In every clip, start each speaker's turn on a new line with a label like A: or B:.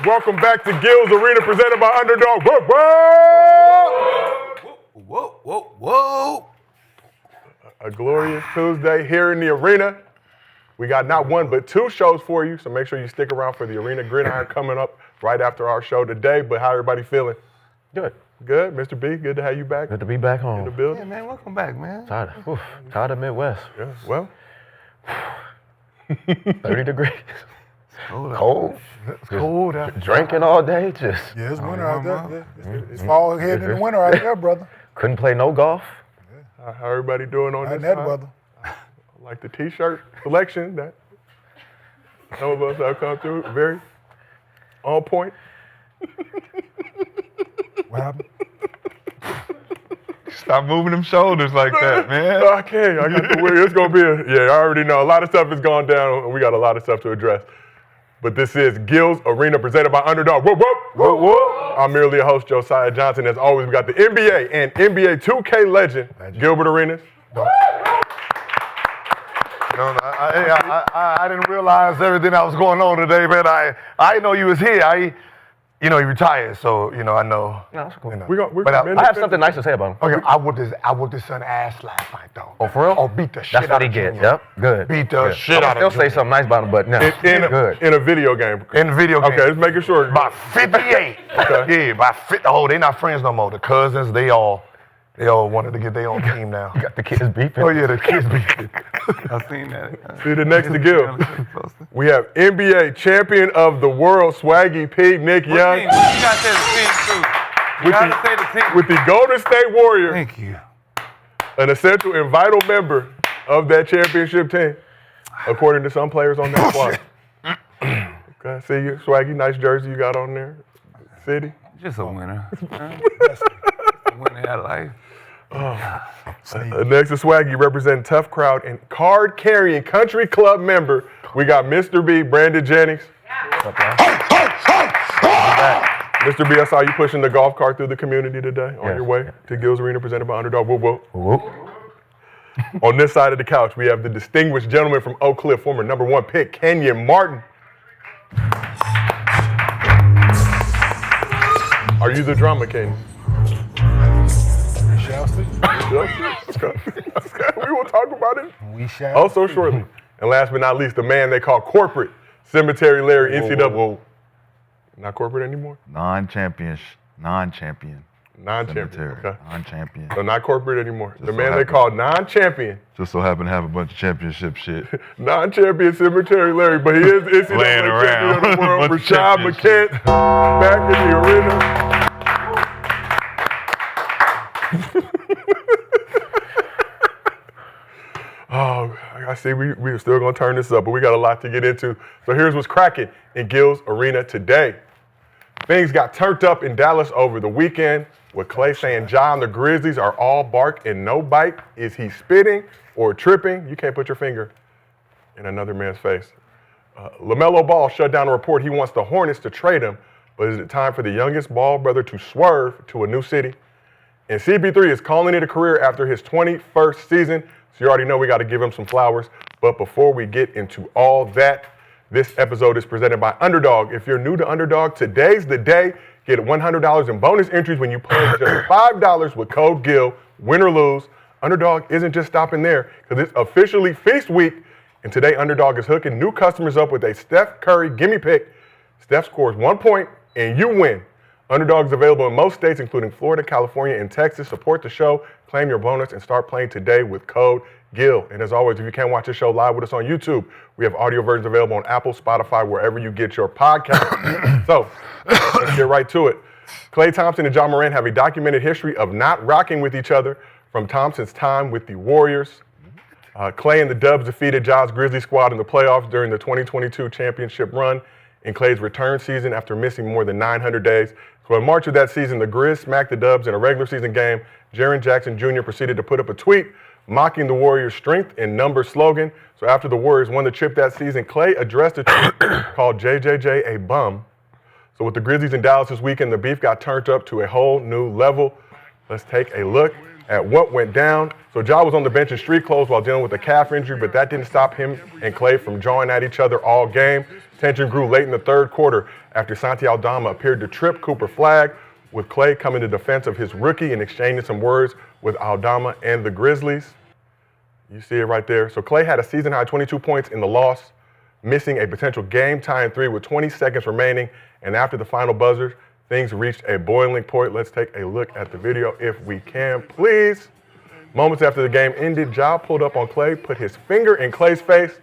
A: Welcome back to Gil's Arena, presented by Underdog. Whoa, whoa!
B: Whoa, whoa, whoa.
A: A glorious Tuesday here in the arena. We got not one, but two shows for you, so make sure you stick around for the Arena Gridiron coming up right after our show today. But how everybody feeling?
C: Good.
A: Good, Mr. B, good to have you back.
C: Good to be back home.
A: In the building.
B: Yeah, man, welcome back, man.
C: Tired of Midwest.
A: Yeah, well.
C: 30 degrees.
B: Cold.
D: It's cold out.
C: Drinking all day, just.
D: Yeah, it's winter out there. Yeah. It's fall ahead in the winter out there, brother.
C: Couldn't play no golf.
A: How everybody doing on
D: Not
A: this
D: that,
A: side?
D: brother.
A: I like the T-shirt selection that some of us have come through. Very on point.
D: What happened?
B: Stop moving them shoulders like that, man.
A: I can't. I got the weird. It's going to be I already know. A lot of stuff has gone down, and we got a lot of stuff to address. But this is Gil's Arena, presented by Underdog. Whoop, whoop, whoop, whoop. I'm merely a host, Josiah Johnson. As always, we got the NBA and NBA 2K legend, Gilbert Arenas.
E: I didn't realize everything that was going on today, man. I know you was here. He retired, so I know.
C: No, that's cool.
E: But
C: I have something nice to say about him.
E: Okay, I whooped his son ass last night, though.
C: Oh, for real?
E: Oh, beat the shit
C: That's
E: out
C: what he
E: of
C: gets.
E: Junior.
C: Yep, good.
E: Beat the shit out of
C: They'll
E: Junior.
C: say something nice about him, but no. Good.
A: In a video game.
E: In the video game.
A: Okay, just making sure.
E: About 58.
A: Okay.
E: Yeah, about 50. Oh, they not friends no more. The cousins, they all wanted to get their own team now.
C: Got the kids beefing.
E: Oh, yeah, the kids beefing.
B: I've seen that.
A: See the next to Gil. We have NBA champion of the world, Swaggy P, Nick Young.
B: You gotta say the team, too. You gotta say the team.
A: With the Golden State Warriors,
B: Thank you.
A: an essential and vital member of that championship team, according to some players on that squad. Okay, see you, Swaggy. Nice jersey you got on there. City.
B: Just a winner. A winner at life.
A: Next to Swaggy, representing Tough Crowd and card-carrying country club member, we got Mr. B, Brandon Jennings. Mr. B, I saw you pushing the golf cart through the community today on your way to Gil's Arena, presented by Underdog. Whoop, whoop.
C: Whoop.
A: On this side of the couch, we have the distinguished gentleman from Oak Cliff, former #1 pick, Kenyon Martin. Are you the drama, Kenyon?
D: Shall see.
A: Okay. We will talk about it
D: We shall.
A: also shortly. And last but not least, the man they call corporate, Cemetery Larry, NCAA. Not corporate anymore?
F: Non-champion.
A: Non-champion, okay.
F: Non-champion.
A: So not corporate anymore. The
F: so
A: man they
F: happened.
A: call non-champion.
F: Just so happen to have a bunch of championship shit.
A: Non-champion Cemetery Larry, but he is NCAA
F: Laying
A: champion
F: around.
A: of the world.
F: Bunch of
A: Rashad
F: championships.
A: McCants back in the arena. Oh, I see we're still going to turn this up, but we got a lot to get into. So here's what's cracking in Gil's Arena today. Things got turned up in Dallas over the weekend with Klay saying Jauan the Grizzlies are all bark and no bite. Is he spitting or tripping? You can't put your finger in another man's face. LaMelo Ball shut down a report he wants the Hornets to trade him, but is it time for the youngest Ball brother to swerve to a new city? And CP3 is calling it a career after his 21st season, so you already know we got to give him some flowers. But before we get into all that, this episode is presented by Underdog. If you're new to Underdog, today's the day. Get $100 in bonus entries when you pledge just $5 with code GIL, win or lose. Underdog isn't just stopping there because it's officially feast week. And today, Underdog is hooking new customers up with a Steph Curry gimme pick. Steph scores 1 point and you win. Underdog is available in most states, including Florida, California, and Texas. Support the show, claim your bonus, and start playing today with code GIL. And as always, if you can't watch the show live with us on YouTube, we have audio versions available on Apple, Spotify, wherever you get your podcast. So let's get right to it. Klay Thompson and John Morant have a documented history of not rocking with each other from Thompson's time with the Warriors. Klay and the Dubs defeated Ja's Grizzly squad in the playoffs during the 2022 championship run in Klay's return season after missing more than 900 days. So in March of that season, the Grizz smacked the Dubs in a regular season game. Jaren Jackson Jr. proceeded to put up a tweet mocking the Warriors' strength in numbers slogan. So after the Warriors won the chip that season, Klay addressed a tweet called JJJ a bum. So with the Grizzlies in Dallas this weekend, the beef got turned up to a whole new level. Let's take a look at what went down. So Ja was on the bench in street clothes while dealing with a calf injury, but that didn't stop him and Klay from jawing at each other all game. Tension grew late in the third quarter after Santi Aldama appeared to trip Cooper Flagg, with Klay coming to defense of his rookie and exchanging some words with Aldama and the Grizzlies. You see it right there. So Klay had a season-high 22 points in the loss, missing a potential game-tying three with 20 seconds remaining. And after the final buzzer, things reached a boiling point. Let's take a look at the video if we can, please. Moments after the game ended, Ja pulled up on Klay, put his finger in Klay's face,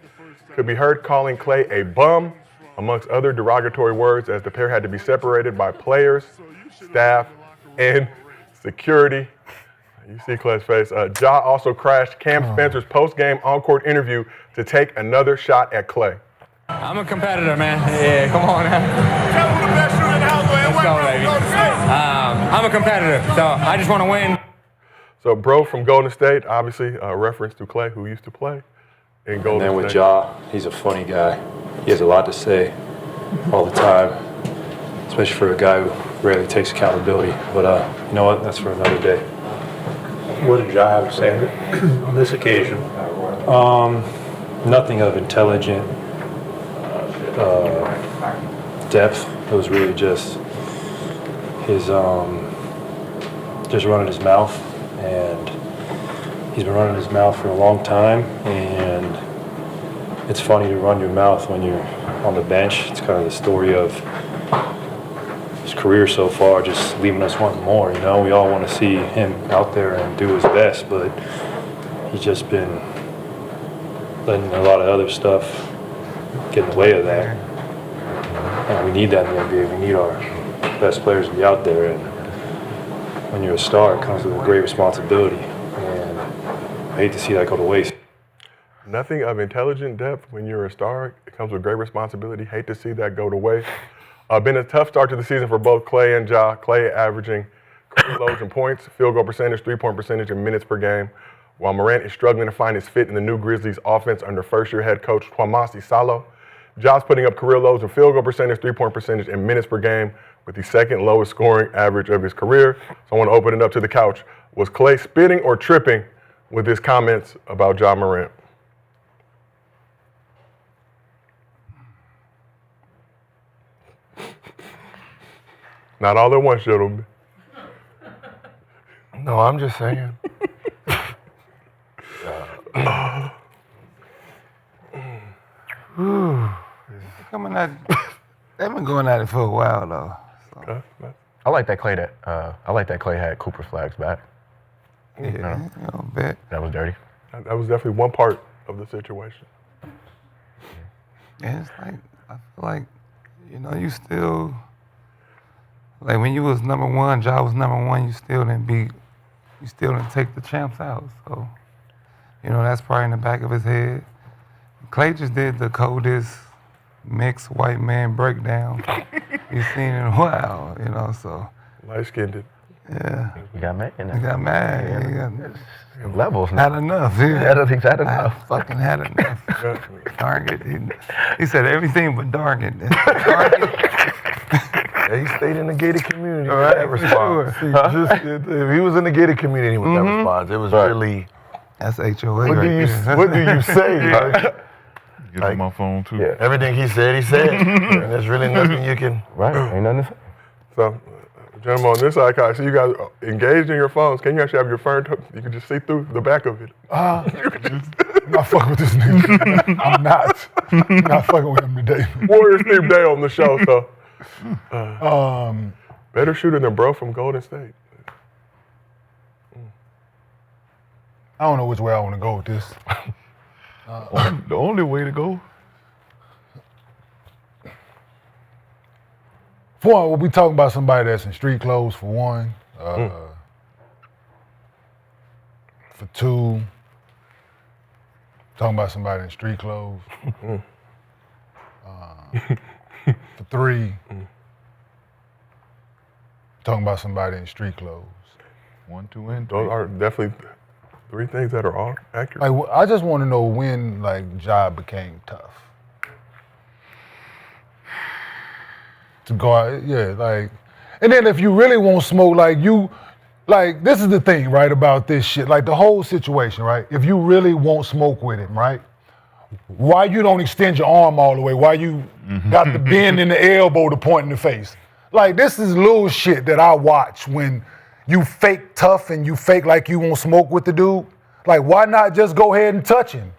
A: could be heard calling Klay a bum, amongst other derogatory words, as the pair had to be separated by players, staff, and security. You see Klay's face. Ja also crashed Cam Spencer's post-game on-court interview to take another shot at Klay.
B: I'm a competitor, man. Yeah, come on now. Let's go, baby. I'm a competitor, so I just want to win.
A: So, bro from Golden State, obviously a reference to Klay, who used to play in Golden
G: And then with
A: State.
G: Ja, he's a funny guy. He has a lot to say all the time, especially for a guy who rarely takes accountability. But you know what? That's for another day.
H: What did Ja have to say on this occasion?
G: Nothing of intelligent depth. It was really just his just running his mouth, and he's been running his mouth for a long time. And it's funny to run your mouth when you're on the bench. It's kind of the story of his career so far, just leaving us wanting more. You know, we all want to see him out there and do his best, but he's just been letting a lot of other stuff get in the way of that. And we need that in the NBA. We need our best players to be out there. And when you're a star, it comes with a great responsibility. And I hate to see that go to waste.
A: Nothing of intelligent depth when you're a star. It comes with great responsibility. Hate to see that go to waste. Been a tough start to the season for both Klay and Ja. Klay averaging career lows in points, field goal percentage, three-point percentage, and minutes per game, while Morant is struggling to find his fit in the new Grizzlies offense under first-year head coach Twamasi Salo. Ja's putting up career lows in field goal percentage, three-point percentage, and minutes per game, with the second lowest scoring average of his career. So I want to open it up to the couch. Was Klay spitting or tripping with his comments about Ja Morant? Not all at once, gentlemen.
E: No, I'm just saying.
B: Coming at they've been going at it for a while though. So.
C: I like that Klay had Cooper Flagg's back.
B: Yeah, you know, bet.
C: That was dirty.
A: That was definitely one part of the situation.
B: Yeah, it's like I feel like, you know, you still like when you was number one, Ja was number one, you still didn't take the champs out. So, you know, that's probably in the back of his head. Klay just did the coldest mixed white man breakdown you've seen in a while, you know, so.
A: Light-skinned.
B: Yeah.
C: You got mad.
B: He got mad. He got
C: Levels.
B: had enough. He
C: He's had
B: I
C: enough.
B: fucking had enough. Darn it. He said everything but darn it. Darn it.
E: Yeah, he stayed in the gated community with that response. If he was in the gated community with that response, it was really.
B: That's HOA
E: What
B: right
E: do you
B: there.
E: What do you say? Like,
F: Get on my phone too.
C: Yeah.
E: everything he said, and there's really nothing you can.
C: Right. Ain't nothing to say.
A: So, gentlemen, on this side, I see you guys engaged in your phones. Can you actually have your phone? You can just see through the back of it.
D: I'm not fucking with this nigga. I'm not fucking with him today.
A: Warriors Steve Day on the show, so. Better shooter than bro from Golden State.
D: I don't know which way I want to go with this.
F: The only way to go.
D: For one, we'll be talking about somebody that's in street clothes, for one. For two, talking about somebody in street clothes. For three, talking about somebody in street clothes.
F: 1, 2, and 3.
A: Those are definitely three things that are all accurate.
D: Like, I just want to know when, like, Ja became tough. To go out, yeah, like, and then if you really want smoke, like like, this is the thing, right, about this shit. Like, the whole situation, right? If you really won't smoke with him, right? Why you don't extend your arm all the way? Why you got the bend in the elbow to point in the face? Like, this is little shit that I watch when you fake tough and you fake like you won't smoke with the dude. Like, why not just go ahead and touch him?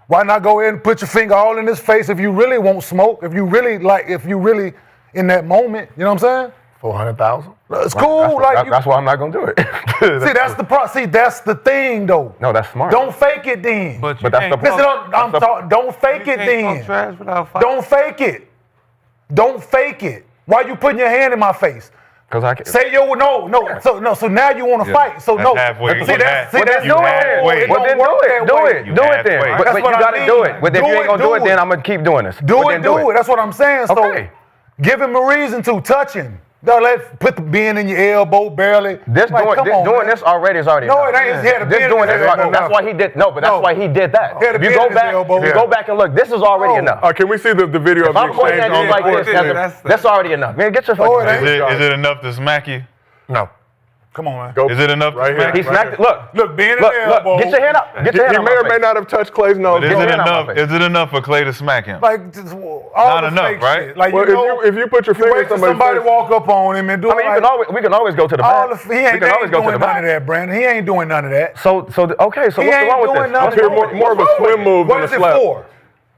D: Why not go ahead and put your finger all in his face if you really won't smoke? If you really in that moment, you know what I'm saying?
E: 400,000.
D: It's cool.
C: That's why I'm not gonna do it.
D: See, that's the thing, though.
C: No, that's smart.
D: Don't fake it then.
B: But
C: that's the
D: Listen, don't fake it then.
B: Trash without fighting.
D: Don't fake it. Don't fake it. Why you putting your hand in my face?
C: Because I can.
D: Say no. So now you want to fight. So no.
F: Halfway.
D: See that's
C: Do it.
D: It
C: Well, then
D: don't work that
C: do
D: way.
C: it. Do it then.
F: halfway.
C: But
D: That's
C: you
D: what I
C: gotta
D: mean.
C: do it. But if
D: Do
C: you ain't
D: it,
C: gonna do
D: do
C: it,
D: it.
C: then I'm gonna keep doing this.
D: Do
C: But
D: it.
C: then
D: That's what I'm saying. So
C: Okay.
D: give him a reason to touch him. Don't put the bend in your elbow barely.
C: Doing
D: man.
C: this already is already.
D: No,
C: enough.
D: it ain't. He had a
C: This
D: bend
C: doing
D: in his
C: this.
D: elbow.
C: That's why he did. No, but that's
D: No.
C: why he did that.
D: He had a
C: If you
D: bend
C: go
D: in his
C: back,
D: elbow.
C: if you go back and look, this is already enough.
A: Can we see the video of
C: If
A: the
C: I'm pointing
A: exchange
C: at
A: on
C: you like
A: court?
C: this, that's already enough. Man, get your
D: No, it
C: fucking.
D: ain't.
F: Is it enough to smack you?
E: No.
D: Come on, man.
A: Go
F: Is it enough
A: right
F: to smack
A: here.
C: He
F: you?
C: smacked it. Look,
D: Look, bend in
C: look,
D: the elbow.
C: look. Get your hand up. Get your hand
A: He
C: up.
A: may or may not have touched Clay's nose.
F: But is
C: Get
F: it
C: your hand out
F: enough?
C: my face.
F: Is it enough for Klay to smack him?
D: Like just all
F: Not
D: the
F: enough,
D: fake
F: right?
D: shit. Like
A: Well, if you put your finger in
D: wait till
A: somebody's
D: somebody
A: face-
D: walk up on him and do
C: I mean,
D: it.
C: we can always go to the
D: All
C: back.
D: he
C: We
D: ain't,
C: can
D: they
C: always
D: ain't
C: go to
D: doing
C: the
D: none of
C: back.
D: that, Brandon. He ain't doing none of that.
C: Okay, so
D: He
C: what's
D: ain't
C: wrong with
D: doing
C: this?
D: nothing.
C: What's
A: Let's hear
C: wrong with this?
A: more of a swim move
D: What
A: than a
D: is it
A: slap.
D: for?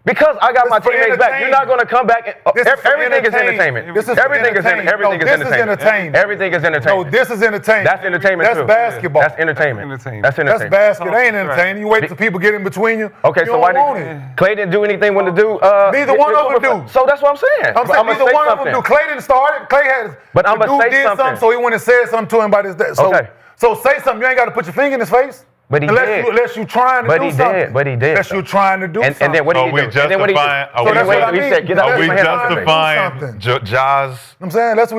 C: Because I got my
D: This is for
C: teammates back. You're not going to come back.
D: This is for
C: everything is entertainment.
D: This is for
C: Everything is
D: entertainment.
C: everything
D: No,
C: is
D: this is entertainment.
C: Everything is
D: No,
C: entertainment.
D: this is entertainment.
C: That's entertainment
D: That's
C: too.
D: basketball.
C: That's entertainment.
B: Entertainment.
C: That's
D: That's
C: entertainment.
D: basketball. That ain't entertaining. You wait till people get in between you.
C: Okay,
D: you
C: so why
D: don't want it.
C: did Klay didn't do anything when to do?
D: Neither one of them do.
C: So that's what I'm saying.
D: I'm saying neither one of them do. Klay didn't start it. Klay had.
C: But I'ma
D: the dude
C: say
D: did
C: something.
D: so he went and said something to him about his dad. So,
C: Okay.
D: so say something. You ain't got to put your finger in his face.
C: But he
D: unless
C: did.
D: unless you trying to
C: But
D: do
C: he
D: something.
C: did. But he did.
D: Unless you trying to do something.
C: And then what
F: Are
C: did he
F: we
C: do? And then what he
F: justifying?
C: did?
F: Are
D: So
F: we
D: that's what I
C: He
D: mean.
C: said, "Get
D: Are
C: out
F: Are
C: of
F: we
C: my hand."
F: justifying
D: something.
F: Jaws?
D: I'm saying let's
C: No,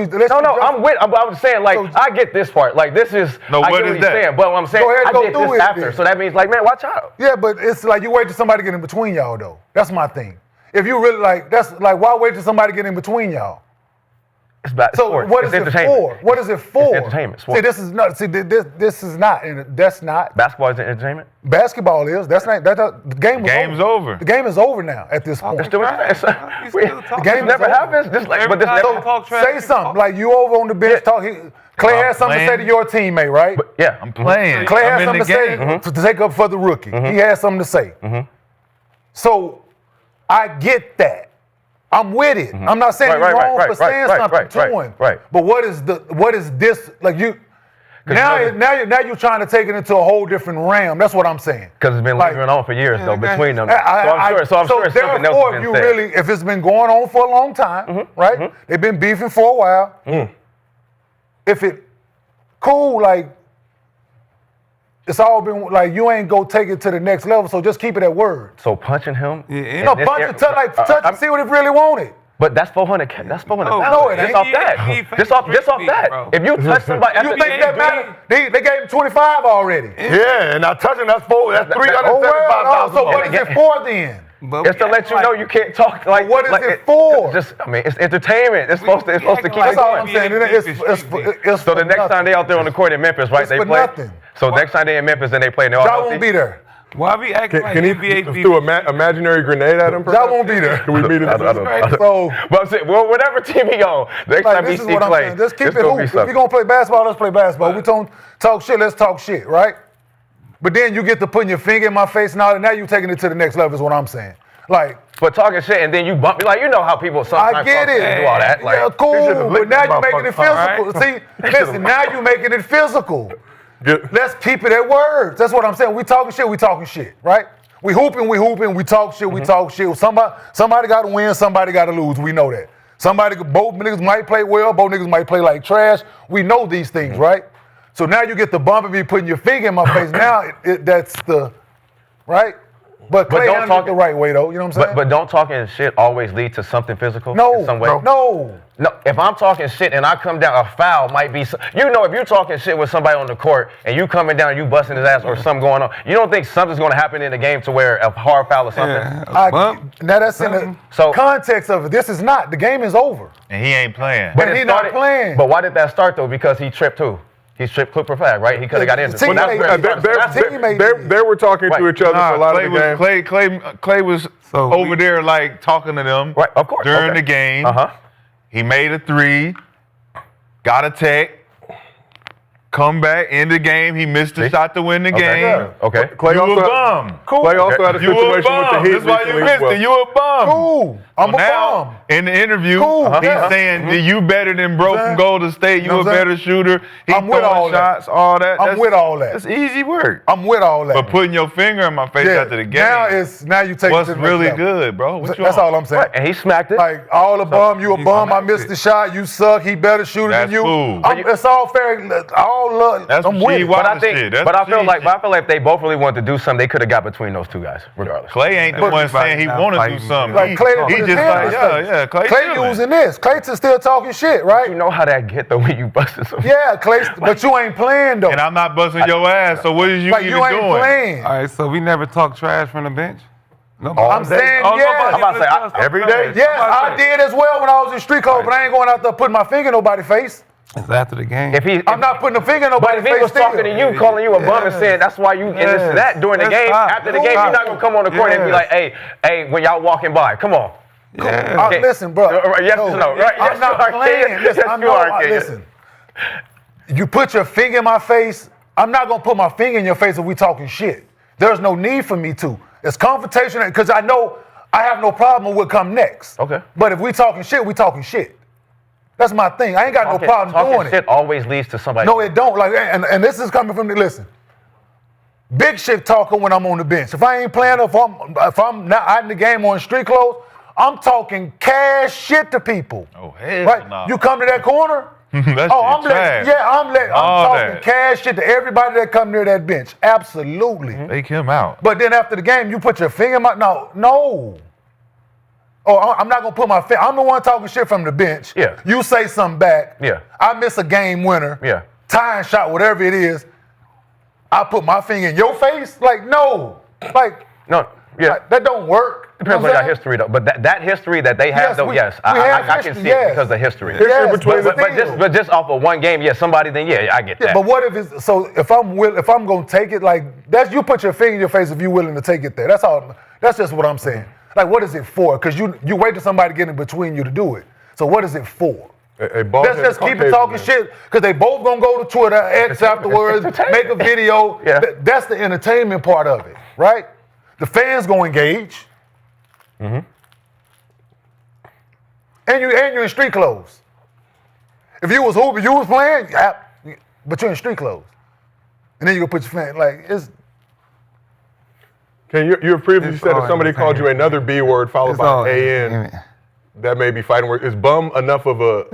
C: I'm with. I was saying like I get this part. Like this is.
F: No,
C: I
F: what
C: get
F: is
C: he's
F: that?
C: saying, but what I'm saying,
D: Go ahead and
C: I
D: go
C: did
D: through
C: this
D: it
C: after,
D: then.
C: so that means like, man, watch out.
D: Yeah, but it's like you wait till somebody get in between y'all though. That's my thing. If you really like, that's like why wait till somebody get in between y'all?
C: It's about
D: So
C: sports.
D: what
C: It's
D: is it
C: entertainment.
D: for? What is it for?
C: entertainment,
D: See,
C: sports.
D: this is not. See, this is not. And that's not.
C: Basketball is entertainment.
D: Basketball is. That's not. The game was
F: Game's over.
D: The game is over now at this point.
C: It's still entertainment.
B: You still talk-
C: This
D: game
C: never
D: is over.
C: happens. This like,
B: Every
C: but this
B: time
C: never.
B: you talk trash,
D: Say something like you over on the bench talking. Clay
F: I'm
D: has something to say
F: playing.
D: to your teammate, right?
C: Yeah,
F: I'm playing.
D: Clay
F: I'm
D: has
F: in
D: something
F: the
D: to say
F: game.
C: Mm-hmm.
D: to take up for the rookie. He has something to say. So I get that. I'm with it. I'm not saying
C: Right,
D: you're
C: right,
D: wrong
C: right,
D: for
C: right,
D: saying
C: right,
D: something
C: right,
D: to
C: right,
D: him.
C: right.
D: But what is this like you? Now you're trying to take it into a whole different realm. That's what I'm saying.
C: because it's been
D: Like-
C: lingering on for years though between them.
D: I-
C: So I'm sure something else
D: therefore,
C: has
D: if
C: been
D: you
C: said.
D: really, if it's been going on for a long time, right? They've been beefing for a while. If it cool, like it's all been like you ain't go take it to the next level. So just keep it at word.
C: So punching him.
B: Yeah,
C: in
D: No,
C: this
D: punch
C: area-
D: it, touch and see what it really wanted.
C: But that's 400. That's 400.
D: No, it
C: Just
D: ain't.
C: off that. Just off that.
B: Bro.
C: If you touch somebody,
D: You think that matter? They gave him 25 already.
E: Yeah, and I touching that's
D: Oh well, so what is it for then?
B: But
C: It's to let you know you can't talk like.
D: What is
C: like,
D: it for?
C: Just, I mean, it's entertainment. It's supposed to keep
D: That's
C: it
D: all
C: going.
D: I'm saying. It's
C: So
D: for
C: the next time
D: nothing.
C: they out there on the court in Memphis, right?
D: It's
C: They
D: for
C: play.
D: nothing.
C: So next time they in Memphis and they play, and they all
D: Y'all
C: healthy.
D: won't be there.
B: why we acting like
A: Can he
B: NBA
A: do
B: people?
A: an imaginary grenade at him?
D: Y'all won't be there.
A: Can we meet
C: I don't
A: him?
C: know.
D: So
C: But I'm saying, well, whatever team he on, next
D: like,
C: time he
D: this is
C: see
D: what I'm
C: Klay,
D: saying. Just keep
C: it's
D: it
C: gonna
D: hoop.
C: be
D: If we're
C: something.
D: gonna play basketball, let's play basketball. We don't talk shit, let's talk shit, right? But then you get to putting your finger in my face and all that. Now you taking it to the next level is what I'm saying. Like,
C: But talking shit and then you bump me, like you know how people sometimes
D: I get
C: talk
D: it.
C: and do all that. Like,
D: Yeah,
E: should've
D: cool. But
E: licked
D: now
E: that
D: you're making it
E: motherfucker.
D: physical. See, listen, now you're making it physical.
A: Get-
D: Let's keep it at words. That's what I'm saying. We talking shit, right? We hooping, we talk shit, we talk shit. Somebody got to win, somebody got to lose. We know that. Both niggas might play well, both niggas might play like trash. We know these things, right? So now you get the bump and me putting your finger in my face. Now that's the, right? But Klay
C: don't
D: handled
C: talk
D: it the right way though. You know what I'm saying?
C: but don't talking shit always lead to something physical
D: no,
C: in some way?
D: no.
C: No, if I'm talking shit and I come down, a foul might be. You know, if you're talking shit with somebody on the court and you coming down, you busting his ass or something going on, you don't think something's going to happen in the game to where a hard foul or something?
D: Now that's in the
C: So-
D: context of it. This is not. The game is over.
F: And he ain't playing.
D: But
C: it
D: he not
C: started-
D: playing.
C: But why did that start though? Because he tripped too. He stripped clip for flag, right? He could have got injured.
D: The
C: But that's
D: teammate-
C: very-
A: They were talking to each other for a lot of the game.
F: Clay was
B: So
F: over
B: we-
F: there like talking to them
C: Right, of course.
F: during
C: Okay.
F: the game.
C: Uh-huh.
F: He made a 3, got a tech, come back in the game. He missed the shot to win the game.
C: Okay.
A: Clay
F: You
A: also
F: a bum.
A: Clay also had a
F: You a
A: situation with the
F: bum.
A: Heat
F: That's why you
A: recently as
F: missed
A: well.
F: it. You a bum.
D: Cool. I'm a
F: now,
D: bum.
F: in the interview,
D: Cool.
F: he's
D: Yeah.
F: saying that you better than Bro from Golden State. You
D: Know
F: a
D: what I'm
F: better shooter. He
D: I'm with all
F: throwing
D: that.
F: shots, all that.
D: I'm with all that.
F: That's easy work.
D: I'm with all that.
F: But putting your finger in my face
D: Yeah.
F: after the game,
D: Now you take
F: what's
D: it to the next
F: really
D: level.
F: good, bro? What you
D: That's
F: on?
D: all I'm saying.
C: Right, and he smacked it.
D: Like all the bum, you a bum. I missed the shot. You suck. He better shoot it than
F: That's
D: you.
F: cool.
D: It's all fair. All love.
F: That's
D: I'm
F: what
D: with
F: she
D: it.
F: want.
C: But I think,
F: shit. That's
C: but I
F: what
C: feel
F: she
C: like,
F: did.
C: if they both really wanted to do something, they could have got between those two guys, regardless.
F: Clay ain't the one saying he want to do something.
D: Like Klay,
F: he just like, yeah, Clay chilling.
D: using this. Clay still talking shit,
C: You
D: right?
C: know how that get though when you busted something.
D: Yeah, Clay, but you ain't playing though.
F: And I'm not busting your ass, so what is you
D: Like
F: even
D: you ain't
F: doing?
D: playing.
B: All right, so we never talk trash from the bench? No.
D: I'm saying
B: Oh,
D: yes.
B: nobody
C: I'm about to say,
B: does talk
E: every
B: trash.
E: day?
D: Yes, I did as well when I was in street clothes, but I ain't going out there putting my finger in nobody's face.
B: It's after the game.
D: I'm not putting a finger in
C: But
D: nobody's
C: if he
D: face.
C: was talking to
D: still.
C: you, calling you a bum and saying that's why you and this and that during the
B: That's
C: game,
B: fine.
C: after the game, you're not gonna come on the court and be like, hey, when y'all walking by, come on.
B: Yeah.
D: Listen, bro.
C: Yes or no? Right?
D: I'm
C: Yes,
D: not
C: you are,
D: playing.
C: kid.
D: Listen,
C: Yes,
D: I
C: you
D: know.
C: are, kid.
D: Listen. You put your finger in my face. I'm not gonna put my finger in your face if we talking shit. There's no need for me to. It's confrontation because I know I have no problem with what come next.
C: Okay.
D: But if we talking shit, we talking shit. That's my thing. I ain't got no problem
C: Talking
D: doing
C: shit
D: it.
C: always leads to somebody.
D: No, it don't. Like, and this is coming from the listen. Big shit talking when I'm on the bench. If I ain't playing, if I'm not out in the game or in street clothes, I'm talking cash shit to people.
F: Oh, hell
D: Right?
F: no.
D: You come to that corner.
F: That
D: I'm
F: shit trash.
D: I'm
F: All
D: talking
F: that.
D: cash shit to everybody that come near that bench. Absolutely.
F: Take him out.
D: But then after the game, you put your finger in my no. Oh, I'm not gonna put my finger. I'm the one talking shit from the bench.
C: Yeah.
D: You say something back.
C: Yeah.
D: I miss a game winner.
C: Yeah.
D: Tying shot, whatever it is. I put my finger in your face. Like no. Like
C: No. Yeah.
D: like, that don't work.
C: Depends on your history though. But that history that they have
D: Yes,
C: though,
D: we
C: yes,
D: have
C: I can
D: history,
C: see
D: yes.
C: it because of history.
D: Yes,
A: between
D: but
C: But just off of one game, somebody then I get that.
D: But what if it's so? If I'm gonna take it, like that's you put your finger in your face if you're willing to take it there. That's all. That's just what I'm saying. Like, what is it for? Because you wait till somebody get in between you to do it. So what is it for? Let's just keep it talking shit because they both gonna go to Twitter, X afterwards, make a video.
C: Yeah.
D: That's the entertainment part of it, right? The fans gonna engage. Mm-hmm. And you're in street clothes. If you was hooping, you was playing, but you're in street clothes. And then you go put your fan like it's.
A: Can you have previously
B: It's
A: said if
B: all
A: somebody called you another B word followed
B: It's all
A: by AN,
B: entertainment.
A: that may be fighting word. Is bum enough of a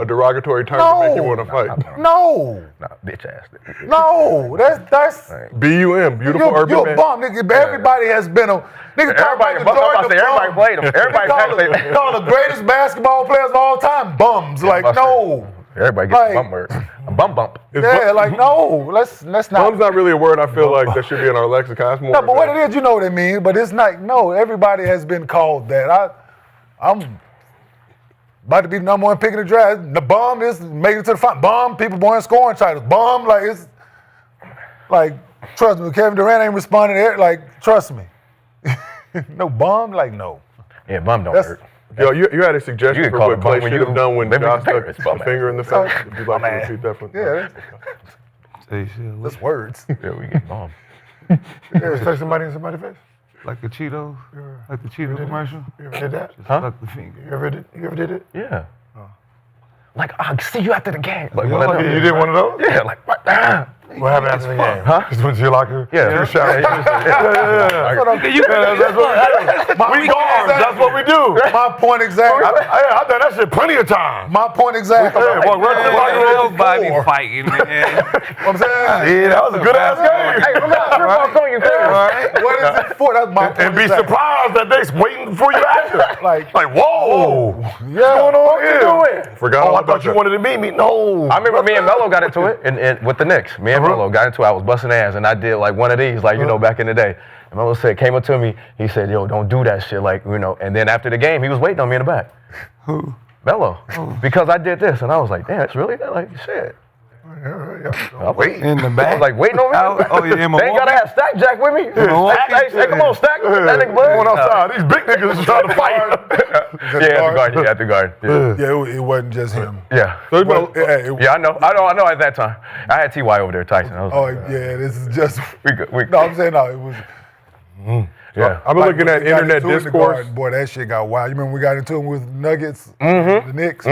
A: derogatory term to make you want to fight?
D: No.
C: Nah, bitch ass.
D: No. That's
A: BUM, beautiful urban
D: you're a
A: man.
D: bum, nigga. Everybody has been a nigga.
C: Everybody played them. Everybody
D: call the greatest basketball players of all time bums. Like no.
C: Everybody gets
D: Like-
C: a bum word. A bump.
D: Yeah, like no. Let's not.
A: Bum's not really a word I feel like that should be in our lexicon. It's more
D: No, but
A: of
D: what
A: a-
D: it is, you know what it means. But it's not. No, everybody has been called that. I'm about to be the number one pick in the draft. The bum is making it to the final. Bum, people born scoring titles. Bum, like it's like trust me, Kevin Durant ain't responding to it. Like trust me. No bum, like no.
C: Yeah, bum don't
D: That's-
C: hurt.
A: Yo, you had a suggestion
C: You
A: for
C: call
A: what
C: it bum
A: Klay
C: when
A: should
C: you
A: have done when
C: live in
A: Josh stuck
C: Paris,
A: a
C: bum
A: finger in the face. Would you like to repeat that for
D: Yeah,
B: Say shit,
D: that's words.
C: Yeah, we get bum.
E: You ever stuck somebody in somebody's face?
B: like the Cheetos, like the Cheetos commercial.
E: You ever did that?
B: Stuck the finger.
E: You ever did it?
C: Yeah. Like, I'll see you after the game. Like,
B: Yeah,
C: one of them.
E: You did one of those?
C: Yeah, like,
E: What happened after the game?
C: Huh?
E: Just went to your locker?
C: Yeah.
E: You shower?
D: We
E: guards, that's what we do.
D: My point exactly.
E: I've done that shit plenty of times.
D: My point exactly.
E: Hey, walk right to the locker room.
B: Nobody fighting, man.
D: I'm saying.
E: Yeah, that was a good ass game.
C: Hey, I'm not on you, fam.
D: What is it for? That's my point.
E: And be
D: exactly.
E: surprised that they waiting for you after.
D: Like,
E: Whoa.
D: yeah.
E: What's going on here?
A: Forgot
E: Oh,
A: all
E: I
A: about
E: thought you
A: that.
E: wanted to meet me. No.
C: I remember me and Melo got into it and with the Knicks. Me and Melo got into it. I was busting ass, and I did like one of these, like, you know, back in the day. And Melo came up to me. He said, yo, don't do that shit. Like, you know, and then after the game, he was waiting on me in the back.
B: Who?
C: Melo. Because I did this. And I was like, damn, it's really that? Like, shit.
E: Wait.
B: In the
C: I
B: back.
C: was like, waiting on me.
B: Oh, yeah, in
C: They ain't gotta have Stack Jack with me. Stack, hey, come on, Stack. That nigga Bud.
E: Going outside. These big niggas trying to fight.
C: Yeah, at the guard. Yeah.
D: Yeah, it wasn't just him.
C: Yeah.
A: So it's been a-
C: Yeah, I know at that time. I had TY over there, Tyson. I was
D: Oh,
C: like,
D: yeah, this is just.
C: we
D: No, I'm saying no. It was.
C: yeah.
A: I've been looking at
D: we got
A: internet
D: into it in the
A: discourse.
D: garden, boy, that shit got wild. You remember we got into it with Nuggets, the Knicks?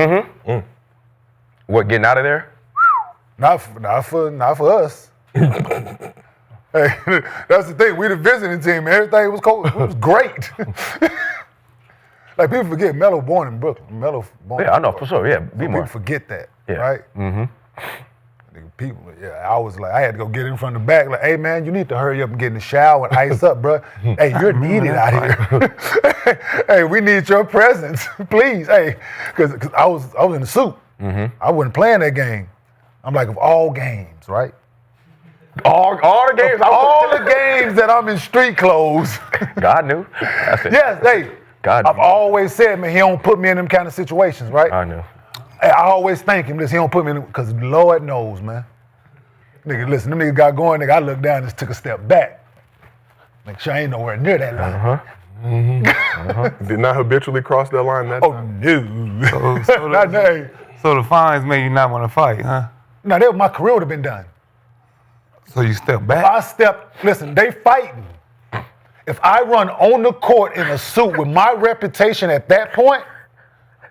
C: What, getting out of there?
D: Not for us. Hey, that's the thing. We the visiting team. Everything was cool. It was great. Like people forget Melo born in Brooklyn. Melo born.
C: Yeah, I know for sure. Yeah, be
D: People
C: more.
D: forget that,
C: Yeah.
D: right? Mm-hmm. People, yeah. I was like, I had to go get in from the back. Like, hey man, you need to hurry up and get in the shower and ice up, bro. Hey, you're needed out here. Hey, we need your presence, please. Hey, because I was in the suit. I wasn't playing that game. I'm like, of all games, right?
C: All the games.
D: All the games that I'm in street clothes.
C: God knew. That's it.
D: Yes, hey.
C: God
D: I've
C: knew.
D: always said, man, he don't put me in them kind of situations, right?
C: I knew.
D: Hey, I always thank him. Listen, he don't put me in because Lord knows, man. Nigga, listen, them niggas got going, nigga. I looked down and just took a step back. Make sure I ain't nowhere near that line.
A: Did not habitually cross that line that
D: Oh,
A: time.
D: no.
B: So
D: Not
B: the,
D: that.
B: so the fines made you not want to fight, huh?
D: No, my career would have been done.
B: So you step
D: If
B: back.
D: I listen, they fighting. If I run on the court in a suit with my reputation at that point,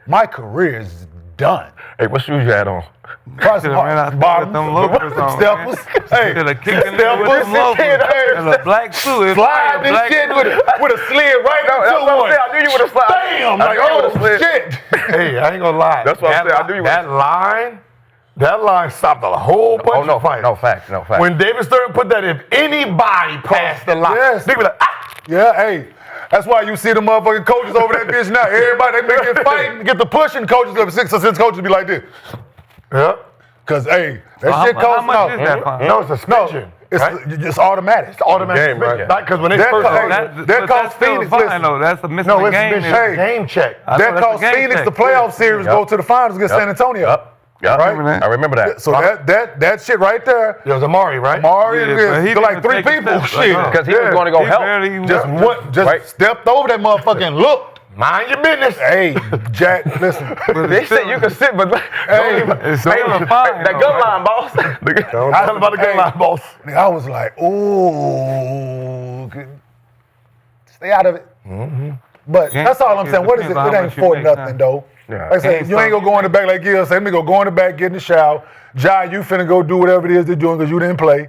D: my career is done.
C: Hey, what shoes you had on?
B: Should've ran out there with them loafers on,
D: Steppers. Hey,
B: Should've kicked him with
D: Steppers.
B: them loafers. And a black suit. It's
D: Slide
B: a
D: this
B: black
D: shit
B: suit.
D: with a slid right
C: No, that's
D: into
C: what I'm
D: one.
C: saying. I knew you would have slid.
D: Bam!
C: I
D: Like,
C: knew you
D: oh,
C: would've slid.
D: shit.
E: Hey, I ain't gonna lie.
C: That's what I'm saying. I knew you would've-
E: That line stopped a whole bunch
C: Oh, no,
E: of fights.
C: no fact.
E: When David Stern put that, if anybody passed the line,
D: Yes.
E: they be like, ah!
D: Yeah, hey. That's why you see the motherfucking coaches over that bitch now. Everybody, they make it fighting, get the pushing coaches up. 6 or 6 coaches be like this.
E: Yeah.
D: Cause hey, that
B: How
D: shit
B: how
D: costs
B: much is
D: now.
B: that fine?
E: No, it's a suspension.
D: It's automatic.
E: It's automatic
A: Game, right?
E: suspension. Because when they
D: That
E: first
D: co-
B: That,
D: that
B: but
D: cost
B: that's still
D: Phoenix,
B: a fine,
D: listen.
B: though. That's a missing
E: no,
B: the
E: it's
B: game.
E: a
B: is-
E: game check.
B: I know
D: That
B: that's a
D: cost
B: game
D: Phoenix
B: check.
D: the playoff series, go to the finals against San Antonio.
C: Yep.
D: Right?
B: Remember that?
C: I remember that.
D: So that shit right there,
E: It was Amari, right?
D: Amari
B: Yeah, but he
D: is like
B: didn't
D: 3
B: take a
D: people.
B: step,
D: Shit.
B: like,
C: Because he was going to go
B: He
C: help.
B: barely even
D: Just
C: Right.
D: stepped over that motherfucker and looked.
E: Mind your business.
D: Hey, Jack, listen.
C: They said you can sit, but
D: Hey,
B: It's still a fine.
C: that
B: though,
C: gun
B: right?
C: line, boss.
E: Tell about the gun line, boss.
D: Nigga, I was like, ooh, stay out of it. But
B: Yeah,
D: that's all I'm
B: it
D: saying. What is it?
B: depends on
D: It
B: how
D: ain't
B: much you
D: for
B: make
D: nothing,
B: now.
D: though.
C: Yeah.
D: Like I said, you ain't gonna go in the back like Gil said. Let me go in the back, get in the shower. Jai, you finna go do whatever it is they're doing because you didn't play.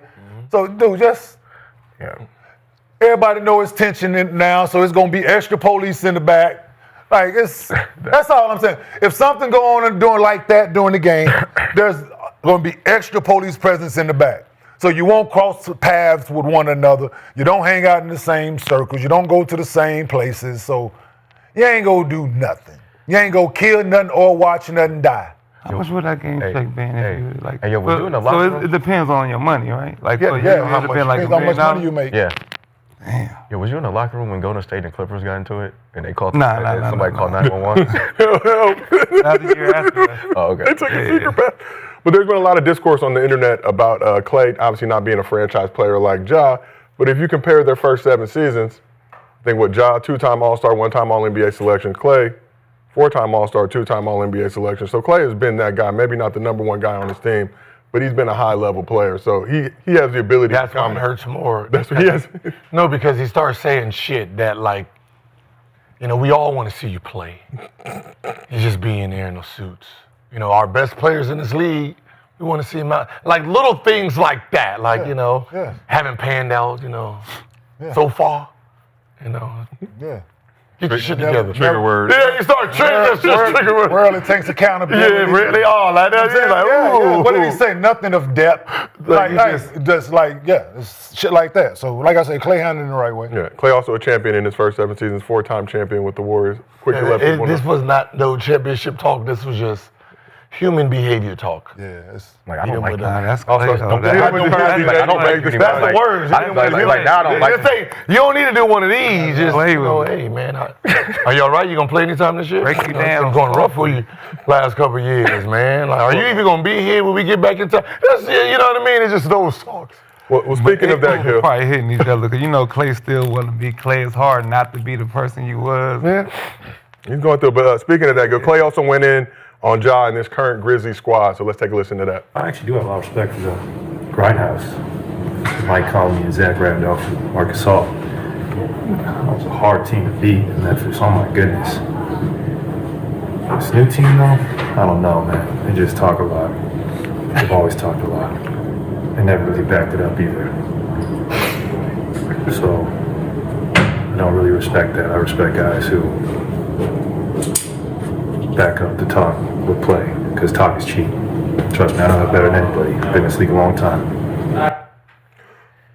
D: So, dude, just
C: Yeah.
D: everybody know it's tension in now, so it's gonna be extra police in the back. Like that's all I'm saying. If something go on and doing like that during the game, there's gonna be extra police presence in the back. So you won't cross paths with one another. You don't hang out in the same circles. You don't go to the same places. So you ain't gonna do nothing. You ain't gonna kill nothing or watch nothing die.
B: How much would that game check been if you like?
C: Hey, yo, was you in the
B: so
C: locker
B: it,
C: room?
B: it depends on your money, right? Like,
D: Yeah,
B: for you,
D: yeah.
B: it would have been like
D: Depends how much
B: $1
D: money you make.
C: Yeah.
B: Damn.
C: Yo, was you in the locker room when Golden State and Clippers got into it? And they called
B: Nah,
C: somebody
B: nah,
C: called
B: nah.
C: 911?
B: That was the year after that.
C: Oh, okay.
A: They took a secret pass. But there's been a lot of discourse on the internet about Klay obviously not being a franchise player like Ja. But if you compare their first 7 seasons, I think what Ja, 2-time All-Star, 1-time All-NBA selection. Klay, 4-time All-Star, 2-time All-NBA selection. So Klay has been that guy, maybe not the number 1 guy on his team, but he's been a high-level player. So he has the ability
E: That's
A: to
E: why it
A: comment.
E: hurts more.
A: That's what he has.
E: No, because he starts saying shit that, like, you know, we all want to see you play. He's just being there in those suits. You know, our best players in this league, we want to see him out. Like little things like that, like, you know, haven't panned out, you know, so far. You know,
D: Yeah.
E: get your shit together.
F: Trigger word.
E: Yeah, you start triggering, just trigger words.
D: World, it takes accountability.
E: Yeah, really are like that. He's like, ooh.
D: What did he say? Nothing of depth. Like, it's shit like that. So, like I said, Klay handled it the right way.
A: Yeah, Klay also a champion in his first 7 seasons, 4-time champion with the Warriors. Quickly left
E: This was not no championship talk. This was just human behavior talk.
D: Yeah, it's
C: Like, I don't like
B: Nah,
C: that.
B: that's
C: Oh,
B: Klay,
C: so
B: though.
C: don't
B: That-
C: do
A: Yeah,
C: that.
A: but
C: Don't
A: you
C: do that.
A: gotta
C: Like, I don't
A: do
C: like
A: that.
C: you
E: That's
C: anymore.
E: the words.
C: Like, like, now I don't like.
E: Just say, you don't need to do one of these. Just,
B: Play
E: you
B: with
E: know,
B: me.
E: hey, man, are you all right? You going to play anytime this year?
B: Break you
E: know,
B: down.
E: It's going rough for you last couple of years, man. Like, are you even going to be here when we get back in time? That's it, you know what I mean? It's just those talks.
A: Well, speaking of that, Gil,
B: Probably hitting each other because you know Klay still want to be Klay. It's hard not to be the person you was.
E: Yeah.
A: he's going through. But speaking of that, Gil, Klay also went in on Ja in this current Grizzlies squad. So let's take a listen to that.
G: I actually do have a lot of respect for the Grindhouse. Mike Conley and Zach Randolph and Marcus Gasol. That was a hard team to beat in Memphis. Oh my goodness. This new team though, I don't know, man. They just talk a lot. They've always talked a lot. They never really backed it up either. So I don't really respect that. I respect guys who back up the talk with play, because talk is cheap. Trust me, I know that better than anybody. Been in this league a long time.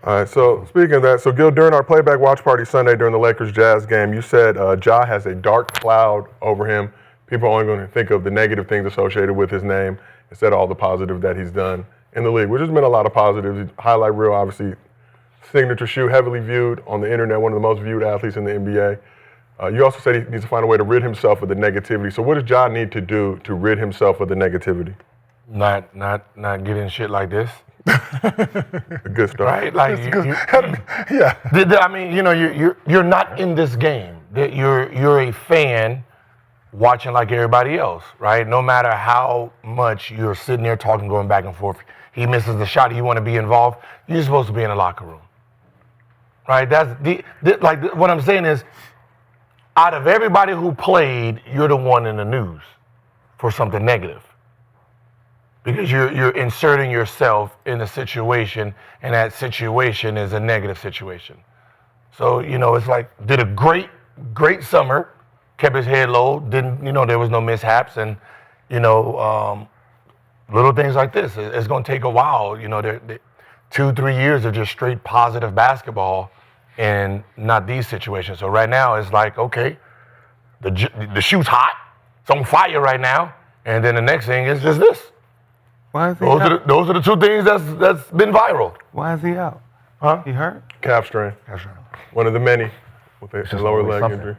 A: All right, so speaking of that, so Gil, during our playback watch party Sunday during the Lakers-Jazz game, you said Ja has a dark cloud over him. People are only going to think of the negative things associated with his name instead of all the positive that he's done in the league, which has been a lot of positives. Highlight reel, obviously, signature shoe, heavily viewed on the internet, one of the most viewed athletes in the NBA. You also said he needs to find a way to rid himself of the negativity. So what does Ja need to do to rid himself of the negativity?
E: Not get in shit like this.
A: A good start.
E: Right? Like,
D: yeah.
E: I mean, you know, you're not in this game. You're a fan watching like everybody else, right? No matter how much you're sitting there talking, going back and forth, he misses the shot, you want to be involved, you're supposed to be in the locker room, right? That's what I'm saying is, out of everybody who played, you're the one in the news for something negative. Because you're inserting yourself in a situation, and that situation is a negative situation. So, you know, it's like, did a great summer, kept his head low, didn't, you know, there was no mishaps, and, you know, little things like this. It's going to take a while, you know, 2-3 years of just straight positive basketball and not these situations. So right now it's like, okay, the shoe's hot, it's on fire right now, and then the next thing is just this.
B: Why is he out?
E: Those are the two things that's been viral.
B: Why is he out?
E: Huh?
B: He hurt?
A: Calf strain. One of the many with a lower leg
C: something.
A: injury.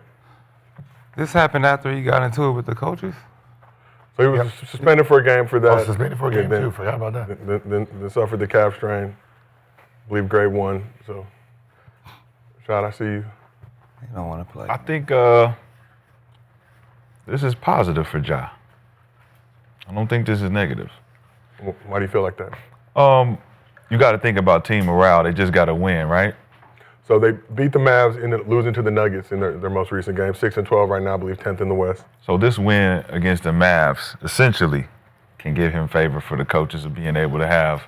B: This happened after he got into it with the coaches?
A: So he was suspended for a game for that.
E: Suspended for a game too, forgot about that.
A: Then suffered the calf strain. I believe grade 1. So, Rashad, I see you.
B: He don't want to play.
F: I think this is positive for Ja. I don't think this is negative.
A: Why do you feel like that?
F: You got to think about team morale. They just got to win, right?
A: So they beat the Mavs, ended up losing to the Nuggets in their most recent game. 6-12 right now, I believe 10th in the West.
F: So this win against the Mavs essentially can give him favor for the coaches of being able to have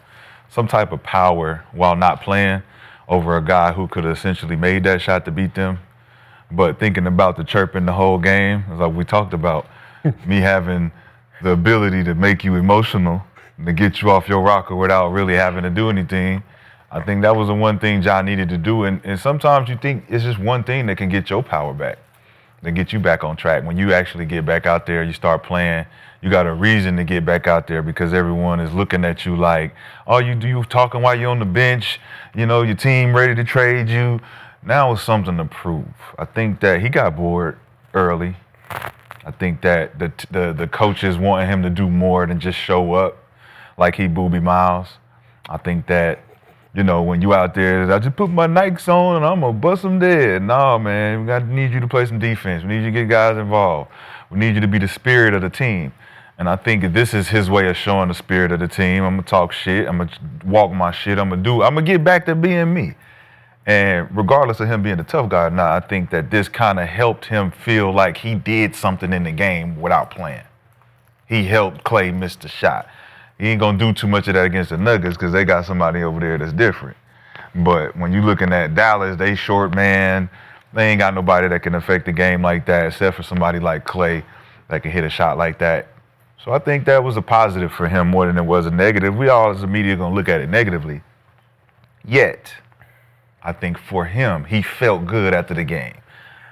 F: some type of power while not playing over a guy who could have essentially made that shot to beat them. But thinking about the chirping the whole game, as like we talked about, me having the ability to make you emotional, to get you off your rocker without really having to do anything. I think that was the one thing Ja needed to do. And sometimes you think it's just one thing that can get your power back, that get you back on track. When you actually get back out there, you start playing, you got a reason to get back out there because everyone is looking at you like, oh, you talking while you're on the bench, you know, your team ready to trade you. Now it's something to prove. I think that he got bored early. I think that the coaches wanting him to do more than just show up like he Booby Miles. I think that, you know, when you out there, I just put my Nikes on and I'm going to bust them dead. No, man, we need you to play some defense. We need you to get guys involved. We need you to be the spirit of the team. And I think this is his way of showing the spirit of the team. I'm going to talk shit. I'm going to walk my shit. I'm going to get back to being me. And regardless of him being a tough guy or not, I think that this kind of helped him feel like he did something in the game without playing. He helped Klay miss the shot. He ain't going to do too much of that against the Nuggets because they got somebody over there that's different. But when you're looking at Dallas, they short man. They ain't got nobody that can affect the game like that except for somebody like Klay that can hit a shot like that. So I think that was a positive for him more than it was a negative. We all as the media going to look at it negatively. Yet, I think for him, he felt good after the game.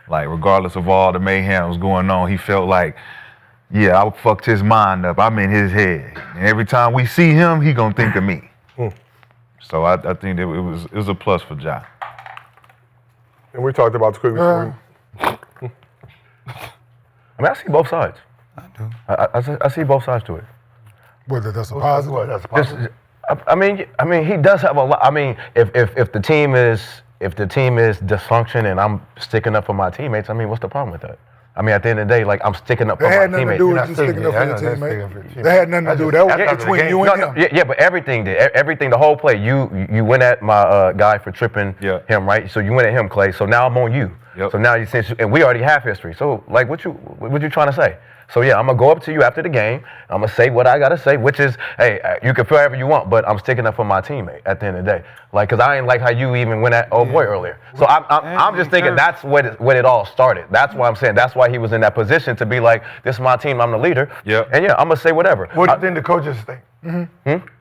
F: Like, regardless of all the mayhem that was going on, he felt like yeah, I fucked his mind up. I'm in his head. And every time we see him, he gonna think of me. So I think it was a plus for Ja.
A: And we talked about this quickly.
C: I mean, I see both sides.
B: I do.
C: I see both sides to it.
D: Whether that's a positive.
E: That's positive.
C: I mean, he does have a lot. I mean, if the team is dysfunction and I'm sticking up for my teammates, I mean, what's the problem with that? I mean, at the end of the day, like I'm sticking up for
D: That had
C: my
D: nothing to
C: teammates.
D: do with you sticking up for your teammate. That had nothing to do with that. Was between you and him.
C: Yeah, but everything did. Everything, the whole play. You went at my guy for tripping him, right? So you went at him, Klay. So now I'm on you.
F: Yep.
C: So now and we already have history. So like, what you trying to say? So yeah, I'm gonna go up to you after the game. I'm gonna say what I gotta say, which is, hey, you can feel however you want, but I'm sticking up for my teammate at the end of the day. Like, cause I ain't like how you even went at old boy earlier. So I'm just thinking that's what it all started. That's why I'm saying that's why he was in that position to be like, this is my team, I'm the leader.
F: Yep.
C: And yeah, I'm gonna say whatever.
E: What do you think the coaches think?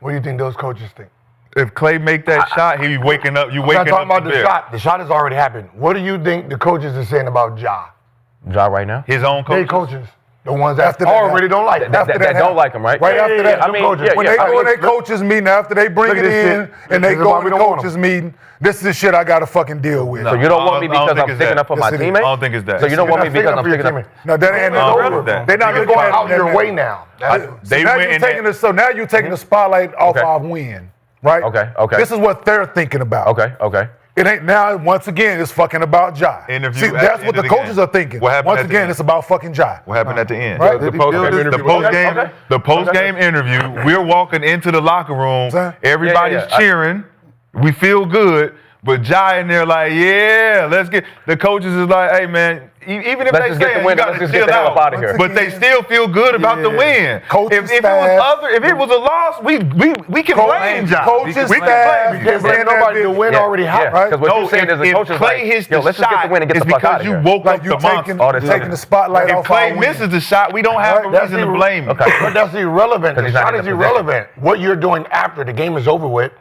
E: What do you think those coaches think?
F: If Klay make that shot, he waking up. You
E: I'm
F: waking
E: not talking
F: up
E: about
F: to
E: the
F: bear.
E: shot. The shot has already happened. What do you think the coaches are saying about Ja?
C: Ja right now.
F: His own
E: They
F: coach.
E: coaches. The ones that
D: After that
E: already don't like him.
C: That don't like him, right?
D: Right after that,
C: I mean, yeah,
D: when they go in their coaches meeting, after they bring
E: Look
D: it
E: at this
D: in
E: shit.
D: and they
E: This is
D: go
E: why
D: in
E: we
D: the
E: don't want
D: coaches meeting, this is the shit I gotta fucking deal with.
C: So you don't want me
F: I don't
C: because
F: think
C: I'm
F: it's
C: sticking
F: that.
C: up for my
D: Yes, it is.
C: teammate?
F: I don't think it's that.
C: So you don't want me because I'm sticking up.
D: No, that ain't
F: I don't
D: over.
F: think that.
D: They're not
E: You're
D: gonna
E: going
D: go
E: out your way now.
F: They
D: now
F: went
D: you're
F: in
D: taking
F: there.
D: so now you're taking the spotlight off
C: Okay.
D: our win, right?
C: Okay.
D: This is what they're thinking about.
C: Okay.
D: It ain't now. Once again, it's fucking about Ja.
F: Interview
D: See,
F: at
D: that's
F: the
D: what
F: end
D: the
F: of the
D: coaches
F: game.
D: are thinking.
F: What happened
D: Once
F: at the
D: again,
F: end?
D: it's about fucking Ja.
F: What happened at the end?
D: Right?
A: The post-game interview.
F: The post game interview. We're walking into the locker room. Everybody's
C: Yeah.
F: cheering. We feel good. But Ja in there like, yeah, let's get. The coaches is like, hey man, even if
C: Let's
F: they
C: just get
F: say
C: the
F: you
C: win,
F: got
C: let's
F: to
C: just get
F: chill
C: the hell
F: out,
C: up outta here.
F: but they still feel good about the win.
D: Coaching
F: If it
D: staff.
F: was if it was a loss, we can blame Ja.
D: Coaching
F: we can
D: staff.
F: blame
E: You can't blame nobody. The win already happened.
D: Right?
C: Because what
F: No,
C: you're saying is the
F: if
C: coach is
F: Klay
C: like,
F: hits
C: yo,
F: the
C: let's just get the
F: shot,
C: win and get
F: it's
C: the fuck out
F: because
C: of
F: you
C: here.
F: woke
D: Like
F: up
D: you
F: the monster.
D: taking the spotlight
F: If
D: off our
F: Klay
D: win.
F: misses the shot, we don't have a
E: That's
F: reason to blame him.
C: Okay.
E: But that's irrelevant. The
C: Because he's not
E: shot
C: in
E: is
C: the position.
E: irrelevant. What you're doing after the game is over with,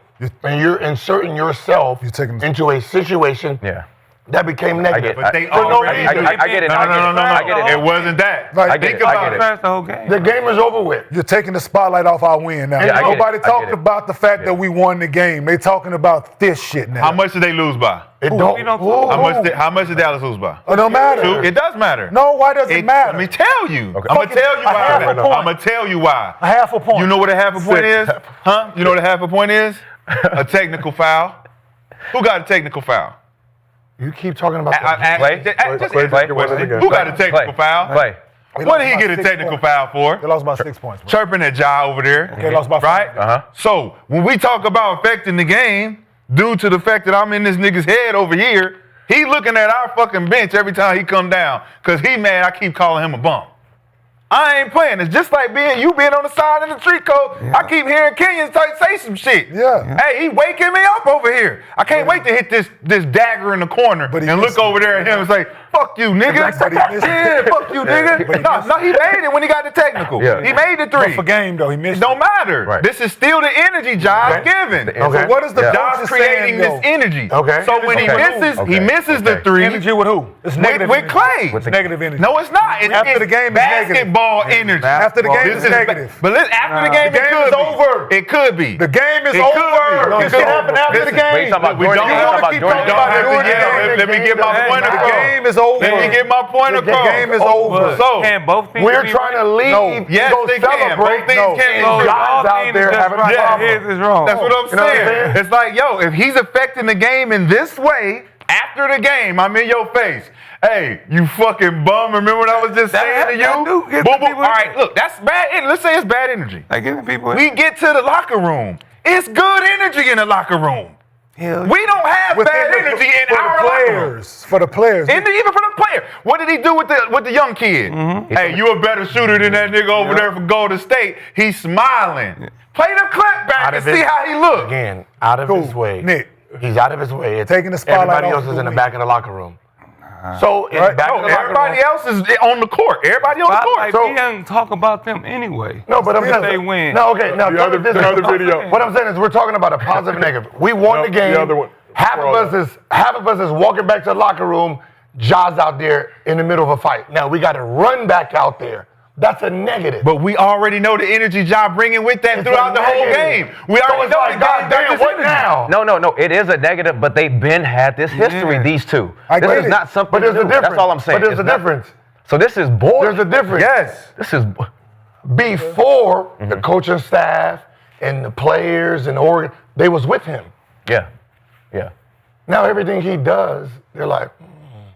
E: and you're inserting yourself
D: You're taking-
E: into a situation
C: Yeah.
E: that became negative.
F: But they
E: For no
F: already
E: reason.
C: I get it.
F: No,
C: I get it.
F: It wasn't that.
D: Like,
C: I get
F: Think
C: it. I
F: about
C: get
F: it.
C: it.
B: Trash the whole game.
E: The game is over with.
D: You're taking the spotlight off our win now.
C: Yeah, I get it.
D: Nobody
C: I
D: talked
C: get it.
D: about the fact that we won the game. They talking about this shit now.
F: How much did they lose by?
E: It
B: we
E: don't.
B: don't-
E: Who-
F: How much did Dallas lose by?
D: It don't matter.
F: 2? It does matter.
D: No, why does it matter?
F: Let me tell you.
C: Okay.
F: I'm gonna
D: Fucking
F: tell you
D: a half a
F: why.
D: point.
F: I'm gonna tell you why.
D: A half a point.
F: You know what a half a point is?
C: Six.
F: Huh? You know what a half a point is? A technical foul. Who got a technical foul?
E: You keep talking about
C: Klay?
F: Just
A: Klay
F: answer the
A: just won it
F: question.
A: again.
F: Who got a technical foul?
C: Klay.
F: What did he get a technical foul for?
D: They lost by 6 points. Bro.
F: Chirping at Ja over there.
D: Okay, lost by 5.
F: Right?
C: Uh-huh.
F: So when we talk about affecting the game, due to the fact that I'm in this nigga's head over here, he looking at our fucking bench every time he come down, cause he mad I keep calling him a bum. I ain't playing. It's just like you being on the side of the street code. I keep hearing Kenyon say some shit.
D: Yeah.
F: Hey, he waking me up over here. I can't wait to hit this dagger in the corner
D: But he
F: and look
D: missed
F: over there at him and say, fuck you, nigga.
D: But he missed
F: Yeah,
D: it.
F: fuck you, nigga. No, he made it when he got the technical.
C: Yeah.
F: He made the
D: But
F: 3.
D: for game though, he missed.
F: It don't matter.
C: Right.
F: This is still the energy Josh giving.
C: Okay.
D: So what is the
C: Yeah.
D: coach
F: Josh creating
D: saying,
F: this energy.
E: Okay.
F: So when he
C: Okay.
F: misses,
C: Okay.
F: he misses the
C: Okay.
F: 3
D: Energy with who? It's negative
F: with
D: energy.
F: Klay.
C: With the-
D: Negative energy.
F: No, it's not. It's,
D: After
F: it's
D: the game, it's negative.
F: basketball energy.
D: After the game,
F: This
D: it's
F: is
D: negative.
F: But listen, after the game,
D: The
F: it
D: game
F: could
D: is
F: be.
D: over.
F: It could be.
D: The game is
F: It could
D: over.
F: be.
D: This
F: It
D: shit
F: could
D: happened
F: be.
D: after the
F: Listen,
C: Wait, you
D: game.
C: talking about
F: We
C: Jordan?
F: don't
C: You
F: have
C: talking
F: to
C: about
F: keep
C: Jordan?
F: talking about
D: Jordan
F: it.
D: game.
F: Let me get my point
D: The
F: across.
D: game is over.
F: Let me get my point
D: The
F: across.
D: game is over.
F: So,
B: Can both teams
E: We're
B: be
E: trying to
B: right?
E: leave.
D: No.
F: yes,
E: go
F: they can.
E: celebrate.
F: Both things
D: No.
F: can.
B: So
E: Guys
B: all
E: out
B: teams
E: there
B: just
E: having a
B: right.
E: problem.
B: His is wrong.
F: That's what I'm
E: You know what I'm
F: saying.
E: saying?
F: It's like, yo, if he's affecting the game in this way, after the game, I'm in your face. Hey, you fucking bum. Remember what I was just saying to
B: that
F: you?
B: do get
F: Boom,
B: the
F: boom.
B: people
F: All right, look, that's bad. Let's say it's bad energy.
B: Like giving people.
F: We get to the locker room. It's good energy in the locker room. We don't have bad energy in our locker room.
D: For the players.
F: And even for the player. What did he do with the young kid? Hey, you a better shooter than that nigga over there for Golden State. He's smiling. Play the clip back
E: Out
F: and
E: of
F: see
E: his-
F: how he look.
E: Again, out of his way.
D: Nick.
E: He's out of his way. It's
D: Taking the spotlight
E: everybody
D: off
E: else is
D: the
E: in the
D: wing.
E: back of the locker room. So in
D: Right.
E: back
F: No,
E: of the locker
F: everybody
E: room.
F: else is on the court. Everybody on the court.
B: Like, we don't talk about them anyway.
E: No, but I'm
B: If
E: saying
B: they win.
E: No, okay. Now
A: The other video.
E: What I'm saying is we're talking about a positive and negative. We won
A: No,
E: the game.
A: the other one.
E: Half of us is walking back to the locker room. Ja's out there in the middle of a fight. Now we got to run back out there That's a negative.
F: But we already know the energy Ja bringing with that throughout the whole game. We already know the
E: God damn, what now?
C: No. It is a negative, but they've been had this history. These two. This is not something
E: But there's a
C: new.
E: difference.
C: That's all I'm saying.
E: But there's a difference.
C: So this is boring.
E: There's a difference.
F: Yes.
C: This is.
E: Before the coaching staff and the players and the organ, they was with him.
C: Yeah.
E: Now everything he does, they're like,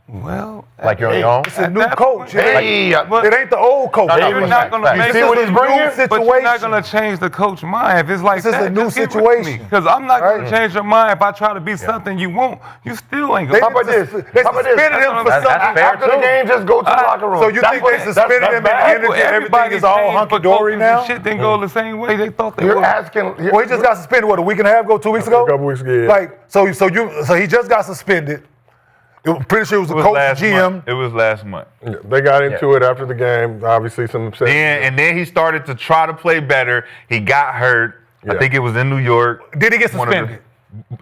B: Well,
C: Like you're on your own.
D: It's a new coach. It
E: hey,
D: ain't the old coach.
C: No,
B: you're not going to
E: you
B: make
E: see what he's bringing?
B: but you're not going to change the coach mind if it's like
D: This is
B: that.
D: a new
B: just get rid of me.
D: situation.
B: Because I'm not going
D: Right.
B: to change your mind if I try to be something you want. You still ain't going
E: How about this?
D: They
E: How about this?
D: suspended him for
C: That's
D: something.
C: fair,
E: After the
C: too.
E: game, just go to the locker room.
D: So you think they suspended him and the energy, everything is all hunky-dory now?
B: Shit didn't go the same way they thought they
E: You're
B: would.
E: asking.
D: Well, he just got suspended, what, a week and a half ago, 2 weeks ago?
A: A couple weeks ago, yeah.
D: Like, so he just got suspended. I'm pretty sure it was the coach, GM.
F: It was last month.
A: They got into it after the game. Obviously, some upset.
F: And then he started to try to play better. He got hurt.
A: Yeah.
F: I think it was in New York.
D: Did he get
F: One of the-
D: suspended?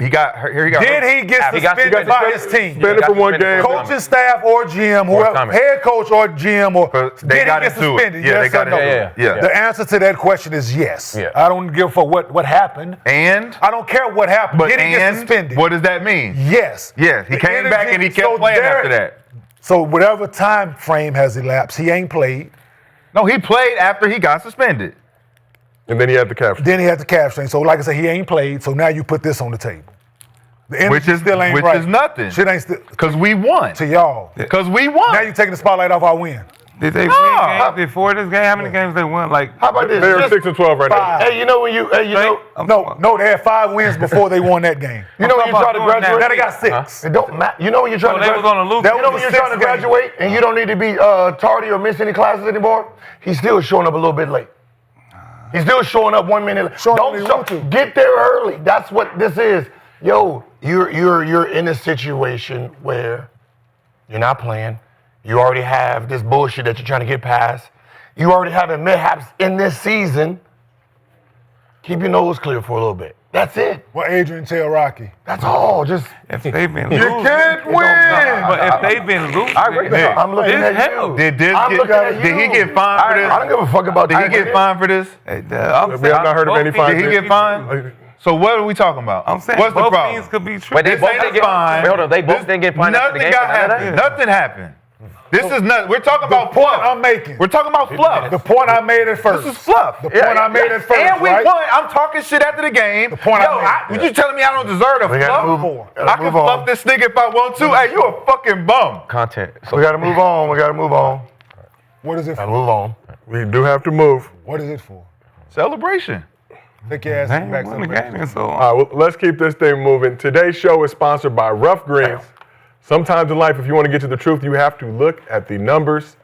F: He got hurt. He got
D: Did
F: hurt.
D: he get
C: He got
D: suspended by
C: suspended.
D: his team?
A: Suspended for one game.
D: Coaching staff or GM, whoever,
C: coming.
D: head coach or GM, or
F: They
D: did
F: got
D: he get
F: into it.
D: suspended?
F: Yeah, they
D: Yes
F: got
D: or no?
F: into it. Yeah.
D: The answer to that question is yes.
C: Yeah.
D: I don't give a fuck what happened.
F: And
D: I don't care what happened.
F: but
D: Did he get
F: and
D: suspended?
F: what does that mean?
D: Yes.
F: Yeah, he
D: The
F: came back
D: energy-
F: and he kept
D: so
F: playing
D: Derek-
F: after that.
D: So whatever time frame has elapsed, he ain't played.
F: No, he played after he got suspended.
A: And then he had the caption.
D: Then he had the calf strain. So like I said, he ain't played. So now you put this on the table. The energy
F: Which is-
D: still ain't
F: which
D: right.
F: is nothing.
D: Shit ain't still
F: Because we won.
D: to y'all.
F: Because we won.
D: Now you taking the spotlight off our win.
B: Did they win games before this game? How many games they won? Like,
E: How about this?
A: They're
E: Just-
A: 6-12 right now.
D: Five.
E: Hey, you know when you,
D: No, they had 5 wins before they won that game.
E: you know when you try to graduate.
D: Now they got 6.
E: It don't matter. You know when you're trying
B: so
E: to
B: they was
E: graduate.
B: on a loop.
D: That
E: You know when
D: was
E: you're
D: the
E: trying to
D: 6th game.
E: graduate and you don't need to be tardy or miss any classes anymore. He's still showing up a little bit late. He's still showing up 1 minute late.
D: Showing up
E: Don't
D: when he
E: show.
D: want to.
E: Get there early. That's what this is. Yo, you're in a situation where you're not playing. You already have this bullshit that you're trying to get past. You already having mishaps in this season. Keep your nose clear for a little bit. That's it.
D: What Adrian tell Rocky?
E: That's all. Just
B: If they've been losing.
D: can't win.
B: But if they've been losing.
C: I agree.
F: Hey,
E: I'm looking
B: It's
E: at
B: hell.
E: you.
F: Did this
E: I'm
F: get,
E: looking at
F: did he
E: you.
F: get fined for this?
E: I don't give a fuck about
F: Did he
E: that.
F: get fined for this?
B: I'm
A: We have not heard of any
B: both
A: fines.
F: Did he
B: teams
F: get fined? So what are we talking about?
B: I'm saying
F: What's the
B: both
F: problem?
B: teams could be true.
C: Wait, they
F: This
C: both
F: ain't
C: didn't
F: a
C: get
F: fine.
C: Wait, hold on. They both didn't get fined after the
F: Nothing
C: game.
F: got
C: for none of
F: happened.
C: that?
F: Nothing happened. This is not. We're talking about
D: point
F: fluff.
D: I'm making.
F: We're talking about fluff.
D: The point I made at first.
F: This is fluff.
D: The point I made at first,
F: And we
D: right?
F: won. I'm talking shit after the game. The
D: point I made.
F: You telling me I don't deserve to
E: We gotta
F: fluff?
E: move on.
F: I can fluff this nigga if I want to. Hey, you a fucking bum.
C: Content. So
E: We gotta move on. We gotta move on.
D: What is it
E: Gotta
D: for?
E: move on.
A: We do have to move.
D: What is it for?
F: Celebration.
D: Take your ass
B: They ain't
D: back
B: won the
D: somewhere.
B: game and so on.
A: All right, well, let's keep this thing moving. Today's show is sponsored by Rough Greens. Sometimes in life, if you want to get to the truth, you have to look at the numbers.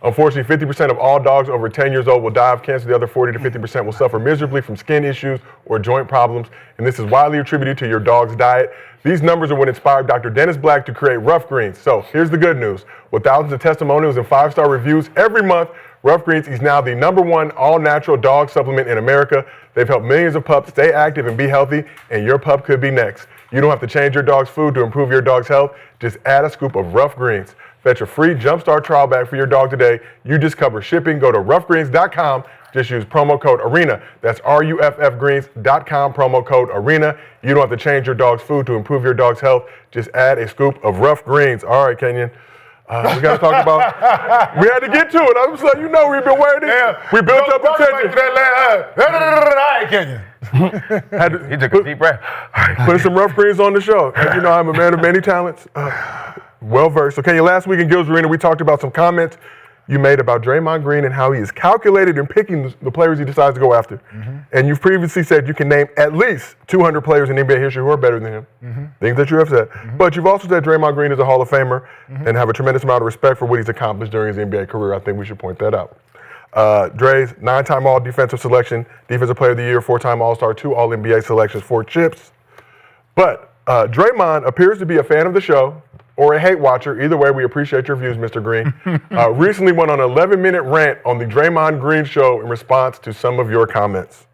A: Unfortunately, 50% of all dogs over 10 years old will die of cancer. The other 40 to 50% will suffer miserably from skin issues or joint problems. And this is widely attributed to your dog's diet. These numbers are what inspired Dr. Dennis Black to create Rough Greens. So here's the good news. With thousands of testimonials and 5-star reviews every month, Rough Greens is now the #1 all-natural dog supplement in America. They've helped millions of pups stay active and be healthy, and your pup could be next. You don't have to change your dog's food to improve your dog's health. Just add a scoop of Rough Greens. Fetch a free Jumpstart trial bag for your dog today. You just cover shipping. Go to roughgreens.com. Just use promo code ARENA. That's RUFFgreens.com, promo code ARENA. You don't have to change your dog's food to improve your dog's health. Just add a scoop of Rough Greens. All right, Kenyon. We got to talk about. We had to get to it. I'm just letting you know we've been waiting. We built up the tension.
D: All right, Kenyon.
A: Had to
C: he took a deep breath.
A: put some Rough Greens on the show. As you know, I'm a man of many talents. Well versed. So, Kenyon, last week in Gil's Arena, we talked about some comments you made about Draymond Green and how he is calculated in picking the players he decides to go after. And you've previously said you can name at least 200 players in NBA history who are better than him. Things that you have said. But you've also said Draymond Green is a Hall of Famer and have a tremendous amount of respect for what he's accomplished during his NBA career. I think we should point that out. Dre's 9-time All-Defensive Selection, Defensive Player of the Year, 4-time All-Star, 2 All-NBA selections, 4 chips. But Draymond appears to be a fan of the show or a hate watcher. Either way, we appreciate your views, Mr. Green. Recently went on an 11-minute rant on the Draymond Green Show in response to some of your comments,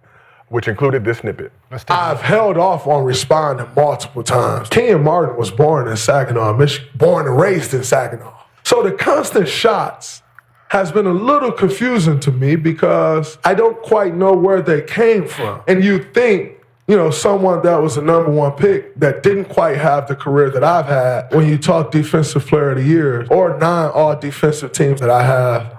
A: which included this snippet.
I: I've held off on responding multiple times. Kenyon Martin was born in Saginaw, Michigan, born and raised in Saginaw. So the constant shots has been a little confusing to me because I don't quite know where they came from. And you think, someone that was a number one pick that didn't quite have the career that I've had when you talk defensive player of the year or 9 all-defensive teams that I have,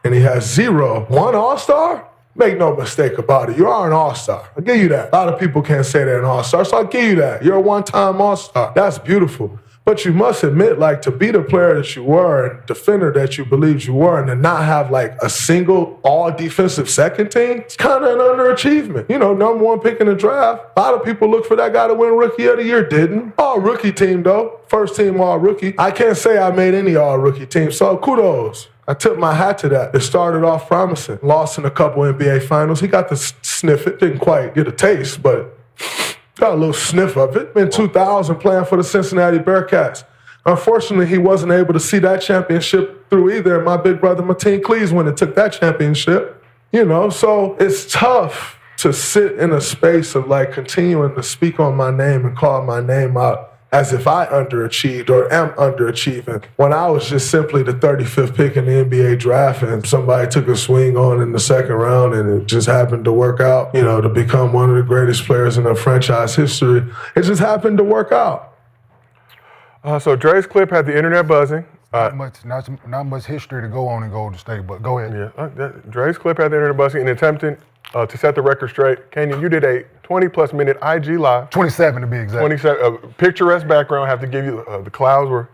I: and he has 0. 1 all-star? Make no mistake about it. You are an all-star. I'll give you that. A lot of people can't say they're an all-star, so I'll give you that. You're a one-time all-star. That's beautiful. But you must admit, to be the player that you were and defender that you believed you were and to not have, a single all-defensive second team, it's kind of an underachievement. Number one pick in the draft. A lot of people look for that guy to win Rookie of the Year. Didn't. All-rookie team, though. First team all-rookie. I can't say I made any all-rookie team, so kudos. I took my hat to that. It started off promising. Lost in a couple NBA finals. He got to sniff it. Didn't quite get a taste, but got a little sniff of it. In 2000, playing for the Cincinnati Bearcats. Unfortunately, he wasn't able to see that championship through either. And my big brother, Martin Cleese, went and took that championship. So it's tough to sit in a space of continuing to speak on my name and call my name out as if I underachieved or am underachieving when I was just simply the 35th pick in the NBA draft and somebody took a swing on in the second round and it just happened to work out, to become one of the greatest players in the franchise history. It just happened to work out.
A: So Dre's clip had the internet buzzing.
D: Not much history to go on in Golden State, but go ahead.
A: Yeah, Dre's clip had the internet buzzing and attempting to set the record straight. Kenyon, you did a 20-plus minute IG live.
D: 27 to be exact.
A: 27, picturesque background. I have to give you the clouds were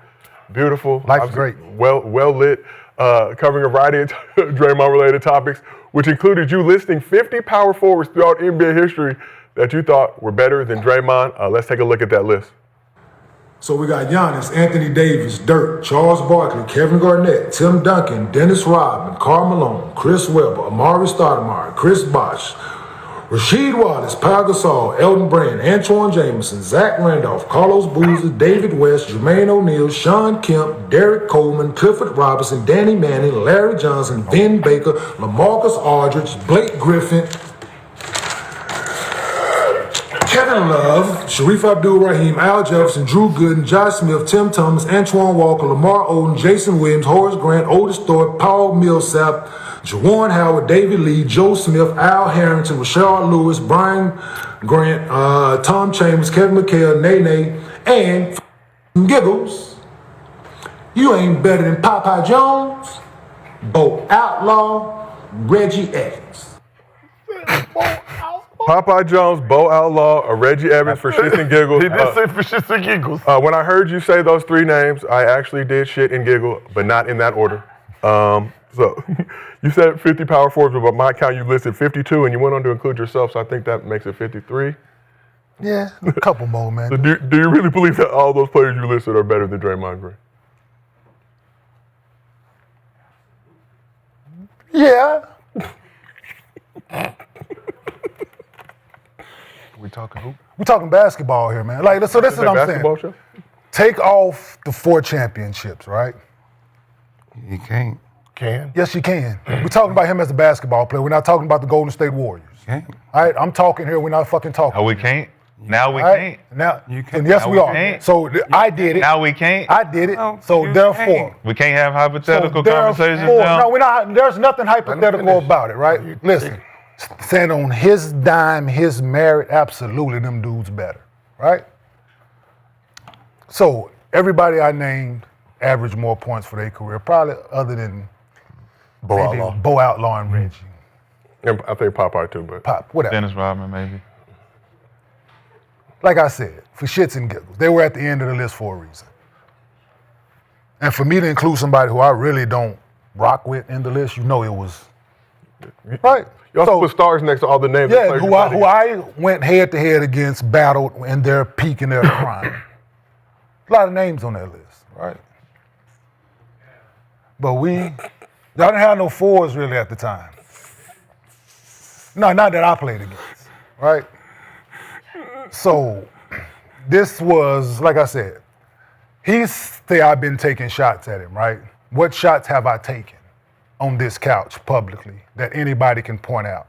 A: beautiful.
D: Life's great.
A: Well lit. Covering a variety of Draymond-related topics, which included you listing 50 power forwards throughout NBA history that you thought were better than Draymond. Let's take a look at that list.
J: So we got Giannis, Anthony Davis, Dirk, Charles Barkley, Kevin Garnett, Tim Duncan, Dennis Rodman, Karl Malone, Chris Webber, Amari Stoudemire, Chris Bosh, Rasheed Wallace, Pau Gasol, Elton Brand, Antoine Jameson, Zach Randolph, Carlos Boozer, David West, Jermaine O'Neal, Sean Kemp, Derek Coleman, Clifford Robinson, Danny Manning, Larry Johnson, Vin Baker, LaMarcus Aldridge, Blake Griffin, Kevin Love, Sharif Abdul-Rahim, Al Jefferson, Drew Gooden, Josh Smith, Tim Thomas, Antoine Walker, Lamar Odom, Jason Williams, Horace Grant, Otis Thorpe, Paul Millsap, Jauan Howard, David Lee, Joe Smith, Al Harrington, Rashad Lewis, Brian Grant, Tom Chambers, Kevin McHale, Nene, and Giggles. You ain't better than Popeye Jones, Bo Outlaw, Reggie Evans.
A: Popeye Jones, Bo Outlaw, or Reggie Evans for shits and giggles.
E: He did say for shits and giggles.
A: When I heard you say those 3 names, I actually did shit and giggle, but not in that order. So you said 50 power forwards, but by my count you listed 52, and you went on to include yourself, so I think that makes it 53.
D: Yeah, a couple more, man.
A: So do you really believe that all those players you listed are better than Draymond Green?
D: Yeah. We talking hoop? We talking basketball here, man. So this is what I'm saying.
A: Show?
D: Take off the 4 championships, right?
B: You can't.
E: Can?
D: Yes, you can. We're talking about him as a basketball player. We're not talking about the Golden State Warriors.
B: Can't.
D: All right, I'm talking here. We're not fucking talking.
F: Oh, we can't? Now we
D: All right?
F: can't.
D: Now
B: You can't.
D: and yes,
F: Now
D: we
F: we
D: are.
F: can't.
D: So I did it.
F: Now we can't.
D: I did it.
B: No,
D: So
B: you
D: therefore,
B: can't.
F: We can't have hypothetical
D: so
F: conversations
D: therefore-
F: now.
D: No, we're not. There's nothing hypothetical about it, right? Listen, stand on his dime, his merit. Absolutely, them dudes better, right? So everybody I named averaged more points for their career, probably other than
E: Bo
D: maybe
E: Outlaw.
D: Bo Outlaw and Reggie.
A: And I think Popeye too, but
D: Pop, whatever.
F: Dennis Rodman, maybe.
D: Like I said, for shits and giggles, they were at the end of the list for a reason. And for me to include somebody who I really don't rock with in the list, it was right.
A: you also
D: So-
A: put stars next to all the names. of
D: Yeah,
A: players
D: who
A: you
D: I,
A: played
D: who I went head to head against, battled in their peak and their prime. A lot of names on that list, right? But y'all didn't have no 4s really at the time. No, not that I played against, right? So this was, like I said, he say I've been taking shots at him, right? What shots have I taken on this couch publicly that anybody can point out?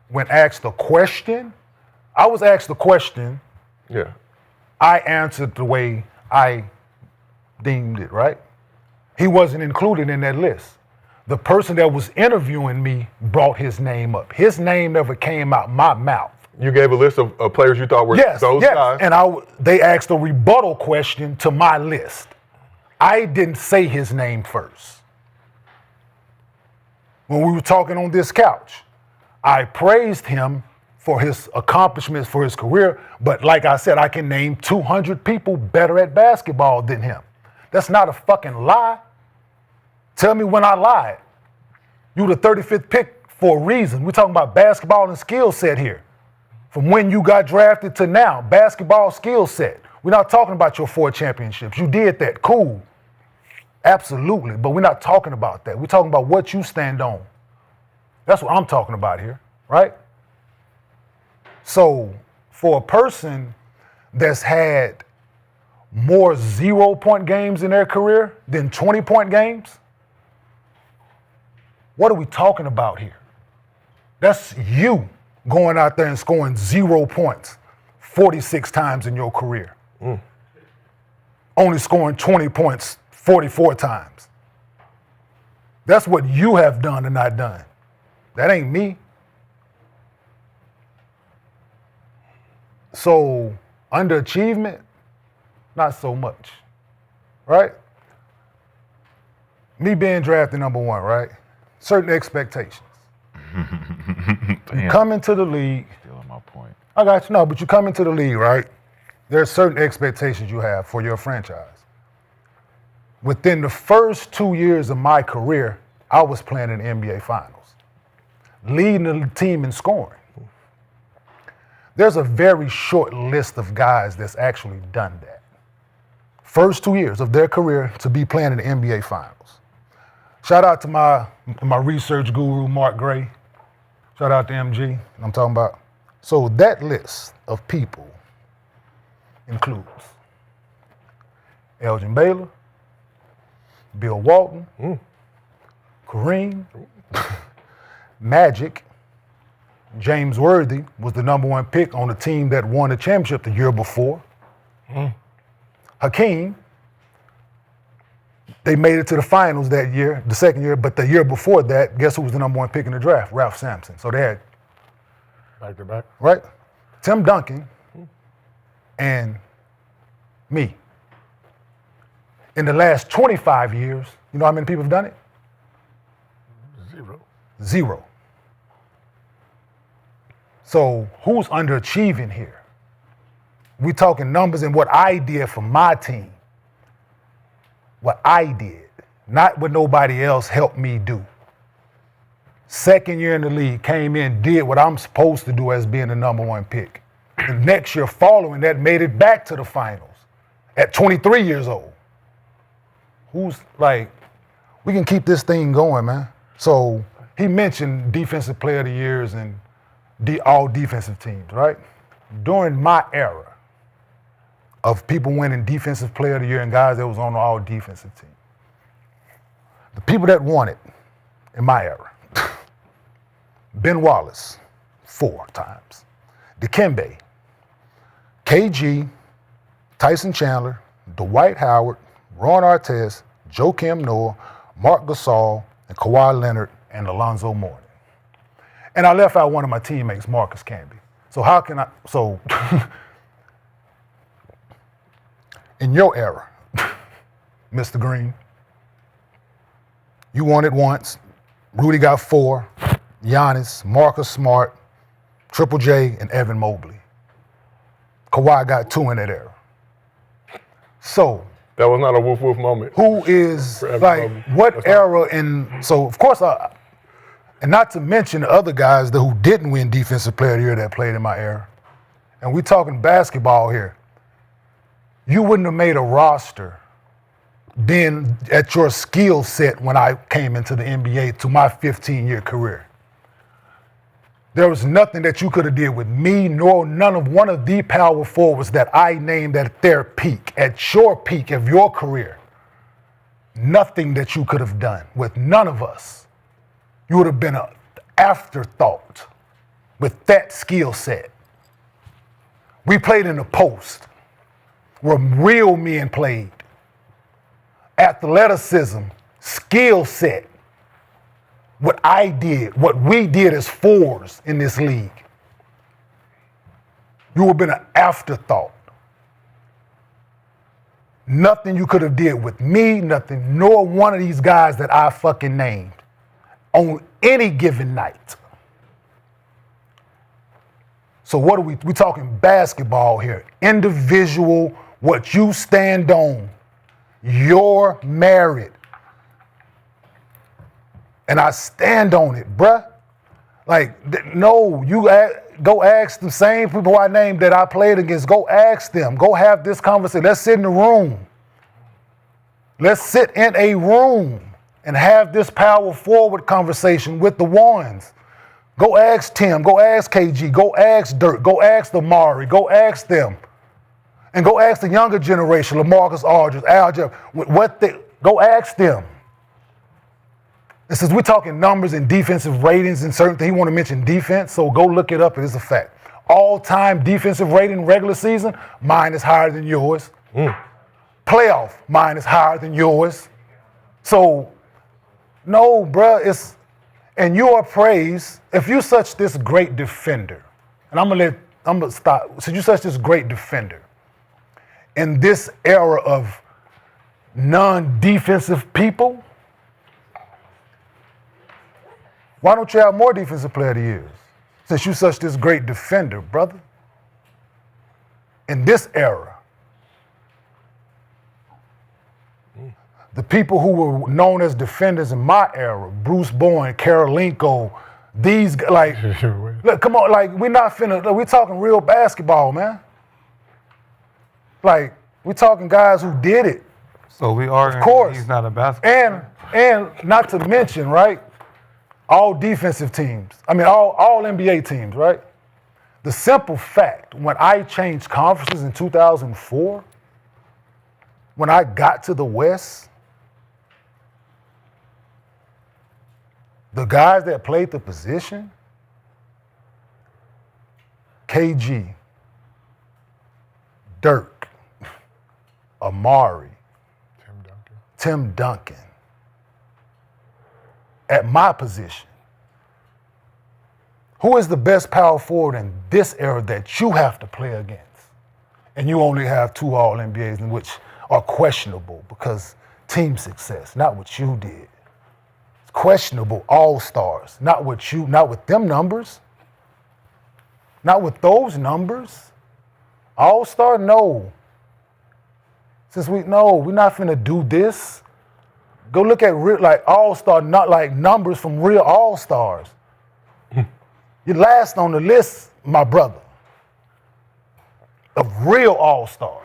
D: When asked a question, I was asked a question,
A: Yeah.
D: I answered the way I deemed it, right? He wasn't included in that list. The person that was interviewing me brought his name up. His name never came out my mouth.
A: You gave a list of players you thought were those guys.
D: And they asked a rebuttal question to my list. I didn't say his name first. When we were talking on this couch, I praised him for his accomplishments, for his career, but like I said, I can name 200 people better at basketball than him. That's not a fucking lie. Tell me when I lied. You the 35th pick for a reason. We're talking about basketball and skill set here. From when you got drafted to now, basketball skill set. We're not talking about your 4 championships. You did that, cool. Absolutely, but we're not talking about that. We're talking about what you stand on. That's what I'm talking about here, right? So for a person that's had more 0-point games in their career than 20-point games, what are we talking about here? That's you going out there and scoring 0 points 46 times in your career. Only scoring 20 points 44 times. That's what you have done and not done. That ain't me. So, underachievement, not so much, right? Me being drafted number 1, right? Certain expectations. You come into the league.
F: Still on my point.
D: I got you. No, but you come into the league, right? There are certain expectations you have for your franchise. Within the first 2 years of my career, I was playing in the NBA Finals, leading the team in scoring. There's a very short list of guys that's actually done that. First 2 years of their career to be playing in the NBA Finals. Shout out to my research guru, Mark Gray. Shout out to MG, I'm talking about. So that list of people includes Elgin Baylor, Bill Walton, Kareem, Magic, James Worthy was the number 1 pick on the team that won the championship the year before. Hakeem, they made it to the finals that year, the second year, but the year before that, guess who was the number 1 pick in the draft? Ralph Sampson. So they had
E: Back to back.
D: right? Tim Duncan and me. In the last 25 years, you know how many people have done it?
E: 0.
D: 0. So who's underachieving here? We talking numbers and what I did for my team. What I did, not what nobody else helped me do. Second year in the league, came in, did what I'm supposed to do as being the number 1 pick. The next year following that, made it back to the finals at 23 years old. Who's like, we can keep this thing going, man. So he mentioned defensive player of the years and all defensive teams, right? During my era of people winning defensive player of the year and guys that was on the all defensive team, the people that won it in my era, Ben Wallace, 4 times. Dikembe, KG, Tyson Chandler, Dwight Howard, Ron Artest, Joakim Noah, Mark Gasol, and Kawhi Leonard, and Alonzo Mourning. And I left out one of my teammates, Marcus Camby. So how can I, in your era, Mr. Green, you won it once, Rudy got 4, Giannis, Marcus Smart, Triple J, and Evan Mobley. Kawhi got 2 in that era. So
A: That was not a woof woof moment.
D: who is like what era? And so of course, and not to mention the other guys who didn't win Defensive Player of the Year that played in my era. And we talking basketball here. You wouldn't have made a roster being at your skill set when I came into the NBA to my 15-year career. There was nothing that you could have did with me, nor one of the power forwards that I named at their peak, at your peak of your career. Nothing that you could have done with none of us. You would have been an afterthought with that skill set. We played in the post where real men played at athleticism, skill set, what I did, what we did as fours in this league, you would have been an afterthought. Nothing you could have did with me, nothing, nor one of these guys that I fucking named on any given night. So what are we talking basketball here. Individual, what you stand on, your merit. And I stand on it, bruh. Like, no, go ask the same people I named that I played against. Go ask them. Go have this conversation. Let's sit in the room. Let's sit in a room and have this power forward conversation with the ones. Go ask Tim. Go ask KG. Go ask Dirk. Go ask the Moehrig. Go ask them. And go ask the younger generation, LaMarcus Aldridge, Al Jeff, go ask them. And since we're talking numbers and defensive ratings and certain things, you want to mention defense, so go look it up. It is a fact. All-time defensive rating regular season, mine is higher than yours. Playoff, mine is higher than yours. So, no, bruh, and you are praised, if you're such this great defender, and I'm gonna stop, so you're such this great defender, in this era of non-defensive people, why don't you have more defensive player of the years? Since you're such this great defender, brother. In this era, the people who were known as defenders in my era, Bruce Bowen, Karolinko, these, like, look, come on, like, we're talking real basketball, man. Like, we're talking guys who did it.
B: So we are.
D: Of course.
B: He's not a basketball.
D: And not to mention, right, all defensive teams, all NBA teams, right? The simple fact, when I changed conferences in 2004, when I got to the West, the guys that played the position, KG, Dirk, Amari, Tim Duncan, at my position. Who is the best power forward in this era that you have to play against? And you only have 2 All-NBAs, in which are questionable because team success, not what you did. It's questionable All-Stars, not with them numbers. Not with those numbers. All-Star, no. We're not finna do this. Go look at All-Star, not like numbers from real All-Stars. You're last on the list, my brother, of real All-Stars,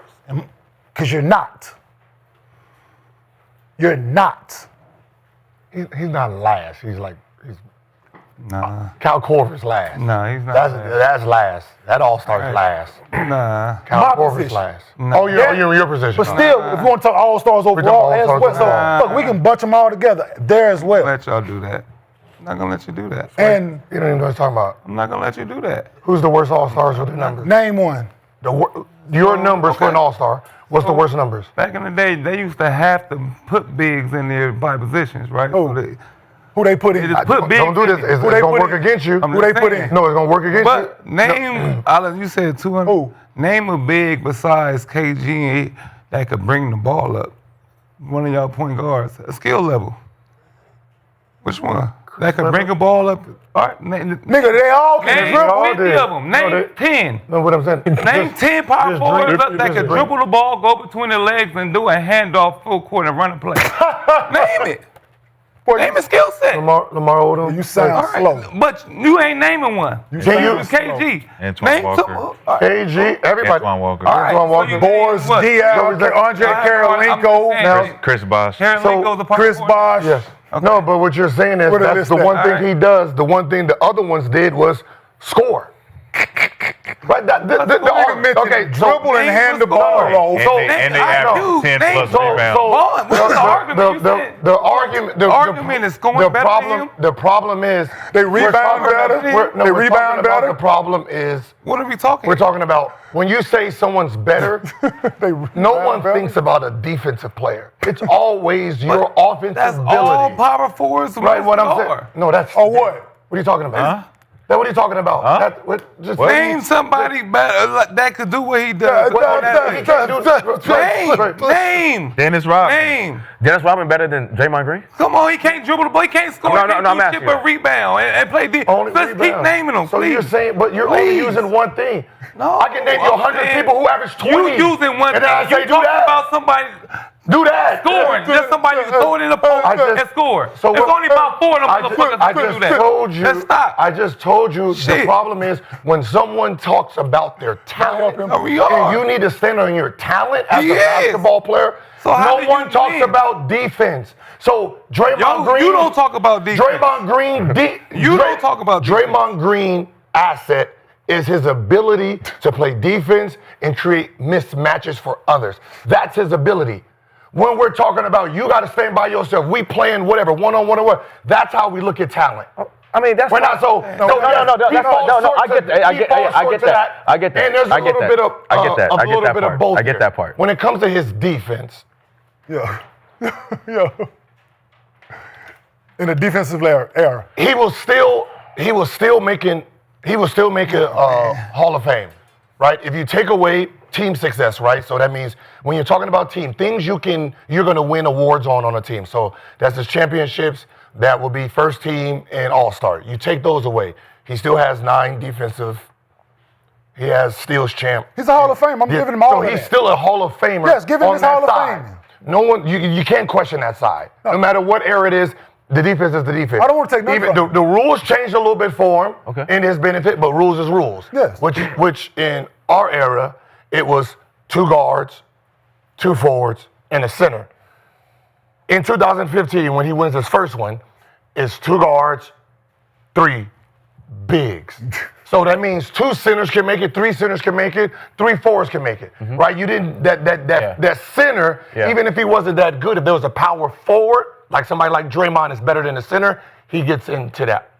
D: because you're not. You're not.
E: He's not last. He's
B: Nah.
E: Cal Korver's last.
B: Nah, he's not.
E: That's last. That All-Star's last.
B: Nah.
E: Cal
D: My
E: Korver's
D: position.
E: last.
B: No.
E: Oh, you're your position.
D: But still, if you want to talk All-Stars overall, as well, so we can bunch them all together there as well.
B: Let y'all do that. I'm not gonna let you do that.
D: And
E: You don't even know what I'm talking about.
B: I'm not gonna let you do that.
E: Who's the worst All-Stars with their numbers?
D: name one.
E: Your numbers for an All-Star. What's the worst numbers?
B: Back in the day, they used to have to put bigs in there by positions, right?
D: Who?
B: So they-
D: Who they put in?
B: They just put bigs.
E: Don't do this. It's
D: Who they
E: going to
D: put
E: work
D: in?
E: against you.
B: I'm
D: Who they
B: just
D: put
B: saying.
D: in?
E: No, it's going to work against you.
B: But name, Alan, you said 200.
D: Who?
B: Name a big besides KG that could bring the ball up. One of y'all point guards, a skill level. Which one? That could bring a ball up. All right, name
D: Nigga, they all can.
E: all
B: 50
E: did.
B: of them. Name
E: No,
B: 10.
E: No, what I'm saying.
B: Name 10 power
E: just
B: forwards
E: drink-
B: that
E: just
B: could
E: drink.
B: dribble the ball, go between the legs, and do a handoff full court and run a play. Name it. Name a skill set.
E: Lamar Odom.
D: You sound
B: All right,
D: slow.
B: but you ain't naming one.
E: Can you?
B: It's KG.
F: Antoine
B: Name
F: Walker.
B: some- all right.
E: KG, everybody.
F: Antoine Walker.
B: All right,
E: Antoine Walker.
B: so you
D: Boris
B: name what?
D: Diaz,
E: So
D: Andre
B: I'm
D: Karolinko,
B: saying,
D: now
F: Chris Bosh.
B: Karolinko's a power
D: Chris
B: forward.
D: Bosh.
E: Yes. No, but what you're saying is
D: What a
E: that's
D: list
E: the
D: that-
E: one thing
B: All right.
E: he does. The one thing the other ones did was score. Right?
D: Dribble and hand the ball off.
F: And they average 10 plus rebounds.
B: What's the argument?
E: The argument.
B: The argument is going better than him?
E: The problem is
D: They rebound better. They rebound better.
E: The problem is
B: What are we talking?
E: we're talking about when you say someone's better. No one thinks about a defensive player. It's always your offensive
B: That's
E: ability.
B: all power forwards.
E: Right? What I'm saying? No, that's.
D: Or what?
E: What are you talking about?
F: Huh?
E: That what are you talking about? Just
B: Name somebody better that could do what he does. Name.
F: Dennis Rodman.
B: Name.
C: Dennis Rodman better than Draymond Green?
B: Come on, he can't dribble the ball. He can't score.
C: No,
B: He can't
C: I'm
B: do
C: asking
B: shit but
C: you.
B: rebound and play defense.
E: Only
B: Let's keep
E: rebound.
B: naming them,
E: So
B: please.
E: you're saying, but you're only
B: Please.
E: using one thing.
B: No,
E: I can name you 100 people who average 20.
B: You using one
E: and then I
B: thing.
E: say,
B: You
E: do
B: talking
E: that.
B: about somebody
E: Do that.
B: scoring. Just somebody who throw it in the post and score.
E: So
B: There's only about 4 of them
E: I
B: motherfuckers that can do that.
E: told you.
B: Let's stop.
E: I just told you the
B: Shit.
E: problem is when someone talks about their talent,
B: we are.
E: and you need to stand on your talent as
B: He
E: a
B: is.
E: basketball player.
B: So how
E: No
B: do
E: one
B: you
E: talks
B: win?
E: about defense. So Draymond Green.
B: You don't talk about defense.
E: Draymond Green.
B: You don't talk about defense.
E: Draymond Green asset is his ability to play defense and create mismatches for others. That's his ability. When we're talking about you got to stand by yourself, we playing whatever, one-on-one or what, that's how we look at talent.
C: I mean, that's
E: We're not so.
C: No, that's fine. No, I get that. I get that. I get that.
E: And there's a little bit of
C: I get that. I get that part.
E: both
C: I get that part.
E: When it comes to his defense,
D: Yeah. In the defensive era.
E: he was still making Hall of Fame, right? If you take away team success, right? So that means when you're talking about team, things you're going to win awards on a team. So that's his championships. That will be first team and all-star. You take those away. He still has 9 defensive. He has steals champ.
D: He's a Hall of Fame. I'm giving him all
E: So
D: of
E: he's
D: that.
E: still a Hall of Famer.
D: Yes, give him
E: on
D: his
E: that
D: Hall of
E: side.
D: Fame.
E: No one, you can't question that side. No matter what era it is, the defense is the defense.
D: I don't want to take nothing
E: Even
D: from
E: the rules changed a little bit for him
C: Okay.
E: in his benefit, but rules is rules.
D: Yes.
E: Which in our era, it was 2 guards, 2 forwards, and a center. In 2015, when he wins his first one, it's 2 guards, 3 bigs. So that means 2 centers can make it, 3 centers can make it, 3 forwards can make it, right? You didn't that center,
C: Yeah.
E: even if he wasn't that good, if there was a power forward, like somebody like Draymond is better than the center, he gets into that.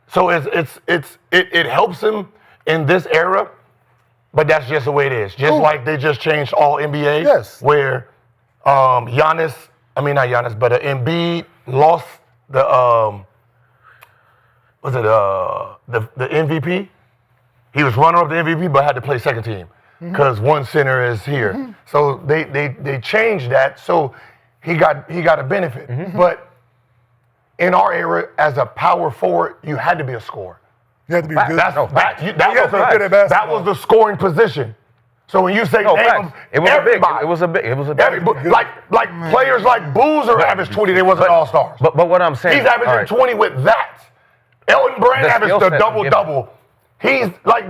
E: So it helps him in this era, but that's just the way it is. Just like they just changed all NBA,
D: Yes.
E: where Embiid lost the the MVP. He was runner-up the MVP, but had to play second team because one center is here. So they changed that, so he got a benefit. But in our era, as a power forward, you had to be a scorer.
D: You have to be good.
E: That was the scoring position. So when you say name them,
C: It was
E: everybody,
C: a big.
E: like players like Boozer averaged 20, they wasn't all-stars.
C: But what I'm saying,
E: He's averaging 20 with that. Elton Brand
C: The
E: averaged
C: skill
E: the
C: set
E: double-double. He's like,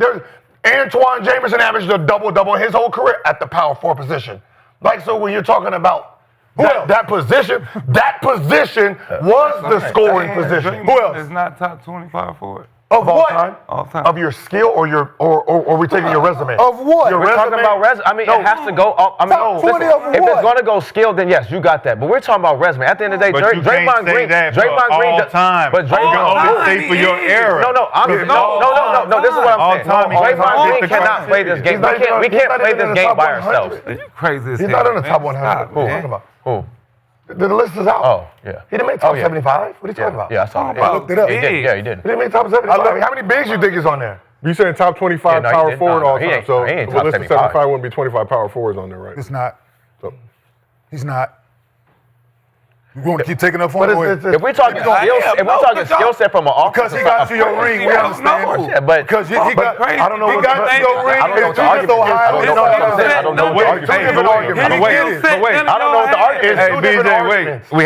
E: Antoine Jameson averaged the double-double his whole career at the power forward position. Like, so when you're talking about that position was the scoring position.
B: Who else is not top 25 forward?
E: Of all time?
B: All time.
E: Of your skill or we're taking your resume?
D: Of what?
E: Your
C: we're talking about resume. I mean, it has to go. Up. I mean,
D: Top 20 of
C: if
D: what?
C: it's going to go skill, then yes, you got that. But we're talking about resume. At the end of the day,
F: But you can't
C: Draymond
F: say
C: Green,
F: that for
C: Draymond Green,
F: all time.
C: But
F: You can
C: Draymond,
F: only say for your era.
C: No. No. This is what
F: All
C: I'm saying.
F: time, he
C: Draymond
F: doesn't
C: Green
F: get the
C: cannot play this game. We can't play this game by ourselves.
B: You crazy as
E: He's
B: hell,
E: not on the
B: man.
E: top 100.
B: Stop,
E: What are you
B: man.
E: talking about?
C: Who?
E: The list is out.
C: Oh, yeah.
E: He didn't make top
C: Oh, yeah.
E: 75. What are you talking about?
C: Yeah, I saw it.
B: I
D: looked it up.
C: He did. Yeah, he did.
E: He didn't make top 75. How many bigs you think is on there?
A: You saying top 25
C: Yeah, no, he
A: power
C: did.
A: forward
C: No,
A: all
C: he
A: time.
C: ain't-
A: So
C: he ain't
A: the
C: top
A: list of
C: 75.
A: 75 wouldn't be 25 power forwards on there, right?
D: It's not.
A: So,
D: He's not. You want to keep taking up on
E: But
D: it?
C: If we're talking skill set from an offensive
D: Because he got to your ring, we understand.
C: Yeah, but
D: Because he got,
E: I don't know
D: he
E: what
D: got to your ring,
C: I don't know what
D: and
C: the
D: you
C: argument
D: so
C: is.
D: high.
C: I don't know what the argument is.
F: I don't know what
E: Two different arguments.
C: I don't know what the argument is.
F: Hey,
E: two different
F: BJ,
E: arguments.
F: wait.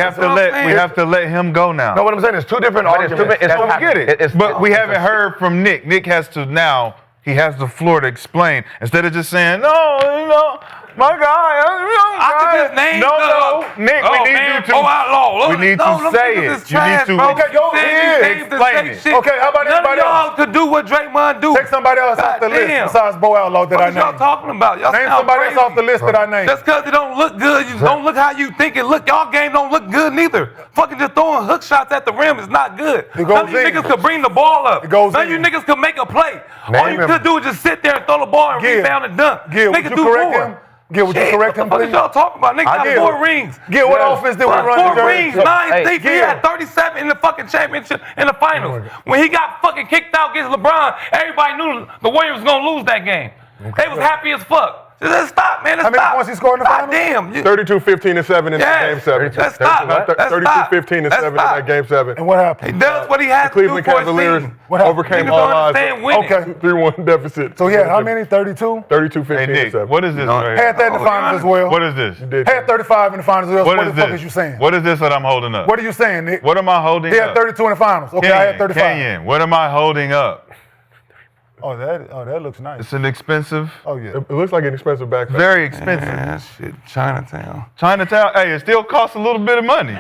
F: We have to let him go now.
E: No, what I'm saying is 2 different
C: But it's
E: arguments.
C: it's-
F: So we get it.
C: it's-
F: But we haven't heard from Nick. Nick has to now, he has the floor to explain. Instead of just saying, no, My guy.
B: I could just name
F: No, Nick, we need you to.
B: Outlaw.
F: We need to say it. You need to.
D: Okay, go ahead.
F: Explain it.
D: Okay, how about
B: None of
D: anybody
B: y'all
D: else?
B: could do what Draymond do.
D: Take somebody else off the list
B: Goddamn.
D: besides Bo Outlaw that I
B: What y'all
D: named.
B: talking about? Y'all
D: Name
B: sound
D: somebody
B: crazy.
D: else off the list that I named.
B: Just because it don't look good, you don't look how you think it look. Y'all game don't look good neither. Fucking just throwing hook shots at the rim is not good.
D: It
B: None of
D: goes
B: you
D: in.
B: niggas could bring the ball up.
D: It goes
B: None of you
D: in.
B: niggas could make a play. All
D: Name
B: you
D: him.
B: could do is just sit there and throw the ball and
D: Gil.
B: rebound and dunk.
D: Gil, would
B: Niggas
D: you
B: do
D: correct
B: more.
D: him? Gil, would you
B: Shit,
D: correct him,
B: what the fuck
D: please?
B: is y'all talking about? Niggas got
D: Gil.
B: 4 rings.
D: Gil, what offense did we run?
B: 4
D: during-
B: rings, 9
C: Hey,
B: threes. He
D: Gil.
B: had 37 in the fucking championship in the finals. When he got fucking kicked out against LeBron, everybody knew the Warriors was gonna lose that game. They was happy as fuck. Just stop, man.
D: How many points he scored in the finals?
B: Damn.
A: 32, 15, and 7 in that
B: Yes.
A: game 7.
B: Let's stop.
A: Not
B: Let's
A: 32,
B: stop.
A: 15, and
B: Let's
A: 7 in
B: stop.
A: that game 7.
D: And what
B: He
D: happened?
B: does what he has to do
A: Cleveland
B: for his
A: Cavaliers
B: team.
D: What happened?
A: overcame
B: Niggas
A: all
B: don't
A: odds.
B: understand winning.
D: Okay.
A: 3-1 deficit.
D: So he had how many? 32?
A: 32,
F: Hey,
A: 15, and
F: Nick,
A: 7.
F: what is this right here?
D: Had that in the finals as well.
F: What is this?
A: Did
D: Had 35 in the finals as well.
F: What
D: What
F: is
D: the fuck
F: this?
D: is you saying?
F: What is this that I'm holding up?
D: What are you saying, Nick?
F: What am I holding
D: He
F: up?
D: had 32 in the finals. Okay, I had 35.
F: Kenyon, what am I holding up?
D: Oh, that looks nice.
F: It's an expensive,
D: Oh, yeah.
A: It looks like an expensive backpack.
F: very expensive.
B: Man, that shit, Chinatown.
F: Chinatown, hey, it still costs a little bit of money.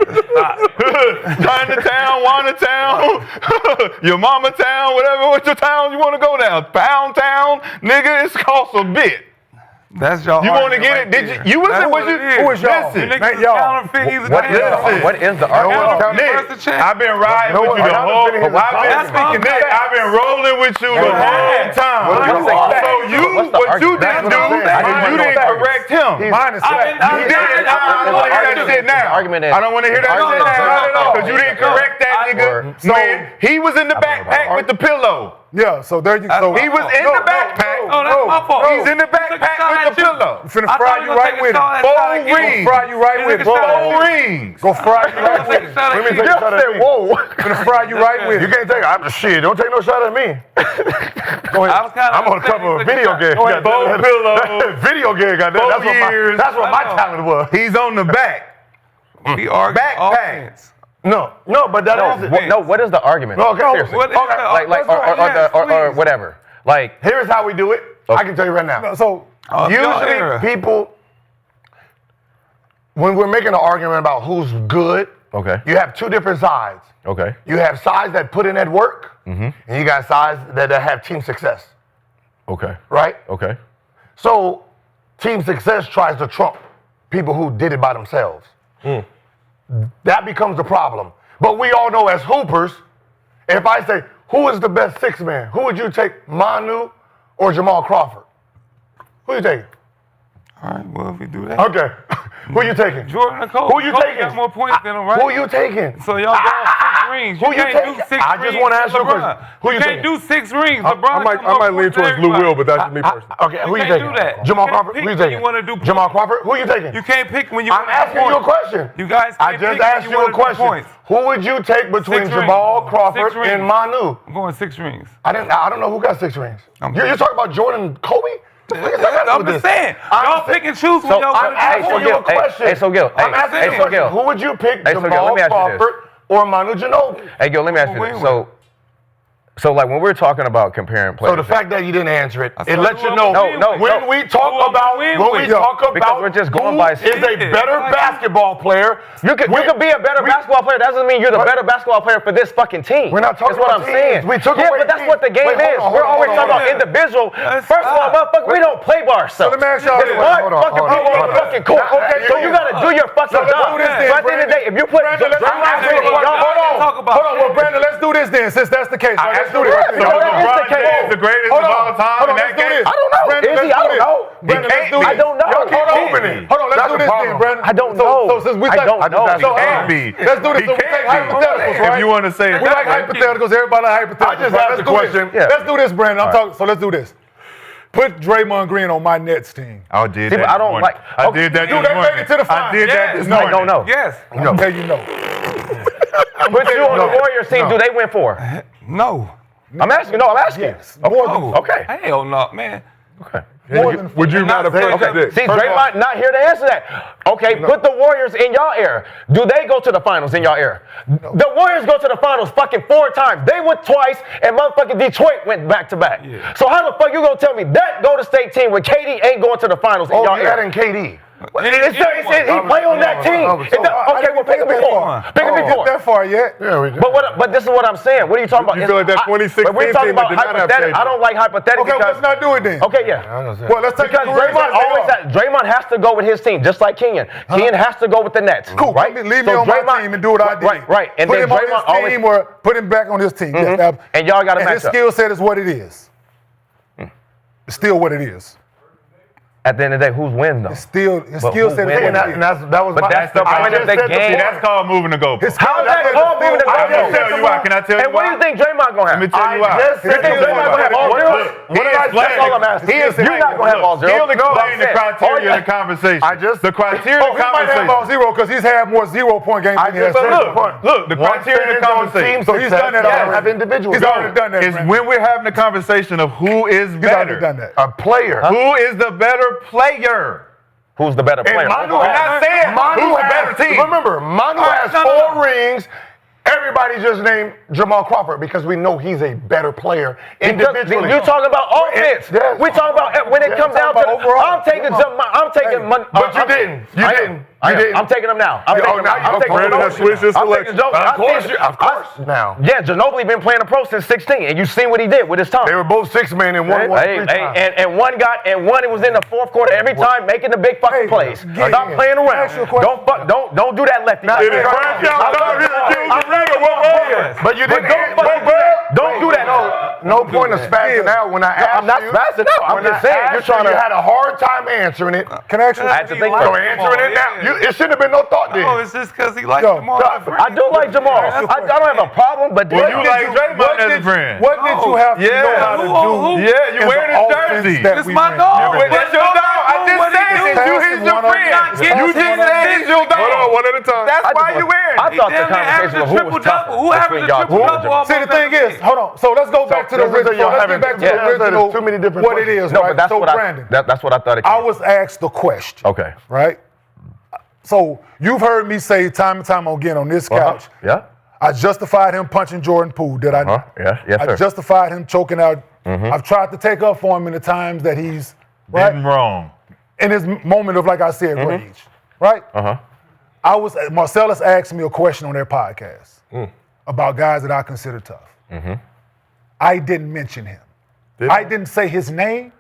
F: Chinatown, Wanatown, your mama town, whatever, what your town you want to go down. Pound Town, nigga, it costs a bit.
B: That's y'all.
F: You want to
B: argument
F: get
B: right
F: it? Did
B: there.
F: you was
B: That's
F: it? Was
B: what
F: you?
B: it is.
D: Who is y'all?
F: Listen,
B: You niggas
D: Man, y'all.
B: counterfeit. He's a
C: What
B: damn.
C: is the argument?
F: Nick, I've been riding with you the whole.
D: That's
F: Nick, I've been rolling with you the whole time. So what you didn't do, you didn't correct him.
D: Mine is
F: You did. I don't want to hear that shit now. I don't want to hear that shit now because you didn't correct that nigga when he was in the backpack with the pillow.
D: Yeah, so there you go.
F: He was in the backpack.
B: Oh, that's my fault.
F: He's in the backpack with the pillow.
D: Finna fry you right with it.
F: 4 rings.
D: Fry you right with it.
F: 4 rings.
D: Go fry you right with it.
I: Let me take a shot at me.
F: Whoa.
D: Finna fry you right with
I: You
D: it.
I: can't take it. I'm shit. Don't take no shot at me. Go ahead. I'm on the cover of a video game.
F: Go ahead. Four pillows.
I: Video game, goddamn.
F: 4 years.
I: That's what my talent was.
F: He's on the back.
B: We argue
F: Backpack.
B: offense.
I: No, but that is it.
C: No, what is the argument?
I: No, okay,
C: Seriously.
B: What is
I: Okay,
B: the-
C: Or whatever. Like,
I: Here's how we do it. I can tell you right now.
D: So,
B: y'all era.
I: Usually, people, when we're making an argument about who's good,
C: okay,
I: you have 2 different sides.
C: okay,
I: You have sides that put in that work, and you got sides that have team success,
C: okay,
I: right?
C: okay.
I: So, team success tries to trump people who did it by themselves. That becomes the problem. But we all know as hoopers, if I say, who is the best 6-man? Who would you take, Manu or Jamal Crawford? Who you taking?
B: All right, well, if we do that.
I: Okay. Who you taking?
B: Jordan or Kobe.
I: Who you
B: Kobe
I: taking?
B: got more points than him, right?
I: Who you taking?
B: So y'all got 6 rings.
I: Who you
B: can't
I: taking?
B: do 6
I: I
B: rings.
I: just wanna ask you a
B: LeBron.
I: question. Who you
B: can't
I: taking?
B: do 6 rings.
A: I
B: LeBron
A: might
B: got more
A: lean
B: points than
A: towards Lou
B: everybody.
A: Will, but that's just me personally.
I: Okay, who you
B: can't
I: taking?
B: do that.
I: Jamal
B: You can't
I: Crawford?
B: pick
I: Who you
B: when
I: taking?
B: you wanna do
I: Jamal
B: points.
I: Crawford? Who you taking?
B: You can't pick when you
I: I'm
B: want to do
I: asking you a
B: points.
I: question.
B: You guys
I: I
B: can't
I: just
B: pick when
I: asked you
B: wanna
I: a
B: do
I: question.
B: points.
I: Who would you take between
B: 6 rings.
I: Jamal Crawford
B: 6 rings.
I: and Manu?
B: I'm going 6 rings.
I: I don't know who got 6 rings.
B: I'm
I: You're talking about Jordan and Kobe?
B: I'm just saying. Y'all pick and choose when y'all
I: I'm
B: want to
I: asking
B: do
I: you a
B: points.
I: question.
C: Hey, so Gil,
I: I'm
C: hey,
I: asking
C: hey,
I: you a
C: so
I: question.
C: Gil.
I: Who would you pick,
C: Hey, so Gil, let
I: Jamal
C: me ask you this.
I: Crawford or Manu Ginobili?
C: Hey, Gil, let me ask you this. So like when we're talking about comparing players.
I: So the fact that you didn't answer it, it
B: saw
I: lets
B: you
I: you know
B: on
I: when we talk about
C: Because we're just going
I: who
C: by
I: is a better basketball player.
C: You could be a better basketball player. That doesn't mean you're the better basketball player for this fucking team.
I: We're not talking
C: That's what
I: about
C: I'm
I: teams.
C: saying.
I: We took
C: yeah,
I: away
C: but that's
I: teams.
C: what the game
I: Wait, hold
C: is.
I: on,
C: We're
I: hold
C: always
I: on,
C: talking
I: hold
C: about
I: on.
C: individual. First of all, motherfucker, we don't play by ourselves.
D: let me ask y'all
C: It's
D: this.
C: hard
D: Hold on,
C: fucking
D: hold on,
C: people on
D: hold
C: the
D: on.
C: fucking court.
D: Okay,
C: So you gotta do your fucking
D: let's
C: job.
D: do this then,
C: So at the end of the day, if you put
D: Brandon, let's hold on. Well, Brandon, let's do this then, since that's the case. Right? Let's do this.
C: So LeBron
F: James, the greatest
D: Hold
F: of
D: on.
F: all time
D: Hold on,
F: in
D: let's
F: that
D: do
F: game.
D: this.
C: I don't know.
D: Brandon,
C: Is he?
D: let's
C: I
D: do
C: don't
D: this.
C: know.
D: Brandon, let's do
C: I
D: this.
C: don't know.
D: Y'all keep
C: He
D: opening.
C: can't.
D: Hold on, let's
I: That's
D: do
I: the
D: this then,
I: problem.
D: Brandon.
C: I don't
D: So
C: know.
D: since we
C: I
D: take-
C: don't know.
D: So,
F: can't be.
D: Let's do this.
F: He
D: So we
F: can't
D: take
F: be.
D: hypotheticals, right?
F: If you want to say it
D: We
F: that
D: like
F: way.
D: hypotheticals. Everybody like hypotheticals.
I: I just
D: right?
I: asked
D: Let's
I: a
D: do this.
I: question.
C: Yeah.
D: Let's do this, Brandon. I'm talking. So let's do this. Put Draymond Green on my Nets team.
F: I did
C: See,
F: that
C: but I
F: this
C: don't
F: morning.
C: like-
F: I did that
D: Dude,
F: this
D: they
F: morning.
D: made it to the
F: I
D: finals.
F: did that
B: Yes.
F: this
C: No,
F: morning.
C: I don't know.
B: Yes.
D: I'll tell you no.
C: Put you on the Warriors team. Do they win 4?
B: No.
C: I'm asking. No, I'm asking.
D: Yes. More than
B: Oh,
C: Okay.
B: Hell no, man.
C: Okay.
A: Would you not have predict?
C: See, Draymond not here to answer that. Okay, put the Warriors in y'all era. Do they go to the finals in y'all era? The Warriors go to the finals fucking 4 times. They went twice, and motherfucking Detroit went back to back. So how the fuck you gonna tell me that Golden State team with KD ain't going to the finals in y'all era?
E: And KD.
C: He play on that team. Okay, well, pick it before. Pick it before.
D: Get that far yet?
E: Yeah, we did.
C: But this is what I'm saying. What are you talking about?
A: You feel like that 2016
C: we're talking
A: team that
C: about
A: did not have
C: hypothetical.
A: KD.
C: I don't like hypothetical.
D: Okay, let's not do it then.
C: Okay, yeah.
D: Well, let's take
C: Because Draymond has to go with his team, just like Kenyon. Kenyon has to go with the Nets.
D: Cool,
C: right?
D: Leave me on my team and do what I did.
C: Right. And
D: put
C: then
D: him on
C: Draymond
D: his team or put him back on his team. Yes,
C: and y'all got to
D: and
C: match
D: his
C: up.
D: skill set is what it is. It's still what it is.
C: At the end of the day, who's wins though?
D: His skill set is what
C: wins?
D: it is.
E: That was
C: But that's the point of the game.
F: That's called moving the goalpost.
C: How is that called moving the
F: I'm gonna
C: goalpost?
F: tell you why. Can I tell you
C: And what do
F: why?
C: you think Draymond gonna have?
F: Let me tell you why.
C: You think Draymond gonna have all zeros? That's all I'm asking. You're not gonna have all zeros.
F: He'll explain the criteria of the conversation. The criteria of the
D: He might have about
F: conversation.
D: 0 because he's had more 0-point games than he has.
F: Look, the criteria of the conversation.
D: So he's done that already.
E: Have individuals.
D: He's already done that.
F: Is when we're having the conversation of who is
D: He's already done
F: better.
D: that.
E: A player.
F: Who is the better player?
C: Who's the better player?
E: Manu
F: I'm not saying who's the better team.
E: Remember, Manu has 4 rings. Everybody just named Jamal Crawford because we know he's a better player individually.
C: You're talking about offense.
E: Yes.
C: We're talking about when it comes down to
E: overall.
C: I'm taking money.
E: But you didn't. You didn't.
C: I'm taking them now. I'm taking them now.
A: Brandon has switched his selection.
E: Of course. Now.
C: Yeah, Ginobili been playing the pro since 16, and you've seen what he did with his time.
E: They were both 6-man and one won 3 times.
C: And one it was in the 4th quarter every time, making the big fucking plays. Stop playing around. Don't do that lefty.
E: But you didn't.
C: Don't do that.
E: No point of spazzing out when I asked you.
C: I'm not spazzing out. I'm just saying you're trying to.
E: You had a hard time answering it.
D: Can I actually?
C: I had to think
E: So
C: about it.
E: answering it now. It shouldn't have been no thought there.
B: Oh, it's just because he likes Jamal.
C: I do like Jamal. I don't have a problem, but
F: Well, you like Draymond as a friend.
D: What did you have to know how to do?
F: Yeah, you
D: as
F: wearing
D: an
F: his
D: offense
F: jersey.
D: that
B: It's
D: we
B: my
D: ran?
B: dog.
F: That's your dog. I just said that he's your friend. You just said he's your
A: Hold on,
F: dog.
A: one at a time.
F: That's why you wearing
C: I
F: it.
C: thought the
B: Damn, they
C: conversation
B: averaged
C: was
B: a
C: who was
B: triple-double.
C: tougher
B: Who averaged
C: between
B: a
C: y'all.
B: triple-double?
D: See, the thing is, hold on. So let's go back to the original. Let's get back to the original.
E: Too many different
D: What it is,
C: No,
D: right?
C: but that's
D: So,
C: what
D: Brandon,
C: that's what I thought.
D: I was asked the question.
C: Okay.
D: Right? So you've heard me say time and time again on this couch,
C: Yeah.
D: I justified him punching Jordan Poole. Did I not?
C: Yeah. Yes,
D: I
C: sir.
D: justified him choking out. I've tried to take up for him in the times that he's
F: Didn't wrong.
D: in his moment of, like I said, rage. Right? Marcellus asked me a question on their podcast about guys that I consider tough. I didn't mention him. I didn't say his name.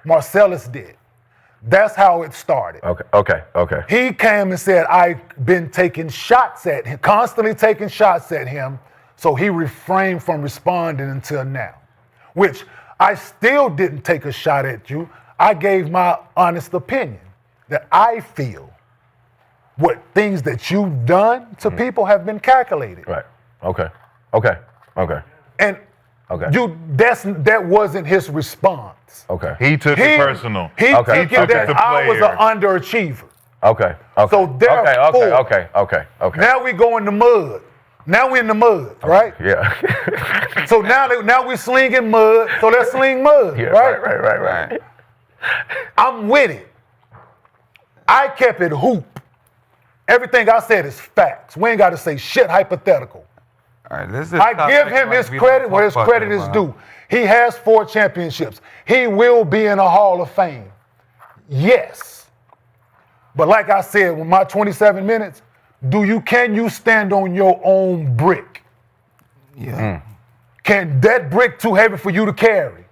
D: Marcellus did. That's how it started.
C: Okay.
D: He came and said, I've been taking shots at him, constantly taking shots at him, so he refrained from responding until now. Which I still didn't take a shot at you. I gave my honest opinion that I feel what things that you've done to people have been calculated.
C: Right. Okay.
D: And
C: Okay.
D: that wasn't his response.
C: Okay.
F: He took it personal.
D: He took it that
F: The
D: I was an
F: player.
D: underachiever.
C: Okay.
D: So therefore,
C: Okay.
D: now we go in the mud. Now we in the mud, right?
C: Yeah.
D: So now we slinging mud. So let's sling mud,
C: Yeah.
D: right?
C: Right.
D: I'm with it. I kept it hoop. Everything I said is facts. We ain't got to say shit hypothetical.
B: All right, this is
D: I give him his credit where his credit is due. He has 4 championships. He will be in a Hall of Fame. Yes. But like I said, with my 27 minutes, can you stand on your own brick?
B: Yeah.
D: Can that brick too heavy for you to carry?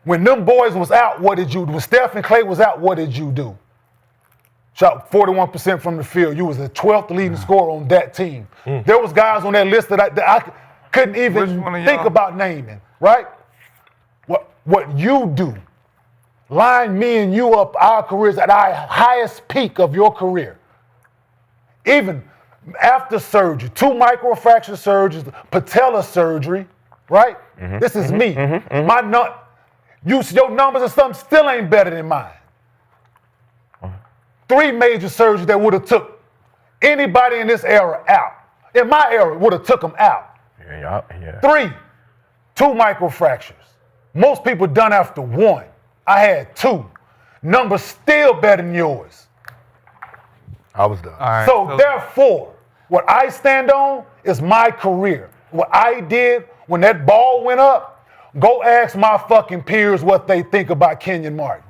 D: When them boys was out, what did you do? When Steph and Klay was out, what did you do? Shot 41% from the field. You was the 12th leading scorer on that team. There was guys on that list that I couldn't even think about naming, right? What you do, line me and you up our careers at our highest peak of your career. Even after surgery, 2 microfracture surgeries, patella surgery, right? This is me. Your numbers and something still ain't better than mine. 3 major surgeries that would have took anybody in this era out. In my era, would have took them out.
C: Yeah.
D: 3, 2 microfractures. Most people done after 1.
J: I had 2. Numbers still better than yours.
E: I was done.
B: All right,
J: So therefore, what I stand on is my career. What I did when that ball went up, go ask my fucking peers what they think about Kenyon Martin.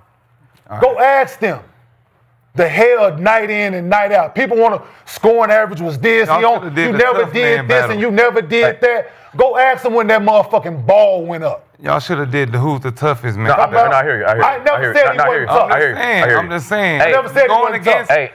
J: Go ask them. The hell night in and night out. People want to scoring average was this.
B: Y'all
J: You
B: shoulda did the
J: never
B: tough
J: did
B: man
J: this
B: battle.
J: and you never did that. Go ask them when that motherfucking ball went up.
B: y'all should have did the who's the toughest man.
C: No, I hear you. I
J: never said he wasn't tough.
B: I'm just saying.
C: Hey,
J: never said he
B: going
J: wasn't
B: against.
J: tough.
C: Hey,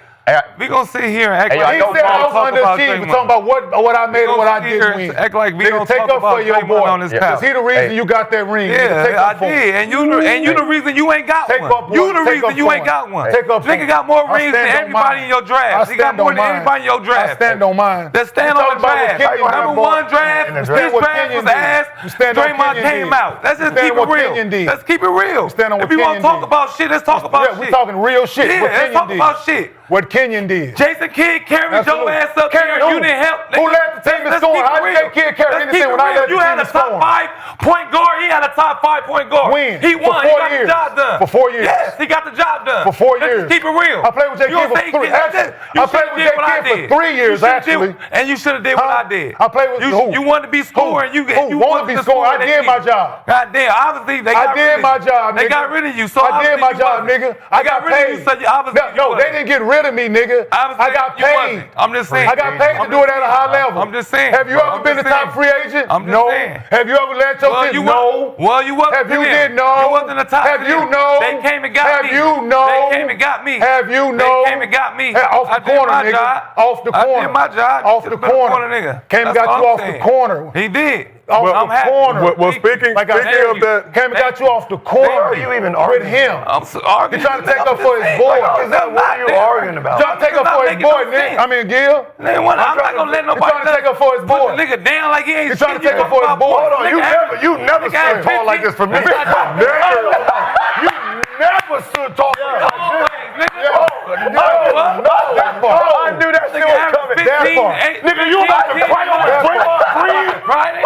B: We gonna sit here and act
C: Hey,
B: like
J: He
C: don't
J: said I
C: talk
J: was
B: about
J: underachieving.
B: Draymond.
J: Talking about what I made and what I
B: sit here
J: didn't
B: and
J: win.
B: act like we
J: Nigga,
B: don't
J: take
B: talk
J: up for
B: about
J: your
B: Draymond
J: boy.
B: on this
C: Yeah.
B: couch.
J: Cause he the reason you got that ring. Nigga, take
B: Yeah, I
J: up for him.
B: did, and you the reason you ain't got
J: Take
B: one.
J: up, boy.
B: You the
J: Take
B: reason
J: up
B: you
J: for
B: ain't
J: him.
B: got one.
J: Take up for
B: Nigga
J: him.
B: got more
J: I
B: rings than
J: stand on
B: everybody
J: mine.
B: in your draft.
J: I
B: He got
J: stand
B: more
J: on
B: than
J: mine.
B: everybody in your
J: I
B: draft.
J: stand on mine.
B: Let's stand
J: You
B: on the
J: talking about what
B: draft.
J: Kenyon
B: Number
J: did.
B: one draft,
J: You
B: his
J: stand what
B: draft
J: Kenyon
B: was
J: did.
B: ass.
J: You stand on
B: Draymond
J: Kenyon
B: came
J: did.
B: out. Let's
J: You
B: just
J: stand
B: keep it
J: what
B: real.
J: Kenyon did.
B: Let's keep it real.
J: You stand on
B: If
J: what
B: you want to
J: Kenyon
B: talk
J: did.
B: about shit, let's talk about
J: We
B: shit.
J: talking real shit.
B: Yeah,
J: What
B: let's
J: Kenyon
B: talk
J: did.
B: about shit.
J: What Kenyon did.
B: Jason Kidd carried your
J: Absolutely.
B: ass up
J: Carried
B: there.
J: who?
B: You didn't help.
J: Who led the team in
B: Let's
J: scoring?
B: keep it
J: How did
B: real.
J: that kid carry
B: Let's
J: anything
B: keep it
J: when I
B: real.
J: led the
B: You
J: team
B: had
J: in
B: a top
J: scoring?
B: 5-point guard. He had a top 5-point guard.
J: When?
B: He won.
J: For
B: He
J: 4
B: got
J: years.
B: the job done.
J: For 4 years.
B: Yes, he got the job done.
J: For 4
B: Let's
J: years.
B: just keep it real.
J: I played with J.
B: You
J: Kidd
B: don't
J: for
B: say
J: 3.
B: you
J: Actually,
B: did-
J: I
B: you
J: played
B: should've
J: with
B: did
J: J.
B: what I
J: Kidd
B: did.
J: for 3 years,
B: You should've did-
J: actually.
B: And you should have did what I did.
J: I played with who?
B: You wanted to be scoring. You
J: wanted
B: wanted
J: to be scoring. I did my job.
B: God damn. Obviously, they
J: I
B: got
J: did
B: rid of
J: my
B: you.
J: job,
B: They
J: nigga.
B: got rid of you. So
J: I did
B: obviously
J: my
B: you
J: job,
B: wasn't.
J: nigga.
B: They
J: I got
B: rid of
J: paid.
B: you, so obviously you
J: No, they
B: wasn't.
J: didn't get rid of me, nigga.
B: Obviously,
J: I got
B: you
J: paid.
B: wasn't. I'm just saying.
J: I got paid to do it at a high level.
B: I'm just saying.
J: Have you ever
B: I'm
J: been a
B: just
J: top
B: saying.
J: free agent?
B: I'm just
J: No.
B: saying.
J: Have you ever led your team? No.
B: Well, you wasn't.
J: Have you
B: then.
J: did no?
B: You wasn't the top.
J: Have you
B: then.
J: no?
B: They came and got
J: Have
B: me.
J: you no?
B: They came and got me.
J: Have you no?
B: They came and got me.
J: Hey, off the
B: I did
J: corner,
B: my
J: nigga.
B: job.
J: Off the
B: I
J: corner.
B: did my job.
J: Off
B: You
J: the
B: should've been a
J: corner.
B: nigga.
J: Came and
B: That's
J: got
B: all
J: you
B: I'm
J: off the
B: saying.
J: corner.
B: He did.
J: Off
B: I'm
J: the
B: happy.
J: corner.
A: Well, speaking
J: Like I
A: speaking of that,
J: came and got you off the corner.
E: Why are you even
J: with
E: arguing?
J: him?
B: I'm so arguing.
J: He trying to take
B: I'm
J: up
B: just
J: for his
B: saying.
J: boy.
E: What are you arguing about?
J: Trying to take up
B: Not
J: for his
B: making
J: boy,
B: no
J: nigga.
B: sense.
J: I mean, Gil.
B: I'm not gonna let nobody
J: trying to take up for his
B: put
J: boy.
B: the nigga down like he ain't
J: He's trying to
B: shit.
J: take up for his boy.
E: Hold on, you never stood tall like this for me. You never stood tall like this. I knew that shit was coming. Nigga, you about to cry on Draymond Green?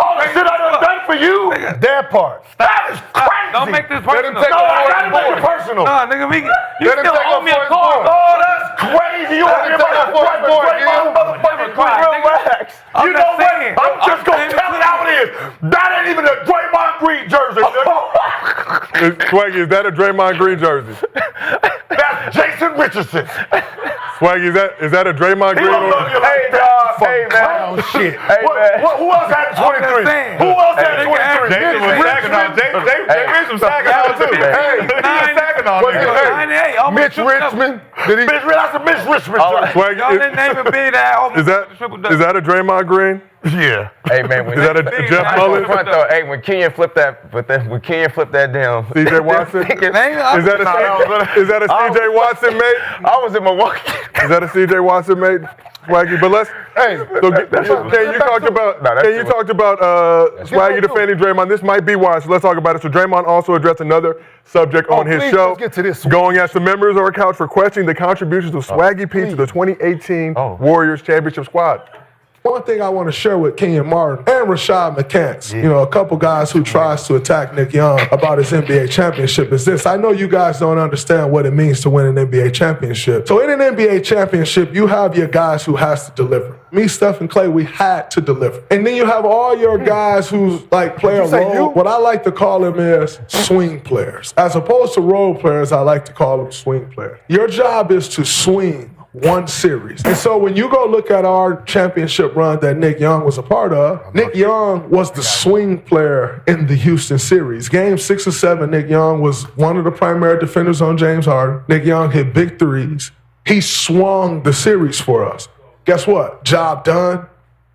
E: All the shit I done done for you?
J: That part.
E: That is crazy.
B: Don't make this
J: Let him
B: personal.
J: take
E: No,
J: up
E: I
J: for
E: gotta
J: his
E: make it
J: boy.
E: personal.
B: Nah, nigga, you
J: Let him
B: still
J: take
B: owe
J: up
B: me
J: for
B: a
J: his
B: car.
J: boy.
E: Oh, that's crazy. You want to
J: take up for his boy, Gil.
E: motherfucking
B: Cry,
E: real
B: nigga.
E: wax.
B: I'm
E: You
B: just
E: know what?
B: saying.
E: I'm just
B: I'm
E: gonna tell it how it is. That ain't even a Draymond Green jersey.
A: Swaggy, is that a Draymond Green jersey?
E: That's Jason Richardson.
A: Swaggy, is that a Draymond
E: He
A: Green?
E: don't love you like
C: Hey,
E: that.
C: dog. Hey,
J: Clown
C: man.
J: shit.
C: Hey, man.
E: Who else had
B: I'm just
E: 23?
B: saying.
E: Who else had
B: Hey,
E: 23?
B: Jason was
A: Stacking on. Jay Richmond stacking on too.
C: Hey,
A: He was stacking on
J: What's his
A: niggas.
J: name?
B: Hey, almost
J: Mitch
B: triple double.
J: Richmond. Did he?
E: That's a Mitch Richmond jersey.
A: Swaggy,
B: Y'all didn't name him big that almost triple double.
A: is that a Draymond Green?
E: Yeah.
C: Hey, man. When
A: Is that a
B: Big
A: Jeff
B: guy.
A: Mullen?
C: front though, hey, when Kenyon flipped that down.
A: CJ Watson? Is that a CJ Watson mate?
C: I was in Milwaukee.
A: Is that a CJ Watson mate? Swaggy, but let's. Can you talk about Swaggy defending Draymond? This might be why. So let's talk about it. So Draymond also addressed another subject on his
J: please,
A: show,
J: let's get to this.
A: going at some members of our couch for questioning the contributions of Swaggy P to the 2018 Warriors championship squad.
I: One thing I want to share with Kenyon Martin and Rashad McCants, a couple guys who tries to attack Nick Young about his NBA championship is this. I know you guys don't understand what it means to win an NBA championship. So in an NBA championship, you have your guys who has to deliver. Me, Steph, and Klay, we had to deliver. And then you have all your guys who play a role. What I like to call them is swing players. As opposed to role players, I like to call them swing players. Your job is to swing one series. And so when you go look at our championship run that Nick Young was a part of, Nick Young was the swing player in the Houston series. Game 6 or 7, Nick Young was one of the primary defenders on James Harden. Nick Young hit big threes. He swung the series for us. Guess what? Job done.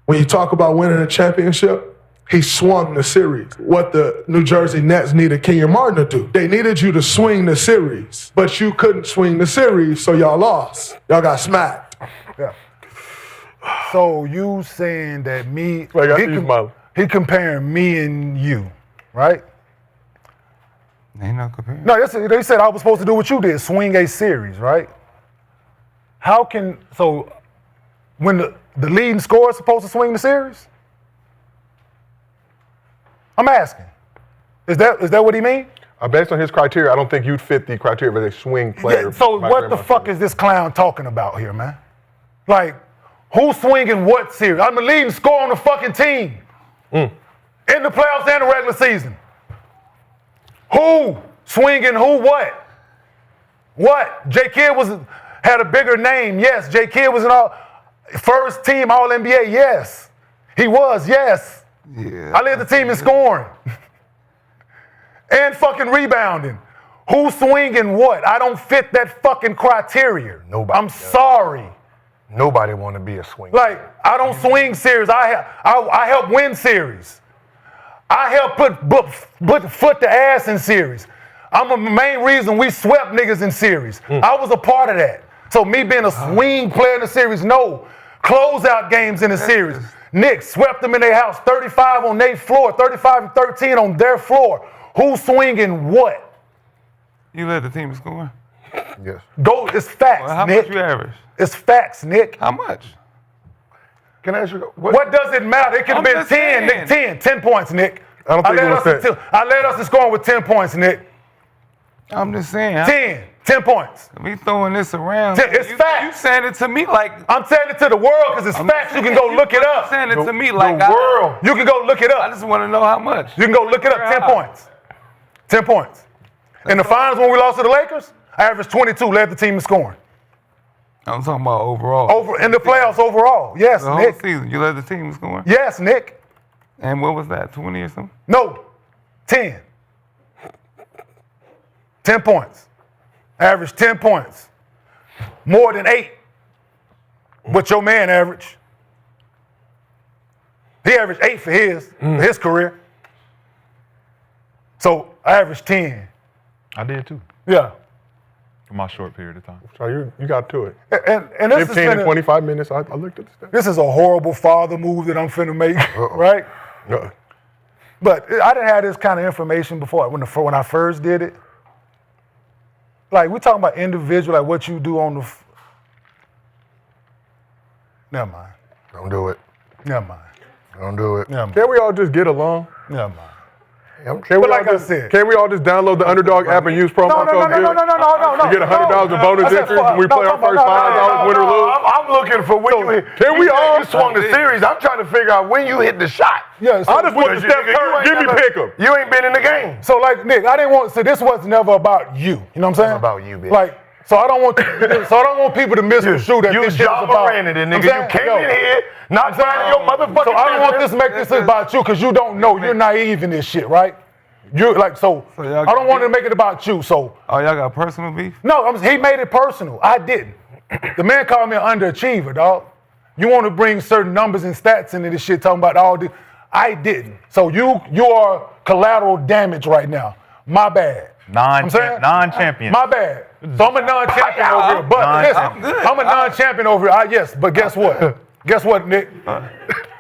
I: When you talk about winning a championship, he swung the series. What the New Jersey Nets needed Kenyon Martin to do. They needed you to swing the series, but you couldn't swing the series, so y'all lost. Y'all got smacked.
J: Yeah. So you saying that me?
A: Like, I see you smiling.
J: He comparing me and you, right?
B: Ain't no comparing.
J: No, they said I was supposed to do what you did, swing a series, right? When the leading scorer is supposed to swing the series? I'm asking. Is that what he mean?
A: Based on his criteria, I don't think you'd fit the criteria of a swing player.
D: Yeah, so
A: by
D: what the
A: Draymond
D: fuck
A: Green.
D: is this clown talking about here, man? Like, who's swinging what series? I'm the leading scorer on the fucking team. In the playoffs and the regular season. Who swinging who what? What? J. Kidd had a bigger name, yes. J. Kidd was first team All-NBA, yes. He was, yes.
B: Yeah.
D: I led the team in scoring. And fucking rebounding. Who's swinging what? I don't fit that fucking criteria.
E: Nobody
D: I'm
E: does.
D: sorry.
E: Nobody want to be a swing.
D: Like, I don't swing series. I help win series. I help put foot to ass in series. I'm the main reason we swept niggas in series. I was a part of that. So me being a swing player in the series, no. Closeout games in the series. Knicks swept them in their house, 35 on their floor, 35-13 on their floor. Who's swinging what?
B: You led the team in scoring?
E: Yes.
D: Go, it's facts,
B: Well, how
D: Nick.
B: much you average?
D: It's facts, Nick.
B: How much?
E: Can I ask you
D: What does it matter? It could have
B: I'm
D: been
B: just
D: 10, Nick.
B: saying.
D: 10 points, Nick.
A: I don't think it was 10.
D: I led us in scoring with 10 points, Nick.
B: I'm just saying.
D: 10 points.
B: We throwing this around.
D: It's facts.
B: You saying it to me like
D: I'm saying it to the world because it's facts. You can go look it
B: You
D: up.
B: saying it to me like
E: the world.
D: You can go look it
B: I
D: up.
B: just want to know how much.
D: You can go look it up. 10 points. 10 points. In the finals when we lost to the Lakers, I averaged 22, led the team in scoring.
B: I'm talking about overall.
D: Over in the playoffs overall. Yes,
B: The whole
D: Nick.
B: season, you led the team in scoring.
D: Yes, Nick.
B: And what was that? 20 or something?
D: No. 10. 10 points. Average 10 points. More than 8. What your man averaged. He averaged 8 for his career. So I averaged 10.
F: I did too,
D: Yeah.
F: for my short period of time.
A: So you got to it.
D: And this
A: 15
D: is
A: to 25 minutes, I looked at the stats.
D: this is a horrible father move that I'm finna make, right?
A: No.
D: But I didn't have this kind of information before when I first did it. Like, we talking about individual, like what you do on the. Never mind.
E: Don't do it.
D: Never mind.
E: Don't do it.
D: Never mind.
A: Can't we all just get along?
D: Never mind.
A: Can't we
D: But like
A: all
D: I
A: just,
D: said-
A: can't we all just download the Underdog app and use promo
D: No.
A: code GILS?
D: No.
A: To get $100 in bonus entries when we play our first $5 win or lose?
E: I'm looking for when you hit.
A: Can we all-
E: You swung the series. I'm trying to figure out when you hit the shot.
D: Yeah, so,
A: I just want the Steph Curry. Give me pick 'em.
E: You ain't been in the game.
D: so like Nick, I didn't want. So this was never about you. You know what I'm saying?
E: About you, bitch.
D: Like, so I don't want people to misconstrue that
E: You
D: this shit is
E: John
D: about.
E: Moran it,
D: I'm
E: nigga.
D: saying?
E: You came
D: Yo.
E: in here not finding your motherfucking.
D: So I don't want this to make
E: business.
D: this about you because you don't know. You're naive in this shit, right? You like so.
B: So y'all
D: I don't
B: got
D: want to make it about you. So
B: Oh, y'all got personal beef?
D: no, he made it personal. I didn't. The man called me an underachiever, dog. You want to bring certain numbers and stats into this shit, talking about all this. I didn't. So you are collateral damage right now. My bad. I'm saying?
F: Non-champion.
D: My bad. So I'm a non-champion over here. But listen, I'm a non-champion over here. Yes, but guess what? Guess what, Nick?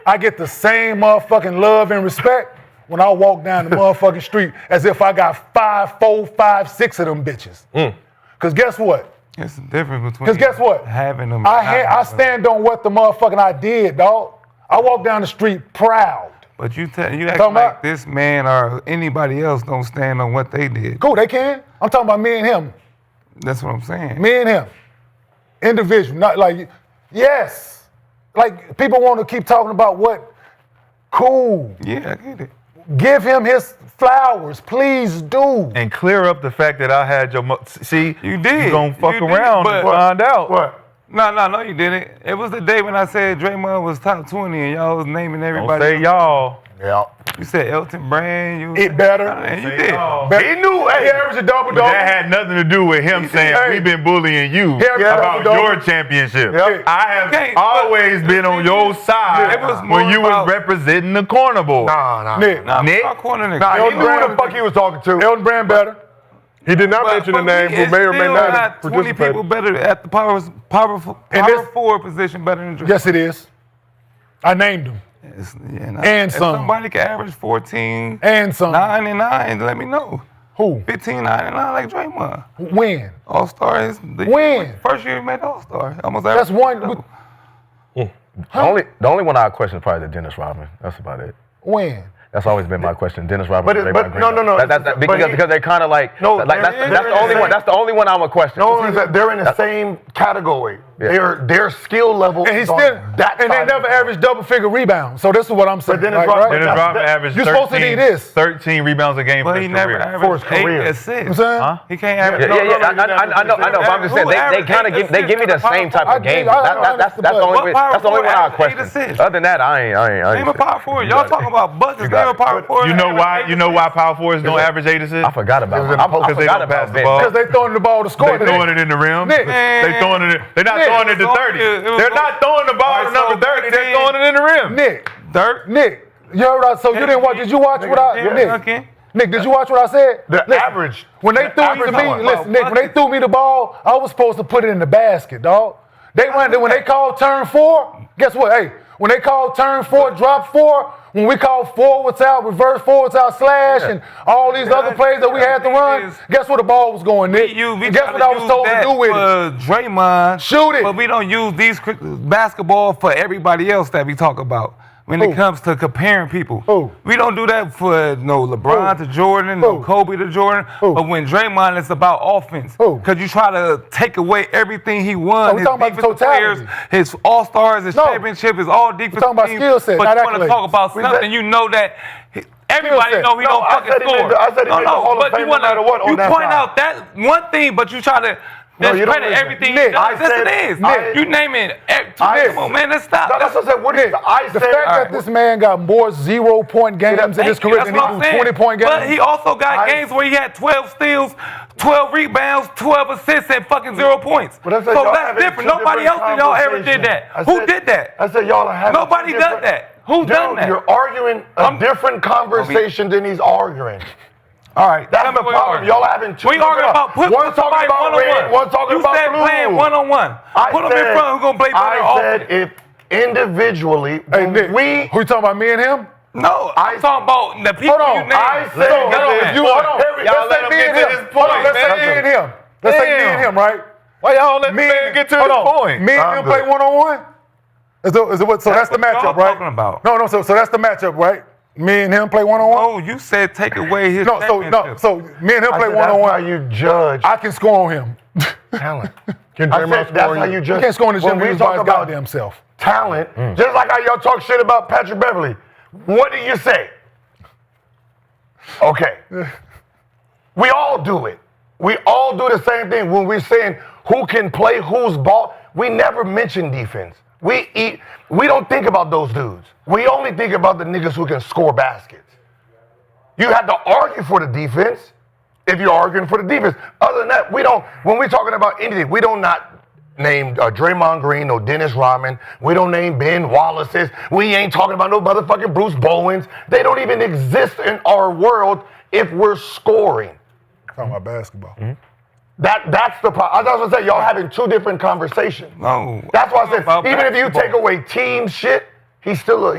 D: I get the same motherfucking love and respect when I walk down the motherfucking street as if I got 5, 4, 5, 6 of them bitches. Because guess what?
B: It's the difference between.
D: Because guess what?
B: Having them.
D: I stand on what the motherfucking I did, dog. I walk down the street proud.
B: But you act
D: Talking
B: like
D: about-
B: this man or anybody else don't stand on what they did.
D: Cool, they can. I'm talking about me and him.
B: That's what I'm saying.
D: Me and him. Individual, not like, yes. Like, people want to keep talking about what? Cool.
B: Yeah, I get it.
D: Give him his flowers, please do.
F: And clear up the fact that I had your. See,
B: You did.
F: You gonna fuck
B: You did,
F: around
B: but-
F: and find out.
E: What?
B: No, you didn't. It was the day when I said Draymond was top 20 and y'all was naming
F: Don't
B: everybody.
F: say y'all.
E: Yeah.
B: You said Elton Brand. You
D: It better.
B: And you
F: Say
B: did.
F: y'all.
D: Better.
E: He knew.
D: He
E: Hey,
D: averaged a double
F: But
D: double.
F: that had nothing to do with him saying
D: Hey.
F: we've been bullying you
D: He had a
F: about
D: double-double.
F: your championship.
E: Yep.
F: I have
B: Okay, but-
F: always been on your side
B: It was more
F: when you
B: about-
F: was representing the corner boy.
E: nah.
D: Nick,
B: Nah,
F: Nick?
B: my corner nigga.
E: Nah, he
D: Elton
E: knew who the
D: Brand-
E: fuck he was talking to.
D: Elton Brand better.
A: He did not mention a name who may or may not have
B: 20 people
A: participated.
B: better at the power
D: And this-
B: forward position better than Draymond.
D: Yes, it is. I named him. And
B: if
D: some.
B: somebody can average 14,
D: And some.
B: 9 and 9, let me know.
D: Who?
B: 15, 9 and 9 like Draymond.
D: When?
B: All-Star is
D: When?
B: First year he made All-Star. Almost
D: That's
B: averaged
D: one.
B: double.
C: The only one I question is probably the Dennis Rodman. That's about it.
D: When?
C: That's always been my question. Dennis Rodman.
E: But no.
C: Because they're kind of like
E: no.
C: Like that's the only one. That's the only one I'm a question.
E: No, is that they're in the same category.
C: Yeah.
E: Their skill level.
D: And he's
E: is
D: still,
E: on that
D: and they
E: side.
D: never averaged double-figure rebounds. So this is what I'm saying.
E: Dennis
D: like,
E: Rodman-
D: right?
F: Dennis Rodman averaged
D: You're supposed to need this.
F: 13 rebounds a game for
B: But
F: his
B: he never
F: career.
E: For his
B: averaged 8
E: career.
B: assists.
D: Huh?
B: He can't average.
C: I know. But I'm just saying they kind of give me the same type of game. That's the only one I question. Other than that, I ain't.
B: Name a power forward. Y'all talking about buckets. Name a power forward.
F: You know why power forwards don't average 8 assists?
C: I forgot about it.
F: Because they don't pass the ball.
D: Because they throwing the ball to score.
F: They're throwing it in the rim.
D: Nick.
F: They're not throwing it to 30. They're not throwing the ball to number 30. They're throwing it in the rim.
D: Nick, you heard what I, so you didn't watch, did you watch what I, Nick, did you watch what I said?
E: The average.
D: When they threw it to me, listen, Nick, when they threw me the ball, I was supposed to put it in the basket, dog. When they called turn 4, guess what? Hey, when they called turn 4, drop 4, when we called forwards out, reverse forwards out, slash, and all these other plays that we had to run, guess where the ball was going, Nick? And guess what I was told to do with it?
B: Draymond.
D: Shoot it.
B: But we don't use these basketball for everybody else that we talk about. When it comes to comparing people, we don't do that for no LeBron to Jordan, no Kobe to Jordan. But when Draymond, it's about offense. Because you try to take away everything he won, his defensive players, his all-stars, his championship, his all-defensive
D: talking about
B: team.
D: skill set,
B: but
D: not
B: you want to
D: accolades.
B: talk about something, you know that everybody know he don't fucking score.
E: I said he made the Hall of Fame no matter what on
B: you
E: that
B: point
E: side.
B: out that one thing, but you try to discredit everything he does. Yes, it is. You name it. Come on, man, let's stop.
E: That's what I said. What is
D: the fact that this man got more 0-point games in his career than he do 20-point games?
B: But he also got games where he had 12 steals, 12 rebounds, 12 assists, and fucking 0 points. So that's different. Nobody else in y'all ever did that. Who did that?
E: I said y'all are having
B: Nobody done that. Who done that?
E: You're arguing a different conversation than he's arguing.
B: All right,
E: that's the problem. Y'all having two.
B: We arguing about put somebody one-on-one.
E: One talking about
B: blue. You said playing one-on-one. Put them in front. Who's gonna play better?
E: I said if individually,
D: Nick, who you talking about? Me and him?
B: No, I'm talking about the people you named.
E: I said,
F: y'all let him get to this point,
D: Let's say me and him. Let's say me and him, right?
F: Why y'all let me get to this point?
D: Me and him play one-on-one? So that's the matchup, right?
B: Talking about.
D: No, so that's the matchup, right? Me and him play one-on-one?
B: Oh, you said take away his championship.
D: So me and him play one-on-one.
E: That's how you judge.
D: I can score on him.
E: Talent. That's how you judge.
D: You can't score on the gym
E: when we
D: by
E: talk
D: his
E: about
D: goddamn self.
E: Talent, just like how y'all talk shit about Patrick Beverly. What do you say? Okay. We all do it. We all do the same thing when we're saying who can play whose ball. We never mention defense. We don't think about those dudes. We only think about the niggas who can score baskets. You have to argue for the defense if you're arguing for the defense. Other than that, when we're talking about anything, we don't not name Draymond Green, no Dennis Rodman. We don't name Ben Wallace's. We ain't talking about no motherfucking Bruce Bowens. They don't even exist in our world if we're scoring.
D: Talking about basketball.
E: Mm-hmm. That's the problem. I was gonna say y'all having two different conversations.
B: No.
E: That's why I said even if you take away team shit, he's still a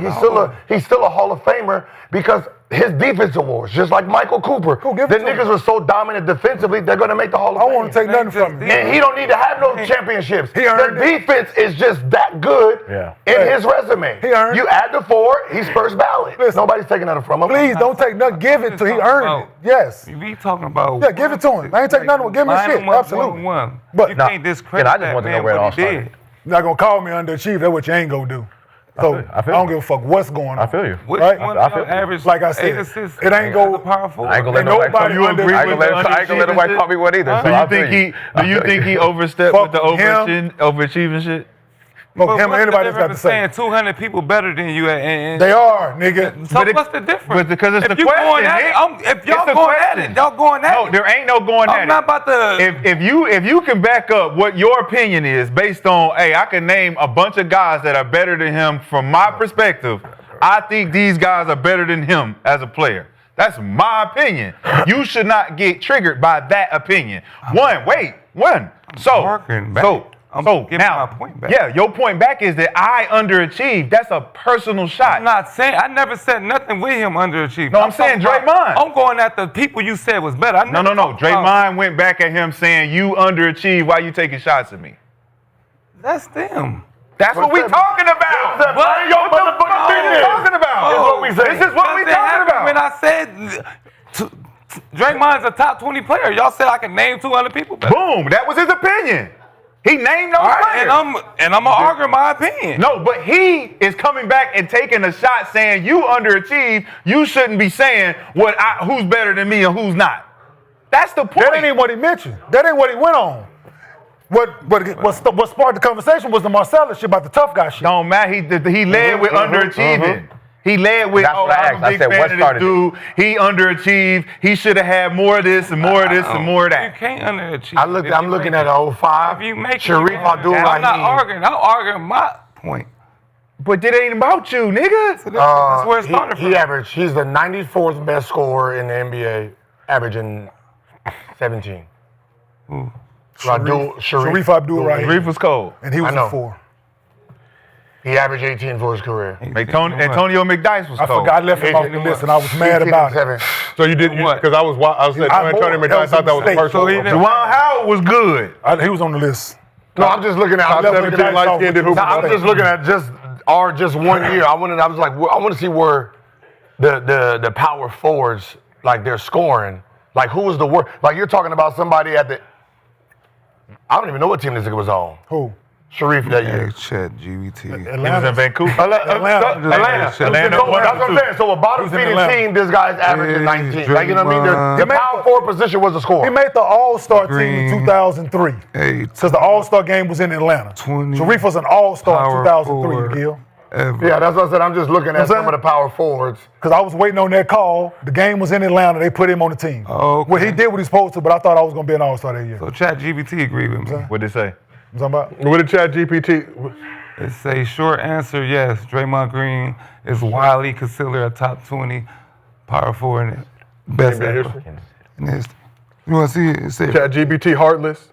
E: Hall of Famer because his defense awards, just like Michael Cooper. The niggas were so dominant defensively, they're gonna make the Hall of Fame.
D: I want to take nothing from him.
E: And he don't need to have no championships. The defense is just that good in his resume.
D: He earned
E: you add the 4, he's first ballot. Nobody's taking that from him.
D: Please don't take nothing. Give it to he earned it. Yes.
B: We talking about.
D: Yeah, give it to him. I ain't taking nothing. Give him his shit. Absolutely.
B: But you can't discredit
C: I just want to know where it all started.
D: You're not gonna call me underachieved. That's what you ain't gonna do. So I don't give a fuck what's going on.
C: I feel you.
D: Right?
B: I feel average.
D: Like I said, it ain't go.
B: Powerful.
C: I ain't gonna let nobody call me one either.
F: Do you think he overstepped with the overachieving shit?
D: Him or anybody that's got to say.
B: Saying 200 people better than you.
D: They are, nigga.
B: So what's the difference?
F: But because it's
B: if
F: the question,
B: if y'all going at it, y'all going at it.
F: No, there ain't no going at it.
B: I'm not about to.
F: If you can back up what your opinion is based on, hey, I can name a bunch of guys that are better than him from my perspective. I think these guys are better than him as a player. That's my opinion. You should not get triggered by that opinion. So now,
B: my point back.
F: Yeah, your point back is that I underachieved. That's a personal shot.
B: I'm not saying, I never said nothing with him underachieved.
F: No, I'm saying Draymond.
B: I'm going at the people you said was better.
F: No. Draymond went back at him saying, you underachieved. Why you taking shots at me?
B: That's them.
F: That's what we talking about.
E: What?
F: Your motherfucking business. Talking about.
E: This is what we
F: This is what we talking about.
B: Draymond's a top 20 player. Y'all said I can name 2 other people better.
F: Boom. That was his opinion. He named those
B: All right,
F: players.
B: and I'm gonna argue my opinion.
F: No, but he is coming back and taking a shot saying you underachieved. You shouldn't be saying who's better than me and who's not. That's the point.
D: That ain't even what he mentioned. That ain't what he went on. What sparked the conversation was the Marcellus shit about the tough guy shit.
F: Don't matter. He led with underachieving. He led with,
C: That's what I
F: I'm
C: asked.
F: a
C: I
F: big
C: said, what
F: fan of
C: started
F: this dude. He underachieved. He should have had more of this and more of this and more of
B: You
F: that.
B: can't underachieve.
E: I'm looking at 05.
B: If you make
E: Sharif Abdul Rahim.
B: I'm not arguing. I'm arguing my point.
F: But it ain't about you, nigga.
B: That's where it started from.
E: He averaged. He's the 94th best scorer in the NBA, averaging 17.
D: Sharif Abdul Rahim.
F: Reef was cold.
D: And he was
E: I know.
D: a 4.
E: He averaged 18 for his career.
F: Antonio McDyess was
D: I
F: cold.
D: forgot I left him off the list and I was mad about it.
E: 7.
A: So you did, because I was saying Antonio McDyess, I thought that was the first one.
F: Juwan Howard was good.
D: He was on the list.
E: No, I'm just looking at.
A: Top 17 light-skinned hooper.
E: I'm just looking at just 1 year. I was like, I want to see where the power forwards, like, they're scoring. Like, who was the worst? Like, you're talking about somebody at the. I don't even know what team this nigga was on.
D: Who?
E: Sharif that year.
B: Chat GBT.
F: He was in Vancouver.
E: Atlanta. That's what I'm saying. So a bottom feeding team, this guy's averaging 19. Like, you know what I mean? The power forward position was a score.
D: He made the All-Star team in 2003. Because the All-Star game was in Atlanta.
B: 20
D: Sharif was an All-Star in 2003,
B: forward.
D: Gil.
E: Yeah, that's what I said. I'm just looking at some of the power forwards.
D: Because I was waiting on that call. The game was in Atlanta. They put him on the team.
B: Okay.
D: Well, he did what he's supposed to, but I thought I was going to be an All-Star that year.
B: So Chat GBT agreed with me.
F: What'd it say?
D: You talking about?
A: What did Chat GPT?
B: It's a short answer, yes. Draymond Green is widely considered a top 20 power forward and best
A: NBA
B: ever
A: history?
B: in history. You want to see it? It said,
A: Chat GPT heartless.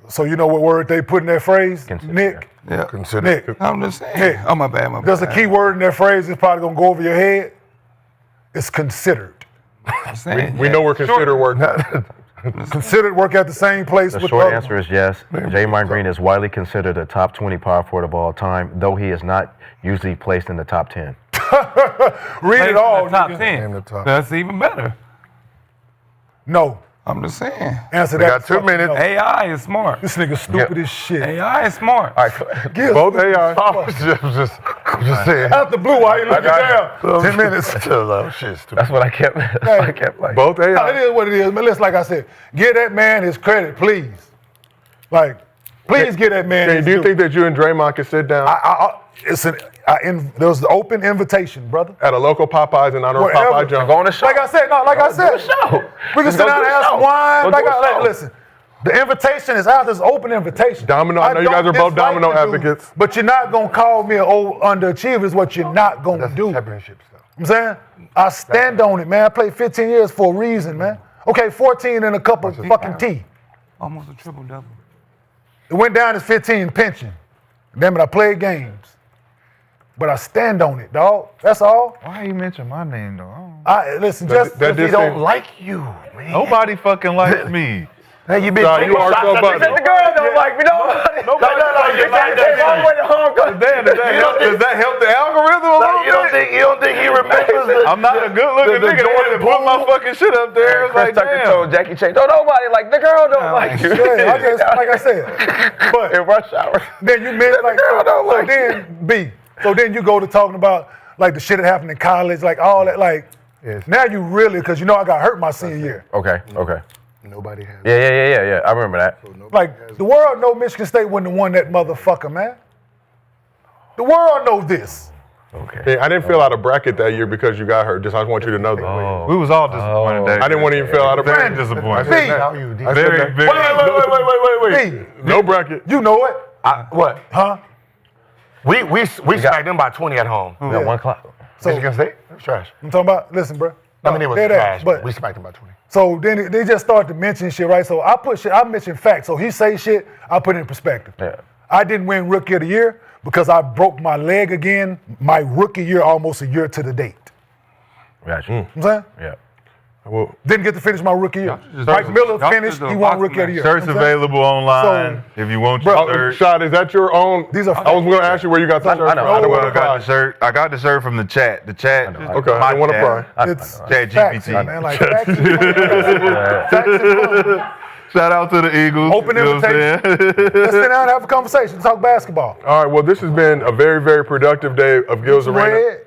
D: So you know what word they put in that phrase, Nick?
B: yeah.
D: Nick,
B: I'm just saying. Oh, my bad, my bad.
D: there's a key word in that phrase that's probably going to go over your head. It's considered.
B: I'm saying,
A: We know we're considered working.
D: Considered work at the same place
C: The
D: with
C: short
D: other-
C: answer is yes. Draymond Green is widely considered a top 20 power forward of all time, though he is not usually placed in the top 10.
D: Read it all.
B: Top
D: nigga.
B: 10. That's even better.
D: No.
B: I'm just saying.
D: Answer
E: We
D: that.
E: got 2 minutes.
D: No.
B: AI is smart.
D: This nigga stupid as shit.
B: AI is smart.
C: All right,
D: Gil,
A: Both AI.
E: I'm just saying.
D: out the blue, why you looking down? 10 minutes.
E: Shit, stupid.
C: that's what I kept. That's what I kept like.
A: Both
D: No, it
A: AI.
D: is what it is, man. Listen, like I said, give that man his credit, please. Like, please give that man his
A: Do you
D: due.
A: think that you and Draymond can sit down
D: there was an open invitation, brother.
A: at a local Popeyes in honor of
D: Wherever.
A: Popeye Jones?
C: Go on the show.
D: Like I said,
C: show.
D: we can sit down and have some wine.
C: Go do a show.
D: Listen, the invitation is out. There's an open invitation.
A: Domino, I know you
D: don't
A: guys are both
D: dislike
A: domino
D: the dude,
A: advocates.
D: But you're not going to call me an old underachiever is what you're not going to do.
E: Championship stuff.
D: I'm saying? I stand on it, man. I played 15 years for a reason, man. Okay, 14 and a cup of fucking tea.
B: Almost a triple-double.
D: It went down as 15 pension. Damn it, I played games. But I stand on it, dog. That's all.
F: Why you mention my name though?
D: Listen, just
A: that
E: He
A: did
E: don't
A: seem-
E: like you, man.
F: Nobody fucking likes me.
E: Hey, you been
A: Nah, you are so
C: The
A: buttoned.
C: girl don't like me. Nobody.
F: Does that help the algorithm a little
E: You don't
F: bit?
E: think he remembers the?
F: I'm not a good looking
E: the
F: nigga. They had to put my fucking shit up there. It's
C: Chris
F: like,
C: Tucker
F: damn.
C: told Jackie Chan, don't nobody like the girl don't like you.
D: Yeah, I just, like I said. But
C: In rush hour.
D: then you meant like,
C: girl don't like
D: then B. So then you go to talking about like the shit that happened in college, like all that, like now you really, because you know I got hurt my senior year.
C: Okay.
E: Nobody has.
C: Yeah. I remember that.
D: Like the world know Michigan State wouldn't have won that motherfucker, man. The world knows this.
C: Okay.
A: Yeah, I didn't fill out a bracket that year because you got hurt. Just I just want you to know that.
F: We was all disappointed that
A: I didn't want to even fill out a
F: Very
A: bracket.
F: disappointed.
D: B,
E: How you did.
F: Very, very.
E: Wait.
D: B,
A: No bracket.
D: you know it,
E: What?
D: huh?
E: We smacked them by 20 at home.
C: We got 1 o'clock.
D: So
E: Michigan State? It was trash.
D: I'm talking about, listen, bro.
E: I mean, it was
D: Dead
E: trash,
D: ass,
E: but we smacked them by 20.
D: So then they just start to mention shit, right? So I mention facts. So he say shit, I put it in perspective.
C: Yeah.
D: I didn't win Rookie of the Year because I broke my leg again, my rookie year almost a year to the date.
C: Got you.
D: You know what I'm saying?
C: Yeah.
A: Well,
D: Didn't get to finish my rookie year.
B: just-
D: Mike Miller
B: y'all
D: finished.
B: just
D: He
B: do
D: won
B: boxing
D: rookie of the year.
F: Shirts
D: You know what I'm saying?
F: available online if you want your
A: bro,
F: shirt.
A: Shad, is that your own?
D: These are
A: I was going to ask you where you got the shirt
C: I know,
A: from.
C: I know.
F: Well, I got the shirt. I got the shirt from the chat. The chat.
A: Okay, I don't want to pry.
D: It's
F: Chat
D: facts,
F: GPT.
D: man. Like facts is fun. Facts is fun.
F: Shout out to the Eagles.
D: Open
F: you know what I'm
D: invitation.
F: saying?
D: Let's sit down and have a conversation. Talk basketball.
A: All right, well, this has been a very, very productive day of Gills
D: Some
A: Arena.
D: red.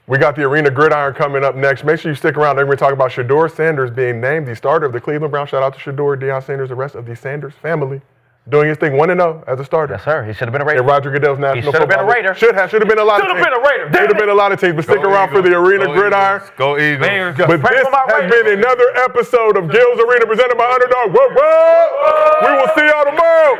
A: We got the Arena Gridiron coming up next. Make sure you stick around. They're going to talk about Shedeur Sanders being named the starter of the Cleveland Browns. Shout out to Shedeur, Deion Sanders, the rest of the Sanders family. Doing his thing 1-0 as a starter.
C: Yes, sir. He should have been a Raider.
A: And Roger Goodell's national
C: should have been a
A: football league.
C: Raider.
A: Should have been a lot of
C: Should have
A: teams.
C: been a Raider.
A: Should have been a lot of teams. But stick around for the Arena Gridiron.
F: Go Eagles.
B: Bears.
A: But
C: Pray
A: this
C: for my
A: has
C: Raiders.
A: been another episode of Gills Arena presented by Underdog. Whoa, whoa. We will see y'all tomorrow.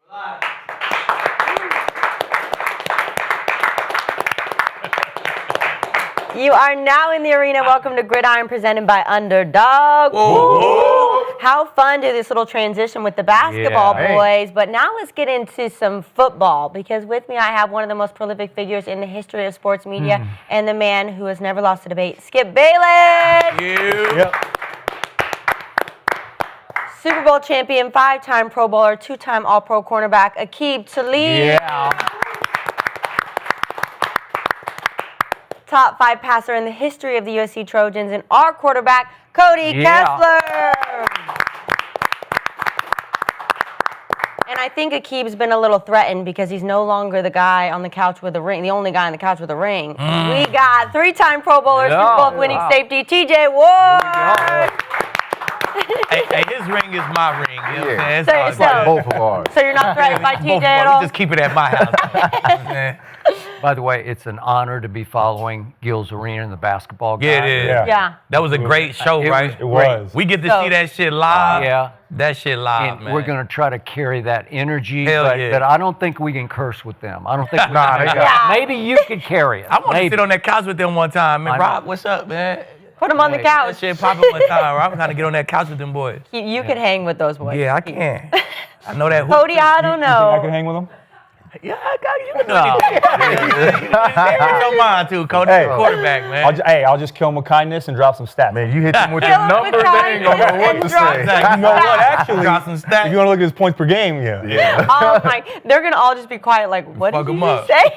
K: You are now in the arena. Welcome to Gridiron, presented by Underdog. Whoa. How fun to this little transition with the basketball boys. But now let's get into some football, because with me I have one of the most prolific figures in the history of sports media and the man who has never lost a debate, Skip Bayless. Super Bowl champion, 5-time Pro Bowler, 2-time All-Pro cornerback, Aqib Talib. Top 5 passer in the history of the USC Trojans, and our quarterback, Cody Kessler. And I think Aqib's been a little threatened because he's no longer the guy on the couch with a ring, the only guy on the couch with a ring. We got 3-time Pro Bowler, Super Bowl winning safety, TJ Ward.
L: Hey, his ring is my ring. You know what I'm saying?
K: So,
L: like
C: both of ours.
K: So you're not threatened by TJ at all?
L: Just keep it at my house.
M: By the way, it's an honor to be following Gil's Arena in the basketball game.
L: Yeah, it is.
K: Yeah.
L: That was a great show, right?
M: It was.
L: We get to see that shit live.
M: Yeah.
L: That shit live,
M: And
L: man.
M: we're going to try to carry that energy,
L: Hell
M: but,
L: yeah.
M: but I don't think we can curse with them. I don't think we
C: Nah,
M: can.
C: they got
M: Maybe you could carry it.
L: I want to
M: Maybe.
L: sit on that couch with them one time. Man,
M: I
L: Rob,
M: know.
L: what's up, man?
K: Put him on the
L: That
K: couch.
L: shit popping one time. I'm trying to get on that couch with them boys.
K: You could hang with those boys.
L: Yeah, I can. I know that.
K: Cody, I don't know.
N: I can hang with him?
L: Yeah, you can do anything. With your mind too, Cody.
N: Hey.
L: Quarterback, man.
N: I'll just kill him with kindness and drop some stats.
C: Man, you hit them with
K: Kill
C: your
K: him with
C: numbers, they ain't gonna know what to
K: kindness and
C: say.
K: drop
N: You know what? Actually,
L: Drop some stats.
N: if you want to look at his points per game, yeah.
K: Oh my, they're gonna all just be quiet like, what
L: Fuck
K: did
L: 'em
K: you
L: up.
K: say?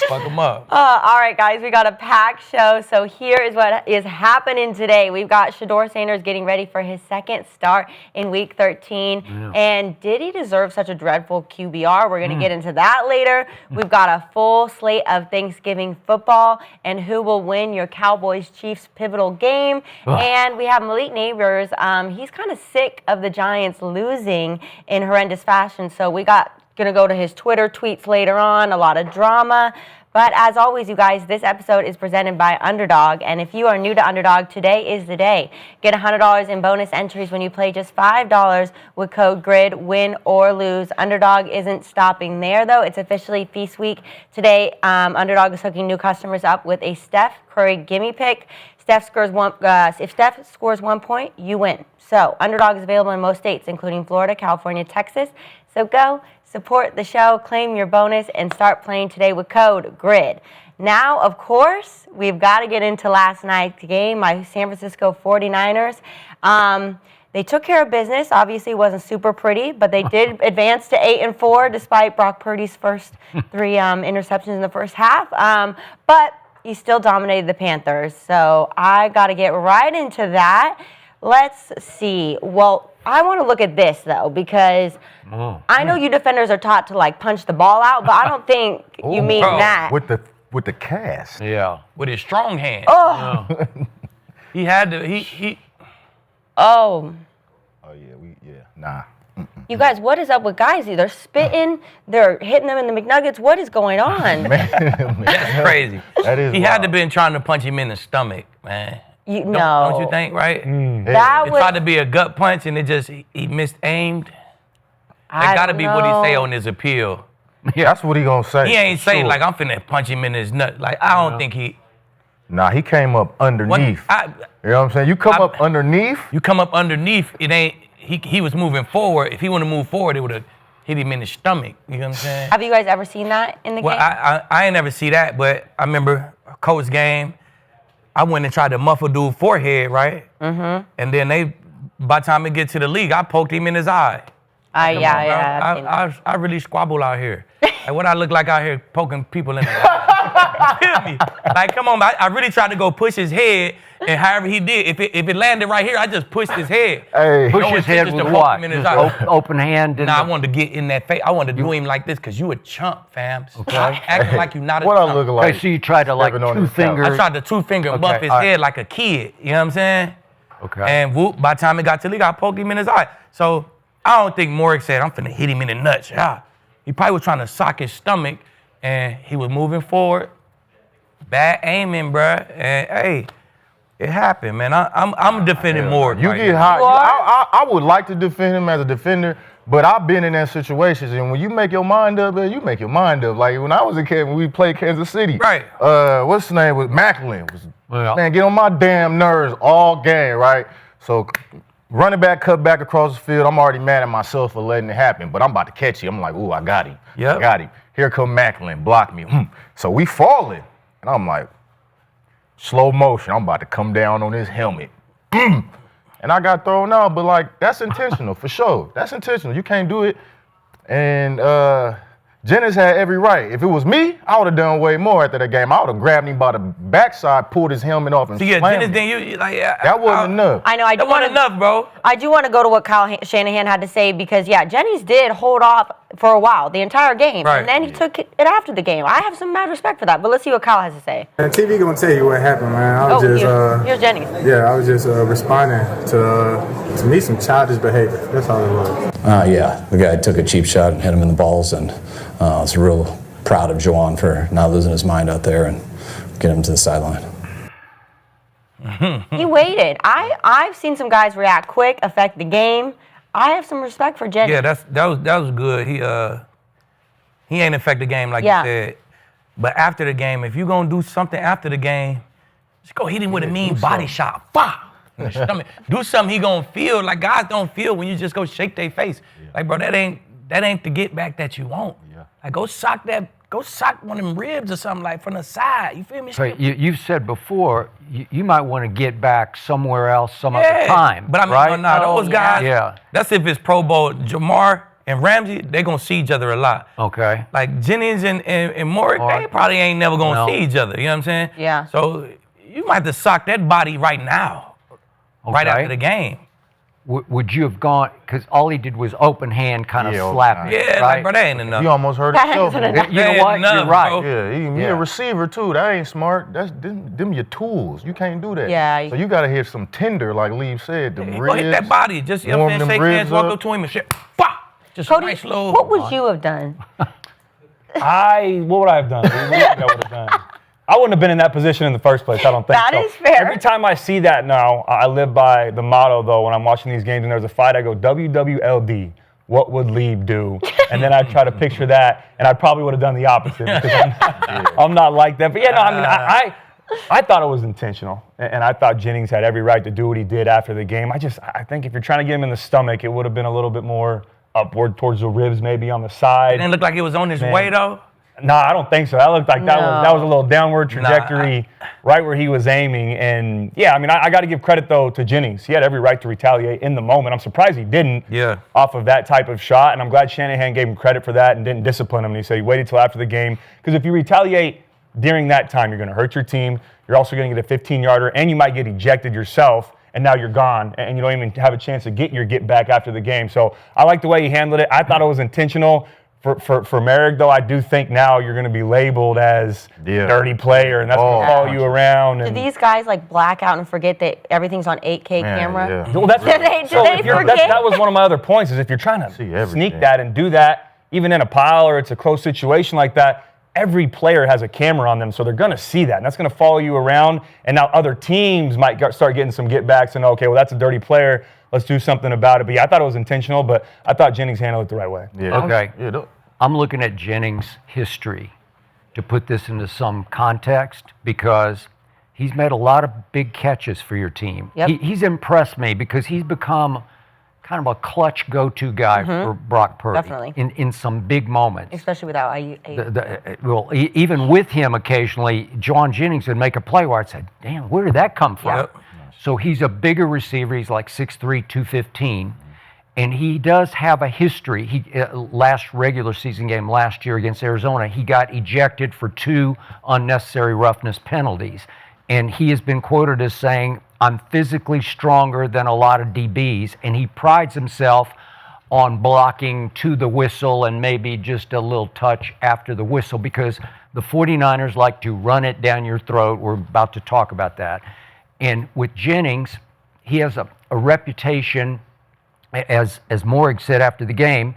L: Fuck them up.
K: All right, guys, we got a packed show. So here is what is happening today. We've got Shedeur Sanders getting ready for his second start in Week 13. And did he deserve such a dreadful QBR? We're going to get into that later. We've got a full slate of Thanksgiving football and who will win your Cowboys-Chiefs pivotal game. And we have Malik Neighbors. He's kind of sick of the Giants losing in horrendous fashion. So we got going to go to his Twitter tweets later on, a lot of drama. But as always, you guys, this episode is presented by Underdog. And if you are new to Underdog, today is the day. Get $100 in bonus entries when you play just $5 with code GRID, win or lose. Underdog isn't stopping there, though. It's officially Feast Week. Today, Underdog is hooking new customers up with a Steph Curry gimme pick. If Steph scores 1 point, you win. So Underdog is available in most states, including Florida, California, Texas. So go support the show, claim your bonus, and start playing today with code GRID. Now, of course, we've got to get into last night's game, my San Francisco 49ers. They took care of business. Obviously, it wasn't super pretty, but they did advance to 8-4 despite Brock Purdy's first 3 interceptions in the first half. But he still dominated the Panthers. So I got to get right into that. Let's see. Well, I want to look at this, though, because I know you defenders are taught to, like, punch the ball out, but I don't think you mean that.
C: With the cast.
M: Yeah.
L: With his strong hand.
K: Oh.
L: He had to. He.
K: Oh.
C: Oh yeah, nah.
K: You guys, what is up with guys? They're spitting, they're hitting them in the McNuggets. What is going on?
L: That's crazy.
C: That is.
L: He
C: wild.
L: had to been trying to punch him in the stomach, man.
K: No.
L: Don't you think, right?
K: That
L: It
K: was.
L: tried to be a gut punch and it just he missed aimed. That got to be what he say on his appeal.
C: Yeah, that's what he gonna say.
L: He ain't
C: for
L: saying
C: sure.
L: like I'm finna punch him in his nut. Like I don't think he.
C: Nah, he came up underneath.
L: I,
C: you know what I'm saying? You come up underneath.
L: You come up underneath. It ain't. He was moving forward. If he want to move forward, it would have hit him in the stomach. You know what I'm saying?
K: Have you guys ever seen that in the
L: Well,
K: game?
L: I ain't never see that, but I remember a Colts game. I went and tried to muffle dude's forehead, right? Mm-hmm. And then by the time it get to the league, I poked him in his eye. I've seen that. I really squabble out here. Like, what I look like out here poking people in the eye. You feel me? Like, come on, I really tried to go push his head, and however he did, if it landed right here, I just pushed his head.
C: Hey,
M: Push his head with what? Just open hand?
L: Nah, I wanted to get in that face. I wanted to do him like this because you a chump, fam.
M: Okay.
L: Acting like you not a
C: what
L: chump.
C: I look like?
M: Okay, so you tried to like
C: stepping on
M: two
C: his couch.
M: fingers.
L: I tried to 2-finger
M: Okay,
L: buff his
M: all right.
L: head like a kid. You know what I'm saying?
M: Okay.
L: And whoop, by the time it got to the league, I poked him in his eye. So I don't think Moehrig said, I'm finna hit him in the nuts. Yeah. He probably was trying to sock his stomach, and he was moving forward. Bad aiming, bruh. And hey, It happened, man. I'm defending Moehrig.
C: You
L: right
C: get
L: here.
C: hot. I would like to defend him as a defender, but I've been in that situations, and when you make your mind up, you make your mind up. Like when I was a kid, when we played Kansas City,
L: right?
C: What's his name? Was Macklin?
M: Well,
C: Man, get on my damn nerves all game, right? So running back, cut back across the field. I'm already mad at myself for letting it happen, but I'm about to catch him. I'm like, ooh, I got him.
L: Yep.
C: I got him. Here come Macklin, block me. So we falling, and I'm like, slow motion. I'm about to come down on his helmet. And I got thrown out, but like that's intentional for sure. That's intentional. You can't do it. And Jennings had every right. If it was me, I would have done way more after that game. I would have grabbed him by the backside, pulled his helmet off, and slammed
L: Jennings,
C: him.
L: then you like
C: That wasn't enough.
K: I know. I do
L: that wasn't enough, bro.
K: I do want to go to what Kyle Shanahan had to say because, yeah, Jennings did hold off for a while, the entire game,
L: Right.
K: and then he took it after the game. I have some mad respect for that, but let's see what Kyle has to say.
O: And TV gonna tell you what happened, man. I was
K: Here's Jennings.
O: Yeah, I was just responding to me some childish behavior. That's all it was.
P: Yeah, the guy took a cheap shot and hit him in the balls, and I was real proud of Jauan for not losing his mind out there and getting him to the sideline.
K: He waited. I've seen some guys react quick, affect the game. I have some respect for Jennings.
L: Yeah, that was good. He ain't affect the game like you said. But after the game, if you gonna do something after the game, just go hit him with a mean body shot. Bah! In the stomach. Do something he gonna feel. Like guys don't feel when you just go shake their face. Like, bro, that ain't the get back that you want. Like go sock one of them ribs or something like from the side. You feel me?
M: So you've said before you might want to get back somewhere else some other time.
L: But I mean,
M: right?
L: those guys.
M: Yeah.
L: That's if it's Pro Bowl. Jamar and Ramsey, they gonna see each other a lot.
M: Okay.
L: Like Jennings and Moehrig, they probably ain't never gonna see each other. You know what I'm saying?
K: Yeah.
L: So you might have to sock that body right now, right after the game.
M: Would you have gone, because all he did was open hand kind of slap it,
L: Yeah,
M: right?
L: like, bro, that ain't enough.
C: You almost hurt
K: That
C: yourself.
K: ain't enough.
M: You know what? You're right.
C: Yeah, he a receiver too. That ain't smart. That's them your tools. You can't do that.
K: Yeah.
C: So you gotta hit some tender, like Lee said. Them
L: Go
C: ribs.
L: hit that body. Just, you know what I'm saying? Shake hands, walk up to him and shit. Bah! Just
K: Cody,
L: nice little.
K: what would you have done?
N: What would I have done? What do you think I would have done? I wouldn't have been in that position in the first place. I don't think
K: That
N: so.
K: is fair.
N: Every time I see that now, I live by the motto, though, when I'm watching these games and there's a fight, I go, WWLD. What would Lieb do? And then I try to picture that, and I probably would have done the opposite because I'm not like that. But yeah, no, I mean, I thought it was intentional, and I thought Jennings had every right to do what he did after the game. I think if you're trying to get him in the stomach, it would have been a little bit more upward towards the ribs, maybe on the side.
L: It didn't look like it was on his way, though.
N: No, I don't think so. That looked like that was a little downward trajectory, right where he was aiming. And yeah, I mean, I got to give credit though to Jennings. He had every right to retaliate in the moment. I'm surprised he didn't.
L: Yeah.
N: Off of that type of shot, and I'm glad Shanahan gave him credit for that and didn't discipline him. And he said he waited till after the game because if you retaliate during that time, you're going to hurt your team. You're also going to get a 15-yarder, and you might get ejected yourself. And now you're gone, and you don't even have a chance to get your get back after the game. So I like the way he handled it. I thought it was intentional. For Moehrig, though, I do think now you're going to be labeled as dirty player, and that's going to follow you around.
K: Do
N: And
K: these guys like black out and forget that everything's on 8K camera?
N: Well, that's,
K: Did they forget?
N: that was one of my other points, is if you're trying to sneak that and do that, even in a pile or it's a close situation like that, every player has a camera on them, so they're going to see that, and that's going to follow you around. And now other teams might start getting some get-backs and, okay, well, that's a dirty player. Let's do something about it. But yeah, I thought it was intentional, but I thought Jennings handled it the right way.
C: Yeah.
M: Okay. I'm looking at Jennings' history to put this into some context because he's made a lot of big catches for your team.
K: Yep.
M: He's impressed me because he's become kind of a clutch go-to guy for Brock Purdy.
K: Definitely.
M: In some big moments.
K: Especially without
M: Even with him occasionally, Jauan Jennings would make a play where I'd say, damn, where did that come from?
K: Yep.
M: So he's a bigger receiver. He's like 6'3", 215. And he does have a history. Last regular season game last year against Arizona, he got ejected for 2 unnecessary roughness penalties. And he has been quoted as saying, I'm physically stronger than a lot of DBs. And he prides himself on blocking to the whistle and maybe just a little touch after the whistle because the 49ers like to run it down your throat. We're about to talk about that. And with Jennings, he has a reputation. As Moehrig said after the game,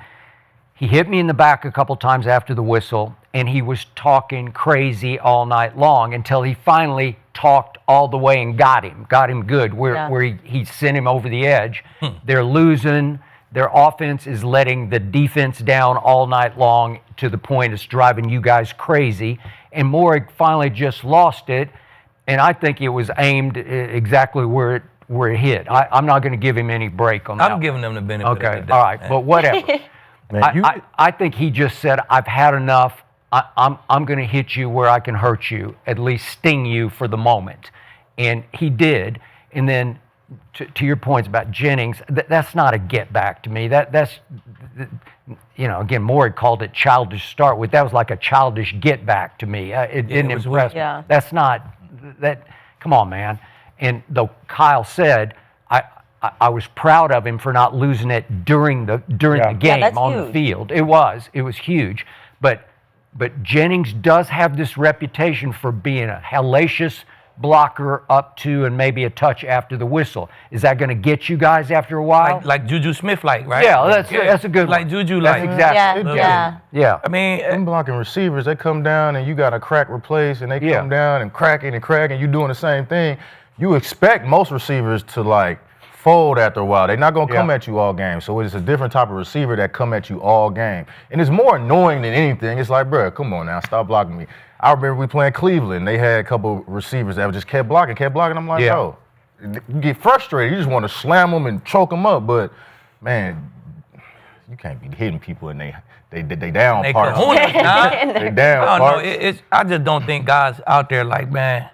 M: he hit me in the back a couple times after the whistle, and he was talking crazy all night long until he finally talked all the way and got him good, where he sent him over the edge. They're losing. Their offense is letting the defense down all night long to the point it's driving you guys crazy. And Moehrig finally just lost it, and I think it was aimed exactly where it hit. I'm not going to give him any break on that.
L: I'm giving them the benefit of the doubt.
M: Okay, all right, but whatever. I think he just said, I've had enough. I'm going to hit you where I can hurt you, at least sting you for the moment. And he did. And then to your points about Jennings, that's not a get back to me. That's again, Moehrig called it childish start with. That was like a childish get back to me. It didn't impress me. Yeah. That's not that. Come on, man. And though Kyle said, I was proud of him for not losing it during the game on the field. It was huge. But Jennings does have this reputation for being a hellacious blocker up to and maybe a touch after the whistle. Is that going to get you guys after a while?
L: Like Juju Smith, right?
M: Yeah, that's a good
L: like
M: one.
L: Juju,
M: that's exactly. Yeah.
C: I mean, them blocking receivers, they come down and you got to crack replace, and they come down and cracking, and you doing the same thing. You expect most receivers to like fold after a while. They're not going to come at you all game. So it's a different type of receiver that come at you all game. And it's more annoying than anything. It's like, bro, come on now, stop blocking me. I remember we playing Cleveland. They had a couple receivers that just kept blocking. I'm like, yo, you get frustrated. You just want to slam them and choke them up. But, man, you can't be hitting people in they down parts. They down parts.
L: I just don't think guys out there like, man,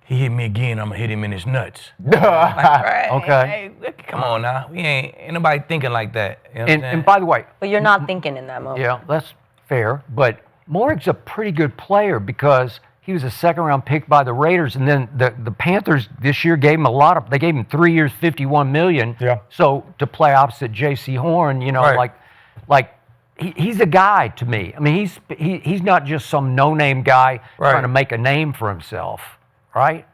L: he hit me again, I'm going to hit him in his nuts.
M: Okay.
L: Hey, come on now. We ain't nobody thinking like that. You know
M: and by the way.
K: But you're not thinking in that moment.
M: Yeah, that's fair. But Moehrig's a pretty good player because he was a second-round pick by the Raiders, and then the Panthers this year gave him they gave him 3 years, $51 million.
N: Yeah.
M: So to play opposite J.C. Horn, he's a guy to me. I mean, he's not just some no-name guy trying to make a name for himself, right?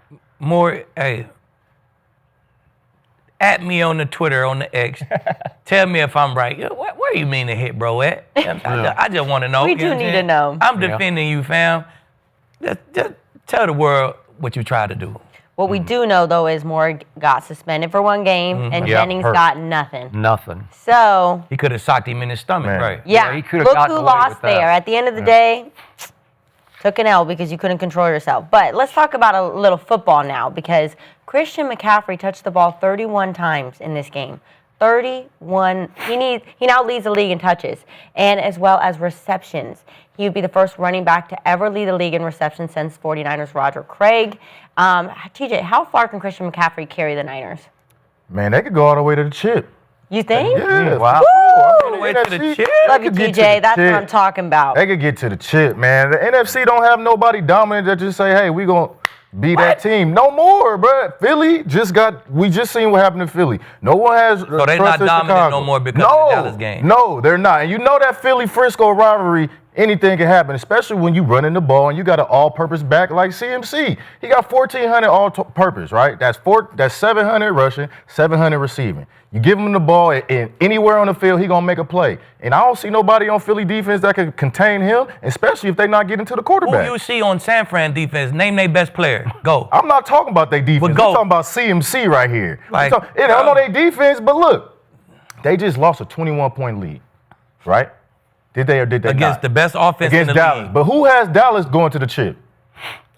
L: At me on the Twitter, on the X. Tell me if I'm right. Where you mean to hit, bro, at? I just want to know.
K: We do need to know.
L: I'm defending you, fam. Just tell the world what you tried to do.
K: What we do know, though, is Moehrig got suspended for one game, and Jennings got nothing.
M: Nothing.
K: So
L: he could have socked him in his stomach, right?
K: Yeah,
M: he could have
K: look
M: gotten
K: who
M: away
K: lost
M: with that.
K: there. At the end of the day, took an L because you couldn't control yourself. But let's talk about a little football now, because Christian McCaffrey touched the ball 31 times in this game. 31. He now leads the league in touches, and as well as receptions. He would be the first running back to ever lead the league in receptions since 49ers Roger Craig. TJ, how far can Christian McCaffrey carry the Niners?
C: Man, they could go all the way to the chip.
K: You think?
C: Yeah.
M: Wow.
L: All the way to the chip.
K: Love you, TJ. That's what I'm talking about.
C: They could get to the chip, man. The NFC don't have nobody dominant that just say, hey, we going to be that team. No more, bro. Philly we just seen what happened to Philly. No one has.
L: So they're not dominant no more because of the Dallas game.
C: No, they're not. And you know that Philly-Frisco rivalry, anything can happen, especially when you running the ball and you got an all-purpose back like CMC. He got 1,400 all-purpose, right? That's 700 rushing, 700 receiving. You give him the ball and anywhere on the field, he gonna make a play. And I don't see nobody on Philly defense that can contain him, especially if they not getting to the quarterback.
L: Who you see on San Fran defense? Name their best player. Go.
C: I'm not talking about their defense. I'm talking about CMC right here. I know their defense, but look, they just lost a 21-point lead, right? Did they or did they
L: against
C: not?
L: The best offense
C: against
L: in the
C: Dallas.
L: league.
C: But who has Dallas going to the chip?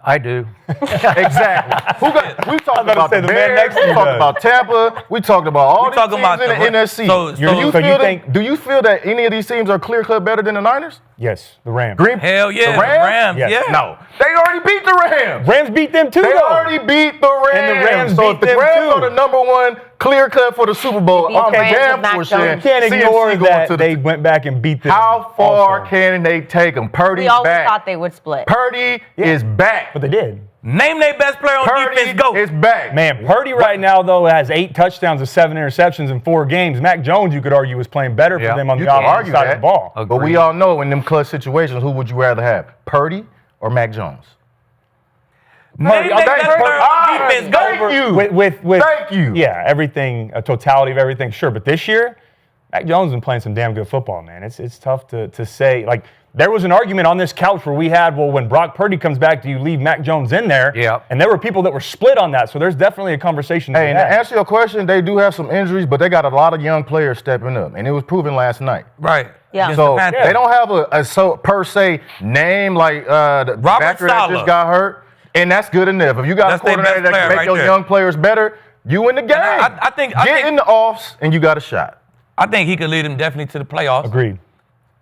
M: I do.
C: Exactly. We talked about the Bears. We talked about Tampa. We talked about all these teams in the NFC. Do you feel that any of these teams are clear-cut better than the Niners?
N: Yes, the Rams.
L: Hell yeah,
C: the
L: Rams.
C: Yes.
L: Yeah.
C: No, they already beat the Rams.
N: Rams beat them too.
C: They already beat the Rams.
N: And the Rams
C: so
N: beat
C: if the
N: them
C: Rams
N: too.
C: are the number one clear-cut for the Super Bowl, I'm damn for sure.
N: You can't ignore that they went back and beat them.
C: How far can they take them? Purdy's
K: We always
C: back.
K: thought they would split.
C: Purdy is back.
N: But they did.
L: Name their best player on defense. Go.
C: Is back.
N: Man, Purdy right now, though, has 8 touchdowns and 7 interceptions in 4 games. Mac Jones, you could argue, was playing better for them on the offensive side of the ball.
C: But we all know in them clutch situations, who would you rather have, Purdy or Mac Jones?
L: Name their best player on defense. Go.
C: Thank you.
N: Yeah, everything, a totality of everything, sure. But this year, Mac Jones has been playing some damn good football, man. It's tough to say. Like, there was an argument on this couch where we had, well, when Brock Purdy comes back, do you leave Mac Jones in there?
M: Yeah.
N: And there were people that were split on that. So there's definitely a conversation.
C: Hey, and to answer your question, they do have some injuries, but they got a lot of young players stepping up, and it was proven last night.
L: Right.
K: Yeah.
C: So they don't have a per se name like the backer that just got hurt, and that's good enough. If you got a coordinator that can make your young players better, you in the game.
L: I think
C: in the offs, and you got a shot.
L: I think he could lead them definitely to the playoffs.
N: Agreed.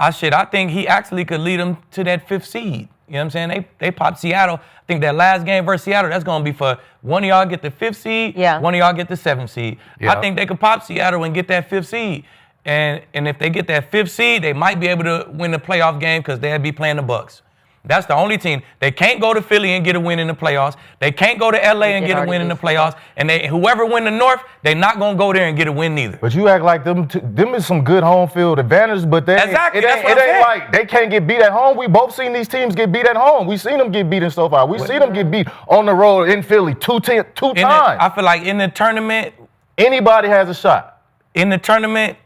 L: I think he actually could lead them to that 5th seed. You know what I'm saying? They popped Seattle. I think that last game versus Seattle, that's going to be for one of y'all get the 5th seed, one of y'all get the 7th seed.
M: Yeah.
L: I think they could pop Seattle and get that 5th seed. And if they get that 5th seed, they might be able to win the playoff game because they'd be playing the Bucks. That's the only team. They can't go to Philly and get a win in the playoffs. They can't go to LA and get a win in the playoffs. And whoever win the North, they're not going to go there and get a win neither.
C: But you act like them is some good home field advantages, but it ain't like they can't get beat at home. We both seen these teams get beat at home. We seen them get beat in SoFi. We seen them get beat on the road in Philly two times.
L: I feel like in the tournament,
C: anybody has a shot.
L: In the tournament,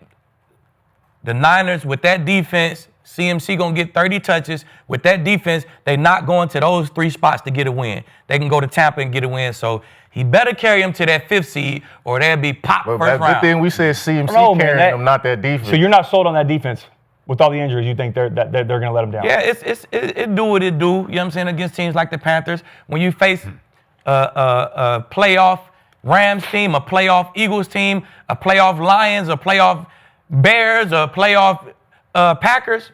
L: the Niners with that defense, CMC gonna get 30 touches. With that defense, they not going to those 3 spots to get a win. They can go to Tampa and get a win. So he better carry them to that 5th seed, or they'll be popped first round.
C: Good thing we said CMC carrying them, not that defense.
N: So you're not sold on that defense with all the injuries. You think they're gonna let them down?
L: Yeah, it do what it do. You know what I'm saying? Against teams like the Panthers, when you face a playoff Rams team, a playoff Eagles team, a playoff Lions, a playoff Bears, a playoff Packers.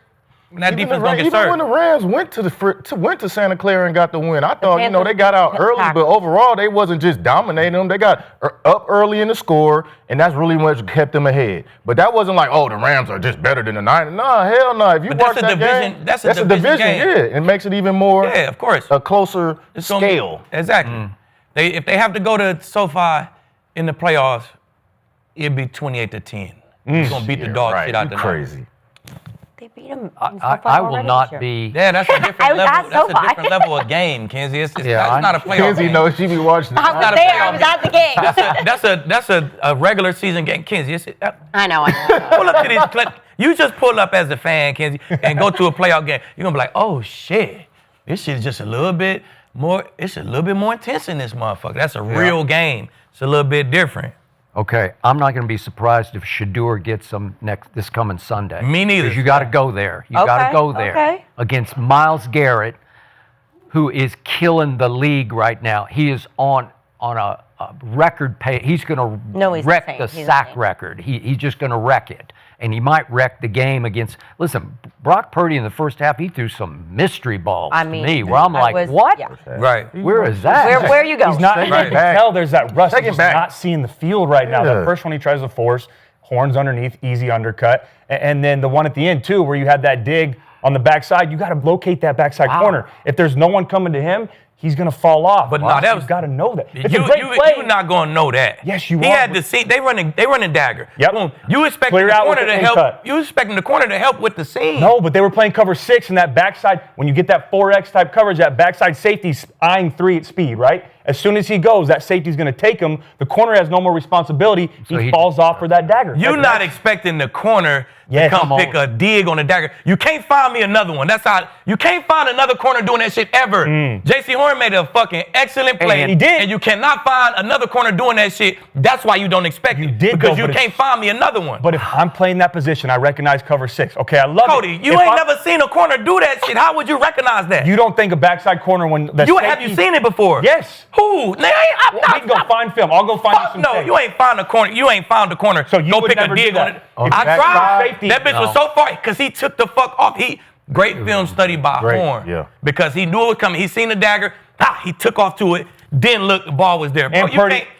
L: That defense don't get served.
C: Even when the Rams went to Santa Clara and got the win, I thought they got out early, but overall they wasn't just dominating them. They got up early in the score, and that's really much kept them ahead. But that wasn't like, the Rams are just better than the Niners. Nah, hell no. If you watch that game, that's a division game. Yeah, it makes it even more.
L: Yeah, of course.
C: A closer scale.
L: Exactly. If they have to go to SoFi in the playoffs, it'd be 28-10. He's gonna beat the dog shit out the
C: crazy.
K: They beat him.
M: I will not be.
L: Yeah, that's a different level. That's a different level of game, Kinsey. It's not a playoff
C: Kinsey
L: game.
C: knows she be watching.
K: I was there. I was at the game.
L: That's a regular season game, Kinsey.
K: I know.
L: Pull up to these clips. You just pull up as a fan, Kinsey, and go to a playoff game. You're gonna be like, oh shit, this shit is just a little bit more. It's a little bit more intense in this motherfucker. That's a real game. It's a little bit different.
M: Okay, I'm not going to be surprised if Shedeur gets them this coming Sunday.
L: Me neither.
M: Because you got to go there. You got to go there against Myles Garrett, who is killing the league right now. He is on a record pace. He's going to wreck the sack record. He's just going to wreck it. And he might wreck the game against. Listen, Brock Purdy in the first half, he threw some mystery balls to me where I'm like, what?
K: Yeah.
L: Right.
M: Where is that?
K: Where you go?
N: He's not. You can tell there's that rust. He's not seeing the field right now.
C: Yeah.
N: The first one he tries to force, horns underneath, easy undercut, and then the one at the end too, where you had that dig on the backside. You got to locate that backside corner. If there's no one coming to him, he's gonna fall off.
L: But
N: you've got to know that. It's a great play.
L: You're not gonna know that.
N: Yes, you are.
L: He had to see. They running dagger.
N: Yep.
L: Boom. You expecting the corner to help? You expecting the corner to help with the seam?
N: No, but they were playing cover 6 and that backside. When you get that 4X type coverage, that backside safety's eyeing 3 at speed, right? As soon as he goes, that safety's going to take him. The corner has no more responsibility. He falls off for that dagger.
L: You're not expecting the corner to come pick a dig on the dagger. You can't find me another one. That's how. You can't find another corner doing that shit ever. J.C. Horn made a fucking excellent play.
N: And he did.
L: And you cannot find another corner doing that shit. That's why you don't expect it. Because you can't find me another one.
N: But if I'm playing that position, I recognize cover 6. Okay, I love
L: Cody,
N: it.
L: you ain't never seen a corner do that shit. How would you recognize that?
N: You don't think a backside corner when the
L: have you seen it before?
N: Yes.
L: Who?
N: We can go find film. I'll go find you some tape.
L: You ain't found the corner. You ain't found the corner.
N: So you
L: go
N: would
L: pick
N: never
L: a dig
N: do
L: on
N: that.
L: it. I tried. That bitch was so far because he took the fuck off. Great film study by Horn.
C: Yeah.
L: Because he knew it was coming. He seen the dagger. He took off to it. Didn't look. The ball was there.
N: And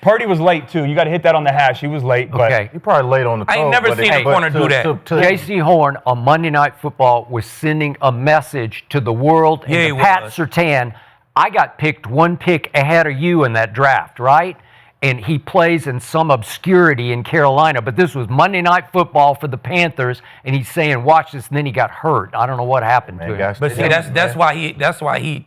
N: Purdy was late too. You got to hit that on the hash. He was late. But
C: He probably late on the toe.
L: I ain't never seen a corner do that.
M: J.C. Horn on Monday Night Football was sending a message to the world and to Pat Surtain. I got picked 1 pick ahead of you in that draft, right? And he plays in some obscurity in Carolina, but this was Monday Night Football for the Panthers, and he's saying, "Watch this," and then he got hurt. I don't know what happened to him.
L: But see, that's why he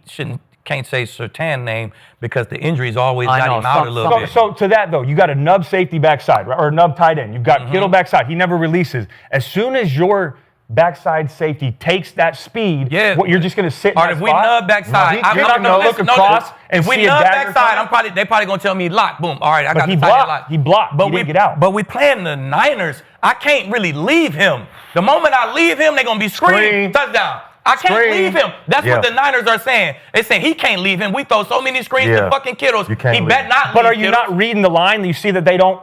L: can't say Surtain name because the injuries always got him out a little bit.
N: So to that though, you got a nub safety backside, right? Or a nub tight end. You've got Kittle backside. He never releases. As soon as your backside safety takes that speed,
L: Yeah.
N: what, you're just going to sit in
L: Or
N: that
L: if we
N: spot?
L: nub backside,
N: You're not going to look across and
L: if we
N: see a
L: nub
N: dagger
L: backside,
N: coming?
L: they probably gonna tell me lock. Boom. All right, I got
N: he
L: the tight
N: blocked.
L: lock.
N: He blocked.
L: But
N: He
L: we
N: didn't get out.
L: But we playing the Niners. I can't really leave him. The moment I leave him, they're gonna be screaming touchdown. I can't leave him. That's what the Niners are saying. They're saying he can't leave him. We throw so many screens to fucking Kittles. He bet not leave
N: But are you
L: Kittles.
N: not reading the line? You see that they don't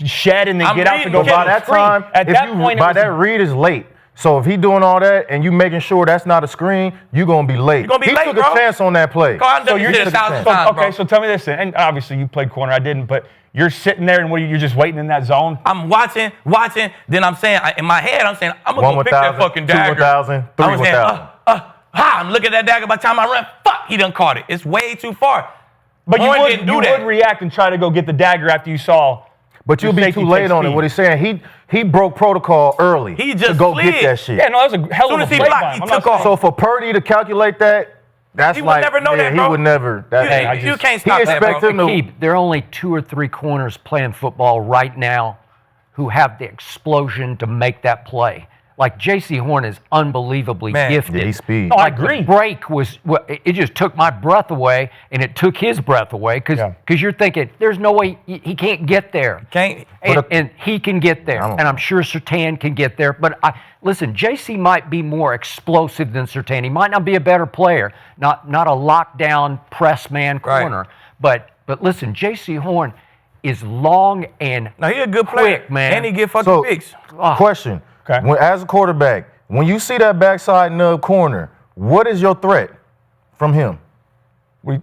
N: shed and they
L: I'm
N: get out to
L: reading
N: go
L: Kittles.
N: by that
Q: That time,
N: At that point,
Q: by that read is late. So if he doing all that and you making sure that's not a screen, you're gonna be late.
L: You're gonna be
Q: he
L: late,
Q: took
L: bro.
Q: a chance on that play.
L: Go out and
N: So
L: do
N: you're
L: it
N: just
L: 1,000 times,
N: okay.
L: bro.
N: So tell me this, and obviously you played corner, I didn't, but you're sitting there and you're just waiting in that zone.
L: I'm watching. Then I'm saying, in my head, I'm saying, I'm gonna go pick that fucking dagger.
Q: 2,000, 3
L: I'm saying,
Q: 1,000.
L: I'm looking at that dagger. By the time I run, fuck, he done caught it. It's way too far.
N: But you
L: Horn
N: would
L: didn't do that.
N: react and try to go get the dagger after you saw.
Q: But you'll be too late on it. What he's saying, he broke protocol early.
L: He just
Q: to go
L: slid.
Q: get that shit.
N: Yeah, no, that was a hell of a
L: Soon as he
N: play
L: blocked,
N: by
L: he
N: him. I'm
L: took
N: not
L: off.
Q: So for Purdy to calculate that, that's
L: He would
Q: like
L: never know that,
Q: he
L: bro.
Q: would never. That,
L: You can't stop
Q: he
L: that, bro.
Q: expect him to.
M: Aqib, there are only 2 or 3 corners playing football right now who have the explosion to make that play. Like J.C. Horn is unbelievably gifted.
Q: Yeah, he's speed.
N: No, I
M: Like,
N: agree.
M: The break was, it just took my breath away, and it took his breath away because you're thinking, there's no way he can't get there.
L: Can't.
M: And he can get there, and I'm sure Surtain can get there. But listen, JC might be more explosive than Surtain. He might not be a better player, not a lockdown press man corner. But listen, JC Horn is long and
L: Now he a good player,
M: quick, man.
L: And he get fucking picks.
Q: Question.
N: Okay.
Q: As a quarterback, when you see that backside nub corner, what is your threat from him?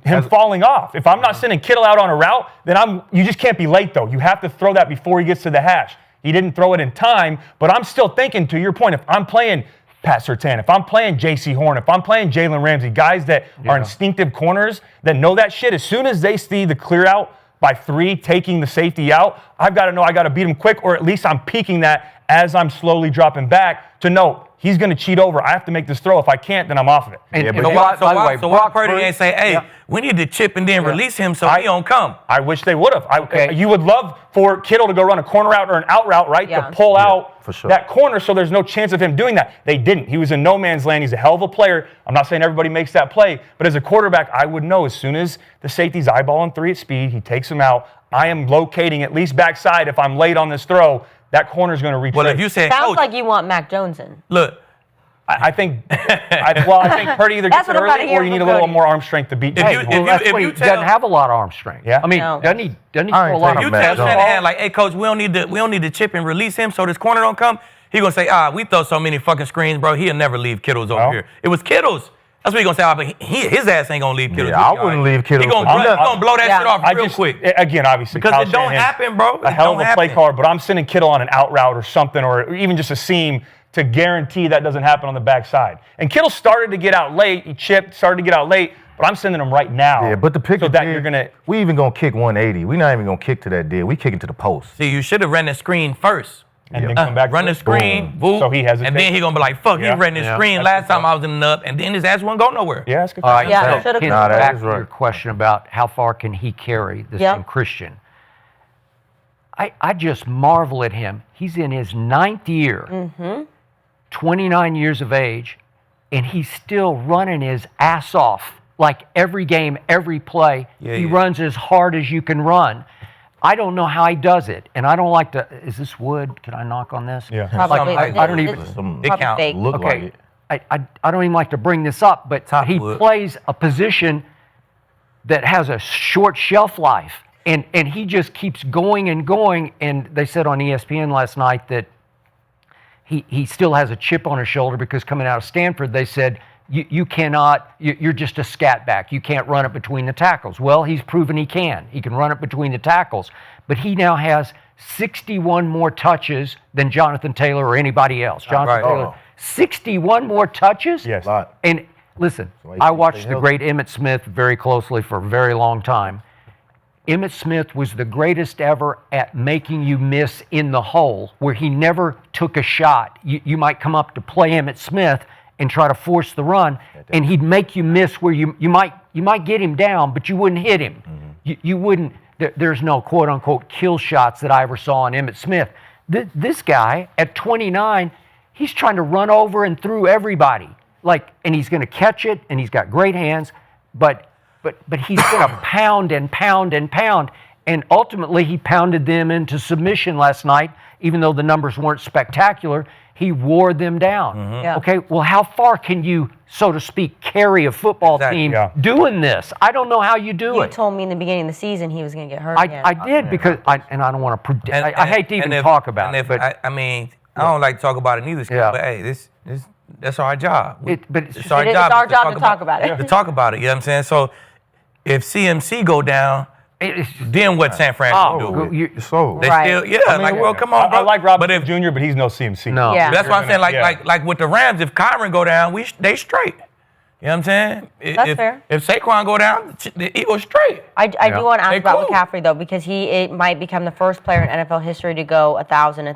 N: Him falling off. If I'm not sending Kittle out on a route, then you just can't be late though. You have to throw that before he gets to the hash. He didn't throw it in time, but I'm still thinking, to your point, if I'm playing Pat Surtain, if I'm playing J.C. Horn, if I'm playing Jalen Ramsey, guys that are instinctive corners that know that shit, as soon as they see the clear out by 3 taking the safety out, I've got to know I got to beat him quick, or at least I'm peeking that as I'm slowly dropping back to know he's going to cheat over. I have to make this throw. If I can't, then I'm off of it.
L: So why Purdy ain't say, hey, we need to chip and then release him so he don't come?
N: I wish they would have. You would love for Kittle to go run a corner route or an out route, right? To pull out
Q: for sure.
N: that corner so there's no chance of him doing that. They didn't. He was in no man's land. He's a hell of a player. I'm not saying everybody makes that play, but as a quarterback, I would know as soon as the safety's eyeballing 3 at speed, he takes him out. I am locating at least backside if I'm late on this throw. That corner's going to reach.
L: Well, if you say,
K: Sounds like you want Mac Jones in.
L: Look,
N: I think Purdy either gets it early or you need a little more arm strength to beat.
M: He doesn't have a lot of arm strength.
N: Yeah.
M: I mean, doesn't he throw a lot
L: you
M: of
L: tell Shanahan, like, hey, coach, we don't need to chip and release him so this corner don't come. He gonna say, we throw so many fucking screens, bro. He'll never leave Kittles over here. It was Kittles. That's what he gonna say. But his ass ain't gonna leave Kittles.
Q: Yeah, I wouldn't leave Kittles.
L: He gonna blow that shit off real quick.
N: Again, obviously,
L: Because
N: Kyle
L: it don't
N: Shanahan's
L: happen, bro.
N: A hell of a play caller, but I'm sending Kittle on an out route or something, or even just a seam to guarantee that doesn't happen on the backside. And Kittle started to get out late. He chipped, started to get out late, but I'm sending him right now.
Q: Yeah, but the pick
N: so that you're gonna.
Q: We even gonna kick 180. We're not even gonna kick to that deal. We kicking to the post.
L: See, you should have ran the screen first.
N: And then come back.
L: Run the screen, whoop,
N: So he hesitates.
L: and then he gonna be like, "Fuck, he ran the screen last time I was in the nub," and then his ass won't go nowhere.
N: Yeah, that's good.
M: All right,
K: Yeah,
M: so
K: should've-
M: back to your question about how far can he carry this young Christian. I just marvel at him. He's in his 9th year, 29 years of age, and he's still running his ass off. Like every game, every play, he runs as hard as you can run. I don't know how he does it, and I don't like to. Is this wood? Can I knock on this?
N: Yeah.
K: Probably.
M: I don't even.
L: It counts.
K: fake.
Q: Look like
M: Okay,
Q: it.
M: I don't even like to bring this up, but he
L: wood.
M: plays a position that has a short shelf life, and he just keeps going and going. And they said on ESPN last night that he still has a chip on his shoulder because coming out of Stanford, they said you cannot. You're just a scat back. You can't run it between the tackles. Well, he's proven he can. He can run it between the tackles, but he now has 61 more touches than Jonathan Taylor or anybody else. Jonathan Taylor. 61 more touches?
N: Yes.
M: And listen, I watched the great Emmitt Smith very closely for a very long time. Emmitt Smith was the greatest ever at making you miss in the hole, where he never took a shot. You might come up to play Emmitt Smith and try to force the run, and he'd make you miss where you might get him down, but you wouldn't hit him. You wouldn't. There's no quote-unquote kill shots that I ever saw on Emmitt Smith. This guy, at 29, he's trying to run over and through everybody. And he's going to catch it, and he's got great hands, but he's going to pound and pound and pound. And ultimately, he pounded them into submission last night, even though the numbers weren't spectacular. He wore them down.
K: Yeah.
M: Okay, well, how far can you, so to speak, carry a football team doing this? I don't know how you do it.
K: You told me in the beginning of the season he was going to get hurt.
M: I did because I don't want to predict. I hate to even talk about it. But
L: I don't like to talk about it neither, Skip, but hey, that's our job.
K: It's our job to talk about it.
L: To talk about it, you know what I'm saying? So if CMC go down, then what San Fran do?
C: They still,
L: come on, bro.
N: I like Robert Jr., but he's no CMC.
M: No.
K: Yeah.
L: That's why I'm saying, like with the Rams, if Kyron go down, they straight. You know what I'm saying?
K: That's fair.
L: If Saquon go down, the Eagles straight.
K: I do want to ask about McCaffrey, though, because it might become the first player in NFL history to go 1,000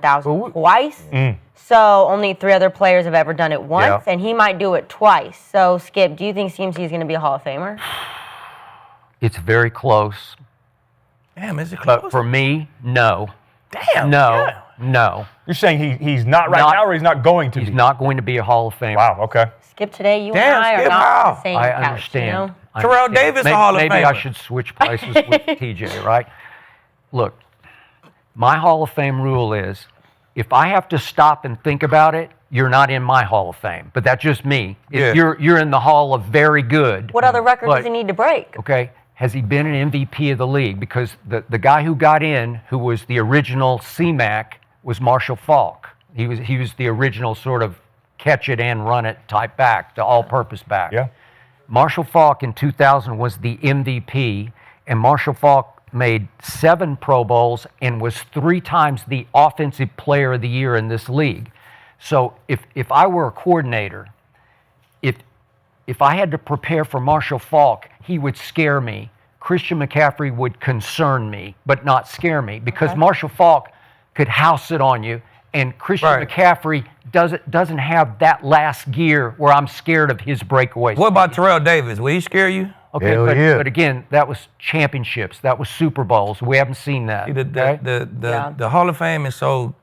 K: twice. So only 3 other players have ever done it once, and he might do it twice. So, Skip, do you think CMC is going to be a Hall of Famer?
M: It's very close.
L: Damn, is it close?
M: But for me, no.
L: Damn.
M: No.
N: You're saying he's not now, or he's not going to be?
M: He's not going to be a Hall of Famer.
N: Wow, okay.
K: Skip, today, you and I are not on the same
M: I
K: couch,
M: understand.
L: Terrell Davis, a Hall of Famer.
M: Maybe I should switch places with TJ, right? Look, my Hall of Fame rule is, if I have to stop and think about it, you're not in my Hall of Fame. But that's just me. You're in the Hall of very good.
K: What other record does he need to break?
M: Okay. Has he been an MVP of the league? Because the guy who got in, who was the original C-Mac, was Marshall Faulk. He was the original sort of catch it and run it type back, the all-purpose back.
N: Yeah.
M: Marshall Faulk in 2000 was the MVP, and Marshall Faulk made 7 Pro Bowls and was 3 times the Offensive Player of the Year in this league. So if I were a coordinator, if I had to prepare for Marshall Faulk, he would scare me. Christian McCaffrey would concern me, but not scare me, because Marshall Faulk could house it on you, and Christian McCaffrey doesn't have that last gear where I'm scared of his breakaways.
L: What about Terrell Davis? Will he scare you?
M: Okay, but again, that was championships. That was Super Bowls. We haven't seen that.
L: The Hall of Fame is so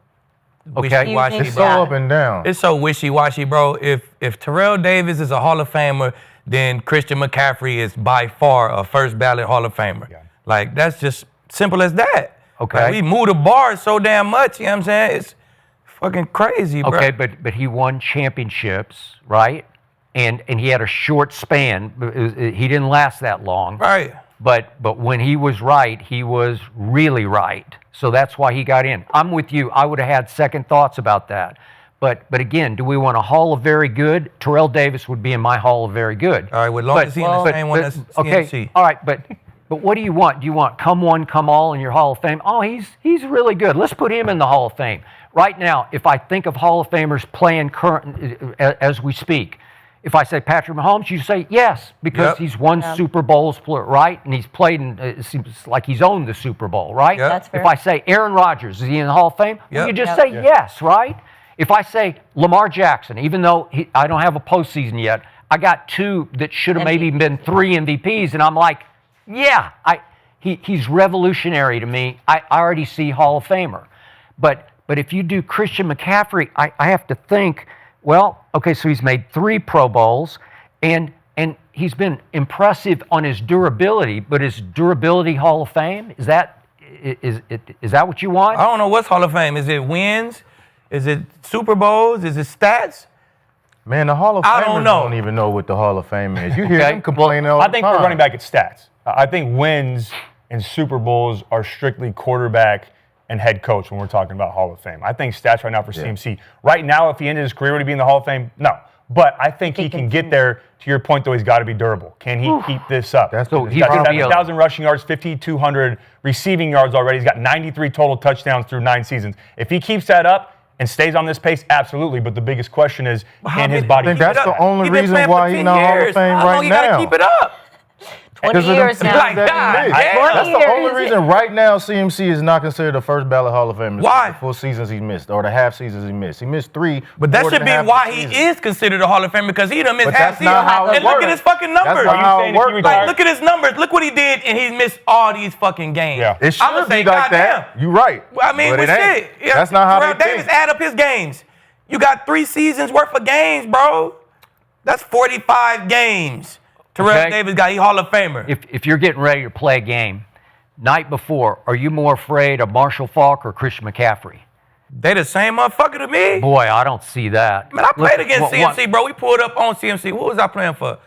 L: wishy-washy.
C: It's so up and down.
L: It's so wishy-washy, bro. If Terrell Davis is a Hall of Famer, then Christian McCaffrey is by far a first ballot Hall of Famer. Yeah. Like, that's just simple as that.
M: Okay.
L: Like, we move the bar so damn much, you know what I'm saying? It's fucking crazy, bro.
M: Okay, but he won championships, right? And he had a short span. He didn't last that long.
L: Right.
M: But when he was right, he was really right. So that's why he got in. I'm with you. I would have had second thoughts about that. But again, do we want a Hall of Very Good? Terrell Davis would be in my Hall of Very Good.
L: All right, with long as he's in the same one as CMC.
M: Okay, all right, but what do you want? Do you want come one, come all in your Hall of Fame? Oh, he's really good. Let's put him in the Hall of Fame. Right now, if I think of Hall of Famers playing current as we speak, if I say Patrick Mahomes, you say yes, because he's won Super Bowls, right? And he's played, it seems like he's owned the Super Bowl, right?
K: Yep. That's fair.
M: If I say Aaron Rodgers, is he in the Hall of Fame? Well, you just say yes, right? If I say Lamar Jackson, even though I don't have a postseason yet, I got 2 that should have maybe been 3 MVPs, and I'm like, yeah, he's revolutionary to me. I already see Hall of Famer. But if you do Christian McCaffrey, I have to think, well, okay, so he's made 3 Pro Bowls, and he's been impressive on his durability, but is durability Hall of Fame? Is that what you want?
L: I don't know what's Hall of Fame. Is it wins? Is it Super Bowls? Is it stats?
C: Man, the Hall of Famers don't even know what the Hall of Fame is. You hear them complaining all the time.
N: I think we're running back at stats. I think wins and Super Bowls are strictly quarterback and head coach when we're talking about Hall of Fame. I think stats right now for CMC. Right now, if he ended his career, would he be in the Hall of Fame? No. But I think he can get there. To your point, though, he's got to be durable. Can he keep this up?
C: So
N: he's got 7,000 rushing yards, 5,200 receiving yards already. He's got 93 total touchdowns through 9 seasons. If he keeps that up and stays on this pace, absolutely. But the biggest question is, can his body keep it up?
C: That's the only reason why he's not Hall of Fame right now.
L: You got to keep it up.
K: 20 years now.
L: Like that.
C: That's the only reason right now CMC is not considered a first ballot Hall of Famer.
L: Why?
C: The full seasons he missed, or the half seasons he missed. He missed 3.
L: But that should be why he is considered a Hall of Famer, because he done missed half season. And look at his fucking numbers.
C: That's not how it works.
L: Like, look at his numbers. Look what he did, and he's missed all these fucking games.
C: Yeah. It should be like that. You're right.
L: I mean,
C: but
L: shit.
C: That's not how they think.
L: Davis add up his games. You got 3 seasons worth of games, bro. That's 45 games. Terrell Davis got, he Hall of Famer.
M: If you're getting ready to play a game, night before, are you more afraid of Marshall Faulk or Christian McCaffrey?
L: They the same motherfucker to me.
M: Boy, I don't see that.
L: Man, I played against CMC, bro. We pulled up on CMC. What was I playing for?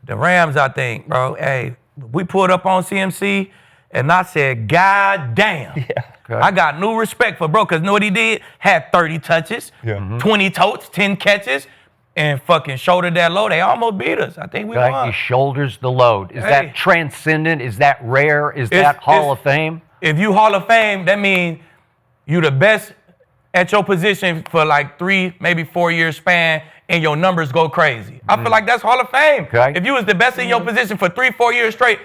L: The Rams, I think, bro. Hey, we pulled up on CMC, and I said, God damn. Yeah. Okay. I got new respect for bro, because you know what he did? Had 30 touches, 20 totes, 10 catches, and fucking shouldered that load. They almost beat us. I think we won.
M: He shoulders the load. Is that transcendent? Is that rare? Is that Hall of Fame?
L: If you Hall of Fame, that means you the best at your position for like 3, maybe 4 year span, and your numbers go crazy. I feel like that's Hall of Fame.
M: Okay.
L: If you was the best in your position for 3, 4 years straight,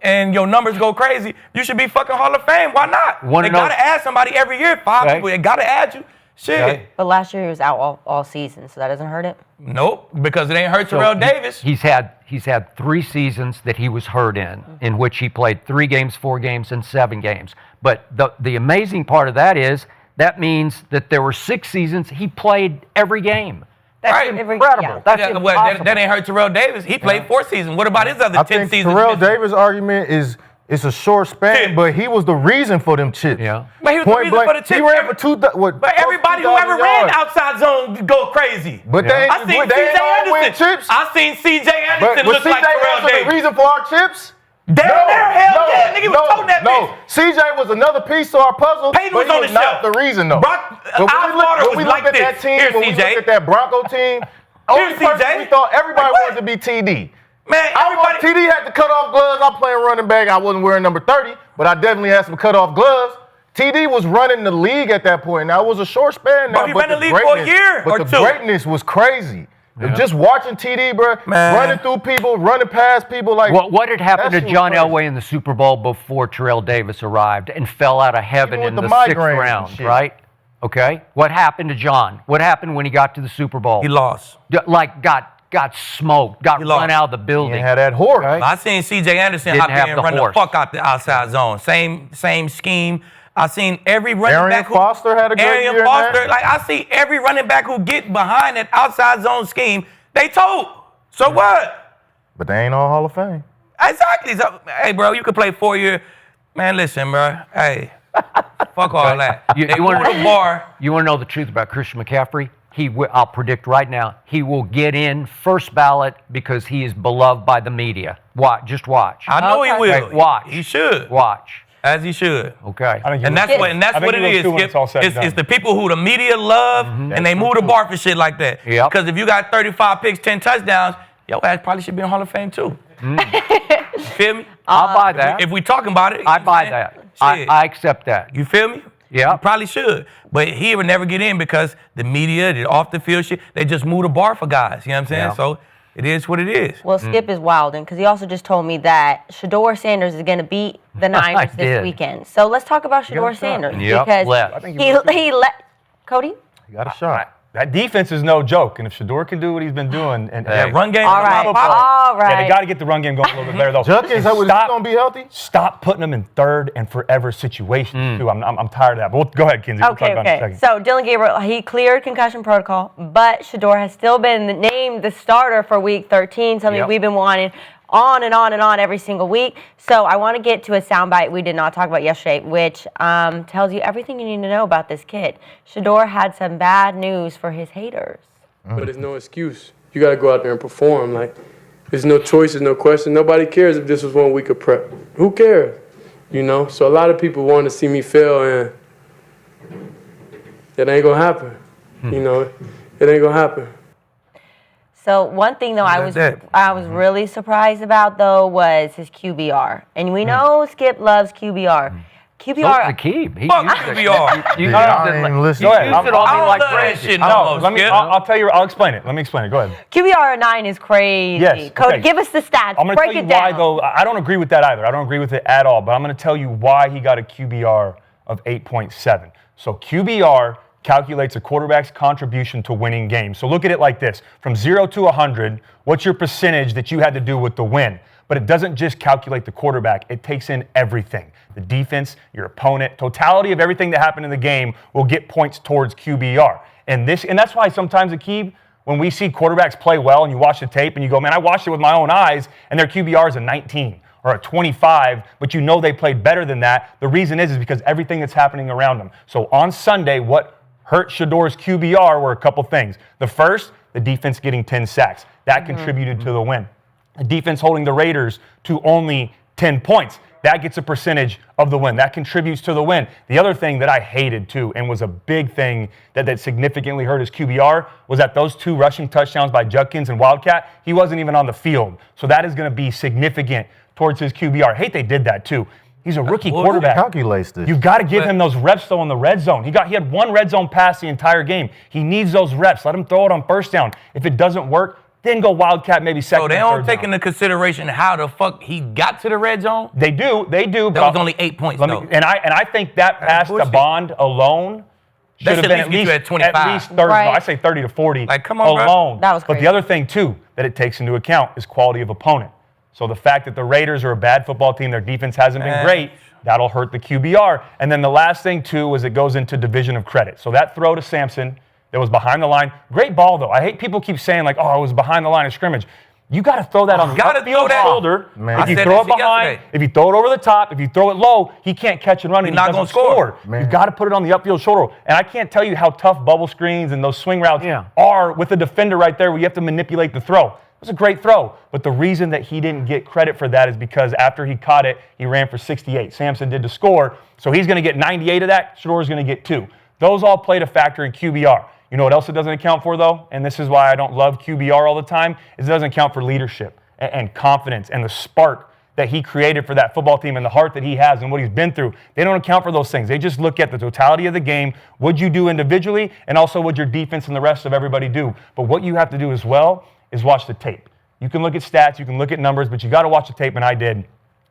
L: and your numbers go crazy, you should be fucking Hall of Fame. Why not? They gotta add somebody every year. 5 people, they gotta add you. Shit.
K: Okay. But last year he was out all season, so that doesn't hurt it?
L: Nope, because it ain't hurt Terrell Davis.
M: He's had 3 seasons that he was hurt in which he played 3 games, 4 games, and 7 games. But the amazing part of that is that means that there were 6 seasons he played every game. That's incredible. That's impossible.
L: That ain't hurt Terrell Davis. He played 4 seasons. What about his other 10 seasons?
Q: Terrell Davis' argument is it's a short span, but he was the reason for them chips.
M: Yeah.
L: But he was the reason for the chips.
Q: He ran for
L: But everybody who ever ran outside zone go crazy.
Q: But I seen C.J.
L: Anderson. I seen C.J. Anderson look like Terrell Davis.
Q: The reason for our chips?
L: Hell yeah, nigga was toting that bitch.
Q: CJ was another piece to our puzzle.
L: Peyton was on the
Q: not the reason though.
L: When we looked at that team,
Q: when we looked at that Bronco team, only person we thought everybody wanted to be TD.
L: Man, everybody.
Q: TD had to cut off gloves. I'm playing running back. I wasn't wearing number 30, but I definitely had some cut off gloves. TD was running the league at that point. Now it was a short span. Now,
L: but he ran the league for a year or 2.
Q: But the greatness was crazy. Yeah. Just watching TD, bro, running through people, running past people, like
M: what had happened to John Elway in the Super Bowl before Terrell Davis arrived and fell out of heaven in the 6th round, right? Okay, what happened to John? What happened when he got to the Super Bowl?
L: He lost.
M: Like got smoked, got run out of the building.
Q: He had that horse.
M: Okay?
L: I seen C.J. Anderson hop in and run the fuck out the outside zone. Same scheme. I seen every running back.
Q: Foster had a great year.
L: Like I see every running back who get behind that outside zone scheme, they told. So what?
Q: But they ain't all Hall of Fame.
L: Exactly. So, hey, bro, you could play 4 years. Man, listen, bro. Hey, fuck all that.
M: You want to know the truth about Christian McCaffrey? I'll predict right now, he will get in first ballot because he is beloved by the media. Just watch.
L: I know he will.
M: Hey, watch.
L: He should.
M: Watch.
L: As he should.
M: Okay.
L: And that's what it is. It's the people who the media love and they move the bar for shit like that.
M: Yep.
L: Because if you got 35 picks, 10 touchdowns, your ass probably should be in Hall of Fame too. You feel me?
M: I'll buy that.
L: If we talking about it.
M: I buy that. I accept that.
L: You feel me?
M: Yeah.
L: You probably should. But he would never get in because the media, the off the field shit, they just move the bar for guys. You know what I'm saying?
M: Yeah.
L: So it is what it is.
K: Well, Skip is wilding because he also just told me that Shedeur Sanders is going to beat the Niners this weekend. So let's talk about Shedeur Sanders because he let Cody.
Q: He got a shot.
N: That defense is no joke, and if Shedeur can do what he's been doing, and
L: run game,
K: all right.
N: Yeah, they got to get the run game going a little bit better though.
Q: Judkins, is he gonna be healthy?
N: Stop putting them in third and forever situations too. I'm tired of that. But go ahead, Kinsey. We'll talk about it in a second.
K: So Dylan Gabriel, he cleared concussion protocol, but Shedeur has still been named the starter for Week 13. Something we've been wanting on and on and on every single week. So I want to get to a soundbite we did not talk about yesterday, which tells you everything you need to know about this kid. Shedeur had some bad news for his haters.
R: But it's no excuse. You got to go out there and perform. Like, there's no choice, there's no question. Nobody cares if this was 1 week of prep. Who cares? You know? So a lot of people want to see me fail, and it ain't going to happen. You know? It ain't going to happen.
K: So one thing though I was really surprised about though was his QBR, and we know Skip loves QBR. QBR.
M: Aqib.
L: Fuck QBR.
Q: You use
N: it
M: on me like crazy.
N: I'll tell you. I'll explain it. Let me explain it. Go ahead.
K: QBR 9 is crazy.
N: Yes.
K: Cody, give us the stats.
N: I'm going to tell you why though. I don't agree with that either. I don't agree with it at all. But I'm going to tell you why he got a QBR of 8.7. So QBR calculates a quarterback's contribution to winning games. So look at it like this. From 0 to 100, what's your percentage that you had to do with the win? But it doesn't just calculate the quarterback. It takes in everything. The defense, your opponent, totality of everything that happened in the game will get points towards QBR. And that's why sometimes, Aqib, when we see quarterbacks play well and you watch the tape and you go, man, I watched it with my own eyes, and their QBR is a 19 or a 25, but you know they played better than that. The reason is because everything that's happening around them. So on Sunday, what hurt Shedeur's QBR were a couple things. The first, the defense getting 10 sacks. That contributed to the win. The defense holding the Raiders to only 10 points. That gets a percentage of the win. That contributes to the win. The other thing that I hated too, and was a big thing that significantly hurt his QBR, was that those 2 rushing touchdowns by Judkins and Wildcat, he wasn't even on the field. So that is going to be significant towards his QBR. I hate they did that too. He's a rookie quarterback.
C: Calculates this.
N: You've got to give him those reps though in the red zone. He had 1 red zone pass the entire game. He needs those reps. Let him throw it on first down. If it doesn't work, then go Wildcat maybe second.
L: So they don't take into consideration how the fuck he got to the red zone?
N: They do.
L: That was only 8 points though.
N: And I think that pass to Bond alone should have been at least
L: 25.
N: At least 30.
K: Right.
N: No, I say 30 to 40
L: Like, come on, bro.
N: alone.
K: That was
N: But the
K: crazy.
N: other thing too that it takes into account is quality of opponent. So the fact that the Raiders are a bad football team, their defense hasn't been great, that'll hurt the QBR. And then the last thing too is it goes into division of credit. So that throw to Sampson that was behind the line, great ball though. I hate people keep saying like, oh, it was behind the line of scrimmage. You got to throw that on the upfield shoulder.
C: Man.
N: If you throw it behind, if you throw it over the top, if you throw it low, he can't catch and run.
L: He's
N: and
L: not
N: he
L: gonna
N: doesn't score.
C: Man.
N: You got to put it on the upfield shoulder. And I can't tell you how tough bubble screens and those swing routes are with a defender right there where you have to manipulate the throw. It was a great throw. But the reason that he didn't get credit for that is because after he caught it, he ran for 68. Sampson did to score. So he's going to get 98 of that. Shedeur's going to get 2. Those all played a factor in QBR. You know what else it doesn't account for, though? And this is why I don't love QBR all the time, is it doesn't account for leadership and confidence and the spark that he created for that football team and the heart that he has and what he's been through. They don't account for those things. They just look at the totality of the game, what you do individually, and also what your defense and the rest of everybody do. But what you have to do as well is watch the tape. You can look at stats, you can look at numbers, but you got to watch the tape, and I did.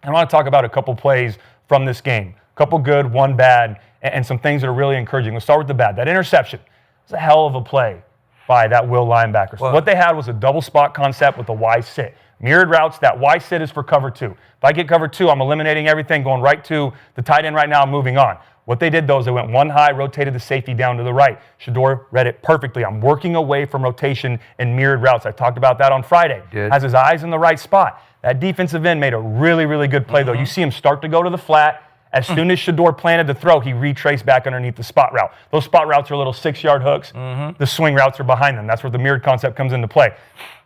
N: I want to talk about a couple plays from this game. A couple good, one bad, and some things that are really encouraging. Let's start with the bad. That interception was a hell of a play by that Will linebacker. So what they had was a double spot concept with a Y sit. Mirrored routes, that Y sit is for cover 2. If I get cover 2, I'm eliminating everything, going right to the tight end right now, moving on. What they did, though, is they went 1 high, rotated the safety down to the right. Shedeur read it perfectly. I'm working away from rotation and mirrored routes. I talked about that on Friday. Has his eyes in the right spot. That defensive end made a really, really good play, though. You see him start to go to the flat. As soon as Shedeur planted the throw, he retraced back underneath the spot route. Those spot routes are little 6-yard hooks. The swing routes are behind them. That's where the mirrored concept comes into play.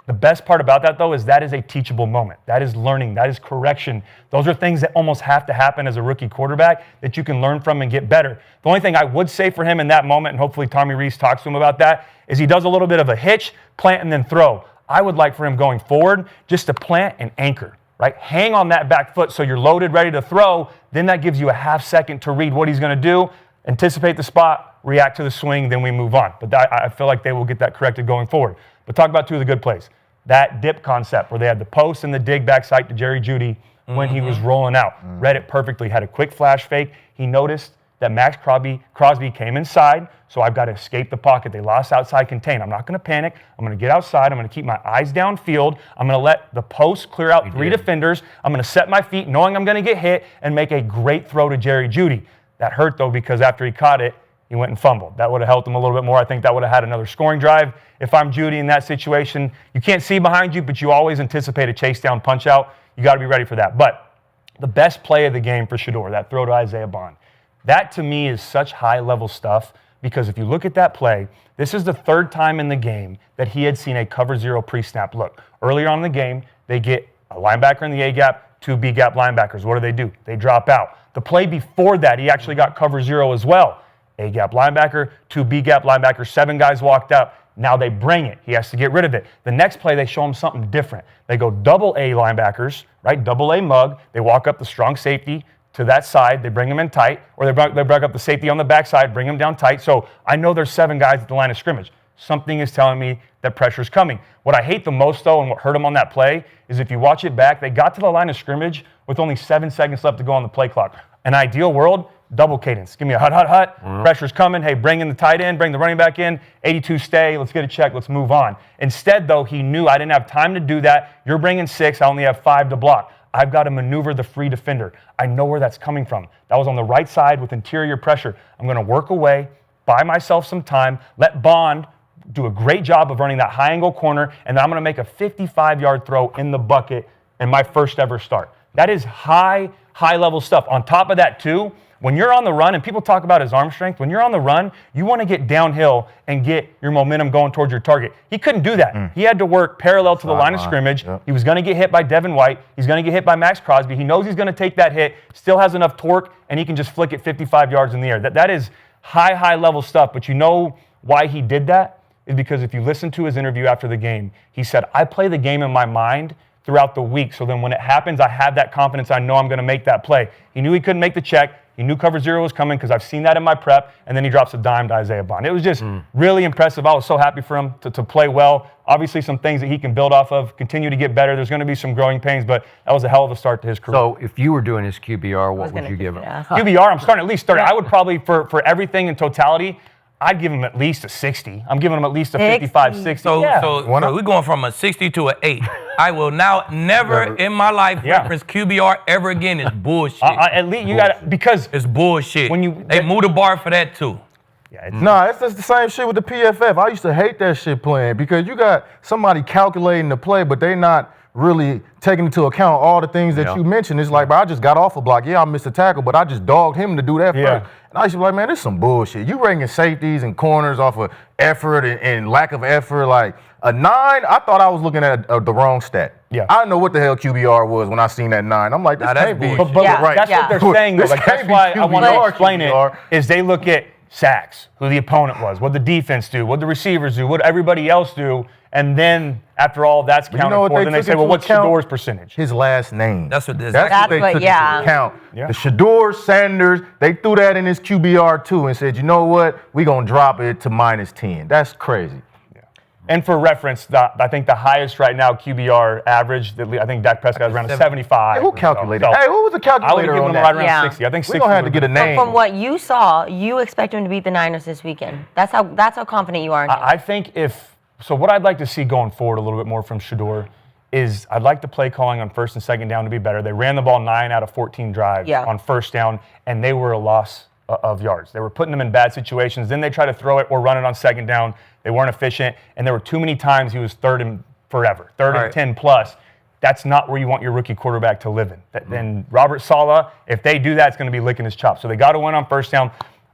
N: The best part about that, though, is that is a teachable moment. That is learning. That is correction. Those are things that almost have to happen as a rookie quarterback that you can learn from and get better. The only thing I would say for him in that moment, and hopefully Tommy Rees talks to him about that, is he does a little bit of a hitch, plant, and then throw. I would like for him going forward just to plant and anchor, right? Hang on that back foot so you're loaded, ready to throw. Then that gives you a half second to read what he's going to do, anticipate the spot, react to the swing, then we move on. But I feel like they will get that corrected going forward. But talk about 2 of the good plays. That dip concept where they had the post and the dig backside to Jerry Jeudy when he was rolling out. Read it perfectly, had a quick flash fake. He noticed that Max Crosby came inside, so I've got to escape the pocket. They lost outside contain. I'm not going to panic. I'm going to get outside. I'm going to keep my eyes downfield. I'm going to let the post clear out 3 defenders. I'm going to set my feet knowing I'm going to get hit and make a great throw to Jerry Jeudy. That hurt, though, because after he caught it, he went and fumbled. That would have helped him a little bit more. I think that would have had another scoring drive. If I'm Jeudy in that situation, you can't see behind you, but you always anticipate a chase down, punch out. You got to be ready for that. But the best play of the game for Shedeur, that throw to Isaiah Bond, that to me is such high-level stuff because if you look at that play, this is the 3rd time in the game that he had seen a cover 0 pre-snap look. Earlier on in the game, they get a linebacker in the A-gap, 2 B-gap linebackers. What do? They drop out. The play before that, he actually got cover 0 as well. A-gap linebacker, 2 B-gap linebackers, 7 guys walked up. Now they bring it. He has to get rid of it. The next play, they show him something different. They go double A linebackers, right? Double A mug. They walk up the strong safety to that side. They bring him in tight, or they break up the safety on the backside, bring him down tight. So I know there's 7 guys at the line of scrimmage. Something is telling me that pressure's coming. What I hate the most, though, and what hurt him on that play, is if you watch it back, they got to the line of scrimmage with only 7 seconds left to go on the play clock. An ideal world, double cadence. Give me a hut. Pressure's coming. Hey, bring in the tight end, bring the running back in. 82 stay. Let's get a check. Let's move on. Instead, though, he knew I didn't have time to do that. You're bringing 6. I only have 5 to block. I've got to maneuver the free defender. I know where that's coming from. That was on the right side with interior pressure. I'm going to work away, buy myself some time, let Bond do a great job of running that high angle corner, and then I'm going to make a 55-yard throw in the bucket in my first ever start. That is high level stuff. On top of that, too, when you're on the run, and people talk about his arm strength, when you're on the run, you want to get downhill and get your momentum going towards your target. He couldn't do that. He had to work parallel to the line of scrimmage. He was going to get hit by Devin White. He's going to get hit by Max Crosby. He knows he's going to take that hit, still has enough torque, and he can just flick it 55 yards in the air. That is high level stuff. But you know why he did that? Is because if you listen to his interview after the game, he said, I play the game in my mind throughout the week. So then when it happens, I have that confidence. I know I'm going to make that play. He knew he couldn't make the check. He knew cover 0 was coming because I've seen that in my prep. And then he drops a dime to Isaiah Bond. It was just really impressive. I was so happy for him to play well. Obviously, some things that he can build off of, continue to get better. There's going to be some growing pains, but that was a hell of a start to his career.
M: So if you were doing his QBR, what would you give him?
N: QBR, I'm starting at least 30. I would probably, for everything in totality, I'd give him at least a 60. I'm giving him at least a 55, 60.
L: So we're going from a 60 to an 8. I will now never in my life reference QBR ever again. It's bullshit.
N: At least you got to, because
L: it's bullshit. They move the bar for that too.
Q: Nah, it's just the same shit with the PFF. I used to hate that shit playing because you got somebody calculating the play, but they not really taking into account all the things that you mentioned. It's like, bro, I just got off a block. Yeah, I missed a tackle, but I just dogged him to do that first. And I used to be like, man, this is some bullshit. You ranking safeties and corners off of effort and lack of effort. Like a 9, I thought I was looking at the wrong stat. I didn't know what the hell QBR was when I seen that 9. I'm like, this can't be.
N: But that's what they're saying, though. Like, that's why I want to explain it, is they look at sacks, who the opponent was, what the defense do, what the receivers do, what everybody else do, and then after all that's counted for, then they say, well, what's Shedeur's percentage?
Q: His last name.
L: That's what
Q: they took into account. The Shedeur, Sanders, they threw that in his QBR too and said, you know what, we're going to drop it to -10. That's crazy.
N: And for reference, I think the highest right now QBR average, I think Dak Prescott is around a 75.
Q: Hey, who calculated? Hey, who was the calculator?
N: I would have given him right around 60. I think 60.
Q: We're going to have to get a name.
K: But from what you saw, you expect him to beat the Niners this weekend. That's how confident you are in him.
N: I think so what I'd like to see going forward a little bit more from Shedeur is I'd like the play calling on first and second down to be better. They ran the ball 9 out of 14 drives on first down, and they were a loss of yards. They were putting them in bad situations. Then they tried to throw it or run it on second down. They weren't efficient, and there were too many times he was third and 10 plus. That's not where you want your rookie quarterback to live in. Then Robert Saleh, if they do that, it's going to be licking his chops. So they got to win on first down.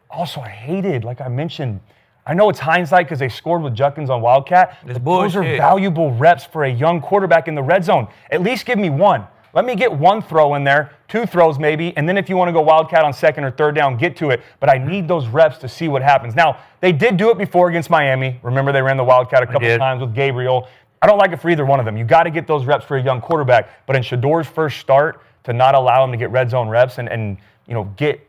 N: Also, I hated, like I mentioned, I know it's hindsight because they scored with Judkins on Wildcat. Those are valuable reps for a young quarterback in the red zone. At least give me one. Let me get one throw in there, 2 throws maybe, and then if you want to go Wildcat on second or third down, get to it. But I need those reps to see what happens. Now, they did do it before against Miami. Remember, they ran the Wildcat a couple of times with Gabriel. I don't like it for either one of them. You got to get those reps for a young quarterback. But in Shedeur's first start, to not allow him to get red zone reps and get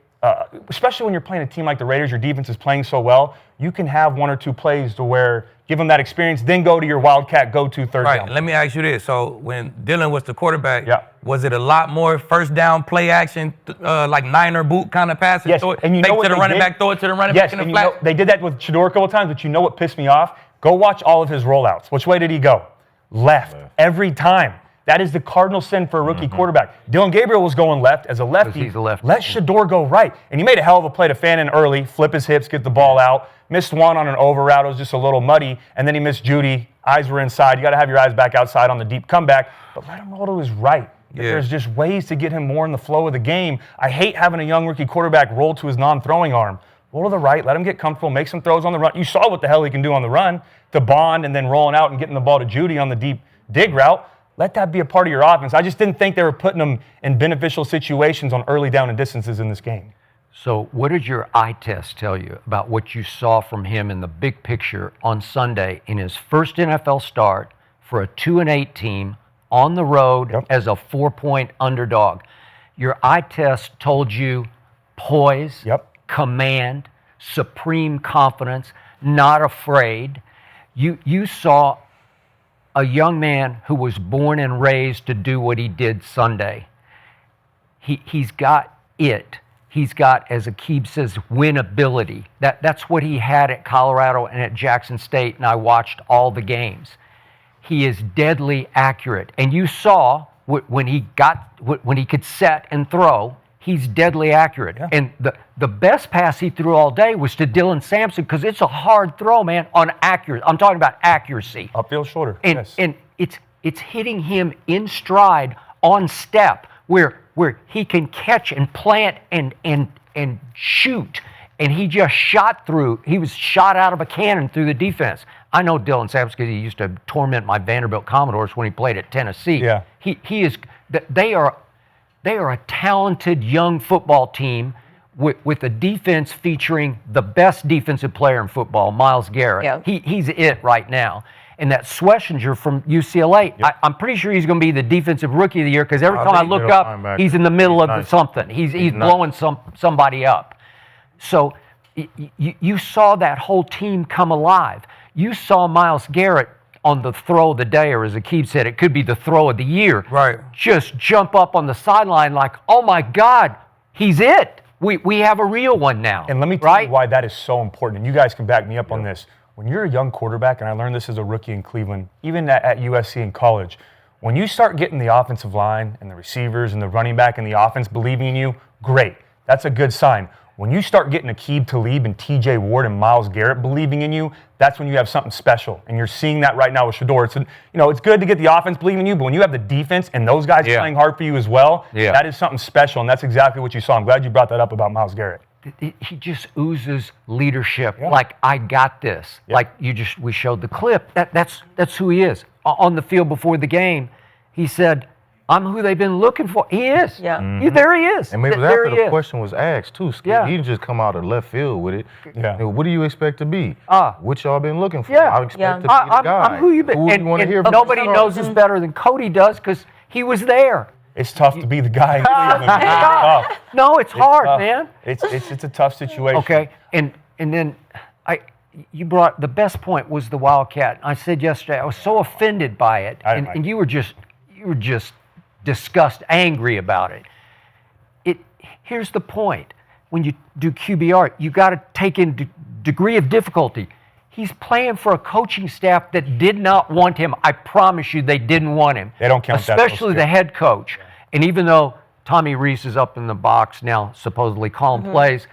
N: especially when you're playing a team like the Raiders, your defense is playing so well, you can have 1 or 2 plays to where give them that experience, then go to your Wildcat go-to third down.
L: Let me ask you this. So when Dylan was the quarterback, was it a lot more first down play action, like Niner boot kind of passes?
N: Yes, and you know what
L: to the running back, throw it to the running back in the flat?
N: They did that with Shedeur a couple times, but you know what pissed me off? Go watch all of his rollouts. Which way did he go? Left. Every time. That is the cardinal sin for a rookie quarterback. Dylan Gabriel was going left as a lefty.
M: He's a lefty.
N: Let Shedeur go right. And he made a hell of a play to fan in early, flip his hips, get the ball out. Missed one on an over route. It was just a little muddy. And then he missed Judy. Eyes were inside. You got to have your eyes back outside on the deep comeback. But let him roll to his right. There's just ways to get him more in the flow of the game. I hate having a young rookie quarterback roll to his non-throwing arm. Roll to the right. Let him get comfortable. Make some throws on the run. You saw what the hell he can do on the run to Bond and then rolling out and getting the ball to Judy on the deep dig route. Let that be a part of your offense. I just didn't think they were putting them in beneficial situations on early down and distances in this game.
M: So what did your eye test tell you about what you saw from him in the big picture on Sunday in his first NFL start for a 2-8 team on the road as a 4-point underdog? Your eye test told you poise, command, supreme confidence, not afraid. You saw a young man who was born and raised to do what he did Sunday. He's got it. He's got, as Aqib says, winnability. That's what he had at Colorado and at Jackson State, and I watched all the games. He is deadly accurate. And you saw when he could set and throw, he's deadly accurate. Yeah. And the best pass he threw all day was to Dylan Sampson, because it's a hard throw, man, on accuracy. I'm talking about accuracy.
N: Upfield shoulder.
M: And,
N: yes.
M: and it's hitting him in stride on step where he can catch and plant and shoot. And he just shot through. He was shot out of a cannon through the defense. I know Dylan Sampson because he used to torment my Vanderbilt Commodores when he played at Tennessee.
N: Yeah.
M: He is. They are a talented young football team with a defense featuring the best defensive player in football, Myles Garrett. Yeah. He's it right now. And that Schlesinger from UCLA, yep. I'm pretty sure he's going to be the defensive rookie of the year, because every time I look up, he's in the middle of something. He's blowing somebody up. So you saw that whole team come alive. You saw Myles Garrett on the throw of the day, or as Aqib said, it could be the throw of the year.
L: Right.
M: Just jump up on the sideline like, oh my God, he's it. We have a real one now.
N: And let me tell you why that is so important. And you guys can back me up on this. When you're a young quarterback, and I learned this as a rookie in Cleveland, even at USC in college, when you start getting the offensive line and the receivers and the running back and the offense believing in you, great. That's a good sign. When you start getting Aqib, Talib, and TJ Ward and Myles Garrett believing in you, that's when you have something special. And you're seeing that right now with Shedeur. It's good to get the offense believing in you, but when you have the defense and those guys playing hard for you as well, that is something special, and that's exactly what you saw. I'm glad you brought that up about Myles Garrett.
M: He just oozes leadership. Like, I got this. Like we showed the clip. That's who he is. On the field before the game, he said, I'm who they've been looking for. He is. Yeah. Mm-hmm. There he is.
Q: And maybe after the question was asked, too, Skip. Yeah. He didn't just come out of left field with it. Yeah. What do you expect to be? What y'all been looking for?
M: Yeah.
Q: I expect to be the guy.
M: I'm who you've been.
Q: Who you want to hear from?
M: Nobody knows us better than Cody does, because he was there.
N: It's tough to be the guy.
M: No, it's hard, man.
N: It's a tough situation.
M: Okay, and then you brought the best point was the Wildcat. I said yesterday I was so offended by it, and you were just disgusted, angry about it. Here's the point: when you do QBR, you got to take in degree of difficulty. He's playing for a coaching staff that did not want him. I promise you, they didn't want him.
N: They don't count that.
M: Especially the head coach. And even though Tommy Reese is up in the box now, supposedly calling plays,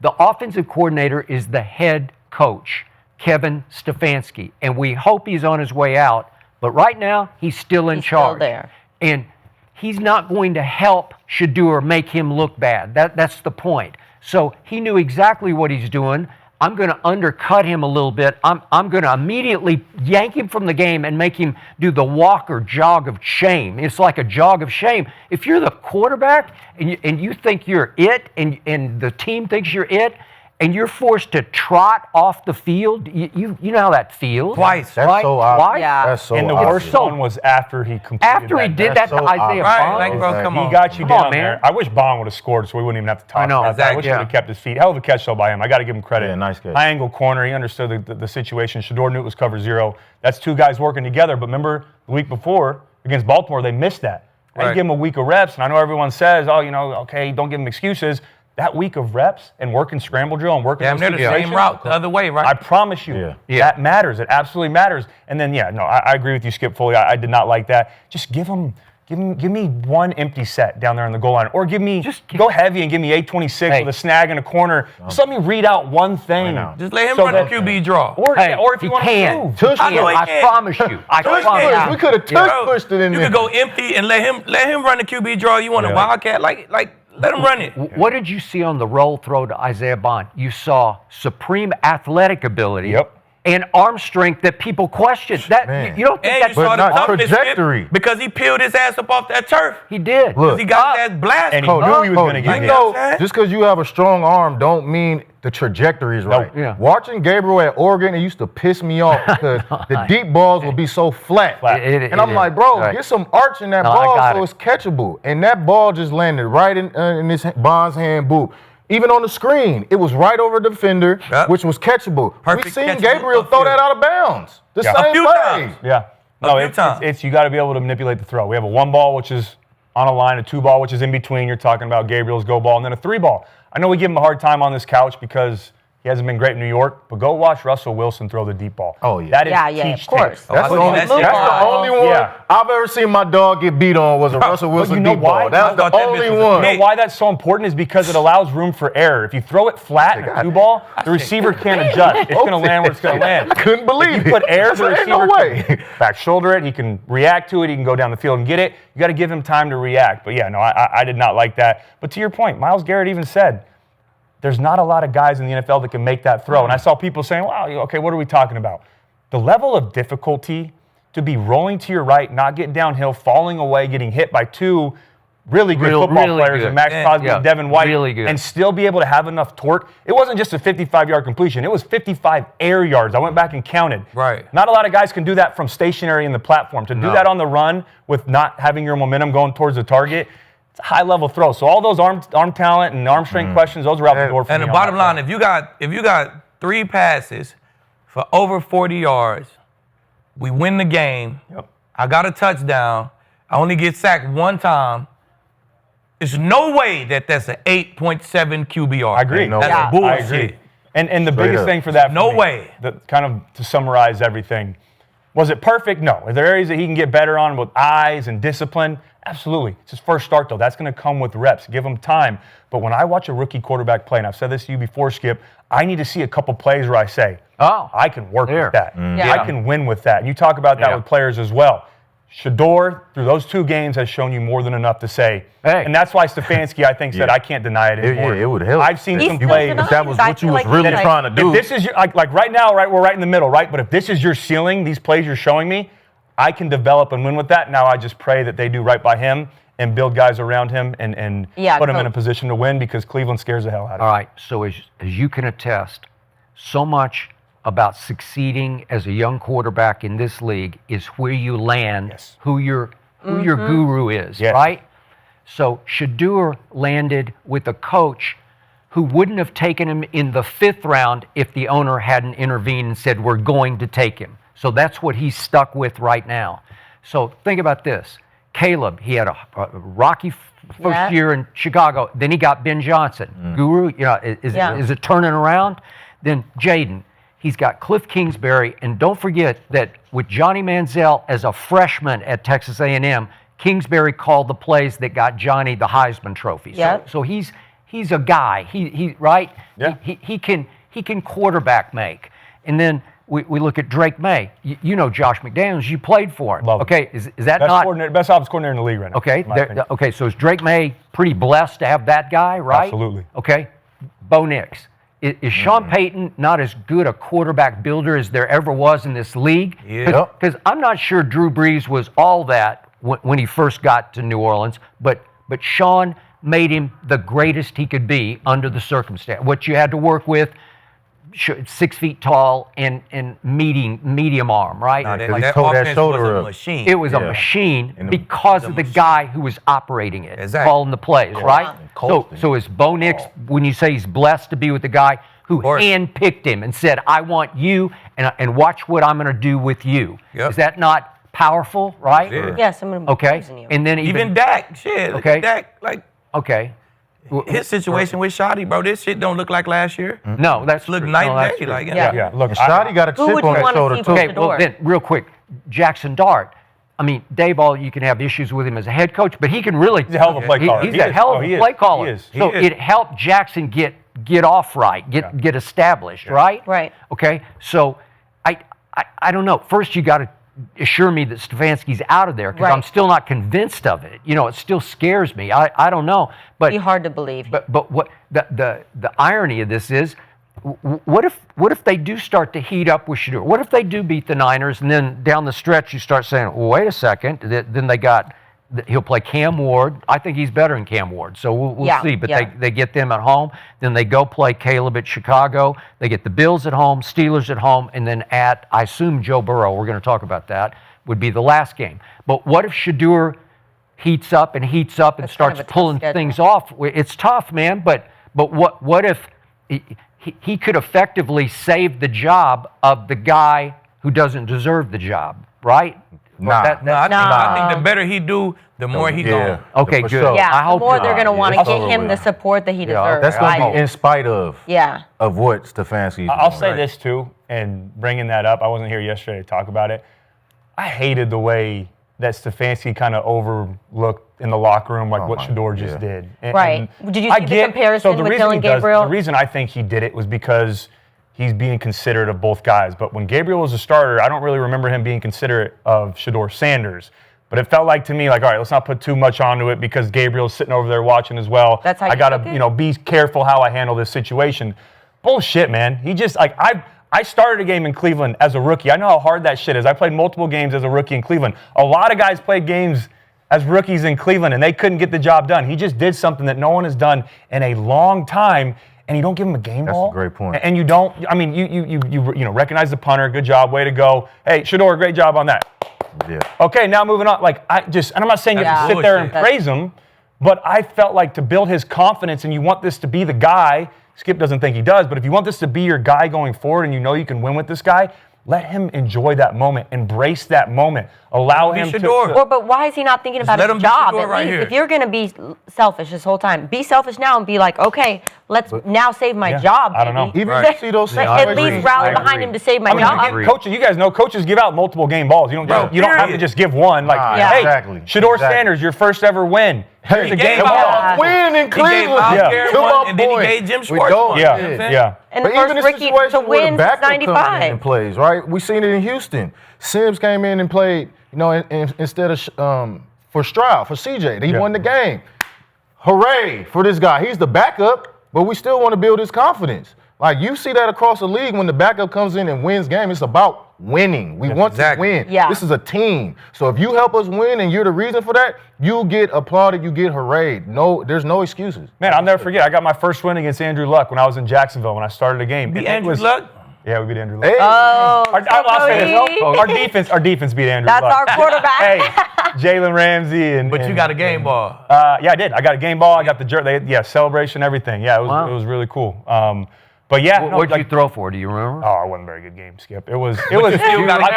M: the offensive coordinator is the head coach, Kevin Stefanski. And we hope he's on his way out. But right now, he's still in charge.
K: Still there.
M: And he's not going to help Shedeur make him look bad. That's the point. So he knew exactly what he's doing. I'm going to undercut him a little bit. I'm going to immediately yank him from the game and make him do the walk or jog of shame. It's like a jog of shame. If you're the quarterback and you think you're it, and the team thinks you're it, and you're forced to trot off the field, you know how that feels.
L: Twice.
Q: That's so obvious.
K: Yeah.
Q: That's so
N: and the
Q: obvious.
N: worst one was after he completed
M: After he did that to Isaiah Bond.
L: Like, bro, come on.
N: He got you down
M: man.
N: there. I wish Bond would have scored so we wouldn't even have to talk about that. I wish he would have kept his feet. Hell of a catch, though, by him. I got to give him credit.
Q: Yeah, nice catch.
N: High angle corner. He understood the situation. Shedeur knew it was cover zero. That's two guys working together. But remember, the week before against Baltimore, they missed that. I didn't give him a week of reps. And I know everyone says, okay, don't give him excuses. That week of reps and working scramble drill and working
L: they're the same route the other way, right?
N: I promise you, that matters. It absolutely matters. And then, I agree with you, Skip, fully. I did not like that. Just give me one empty set down there on the goal line, or go heavy and give me 826 with a snag in a corner. Just let me read out one thing.
L: Just let him run a QB draw.
N: Or if you want to move.
M: I promise you.
Q: We could have tush pushed it in there.
L: You could go empty and let him run the QB draw. You want a Wildcat, like. Let him run it.
M: What did you see on the roll throw to Isaiah Bond? You saw supreme athletic ability and arm strength that people questioned. You don't think that's
Q: not trajectory.
L: Because he peeled his ass up off that turf.
M: He did.
Q: Look,
L: he got his ass blasted.
N: And he knew he was going to get
Q: hit. Just because you have a strong arm don't mean the trajectory is right.
M: Yeah.
Q: Watching Gabriel at Oregon, it used to piss me off because the deep balls would be so flat. And I'm like, bro, get some arch in that ball so it's catchable. And that ball just landed right in this Bond's hand boot. Even on the screen, it was right over the defender, which was catchable. We seen Gabriel throw that out of bounds. The same way.
N: Yeah. No, it's you got to be able to manipulate the throw. We have a one ball, which is on a line, a 2-ball, which is in between. You're talking about Gabriel's go ball, and then a 3-ball. I know we give him a hard time on this couch because he hasn't been great in New York, but go watch Russell Wilson throw the deep ball.
Q: Oh, yeah.
N: That is
K: Yeah,
N: teach
K: of course.
N: tape.
Q: That's the only one
N: Yeah.
Q: I've ever seen my dog get beat on was a Russell
N: But
Q: Wilson
N: you know
Q: deep
N: why?
Q: ball. That's the only
N: You
Q: one.
N: know why that's so important is because it allows room for error. If you throw it flat in a 2-ball, the receiver can't adjust. It's going to land where it's going to land.
Q: Couldn't believe
N: If you put
Q: it.
N: air, the
Q: Ain't
N: receiver
Q: no way.
N: can back shoulder it. He can react to it. He can go down the field and get it. You got to give him time to react. But yeah, no, I did not like that. But to your point, Myles Garrett even said, there's not a lot of guys in the NFL that can make that throw. And I saw people saying, wow, okay, what are we talking about? The level of difficulty to be rolling to your right, not getting downhill, falling away, getting hit by 2 really good football players, and Max Crosby and Devin White, and still be able to have enough torque. It wasn't just a 55-yard completion. It was 55 air yards. I went back and counted.
L: Right.
N: Not a lot of guys can do that from stationary in the platform. To do that on the run with not having your momentum going towards the target, it's a high-level throw. So all those arm talent and arm strength questions, those are out the door for me.
L: And the bottom line, if you got 3 passes for over 40 yards, we win the game.
N: Yep.
L: I got a touchdown. I only get sacked 1 time. There's no way that's an 8.7 QBR.
N: I agree.
L: That's bullshit.
N: I agree. And the biggest thing for that,
L: No way.
N: Kind of to summarize everything, was it perfect? No. Are there areas that he can get better on with eyes and discipline? Absolutely. It's his first start, though. That's going to come with reps. Give him time. But when I watch a rookie quarterback play, and I've said this to you before, Skip, I need to see a couple plays where I say, I can work with that. I can win with that. And you talk about that with players as well. Shedeur, through those 2 games, has shown you more than enough to say. And that's why Stefanski, I think, said, I can't deny it anymore.
Q: It would help.
N: I've seen some plays.
Q: If that was what you was really trying to do.
N: If this is like right now, right, we're right in the middle, right? But if this is your ceiling, these plays you're showing me, I can develop and win with that. Now I just pray that they do right by him and build guys around him and put him in a position to win because Cleveland scares the hell out of him.
M: All right, so as you can attest, so much about succeeding as a young quarterback in this league is where you land, who your guru is, right? So Shedeur landed with a coach who wouldn't have taken him in the 5th round if the owner hadn't intervened and said, we're going to take him. So that's what he's stuck with right now. So think about this. Caleb, he had a rocky first year in Chicago. Then he got Ben Johnson. Guru, is it turning around? Then Jaden, he's got Cliff Kingsbury. And don't forget that with Johnny Manziel as a freshman at Texas A&M, Kingsbury called the plays that got Johnny the Heisman Trophy. So he's a guy. He right? Yeah. He can quarterback make. And then we look at Drake May. You know Josh McDaniels. You played for him.
N: Okay,
M: is that not
N: best offensive coordinator in the league right now?
M: Okay, okay. So is Drake May pretty blessed to have that guy, right?
N: Absolutely.
M: Okay, Bo Nix. Is Sean Payton not as good a quarterback builder as there ever was in this league?
L: Yeah.
M: Because I'm not sure Drew Brees was all that when he first got to New Orleans, but Sean made him the greatest he could be under the circumstance. What you had to work with. 6 feet tall and medium arm, right?
L: No, that offense was a machine.
M: It was a machine because of the guy who was operating it, calling the plays, right? So is Bo Nix, when you say he's blessed to be with the guy who handpicked him and said, I want you, and watch what I'm going to do with you. Is that not powerful, right?
K: Yes, I'm going to be praising you.
M: And then
L: even Dak, shit.
M: Okay.
L: Dak, like.
M: Okay.
L: His situation with Shoddy, bro, this shit don't look like last year.
M: No, that's
L: look night and day. Like,
N: Look,
Q: Shoddy got a chip on his shoulder too.
M: Okay, well then, real quick, Jackson Dart. I mean, Dayball, you can have issues with him as a head coach, but he can really.
N: He's a hell of a play caller.
M: He's a hell of a play caller. So it helped Jackson get off right, get established, right?
K: Right.
M: Okay, so I don't know. First, you got to assure me that Stefanski's out of there because I'm still not convinced of it. You know, it still scares me. I don't know, but
K: be hard to believe.
M: But what the irony of this is, what if they do start to heat up with Shedeur? What if they do beat the Niners and then down the stretch you start saying, well, wait a second, then he'll play Cam Ward. I think he's better than Cam Ward, so we'll see. But they get them at home. Then they go play Caleb at Chicago. They get the Bills at home, Steelers at home, and then at, I assume, Joe Burrow, we're going to talk about that, would be the last game. But what if Shedeur heats up and
K: That's
M: starts pulling things off? It's tough, man, but what if he could effectively save the job of the guy who doesn't deserve the job, right?
L: Nah, I think the better he do, the more he going.
M: Okay,
Q: for
M: good.
Q: sure.
K: Yeah, the more they're going to want to
Q: it's
K: get
Q: over
K: him
Q: with.
K: the support that he deserves.
Q: That's going to
K: right?
Q: be in spite of what Stefanski's
N: I'll
Q: doing.
N: say this too, and bringing that up, I wasn't here yesterday to talk about it. I hated the way that Stefanski kind of overlooked in the locker room, like what Shedeur just did.
K: Right. Did you see the comparison with
N: reason
K: Dylan
N: he does-
K: Gabriel?
N: The reason I think he did it was because he's being considerate of both guys. But when Gabriel was a starter, I don't really remember him being considerate of Shedeur Sanders. But it felt like to me, like, all right, let's not put too much onto it because Gabriel's sitting over there watching as well.
K: That's how
N: I
K: you
N: gotta,
K: took it?
N: be careful how I handle this situation. Bullshit, man. He just like I started a game in Cleveland as a rookie. I know how hard that shit is. I played multiple games as a rookie in Cleveland. A lot of guys played games as rookies in Cleveland, and they couldn't get the job done. He just did something that no one has done in a long time, and you don't give him a game ball.
Q: That's a great point.
N: And you don't. I mean, you recognize the punter. Good job, way to go. Hey, Shedeur, great job on that.
Q: Yeah.
N: Okay, now moving on. Like and I'm not saying you have to sit there and praise him, but I felt like to build his confidence, and you want this to be the guy. Skip doesn't think he does, but if you want this to be your guy going forward, and you know you can win with this guy, let him enjoy that moment, embrace that moment, allow him to.
K: Or, but why is he not thinking about
N: let
K: his
N: him be
K: job?
N: Shedeur
K: At
N: right
K: least,
N: here.
K: if you're going to be selfish this whole time, be selfish now and be like, okay, let's now save my job.
N: I don't know.
K: baby.
Q: Even if you see those
K: At least rally behind him to save my
N: I mean,
K: job.
N: coaches, you guys know coaches give out multiple game balls. You don't you don't have to just give one. Like, hey,
Q: exactly.
N: Shedeur Sanders, your first ever win. Here's
Q: He
N: a
Q: gave
N: game
Q: out
N: ball.
Q: win in
L: He gave
Q: Cleveland.
L: Alcare
Q: To
L: one,
Q: my
L: and then he
Q: point.
L: gave Jim
Q: We
L: Schwartz
Q: don't.
L: one.
N: Yeah,
L: You know what I'm saying?
N: yeah.
K: And the
Q: But even
K: first
Q: the
K: rookie
Q: situation
K: to
Q: where
K: win
Q: the
K: since
Q: backup comes in
K: 95.
Q: and plays, right? We seen it in Houston. Sims came in and played, instead of for Stroud, for CJ. He won the game. Hooray for this guy. He's the backup, but we still want to build his confidence. Like, you see that across the league when the backup comes in and wins game. It's about winning. We want to win.
K: Yeah.
Q: This is a team. So if you help us win and you're the reason for that, you get applauded, you get hurrayed. No, there's no excuses.
N: Man, I'll never forget. I got my first win against Andrew Luck when I was in Jacksonville when I started a game.
L: Beat
N: It
L: Andrew
N: was-
L: Luck?
N: Yeah, we beat Andrew Luck.
Q: Hey.
K: Oh,
N: I'll say this.
K: Cody.
N: Our defense beat Andrew
K: That's
N: Luck.
K: our quarterback.
N: Hey, Jalen Ramsey and.
L: But you got a game ball.
N: Yeah, I did. I got a game ball. I got the celebration, everything. Yeah, it was really cool. But yeah,
M: What did you throw for? Do you remember?
N: Oh, it wasn't a very good game, Skip. It was.
L: you still got a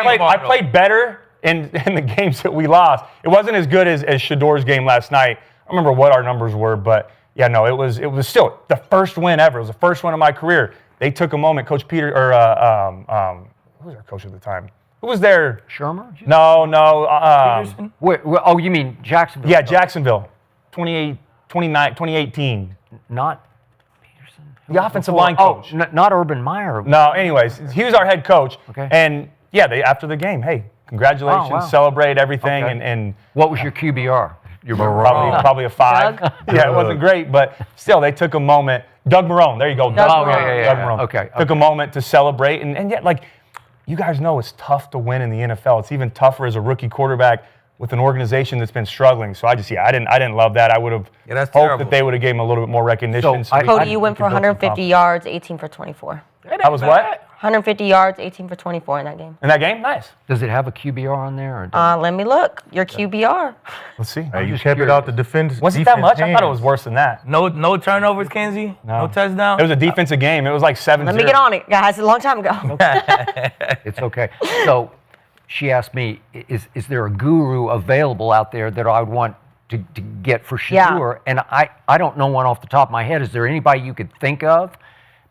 L: game ball,
N: I
L: though.
N: played better in the games that we lost. It wasn't as good as Shedeur's game last night. I don't remember what our numbers were, but yeah, no, it was still the first win ever. It was the first one of my career. They took a moment. Coach Peter who was our coach at the time? Who was there?
M: Shermer?
N: No.
L: Peterson?
M: Wait, you mean Jacksonville?
N: Yeah, Jacksonville, 2018.
M: Not
N: The offensive line coach.
M: Not Urban Meyer.
N: No, anyways, he was our head coach.
M: Okay.
N: And yeah, after the game, hey, congratulations,
M: Oh, wow.
N: celebrate everything,
M: Okay.
N: and
M: What was your QBR?
N: probably a 5. Yeah, it wasn't great, but still, they took a moment. Doug Marone, there you go.
K: Doug
N: Marone.
K: Marone.
N: Doug Marone.
M: Okay,
N: Took a moment to celebrate, and yet, like, you guys know it's tough to win in the NFL. It's even tougher as a rookie quarterback with an organization that's been struggling. So I didn't love that. I would have
L: that's
N: hoped
L: terrible.
N: that they would have gave him a little bit more recognition.
M: So
K: Cody, you went for 150 yards, 18 for 24.
N: That was what?
K: 150 yards, 18 for 24 in that game.
N: In that game? Nice.
M: Does it have a QBR on there? Or doesn't?
K: Let me look. Your QBR.
N: Let's see.
Q: Hey, you
M: just
Q: kept it
M: curious.
Q: out the defense.
N: Was it that much? I thought it was worse than that.
L: No turnovers, Kinsey? No touchdown?
N: It was a defensive game. It was like 7-0.
K: Let me get on it, guys. A long time ago.
M: It's okay. So she asked me, is there a guru available out there that I would want to get for Shedeur? And I don't know one off the top of my head. Is there anybody you could think of?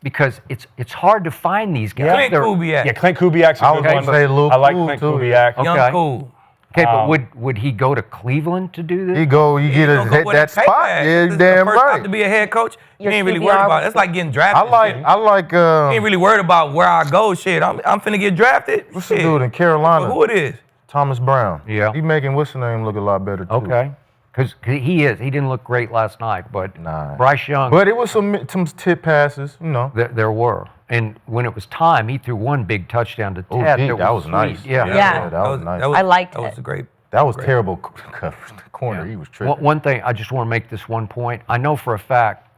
M: Because it's hard to find these guys.
L: Clint Kubiak.
N: Yeah, Clint Kubiak's a
Q: I
N: good
Q: was
N: one.
Q: gonna say Luke
N: I like
Q: Cool,
N: Clint
Q: too.
N: Kubiak.
M: Okay.
L: Young Cool.
M: Okay, but would he go to Cleveland to do this?
Q: You get
L: Don't go
Q: hit
L: with
Q: that
L: a tape
Q: spot.
L: bag.
Q: Yeah,
L: This is
Q: damn
L: the first
Q: right.
L: time to be a head coach. You
K: Your
L: ain't really
K: QBR
L: worried about it. It's like getting drafted.
Q: I like
L: You ain't really worried about where I go. Shit, I'm finna get drafted.
Q: what's the
L: Shit.
Q: dude in Carolina?
L: Who it is?
Q: Thomas Brown.
M: Yeah.
Q: He making what's the name look a lot better too.
M: Okay. Because he didn't look great last night, but Bryce Young.
Q: But it was some tip passes,
M: There were. And when it was time, he threw one big touchdown to Ted.
Q: that was nice.
M: sweet. Yeah.
K: Yeah.
Q: that was nice.
K: I liked
L: That was
K: it.
L: a great.
Q: That was terrible coverage. The corner, he was tripping.
M: One thing, I just want to make this one point. I know for a fact,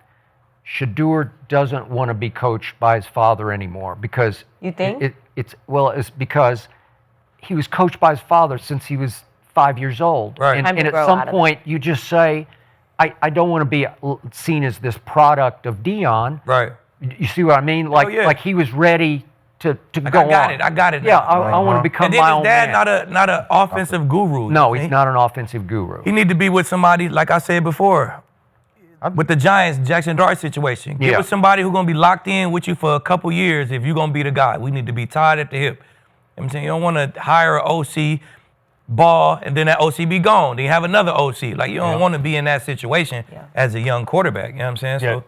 M: Shedeur doesn't want to be coached by his father anymore because
K: You think?
M: It's because he was coached by his father since he was 5 years old.
L: Right.
M: And,
K: Time to
M: and at
K: grow
M: some
K: out of it.
M: point, you just say, I don't want to be seen as this product of Dion.
L: Right.
M: You see what I mean? Like
L: yeah.
M: like he was ready to
L: Like,
M: go
L: I got
M: on.
L: it. I got it.
M: Yeah,
L: now.
M: I want to become
L: And then
M: my
L: his
M: own
L: dad
M: man.
L: not an offensive guru.
M: No,
L: you
M: he's
L: see?
M: not an offensive guru.
L: He need to be with somebody, like I said before, with the Giants, Jackson Dart situation. Get
M: Yeah.
L: with somebody who's going to be locked in with you for a couple years if you're going to be the guy. We need to be tied at the hip. You know what I'm saying? You don't want to hire an OC, ball, and then that OC be gone. Then you have another OC. Like, you don't want to be in that situation as a young quarterback. You know what I'm saying? So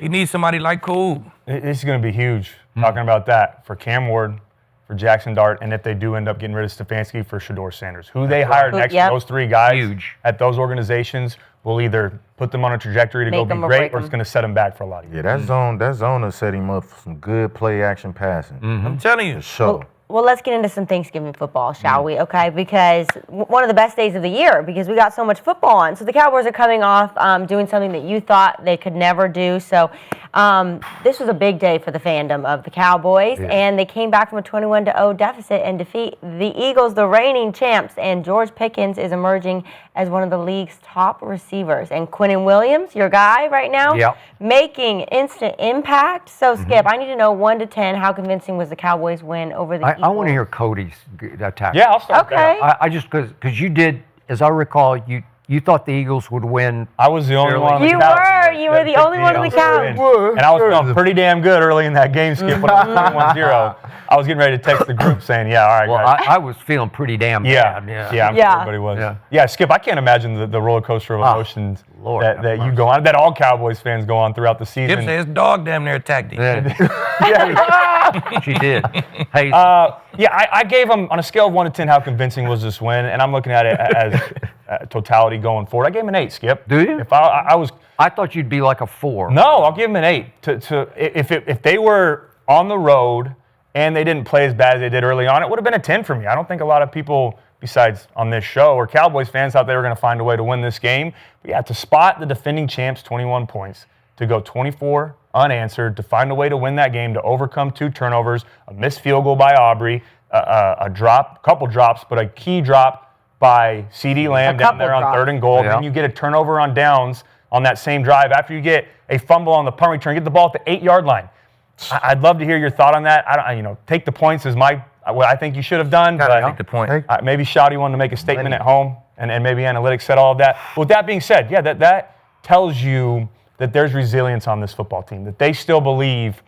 L: you need somebody like Cool.
N: This is going to be huge, talking about that, for Cam Ward, for Jackson Dart, and if they do end up getting rid of Stefanski, for Shedeur Sanders. Who they hire next, those three guys at those organizations will either put them on a trajectory to go be great, or it's going to set them back for a lot of years.
Q: Yeah, that zone will set him up for some good play action passing.
L: I'm telling you.
Q: Sure.
K: Well, let's get into some Thanksgiving football, shall we? Okay, because one of the best days of the year, because we got so much football on. So the Cowboys are coming off doing something that you thought they could never do. So this was a big day for the fandom of the Cowboys, and they came back from a 21-0 deficit and defeat the Eagles, the reigning champs. And George Pickens is emerging as one of the league's top receivers. And Quinnen Williams, your guy right now, making instant impact. So Skip, I need to know 1 to 10, how convincing was the Cowboys win over the Eagles?
M: I want to hear Cody's attack.
N: Yeah, I'll start
K: Okay.
N: there.
M: I just because you did, as I recall, you thought the Eagles would win.
N: I was the only one on the
K: You
N: couch.
K: were the only one on the couch.
N: And I was feeling pretty damn good early in that game, Skip, when it was 21-0. I was getting ready to text the group saying, yeah, all right,
M: Well,
N: guys.
M: I was feeling pretty damn bad.
N: Yeah, I'm sure everybody was. Yeah. Skip, I can't imagine the roller coaster of emotions that you go on, that all Cowboys fans go on throughout the season.
L: Skip said his dog damn near attacked him.
M: She did. Hey,
N: I gave them, on a scale of 1 to 10, how convincing was this win, and I'm looking at it as totality going forward. I gave him an 8, Skip.
M: Do you?
N: If I
M: thought you'd be like a 4.
N: No, I'll give him an 8. If they were on the road and they didn't play as bad as they did early on, it would have been a 10 for me. I don't think a lot of people, besides on this show, or Cowboys fans, thought they were going to find a way to win this game. But yeah, to spot the defending champs 21 points, to go 24 unanswered, to find a way to win that game, to overcome 2 turnovers, a missed field goal by Aubrey, a couple drops, but a key drop by CeeDee Lamb down there on 3rd and goal. Then you get a turnover on downs on that same drive after you get a fumble on the punt return, get the ball at the 8-yard line. I'd love to hear your thought on that. Take the points is what I think you should have done. But
L: take the point.
N: Maybe Shawty wanted to make a statement at home, and maybe analytics said all of that. With that being said, that tells you that there's resilience on this football team, that they still believe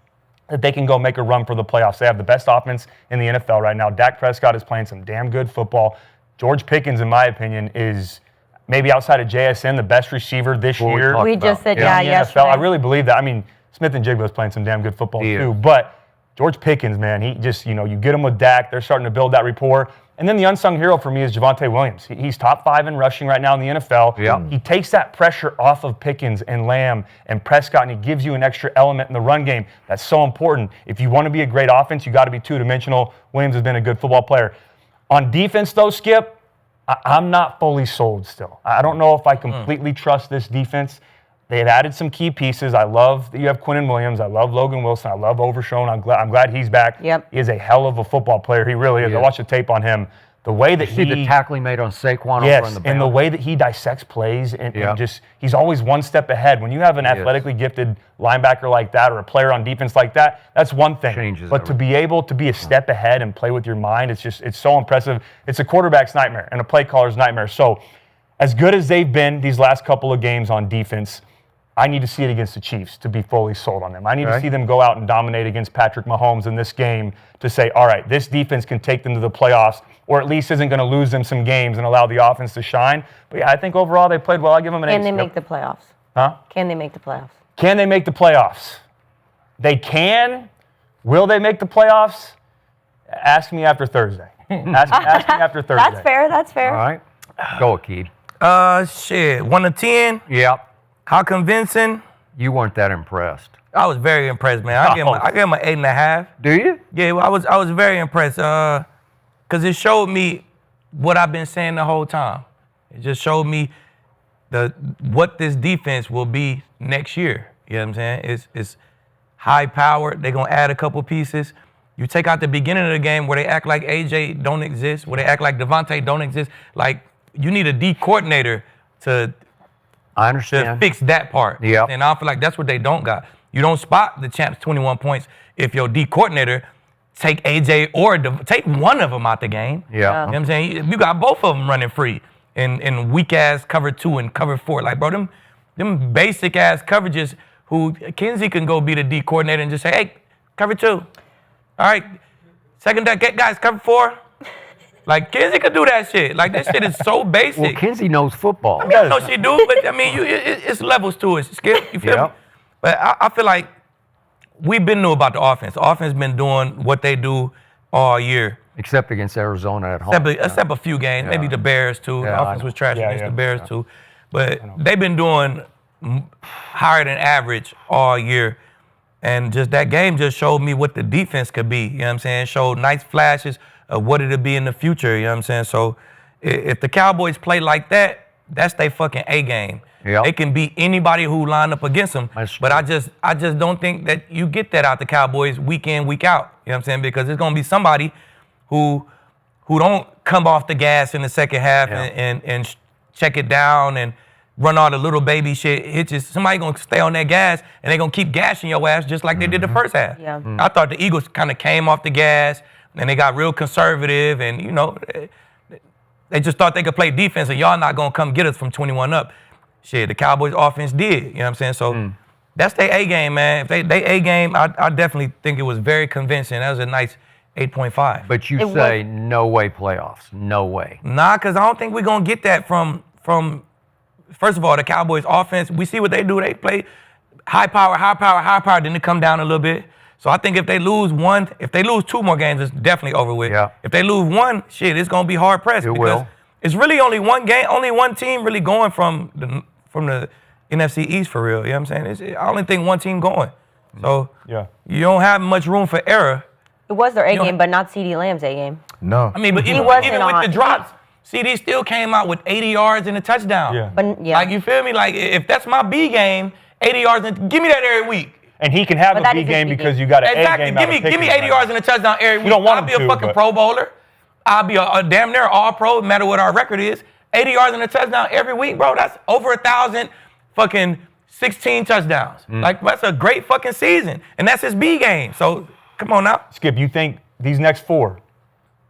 N: that they can go make a run for the playoffs. They have the best offense in the NFL right now. Dak Prescott is playing some damn good football. George Pickens, in my opinion, is maybe outside of JSN the best receiver this year.
K: We just said,
N: in the
K: yesterday.
N: NFL. I really believe that. I mean, Smith and Jigba's playing some damn good football too. But George Pickens, man, he just, you get him with Dak. They're starting to build that rapport. And then the unsung hero for me is Javonte Williams. He's top 5 in rushing right now in the NFL.
M: Yeah.
N: He takes that pressure off of Pickens and Lamb and Prescott, and he gives you an extra element in the run game. That's so important. If you want to be a great offense, you got to be two-dimensional. Williams has been a good football player. On defense, though, Skip, I'm not fully sold still. I don't know if I completely trust this defense. They've added some key pieces. I love that you have Quinnen Williams. I love Logan Wilson. I love Overshown. I'm glad he's back.
K: Yep.
N: He is a hell of a football player. He really is. I watched the tape on him. The way that
M: see the tackle he made on Saquon over
N: yes,
M: on the
N: and the
M: bounce.
N: way that he dissects plays and just he's always one step ahead. When you have an athletically gifted linebacker like that or a player on defense like that, that's one thing.
M: Changes
N: but to be able to be a step ahead and play with your mind, it's so impressive. It's a quarterback's nightmare and a play caller's nightmare. So as good as they've been these last couple of games on defense, I need to see it against the Chiefs to be fully sold on them. I need to see them go out and dominate against Patrick Mahomes in this game to say, all right, this defense can take them to the playoffs, or at least isn't going to lose them some games and allow the offense to shine. But yeah, I think overall they played well. I give them an 8.
K: Can they make the playoffs?
N: Huh?
K: Can they make the playoffs?
N: Can they make the playoffs? They can. Will they make the playoffs? Ask me after Thursday. Ask me after Thursday.
K: That's fair. That's fair.
M: All right. Go, Aqib.
L: 1 to 10.
M: Yep.
L: How convincing?
M: You weren't that impressed.
L: I was very impressed, man. I gave him an 8.5.
M: Do you?
L: Yeah, I was very impressed. Cause it showed me what I've been saying the whole time. It just showed me what this defense will be next year. You know what I'm saying? It's high powered. They're gonna add a couple pieces. You take out the beginning of the game where they act like AJ don't exist, where they act like Devontae don't exist. Like you need a D coordinator to fix that part.
M: Yeah.
L: And I feel like that's what they don't got. You don't spot the champs 21 points if your D coordinator take AJ or take one of them out the game.
M: Yeah.
L: You know what I'm saying? You got both of them running free in weak-ass cover 2 and cover 4. Like, bro, them basic-ass coverages who Kinsey can go be the D coordinator and just say, hey, cover 2. All right, second guys, cover 4. Like, Kinsey could do that shit. Like, this shit is so basic.
M: Well, Kinsey knows football.
L: I mean, I know she do, but I mean, it's levels to it, Skip. You feel me? But I feel like we've been new about the offense. The offense been doing what they do all year.
M: Except against Arizona at home.
L: Except a few games, maybe the Bears too.
M: Yeah,
L: the offense was trash against the Bears too. But they've been doing higher than average all year. And just that game just showed me what the defense could be. You know what I'm saying? Showed nice flashes of what it'll be in the future. You know what I'm saying? So if the Cowboys play like that, that's their fucking A game. They can beat anybody who line up against them. But I just don't think that you get that out the Cowboys week in, week out. You know what I'm saying? Because it's gonna be somebody who don't come off the gas in the second half and check it down and run all the little baby shit hitches. Somebody gonna stay on that gas and they gonna keep gashing your ass just like they did the first half. I thought the Eagles kind of came off the gas and they got real conservative and, you know, they just thought they could play defense and y'all not gonna come get us from 21 up. Shit, the Cowboys offense did, you know what I'm saying? So that's their A game, man. If they A game, I definitely think it was very convincing. That was a nice 8.5.
M: But you say no way playoffs, no way.
L: Nah, because I don't think we're going to get that from, first of all, the Cowboys offense. We see what they do. They play high power, then they come down a little bit. So I think if they lose 2 more games, it's definitely over with. If they lose 1, shit, it's going to be hard pressed. Because it's really only one game, only one team really going from the NFC East for real. You know what I'm saying? I only think one team going. So you don't have much room for error.
K: It was their A game, but not CeeDee Lamb's A game.
L: No. I mean, but even with the drops, CeeDee still came out with 80 yards and a touchdown.
K: But
L: Like, you feel me? Like, if that's my B game, 80 yards, and give me that every week.
N: And he can have a B game because you got an A game.
L: Give me 80 yards and a touchdown every week.
N: You don't want
L: I'll be a fucking Pro Bowler. I'll be a damn near All-Pro, no matter what our record is. 80 yards and a touchdown every week, bro. That's over 1,000 fucking 16 touchdowns. Like, that's a great fucking season. And that's his B game. So, come on now.
N: Skip, you think these next 4,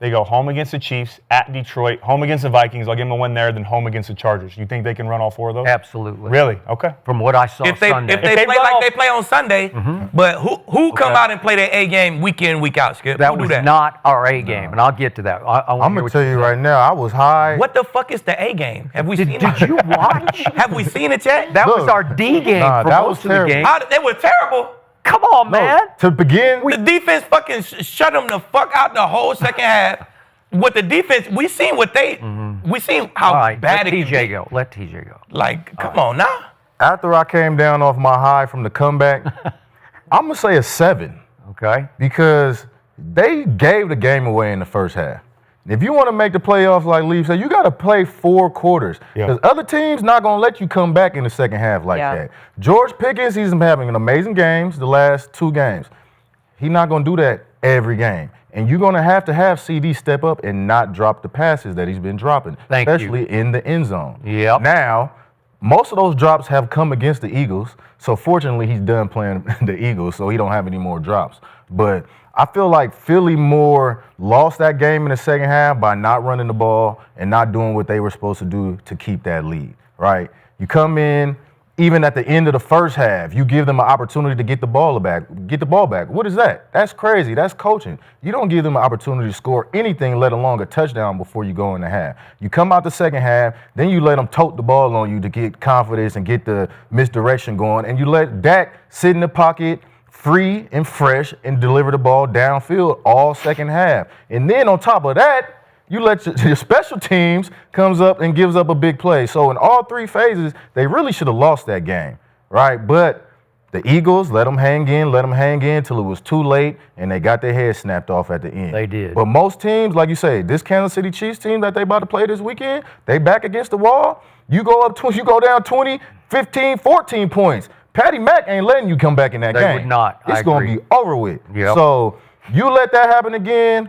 N: they go home against the Chiefs, at Detroit, home against the Vikings, I'll give them a win there, then home against the Chargers. You think they can run all 4 of those?
M: Absolutely.
N: Really? Okay.
M: From what I saw
L: Sunday. If they play like they play on Sunday, but who come out and play their A game week in, week out, Skip?
M: That
L: who
M: was
L: do that?
M: not our A game, and I'll get to that.
Q: I'm going to tell you right now, I was high.
L: What the fuck is the A game? Have we seen it?
M: Did you watch?
L: Have we seen it yet?
M: That was our D game for most of the game.
L: They were terrible.
M: Come on, man.
Q: To begin,
L: the defense fucking shut them the fuck out the whole second half. With the defense, we seen what they, we seen how bad it can be.
M: Let TJ go.
L: Like, come on now.
Q: After I came down off my high from the comeback, I'm going to say a 7.
M: Okay.
Q: Because they gave the game away in the first half. If you want to make the playoffs like Lee said, you got to play 4 quarters. Because other teams not going to let you come back in the second half like that. George Pickens, he's been having an amazing games the last 2 games. He's not going to do that every game. And you're going to have CeeDee step up and not drop the passes that he's been dropping, especially in the end zone. Now, most of those drops have come against the Eagles. So fortunately, he's done playing the Eagles, so he don't have any more drops. But I feel like Philly more lost that game in the second half by not running the ball and not doing what they were supposed to do to keep that lead, right? You come in, even at the end of the first half, you give them an opportunity to get the ball back. What is that? That's crazy. That's coaching. You don't give them an opportunity to score anything, let alone a touchdown before you go in the half. You come out the second half, then you let them tote the ball on you to get confidence and get the misdirection going, and you let Dak sit in the pocket free and fresh and deliver the ball downfield all second half. And then on top of that, you let your special teams comes up and gives up a big play. So in all 3 phases, they really should have lost that game, right? But the Eagles let them hang in till it was too late, and they got their head snapped off at the end.
M: They did.
Q: But most teams, like you say, this Kansas City Chiefs team that they about to play this weekend, they back against the wall. You go down 20, 15, 14 points. Patty Mack ain't letting you come back in that game.
M: They would not.
Q: It's going to be over with.
M: Yep.
Q: So you let that happen again,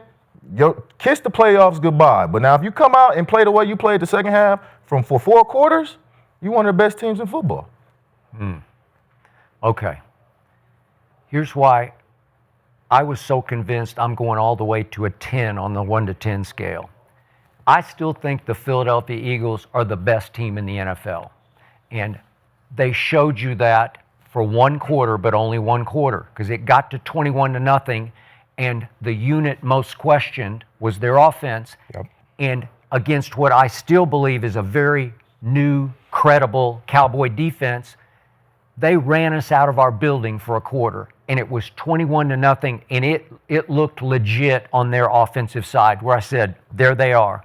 Q: kiss the playoffs goodbye. But now if you come out and play the way you played the second half for 4 quarters, you're one of the best teams in football.
M: Okay. Here's why I was so convinced I'm going all the way to a 10 on the 1 to 10 scale. I still think the Philadelphia Eagles are the best team in the NFL. And they showed you that for one quarter, but only one quarter, because it got to 21-0, and the unit most questioned was their offense.
N: Yep.
M: And against what I still believe is a very new, credible Cowboy defense, they ran us out of our building for a quarter, and it was 21-0, and it looked legit on their offensive side, where I said, there they are.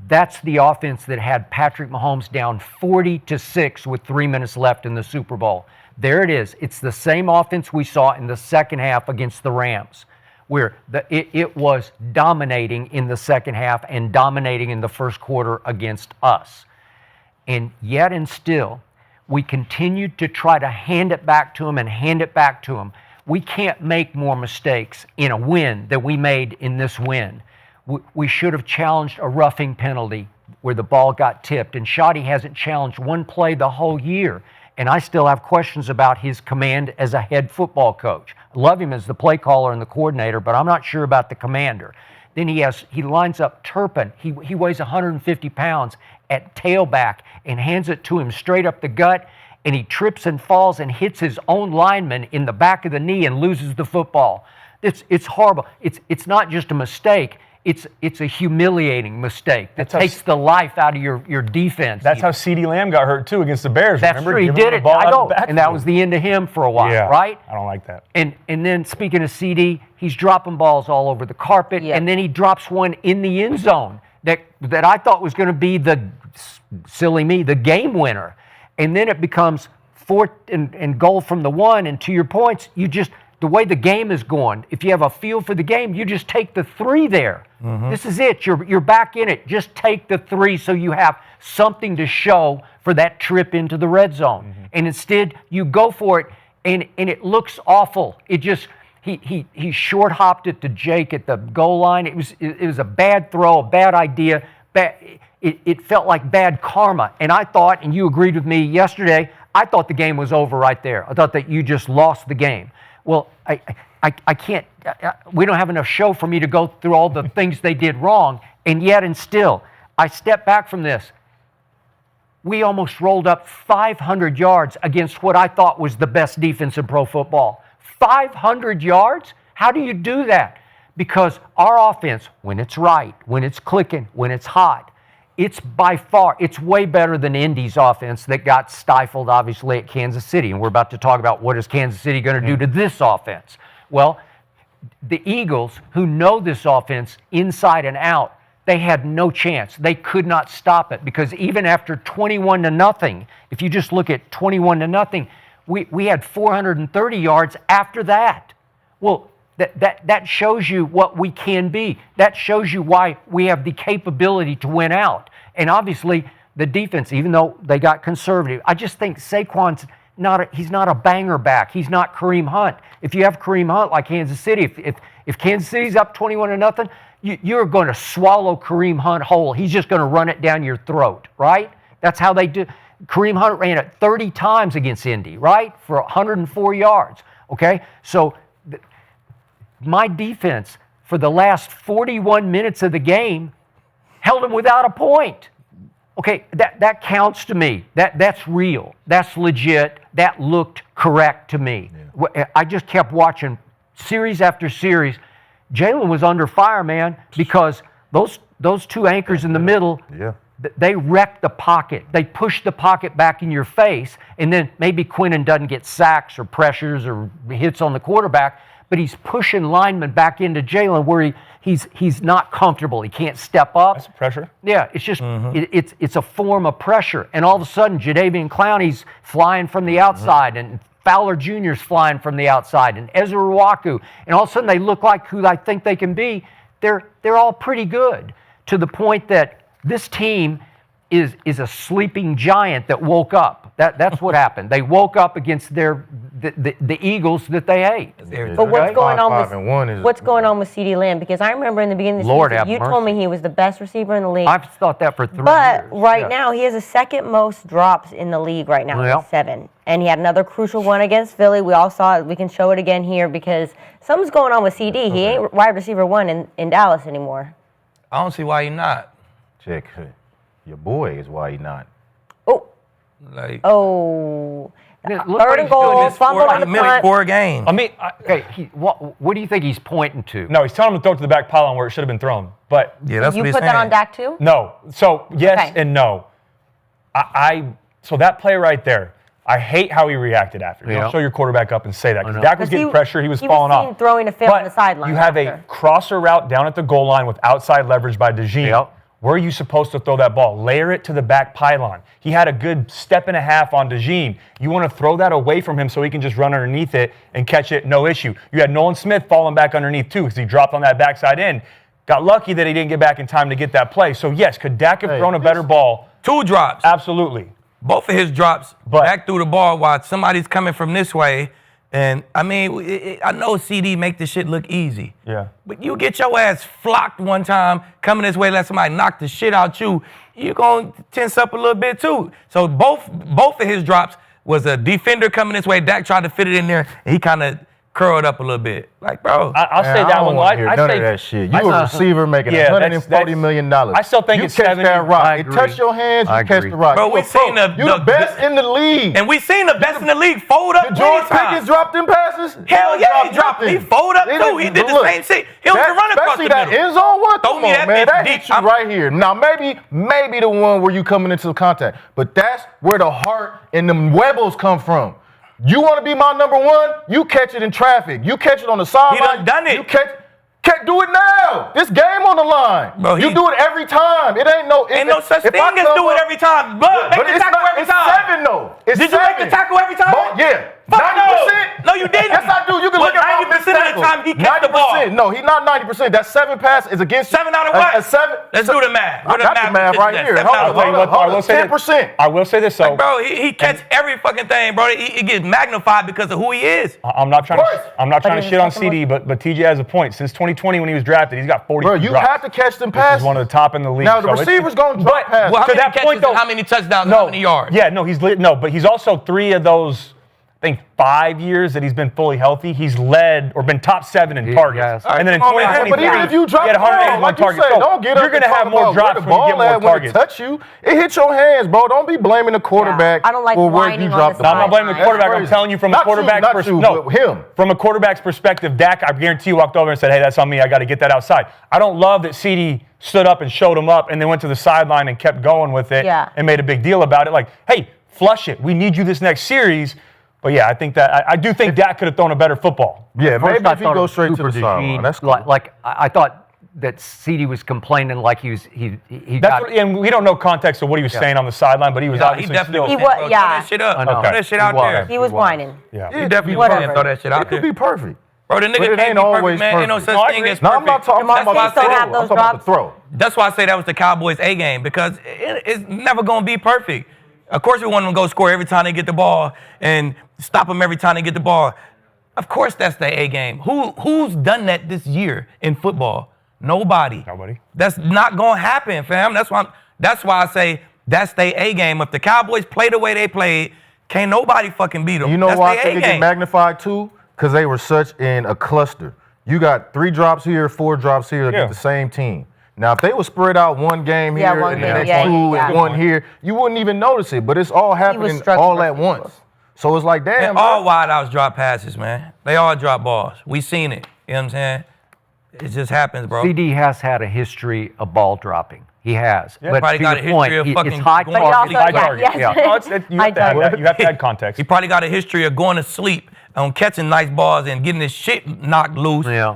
M: That's the offense that had Patrick Mahomes down 40-6 with 3 minutes left in the Super Bowl. There it is. It's the same offense we saw in the second half against the Rams, where it was dominating in the second half and dominating in the first quarter against us. And yet and still, we continued to try to hand it back to them and hand it back to them. We can't make more mistakes in a win than we made in this win. We should have challenged a roughing penalty where the ball got tipped, and Shedeur hasn't challenged one play the whole year. And I still have questions about his command as a head football coach. I love him as the play caller and the coordinator, but I'm not sure about the commander. Then he lines up Turpin. He weighs 150 pounds at tailback and hands it to him straight up the gut, and he trips and falls and hits his own lineman in the back of the knee and loses the football. It's horrible. It's not just a mistake. It's a humiliating mistake that takes the life out of your defense.
N: That's how CeeDee Lamb got hurt too against the Bears.
M: That's
N: remember?
M: true. He
N: Giving
M: did
N: the
M: it.
N: ball
M: I
N: out
M: know.
N: of the
M: And that was the end of him for a while, right?
N: I don't like that.
M: And then speaking of CeeDee, he's dropping balls all over the carpet, and then he drops one in the end zone that I thought was going to be the game winner. And then it becomes 4th and goal from the 1. And to your points, the way the game is going, if you have a feel for the game, you just take the 3 there.
N: Mm-hmm.
M: This is it. You're back in it. Just take the 3 so you have something to show for that trip into the red zone.
N: Mm-hmm.
M: And instead, you go for it, and it looks awful. It just he short hopped it to Jake at the goal line. It was a bad throw, a bad idea. It felt like bad karma. And I thought, and you agreed with me yesterday, I thought the game was over right there. I thought that you just lost the game. Well, I can't, we don't have enough show for me to go through all the things they did wrong, and yet and still, I step back from this. We almost rolled up 500 yards against what I thought was the best defense in pro football. 500 yards? How do you do that? Because our offense, when it's right, when it's clicking, when it's hot, it's way better than Indy's offense that got stifled, obviously, at Kansas City. And we're about to talk about what is Kansas City going to do to this offense. Well, the Eagles, who know this offense inside and out, they had no chance. They could not stop it because even after 21-0, if you just look at 21-0, we had 430 yards after that. Well, that shows you what we can be. That shows you why we have the capability to win out. And obviously, the defense, even though they got conservative, I just think Saquon's he's not a banger back. He's not Kareem Hunt. If you have Kareem Hunt like Kansas City, if Kansas City's up 21-0, you're going to swallow Kareem Hunt whole. He's just going to run it down your throat, right? That's how they do. Kareem Hunt ran it 30 times against Indy, right? For 104 yards, okay? So my defense for the last 41 minutes of the game held him without a point. Okay, that counts to me. That's real. That's legit. That looked correct to me. Yeah. I just kept watching series after series. Jalen was under fire, man, because those two anchors in the middle, they wrecked the pocket. They pushed the pocket back in your face, and then maybe Quinnen doesn't get sacks or pressures or hits on the quarterback, but he's pushing linemen back into Jalen where he's not comfortable. He can't step up.
N: That's pressure.
M: Yeah, it's just it's a form of pressure. And all of a sudden, Jadeveon Clowney's flying from the outside, and Fowler Jr.'s flying from the outside, and Ezra Ruwaku, and all of a sudden they look like who I think they can be. They're all pretty good to the point that this team is a sleeping giant that woke up. That's what happened. They woke up against the Eagles that they ate.
K: But what's going on with
Q: 5-1 is
K: what's going on with CeeDee Lamb? Because I remember in the beginning of the
M: Lord
K: season,
M: have
K: you
M: mercy.
K: told me he was the best receiver in the league.
M: I've thought that for 3
K: But
M: years.
K: right now, he has the second most drops in the league right now,
M: Yeah.
K: 7. And he had another crucial one against Philly. We all saw it. We can show it again here because something's going on with CeeDee. He ain't wide receiver 1 in Dallas anymore.
L: I don't see why he not.
Q: check. Your boy is why he not.
L: Like,
K: Oh.
M: Look
K: Third
M: what
K: and
M: he's
K: goal,
M: doing.
K: fumble on the punt.
L: 4 games.
N: I mean,
M: Okay, what do you think he's pointing to?
N: no, he's telling him to throw it to the back pylon where it should have been thrown. But
L: Yeah, that's
K: You
L: what he's
K: put that
L: saying.
K: on Dak too?
N: no. So yes
K: Okay.
N: and no. So that play right there, I hate how he reacted after. You
M: Yeah.
N: don't show your quarterback up and say that.
M: I know.
N: Because Dak was
K: 'Cause
N: getting
K: he-
N: pressure. He was
K: he
N: falling
K: was
N: off.
K: seen throwing a fit on the sideline
N: You have
K: after.
N: a crosser route down at the goal line with outside leverage by DeJean.
M: Yep.
N: Where are you supposed to throw that ball? Layer it to the back pylon. He had a good step and a half on DeJean. You want to throw that away from him so he can just run underneath it and catch it, no issue. You had Nolan Smith falling back underneath too because he dropped on that backside end. Got lucky that he didn't get back in time to get that play. So yes, could Dak have thrown a better ball?
L: 2 drops.
N: Absolutely.
L: Both of his drops back through the ball while somebody's coming from this way. And, I mean, I know CeeDee make this shit look easy.
N: Yeah.
L: But you get your ass flocked one time, coming this way, let somebody knock the shit out you, you're going to tense up a little bit too. So both of his drops was a defender coming this way. Dak tried to fit it in there, and he kind of curled up a little bit. Like, bro.
N: I'll say that one.
Q: I hear none of that shit. You a receiver making $140 million.
N: I still think
Q: you
N: it's
Q: catch
N: 70.
Q: that rock.
M: I
Q: It
M: agree.
Q: touch your hands,
M: I
Q: you catch
M: agree.
Q: the rock.
L: Bro,
Q: You
L: we
Q: a pro.
L: seen
Q: You the best in the league.
L: And we seen the best in the league fold up
Q: Did George
L: many times.
Q: Pickens drop them passes?
L: Hell yeah, he dropped them. He folded up too. He did the same shit. He was running across the
Q: Especially that
L: middle.
Q: end zone one.
L: Throw
Q: Come
L: me
Q: on,
L: that
Q: man.
L: bitch
Q: That
L: deep.
Q: hit you right here. Now, maybe the one where you coming into contact. But that's where the heart and them webbles come from. You want to be my number one? You catch it in traffic. You catch it on the sideline.
L: He done it.
Q: You do it now. This game on the line.
L: Bro,
Q: you do it every time. It ain't no.
L: Ain't no such thing as do it every time. But make the
Q: it's
L: tackle
Q: not.
L: every
Q: It's
L: time.
Q: 7 though. It's
L: Did you make the
Q: 7.
L: tackle every time?
Q: Yeah.
L: Fuck
Q: 90%.
L: no. No, you didn't.
Q: Yes, I do. You can
L: But
Q: look at my
L: 90% of the time he catch the
Q: 90%.
L: ball.
Q: No, he's not 90%. That 7 pass is against
L: 7 out of what?
Q: A 7.
L: Let's do the math.
Q: I got the math right here.
N: I'll tell you what, I will say
Q: 10%.
N: I will say this, though.
L: Like, bro, he catch every fucking thing, bro. It gets magnified because of who he is.
N: I'm not trying to shit on
K: second
N: CeeDee, but TJ has a point. Since 2020 when he was drafted, he's got 40
Q: Bro, you
N: drops.
Q: have to catch them
N: This
Q: passes.
N: is one of the top in the league.
Q: Now, the
N: so it's-
Q: receiver's going to drop passes.
L: Well, how
N: to
L: many
N: that
L: catches
N: point, though,
L: and how many touchdowns and how many yards?
N: Yeah, no, but he's also 3 of those, I think 5 years that he's been fully healthy, he's led or been top 7 in targets.
M: yes.
N: And then in
L: Come on, man.
N: 2023,
Q: But even if you drop
N: he had
Q: the ball,
N: 181
Q: like you
N: targets.
Q: say,
N: So
Q: don't get
N: you're
Q: up
N: going to
Q: and
N: have
Q: talk
N: more
Q: about where
N: drops
Q: the
N: when you
Q: ball
N: get more
Q: at when it
N: targets.
Q: touch you. It hits your hands, bro. Don't be blaming the quarterback.
K: I don't like
Q: for where
K: whining
Q: you
K: on
Q: dropped
K: the
N: No, I'm not blaming the
K: sideline.
N: quarterback. I'm
Q: crazy.
N: telling you from a
Q: Not you,
N: quarterback's
Q: not
N: perspective.
Q: you,
N: No,
Q: but him.
N: From a quarterback's perspective, Dak, I guarantee you, walked over and said, "Hey, that's on me. I got to get that outside." I don't love that CeeDee stood up and showed him up and then went to the sideline and kept going with it and made a big deal about it. Like, hey, flush it. We need you this next series. But yeah, I think that I do think Dak could have thrown a better football.
Q: Yeah,
M: First,
Q: maybe
M: I
Q: if he
M: thought it
Q: goes
M: was
Q: straight to
M: super
Q: the sideline.
M: DeJean.
Q: That's cool.
M: Like I thought that CeeDee was complaining like he
N: That's
M: got.
N: what, and we don't know context of what he was saying on the sideline, but he was
L: He
N: obviously
L: definitely
N: still.
L: was.
K: He was-
L: Bro,
K: yeah.
L: Throw that shit up.
M: I know.
L: Throw that shit out there.
K: He was whining.
N: Yeah.
L: He definitely
K: Whatever.
L: was. Throw that shit out
Q: It could
L: there.
Q: be perfect.
L: Bro, the
Q: But
L: nigga
Q: it
L: can't
Q: ain't
L: be perfect,
Q: always
L: man. Ain't no
Q: perfect.
L: such thing as
Q: No, I'm not
L: perfect.
Q: talking
K: That's why I
Q: about the
K: still
Q: throw.
K: have
Q: I'm
K: those
Q: talking about the
K: drops.
Q: throw.
L: That's why I say that was the Cowboys' A game because it's never going to be perfect. Of course, we want them to go score every time they get the ball and stop them every time they get the ball. Of course, that's the A game. Who's done that this year in football? Nobody. That's not going to happen, fam. That's why I say that's their A game. If the Cowboys play the way they played, can't nobody fucking beat them.
Q: You know
L: that's
Q: why I
L: their
Q: think
L: A
Q: it get
L: game.
Q: magnified too? Because they were such in a cluster. You got 3 drops here, 4 drops here against the same team. Now, if they would spread out one game here
K: one
Q: and
K: game,
Q: the next
K: yeah,
Q: 2
K: yeah.
Q: and 1 here, you wouldn't even notice it. But it's all happening
K: struggling
Q: all
K: with
Q: at once. So it's like, damn,
L: And all wide outs drop passes, man. They all drop balls. We seen it. You know what I'm saying? It just happens, bro.
M: CeeDee has had a history of ball dropping. He has.
L: Yeah,
M: But
L: probably
M: to
L: got
M: your
L: a history
M: point,
L: of
M: it's
L: fucking
M: high
L: going
M: target.
L: to sleep.
N: High target.
K: yes.
N: No, you have to have that. You have to add context.
L: He probably got a history of going to sleep on catching nice balls and getting his shit knocked loose and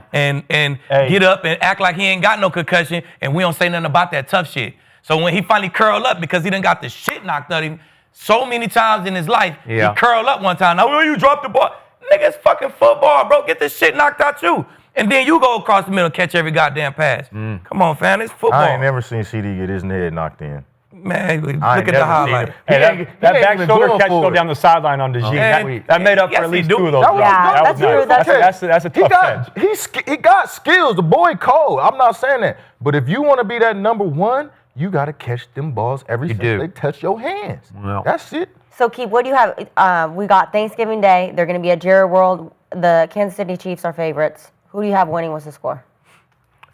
L: get up and act like he ain't got no concussion and we don't say nothing about that tough shit. So when he finally curled up because he done got the shit knocked out of him so many times in his life, he curled up one time. Now, oh, you dropped the ball. Nigga, it's fucking football, bro. Get this shit knocked out you. And then you go across the middle and catch every goddamn pass. Come on, fam. It's football.
Q: I ain't never seen CeeDee get his head knocked in.
L: Man, look
N: I
L: at
N: ain't
L: the
N: never seen
L: highlight.
N: it. Hey, that back
Q: even
N: shoulder
Q: going
N: catch
Q: for
N: go
Q: it.
N: down the sideline on DeJean. That made up for
L: yes,
N: at least
L: he do.
N: 2 of those.
Q: That was,
K: Yeah,
N: That was
K: that's
N: nice.
K: true.
N: That's a
Q: He
N: tough catch.
Q: he got skills. The boy cold. I'm not saying that. But if you want to be that number one, you got to catch them balls every
M: You
Q: single
M: do.
Q: they touch your hands.
M: Well.
Q: That's it.
K: So, Keith, what do you have? We got Thanksgiving Day. They're going to be at Jerry World. The Kansas City Chiefs are favorites. Who do you have winning? What's the score?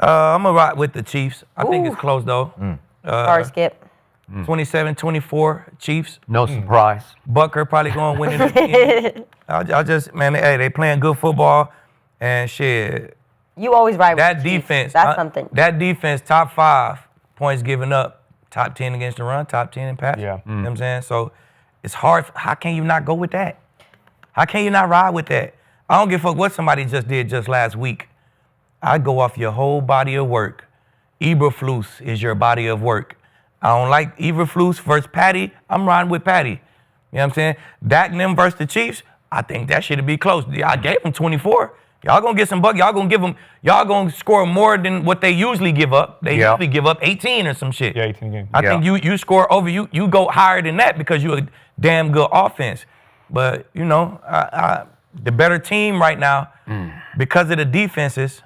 L: I'm going to ride with the Chiefs. I think it's close, though.
K: Sorry, Skip.
L: 27-24 Chiefs.
M: No surprise.
L: Bucker probably going to win it again. I just, man, they playing good football. And shit.
K: You always ride with
L: That
K: the Chiefs.
L: defense.
K: That's something.
L: That defense, top 5 points given up. Top 10 against the run, top 10 in pass.
N: Yeah.
L: You know what I'm saying? So it's hard. How can you not go with that? How can you not ride with that? I don't give a fuck what somebody just did just last week. I go off your whole body of work. Eberflus is your body of work. I don't like Eberflus versus Patty. I'm riding with Patty. You know what I'm saying? Dak and them versus the Chiefs, I think that should be close. I gave them 24. Y'all gonna get some buck. Y'all gonna give them. Y'all gonna score more than what they usually give up. They usually give up 18 or some shit.
N: Yeah, 18 games.
L: I think you score over. You go higher than that because you're a damn good offense. But you know, the better team right now because of the defenses.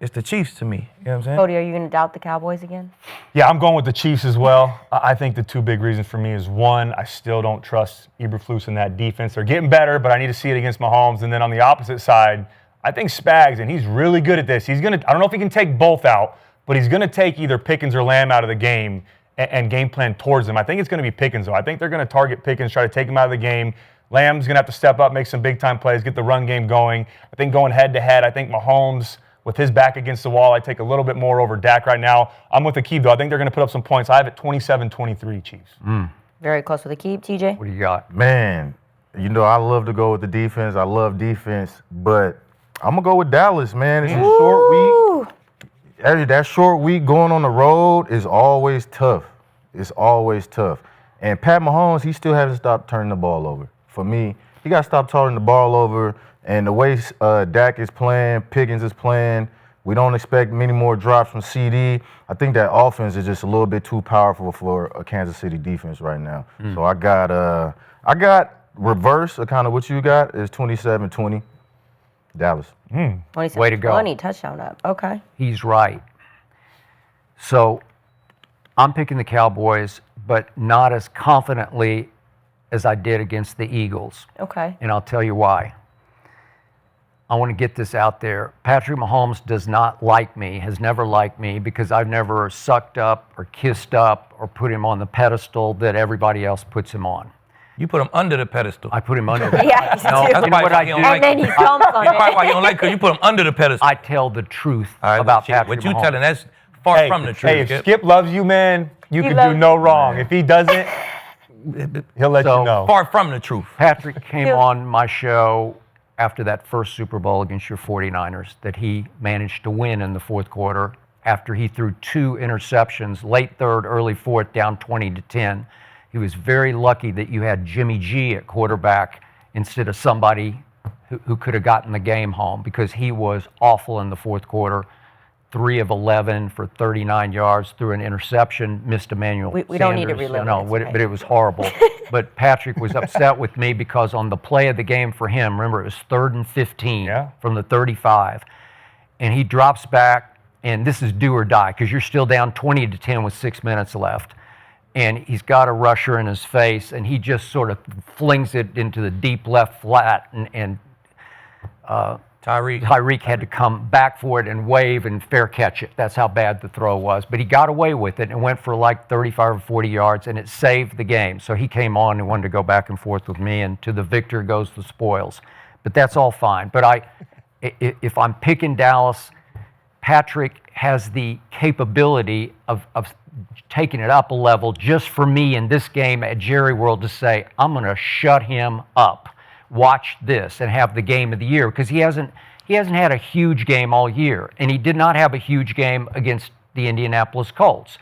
L: It's the Chiefs to me. You know what I'm saying?
K: Cody, are you going to doubt the Cowboys again?
N: Yeah, I'm going with the Chiefs as well. I think the 2 big reasons for me is, one, I still don't trust Eberflus in that defense. They're getting better, but I need to see it against Mahomes. And then on the opposite side, I think Spags, and he's really good at this. He's going to, I don't know if he can take both out, but he's going to take either Pickens or Lamb out of the game and game plan towards them. I think it's going to be Pickens, though. I think they're going to target Pickens, try to take him out of the game. Lamb's going to have to step up, make some big-time plays, get the run game going. I think going head-to-head, I think Mahomes, with his back against the wall, I take a little bit more over Dak right now. I'm with Aqib, though. I think they're going to put up some points. I have it 27-23 Chiefs.
K: Very close with Aqib. TJ?
M: What do you got?
Q: Man, you know, I love to go with the defense. I love defense, but I'm going to go with Dallas, man. It's a short week. That short week going on the road is always tough. It's always tough. And Pat Mahomes, he still hasn't stopped turning the ball over. For me, he got to stop turning the ball over. And the way Dak is playing, Pickens is playing, we don't expect many more drops from CeeDee. I think that offense is just a little bit too powerful for a Kansas City defense right now. So I got reverse of kind of what you got is 27-20 Dallas.
K: 27
M: Way to go.
K: 20 touchdown up. Okay.
M: He's right. So I'm picking the Cowboys, but not as confidently as I did against the Eagles.
K: Okay.
M: And I'll tell you why. I want to get this out there. Patrick Mahomes does not like me, has never liked me, because I've never sucked up or kissed up or put him on the pedestal that everybody else puts him on.
L: You put him under the pedestal.
M: I put him under the
K: Yeah,
M: pedestal.
K: you do.
L: That's
M: You know
L: probably
M: what
L: why
M: I
L: you
M: do?
L: don't like
K: And then he jumps on
L: That's probably
K: it.
L: why you don't like because you put him under the pedestal.
M: I tell the truth
L: All right,
M: about
L: shit.
M: Patrick
L: What you
M: Mahomes.
L: telling, that's far from the truth.
N: Hey, if
L: Skip.
N: Skip loves you, man, you
K: He
N: can
K: loves
N: do no wrong. If he doesn't, he'll let
M: So,
N: you know.
L: Far from the truth.
M: Patrick came on my show after that first Super Bowl against your 49ers that he managed to win in the fourth quarter after he threw 2 interceptions, late third, early fourth, down 20-10. He was very lucky that you had Jimmy G at quarterback instead of somebody who could have gotten the game home, because he was awful in the fourth quarter. 3 of 11 for 39 yards, threw an interception, missed Emmanuel
K: We don't need to
M: Sanders.
K: relive
M: No,
K: it.
M: but it was horrible. But Patrick was upset with me because on the play of the game for him, remember, it was 3rd and 15 from the 35. And he drops back, and this is do or die because you're still down 20-10 with 6 minutes left. And he's got a rusher in his face, and he just sort of flings it into the deep left flat, and Tyreek had to come back for it and wave and fair catch it. That's how bad the throw was. But he got away with it and went for like 35 or 40 yards, and it saved the game. So he came on and wanted to go back and forth with me, and to the victor goes the spoils. But that's all fine. But if I'm picking Dallas, Patrick has the capability of taking it up a level just for me in this game at Jerry World to say, I'm going to shut him up. Watch this and have the game of the year, because he hasn't had a huge game all year, and he did not have a huge game against the Indianapolis Colts,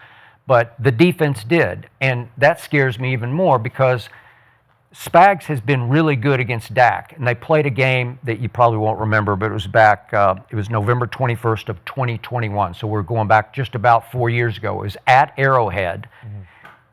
M: but the defense did, and that scares me even more because Spags has been really good against Dak, and they played a game that you probably won't remember, but it was back, it was November 21st of 2021, so we're going back just about 4 years ago. It was at Arrowhead,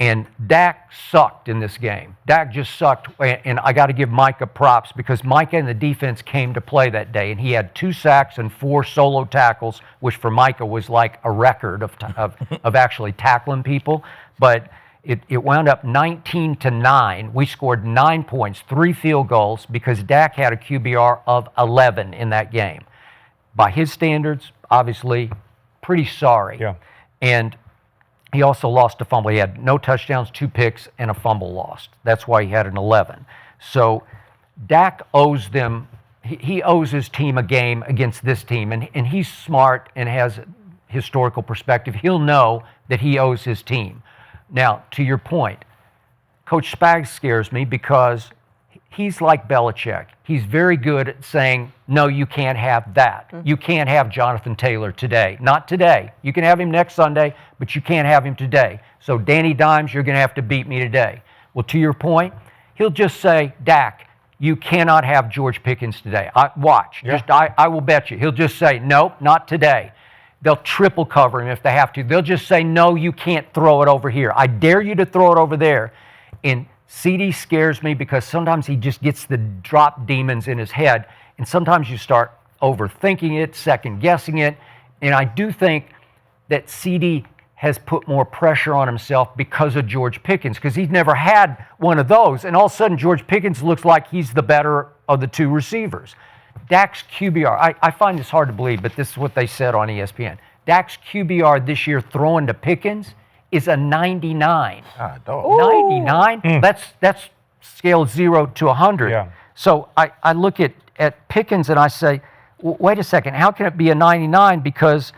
M: And Dak sucked in this game. Dak just sucked, and I got to give Micah props because Micah and the defense came to play that day, and he had 2 sacks and 4 solo tackles, which for Micah was like a record of actually tackling people. But it wound up 19-9. We scored 9 points, 3 field goals because Dak had a QBR of 11 in that game. By his standards, obviously, pretty sorry.
N: Yeah.
M: And he also lost a fumble. He had no touchdowns, 2 picks, and a fumble lost. That's why he had an 11. So Dak owes them, he owes his team a game against this team. And he's smart and has historical perspective. He'll know that he owes his team. Now, to your point, Coach Spags scares me because he's like Belichick. He's very good at saying, no, you can't have that. You can't have Jonathan Taylor today. Not today. You can have him next Sunday, but you can't have him today. So Danny Dimes, you're going to have to beat me today. Well, to your point, he'll just say, Dak, you cannot have George Pickens today. Watch. Yeah. I will bet you. He'll just say, nope, not today. They'll triple cover him if they have to. They'll just say, no, you can't throw it over here. I dare you to throw it over there. And CeeDee scares me because sometimes he just gets the drop demons in his head, and sometimes you start overthinking it, second-guessing it, and I do think that CeeDee has put more pressure on himself because of George Pickens, because he's never had one of those, and all of a sudden George Pickens looks like he's the better of the 2 receivers. Dak's QBR, I find this hard to believe, but this is what they said on ESPN. Dak's QBR this year throwing to Pickens is a 99. 99? That's scale 0 to 100.
N: Yeah.
M: So I look at Pickens and I say, wait a second, how can it be a 99? Because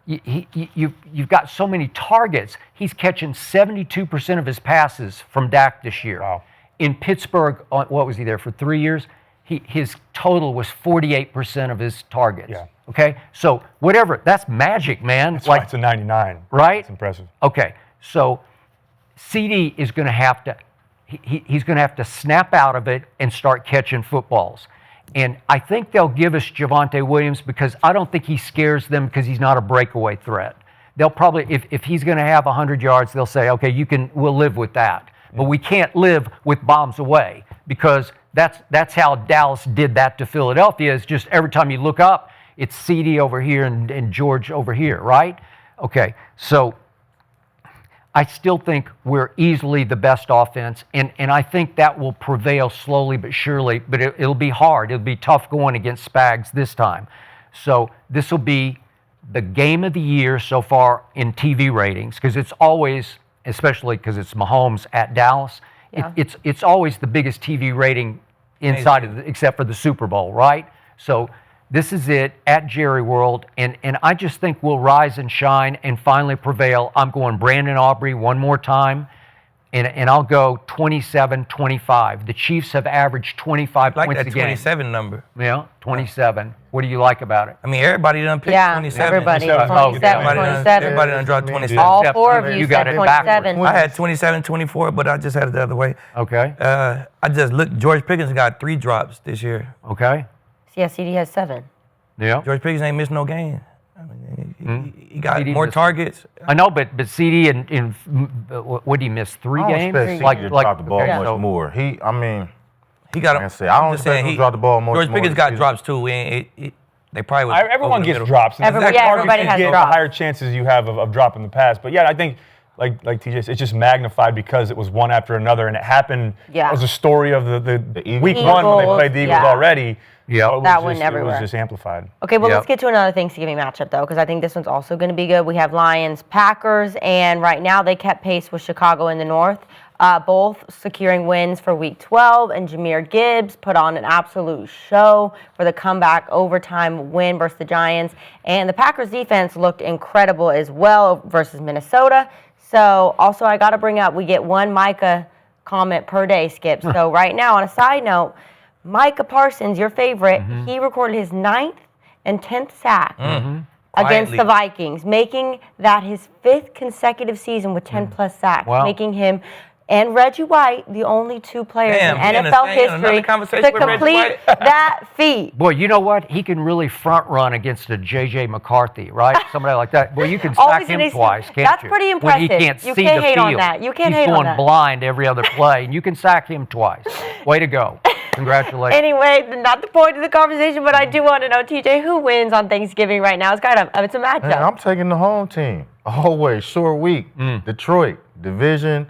M: you've got so many targets. He's catching 72% of his passes from Dak this year.
N: Wow.
M: In Pittsburgh, what was he there for 3 years? His total was 48% of his targets.
N: Yeah.
M: Okay, so whatever, that's magic, man.
N: That's why it's a 99.
M: Right?
N: It's impressive.
M: Okay, so CeeDee is going to have to, he's going to have to snap out of it and start catching footballs. And I think they'll give us Javonte Williams because I don't think he scares them because he's not a breakaway threat. They'll probably, if he's going to have 100 yards, they'll say, okay, we'll live with that. But we can't live with bombs away because that's how Dallas did that to Philadelphia. Is just every time you look up, it's CeeDee over here and George over here, right? Okay, so I still think we're easily the best offense, and I think that will prevail slowly but surely, but it'll be hard. It'll be tough going against Spags this time. So this will be the game of the year so far in TV ratings, because it's always, especially because it's Mahomes at Dallas,
K: Yeah.
M: it's always the biggest TV rating inside of except for the Super Bowl, right? So this is it at Jerry World, and I just think we'll rise and shine and finally prevail. I'm going Brandon Aubrey one more time, and I'll go 27-25. The Chiefs have averaged 25
L: I like
M: points
L: that
M: a game.
L: 27 number.
M: Yeah, 27. What do you like about it?
L: I mean, everybody done picked 27.
K: Everybody, 27,
L: Everybody
K: 27.
L: Everybody done drawn 27.
K: All 4 of you
M: got
K: said
M: it
K: 27.
L: I had 27, 24, but I just had it the other way.
M: Okay.
L: I just looked. George Pickens got 3 drops this year.
M: Okay.
K: Yeah, CeeDee has 7.
M: Yeah.
L: George Pickens ain't missed no game. I mean, he got
M: CeeDee
L: more
M: missed-
L: targets.
M: I know, but CeeDee what did he miss? 3 games?
Q: Like drop the ball
M: okay,
Q: much
M: so-
Q: more. He
L: got.
Q: I say I don't
L: just saying,
Q: expect him to drop the ball much
L: George
Q: more.
L: Pickens got drops too. They probably was
N: Everyone
L: over the
N: gets
L: middle.
N: drops. And
K: Everybody-
N: the
K: yeah,
N: targets
K: everybody
N: you
K: has
N: get,
K: drops.
N: the higher chances you have of dropping the pass. But yeah, I think like TJ said, it's just magnified because it was one after another, and it happened.
K: Yeah.
N: It was a story of the week
K: Eagles,
N: 1 when they played the Eagles
K: yeah.
N: already.
M: Yeah,
K: That one
N: It
K: everywhere.
N: was just amplified.
K: Okay, well,
M: Yep.
K: let's get to another Thanksgiving matchup, though, because I think this one's also going to be good. We have Lions, Packers, and right now they kept pace with Chicago in the North, both securing wins for Week 12, and Jahmyr Gibbs put on an absolute show for the comeback overtime win versus the Giants, and the Packers defense looked incredible as well versus Minnesota. So, also, I got to bring up, we get 1 Micah comment per day, Skip. So, right now, on a side note, Micah Parsons, your favorite, he recorded his 9th and 10th sack against
L: Quietly.
K: the Vikings, making that his 5th consecutive season with 10-plus sacks,
M: Wow.
K: making him and Reggie White, the only two players in NFL
L: another
K: history
L: conversation
K: to
L: with Reggie
K: complete
L: White.
K: that feat.
M: Boy, you know what? He can really front run against a J.J. McCarthy, right? Somebody like that. Well, you can sack
K: Always
M: him
K: an
M: twice, can't
K: That's
M: you?
K: pretty
M: When he
K: impressive.
M: can't
K: You
M: see
K: can't
M: the
K: hate on
M: field.
K: that. You can't
M: He's
K: hate on
M: going
K: that.
M: blind every other play, and you can sack him twice. Way to go. Congratulations.
K: Anyway, not the point of the conversation, but I do want to know, TJ, who wins on Thanksgiving right now? It's a matchup.
Q: Man, I'm taking the home team. Always, short week. Detroit, division.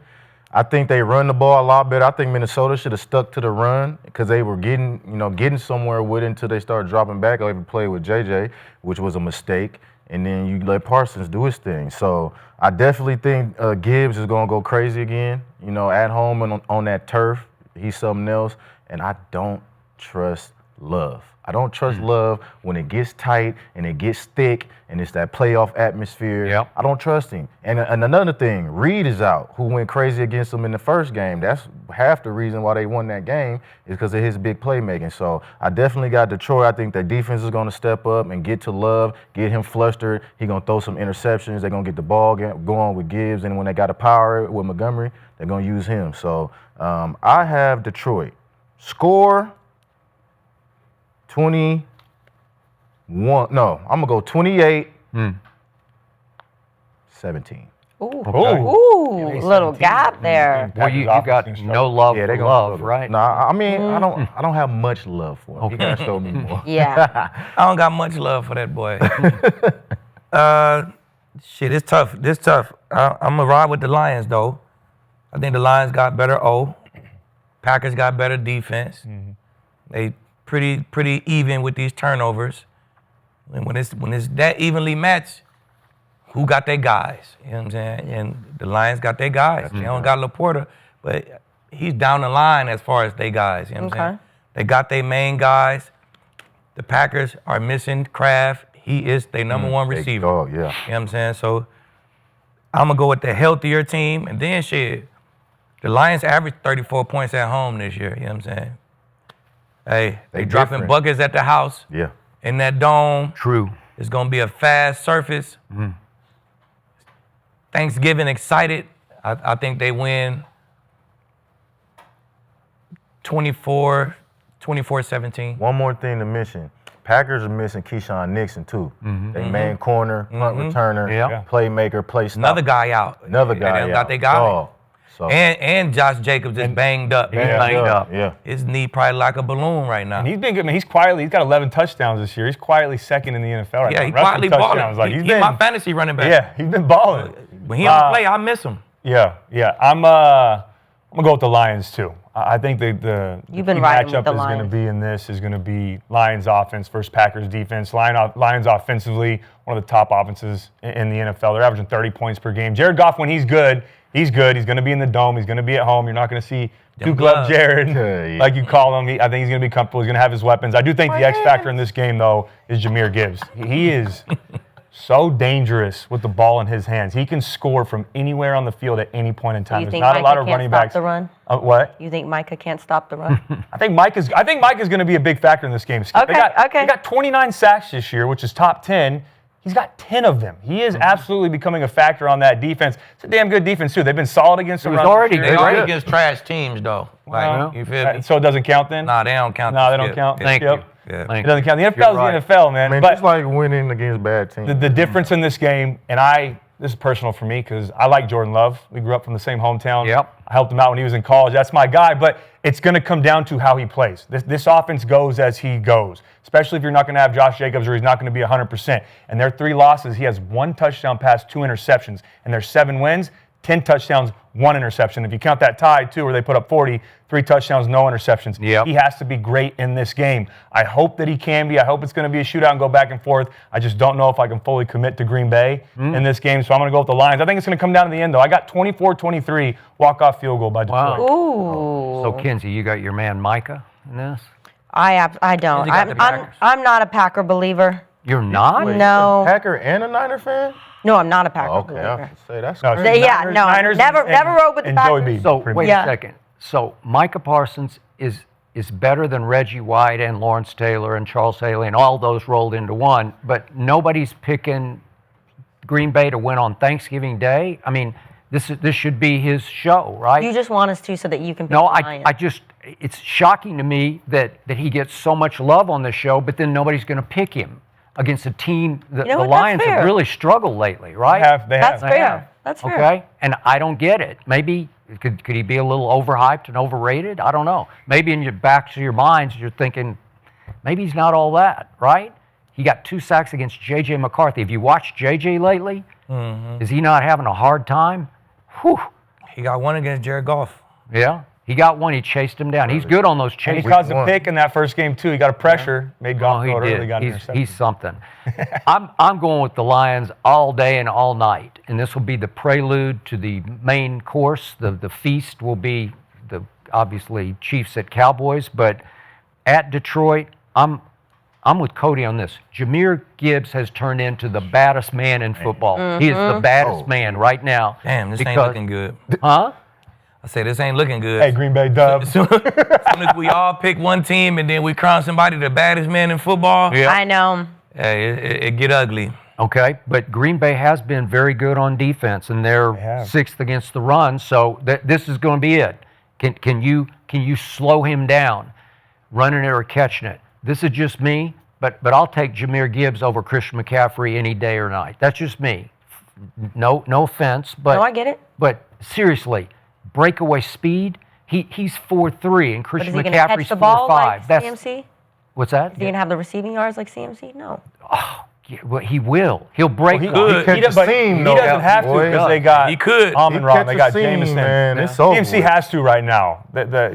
Q: I think they run the ball a lot better. I think Minnesota should have stuck to the run because they were getting somewhere with it until they started dropping back. I even played with JJ, which was a mistake. And then you let Parsons do his thing. So I definitely think Gibbs is going to go crazy again. At home and on that turf, he's something else. And I don't trust Love. I don't trust Love when it gets tight and it gets thick and it's that playoff atmosphere.
M: Yep.
Q: I don't trust him. And another thing, Reed is out, who went crazy against him in the first game. That's half the reason why they won that game is because of his big playmaking. So I definitely got Detroit. I think the defense is going to step up and get to Love, get him flustered. He's going to throw some interceptions. They're going to get the ball going with Gibbs. And when they got to power it with Montgomery, they're going to use him. So I have Detroit. Score 21. No, I'm going to go 28. 17.
K: Ooh, little gap there.
M: Well, you got no love for Love, right?
Q: Nah, I mean, I don't have much love for him. You got to show me more.
K: Yeah.
L: I don't got much love for that boy. Shit, it's tough. This tough. I'm going to ride with the Lions, though. I think the Lions got better Packers got better defense. They pretty even with these turnovers. And when it's that evenly matched, who got their guys? You know what I'm saying? And the Lions got their guys. They don't got Laporta, but he's down the line as far as they guys. You know what I'm saying? They got their main guys. The Packers are missing Kraft. He is their number one receiver.
Q: Oh, yeah.
L: You know what I'm saying? So I'm going to go with the healthier team. And then shit, the Lions averaged 34 points at home this year. You know what I'm saying? Hey, they dropping buckets at the house.
Q: Yeah.
L: In that dome.
M: True.
L: It's going to be a fast surface. Thanksgiving excited. I think they win 24-17.
Q: One more thing to mention. Packers are missing Keyshawn Nixon, too. They main corner, punt returner, playmaker, play stopper.
L: Another guy out.
Q: Another guy
L: They
Q: out.
L: got their guy.
Q: Oh, so.
L: And Josh Jacobs is banged up.
Q: He's banged up. Yeah.
L: His knee probably like a balloon right now.
N: And he's been good. I mean, he's got 11 touchdowns this year. He's quietly second in the NFL right now.
L: Yeah, he quietly balling.
N: Like,
L: he's my fantasy running back.
N: Yeah, he's been balling.
L: When he don't play, I miss him.
N: Yeah. I'm gonna go with the Lions too. I think the
K: You've been
N: key
K: riding with
N: matchup
K: the
N: is going to
K: Lions.
N: be in this is going to be Lions offense versus Packers defense. Lions offensively, one of the top offenses in the NFL. They're averaging 30 points per game. Jared Goff, when he's good. He's good. He's going to be in the dome. He's going to be at home. You're not going to see Duke Love Jared, like you call him. I think he's going to be comfortable. He's going to have his weapons. I do think the X factor in this game, though, is Jahmyr Gibbs. He is so dangerous with the ball in his hands. He can score from anywhere on the field at any point in time.
K: You
N: There's
K: think
N: not
K: Micah
N: a lot of
K: can't
N: running
K: stop
N: backs.
K: the run?
N: What?
K: You think Micah can't stop the run?
N: I think Mike is going to be a big factor in this game.
K: Okay,
N: They got 29 sacks this year, which is top 10. He's got 10 of them. He is absolutely becoming a factor on that defense. It's a damn good defense, too. They've been solid against the run.
L: They already against trash teams, though. Like, you feel me?
N: So it doesn't count then?
L: Nah, they don't count.
N: No, they don't count.
L: Thank
N: Yep.
L: you. Yeah.
N: It doesn't count. The NFL is the NFL, man.
Q: I mean,
N: but
Q: it's like winning against bad teams.
N: the difference in this game, and this is personal for me because I like Jordan Love. We grew up from the same hometown.
M: Yep.
N: I helped him out when he was in college. That's my guy. But it's going to come down to how he plays. This offense goes as he goes, especially if you're not going to have Josh Jacobs or he's not going to be 100%. And their 3 losses, he has 1 touchdown pass, 2 interceptions. And their 7 wins, 10 touchdowns, 1 interception. If you count that tie, too, where they put up 40, 3 touchdowns, no interceptions.
M: Yep.
N: He has to be great in this game. I hope that he can be. I hope it's going to be a shootout and go back and forth. I just don't know if I can fully commit to Green Bay in this game, so I'm going to go with the Lions. I think it's going to come down to the end, though. I got 24-23 walk-off field goal by Detroit.
M: Wow.
K: Ooh.
M: So, Kinsey, you got your man Micah in this?
K: I don't.
L: Kinsey got the Packers.
K: I'm not a Packer believer.
M: You're not?
K: No.
Q: Packer and a Niner fan?
K: No, I'm not a Packer
Q: Okay, I
K: believer.
Q: was say that's
N: No,
Q: crazy.
K: Yeah, no,
N: Niners
K: never rode with the
N: and Joey
K: Packers.
N: B.
M: So,
N: pretty
M: wait
K: Yeah.
M: a second. So, Micah Parsons is better than Reggie White and Lawrence Taylor and Charles Haley and all those rolled into one, but nobody's picking Green Bay to win on Thanksgiving Day. I mean, This should be his show, right?
K: You just want us to so that you can pick
M: No,
K: the
M: I
K: Lions.
M: just, it's shocking to me that he gets so much love on this show, but then nobody's going to pick him against a team that
K: You know
M: the
K: what? That's
M: Lions
K: fair.
M: have really struggled lately, right?
K: That's fair. That's fair.
M: Okay, and I don't get it. Maybe could he be a little overhyped and overrated? I don't know. Maybe in your backs of your minds you're thinking maybe he's not all that, right? He got 2 sacks against J.J. McCarthy. Have you watched J.J. lately?
L: Mm-hmm.
M: Is he not having a hard time? Whew.
L: He got one against Jared Goff.
M: Yeah, he got one. He chased him down. He's good on those
N: And
M: chases.
N: he caused a pick in that first game too. He got a pressure, made Goff
M: he
N: throw it early,
M: did.
N: got an
M: He's something. I'm going with the Lions all day and all night, and this will be the prelude to the main course. The feast will be the obviously Chiefs at Cowboys, but at Detroit, I'm with Cody on this. Jahmyr Gibbs has turned into the baddest man in football. He is the baddest man right now.
L: Damn, this ain't looking good.
M: Huh?
L: I say this ain't looking good.
N: Hey, Green Bay dub.
L: As soon as we all pick one team and then we crown somebody the baddest man in football,
K: I know.
L: hey, it get ugly.
M: Okay, but Green Bay has been very good on defense, and they're 6th against the run. So this is going to be it. Can you slow him down, running it or catching it? This is just me, but I'll take Jahmyr Gibbs over Christian McCaffrey any day or night. That's just me. No offense, but
K: No, I get it.
M: But seriously, breakaway speed. He's 4.3, and
K: But is
M: Christian
K: he going to catch
M: McCaffrey's
K: the ball
M: 4.5.
K: like CMC?
M: What's that?
K: Is he going to have the receiving yards like CMC? No.
M: Yeah, well, he will. He'll break.
N: He
M: one.
N: doesn't have to because they got Amon-Ra, they got Jameson.
Q: It's over
N: CMC
Q: with.
N: has to right now.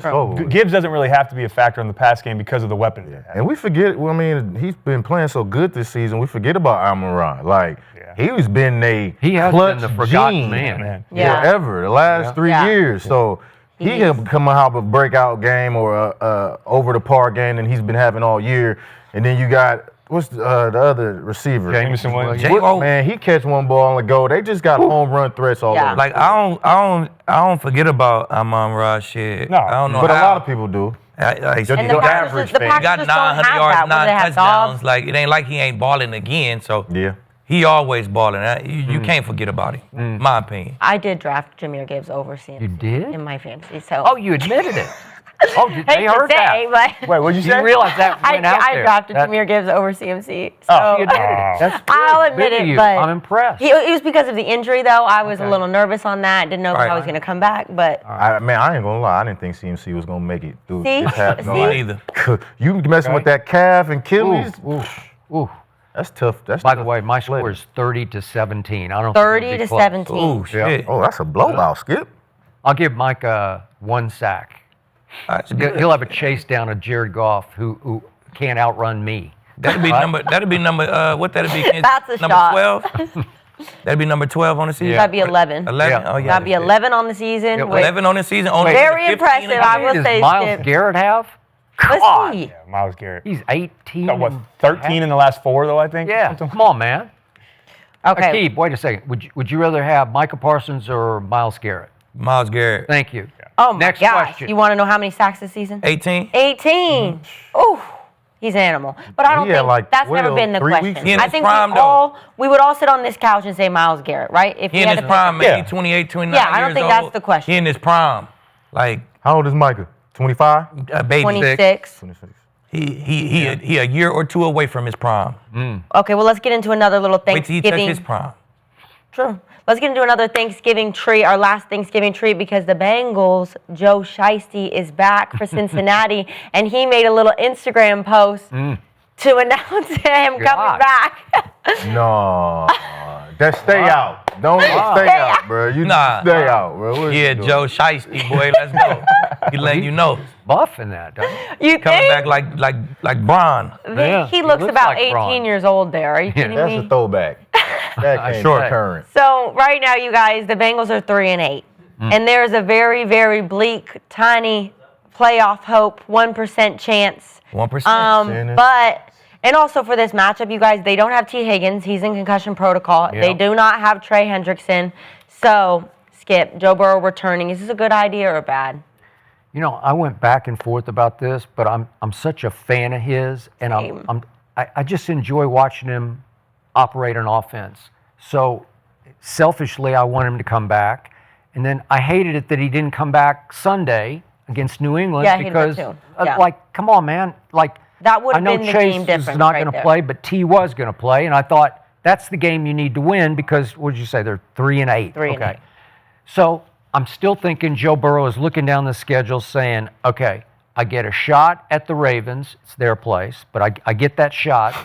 Q: over with.
N: Gibbs doesn't really have to be a factor in the pass game because of the weapons.
Q: And we forget, well, I mean, he's been playing so good this season, we forget about Amon-Ra. Like, he's been
M: He has
Q: clutch
M: been the forgotten
Q: gene
M: man.
K: Yeah.
Q: forever, the last 3
K: Yeah.
Q: years. So he can come out with a breakout game or a over the par game that he's been having all year. And then you got, what's the other receiver?
N: Jameson Williams.
Q: Man, he catch one ball and go. They just got home run threats all over.
L: Like I don't forget about Amon-Ra shit.
Q: No,
L: I don't know
Q: but
L: how.
Q: a lot of people do.
L: Like,
K: And the Packers just don't
L: got
K: have
L: 900
K: that.
L: yards,
K: What do
L: 9
K: they have,
L: touchdowns.
K: dogs?
L: Like it ain't like he ain't balling again. So
Q: yeah,
L: he always balling. You can't forget about him. My opinion.
K: I did draft Jahmyr Gibbs over CMC.
M: You did?
K: In my fantasy. So.
M: Oh, you admitted it. Oh,
K: Hate
M: they
K: to
M: heard
K: say,
M: that.
K: but
N: Wait, what'd you say?
M: You realize that went out
K: I
M: there.
K: drafted
M: That-
K: Jahmyr Gibbs over CMC. So
M: Oh, you admitted it. That's good.
K: I'll admit
M: Good for
K: it,
M: you.
K: but
M: I'm impressed.
K: It was because of the injury, though. I was a little nervous on that. Didn't know if I was going to come back, but
Q: I ain't gonna lie. I didn't think CMC was gonna make it through
K: See?
Q: this half.
K: See?
L: Me neither.
Q: You messing with that calf and Achilles?
M: Ooh.
Q: That's tough. That's
M: By
Q: tough.
M: the way, my score is 30-17. I don't.
K: 30 to 17.
L: Oh shit.
Q: Oh, that's a blowout, Skip.
M: I'll give Mike 1 sack. He'll have a chase down of Jared Goff who can't outrun me.
L: That'd be number. What that'd be?
K: That's a
L: number
K: shot.
L: 12. That'd be number 12 on the season.
K: That'd be 11.
L: 11.
M: Yeah.
L: Oh yeah.
K: That'd be 11 on the season.
M: Yeah,
K: with
L: 11 on the season. On
K: Very
L: 15
K: impressive,
L: again.
K: I will
M: Does
K: say,
M: Miles
K: Skip.
M: Garrett have?
K: Let's
M: God.
K: see.
N: Myles Garrett.
M: He's 18.
N: Got what,
M: and
N: 13 in the last 4 though, I think?
M: Yeah, come on, man.
K: Okay.
M: Aqib, wait a second. Would you rather have Micah Parsons or Miles Garrett?
L: Miles Garrett.
M: Thank you.
K: Oh my
M: Next
K: gosh.
M: question.
K: You want to know how many sacks this season?
L: 18.
K: 18. Oh, he's an animal. But I don't
Q: He had
K: think
Q: like
K: that's never
Q: 12,
K: been the
Q: 3
K: question.
Q: weeks
L: He in
K: I
L: his
K: think
L: prime,
K: we would all sit on this couch and say Miles Garrett, right? If
L: He
K: we
L: in
K: had
L: his
K: to pick
L: prime,
K: a-
L: man. He 28, 29
K: Yeah, I don't
L: years
K: think
L: old.
K: that's the question.
L: He in his prime. Like
Q: How old is Micah? 25?
L: a baby.
K: 26.
Q: 26.
L: He a year or two away from his prime.
K: Okay, well, let's get into another little
L: Wait till he touch
K: Thanksgiving.
L: his prime.
K: True. Let's get into another Thanksgiving treat, our last Thanksgiving treat, because the Bengals, Joe Shiesty, is back for Cincinnati, and he made a little Instagram post to announce him coming back.
Q: No. Just stay out. Don't stay out, bro. You
L: Nah.
Q: stay out, bro. What
L: Yeah,
Q: you doing?
L: Joe Shiesty, boy, let's go. He letting you know.
M: Buff in that, doesn't he?
K: You
L: Coming
K: think?
L: back like Braun.
M: Yeah,
K: He looks
M: he looks
K: about
M: like
K: 18
M: Braun.
K: years old there. Are you kidding
Q: That's
K: me?
Q: a throwback. That
M: I
Q: can't
M: short
Q: be current.
K: So right now, you guys, the Bengals are 3-8, and there's a very, very bleak, tiny playoff hope, 1% chance.
L: 1%.
K: But and also for this matchup, you guys, they don't have T. Higgins. He's in concussion protocol.
M: Yeah.
K: They do not have Trey Hendrickson. So Skip, Joe Burrow returning. Is this a good idea or bad?
M: You know, I went back and forth about this, but I'm such a fan of his, and
K: Same.
M: I just enjoy watching him operate an offense. So selfishly, I want him to come back. And then I hated it that he didn't come back Sunday against New England
K: Yeah, I hated
M: because,
K: that too. Yeah.
M: like, come on, man. Like,
K: That would
M: I
K: have
M: know
K: been the
M: Chase
K: game
M: is
K: difference
M: not
K: right
M: going to
K: there.
M: play, but T was going to play, and I thought that's the game you need to win because what did you say? They're 3-8.
K: 3-8.
M: So I'm still thinking Joe Burrow is looking down the schedule, saying, "Okay, I get a shot at the Ravens. It's their place, but I get that shot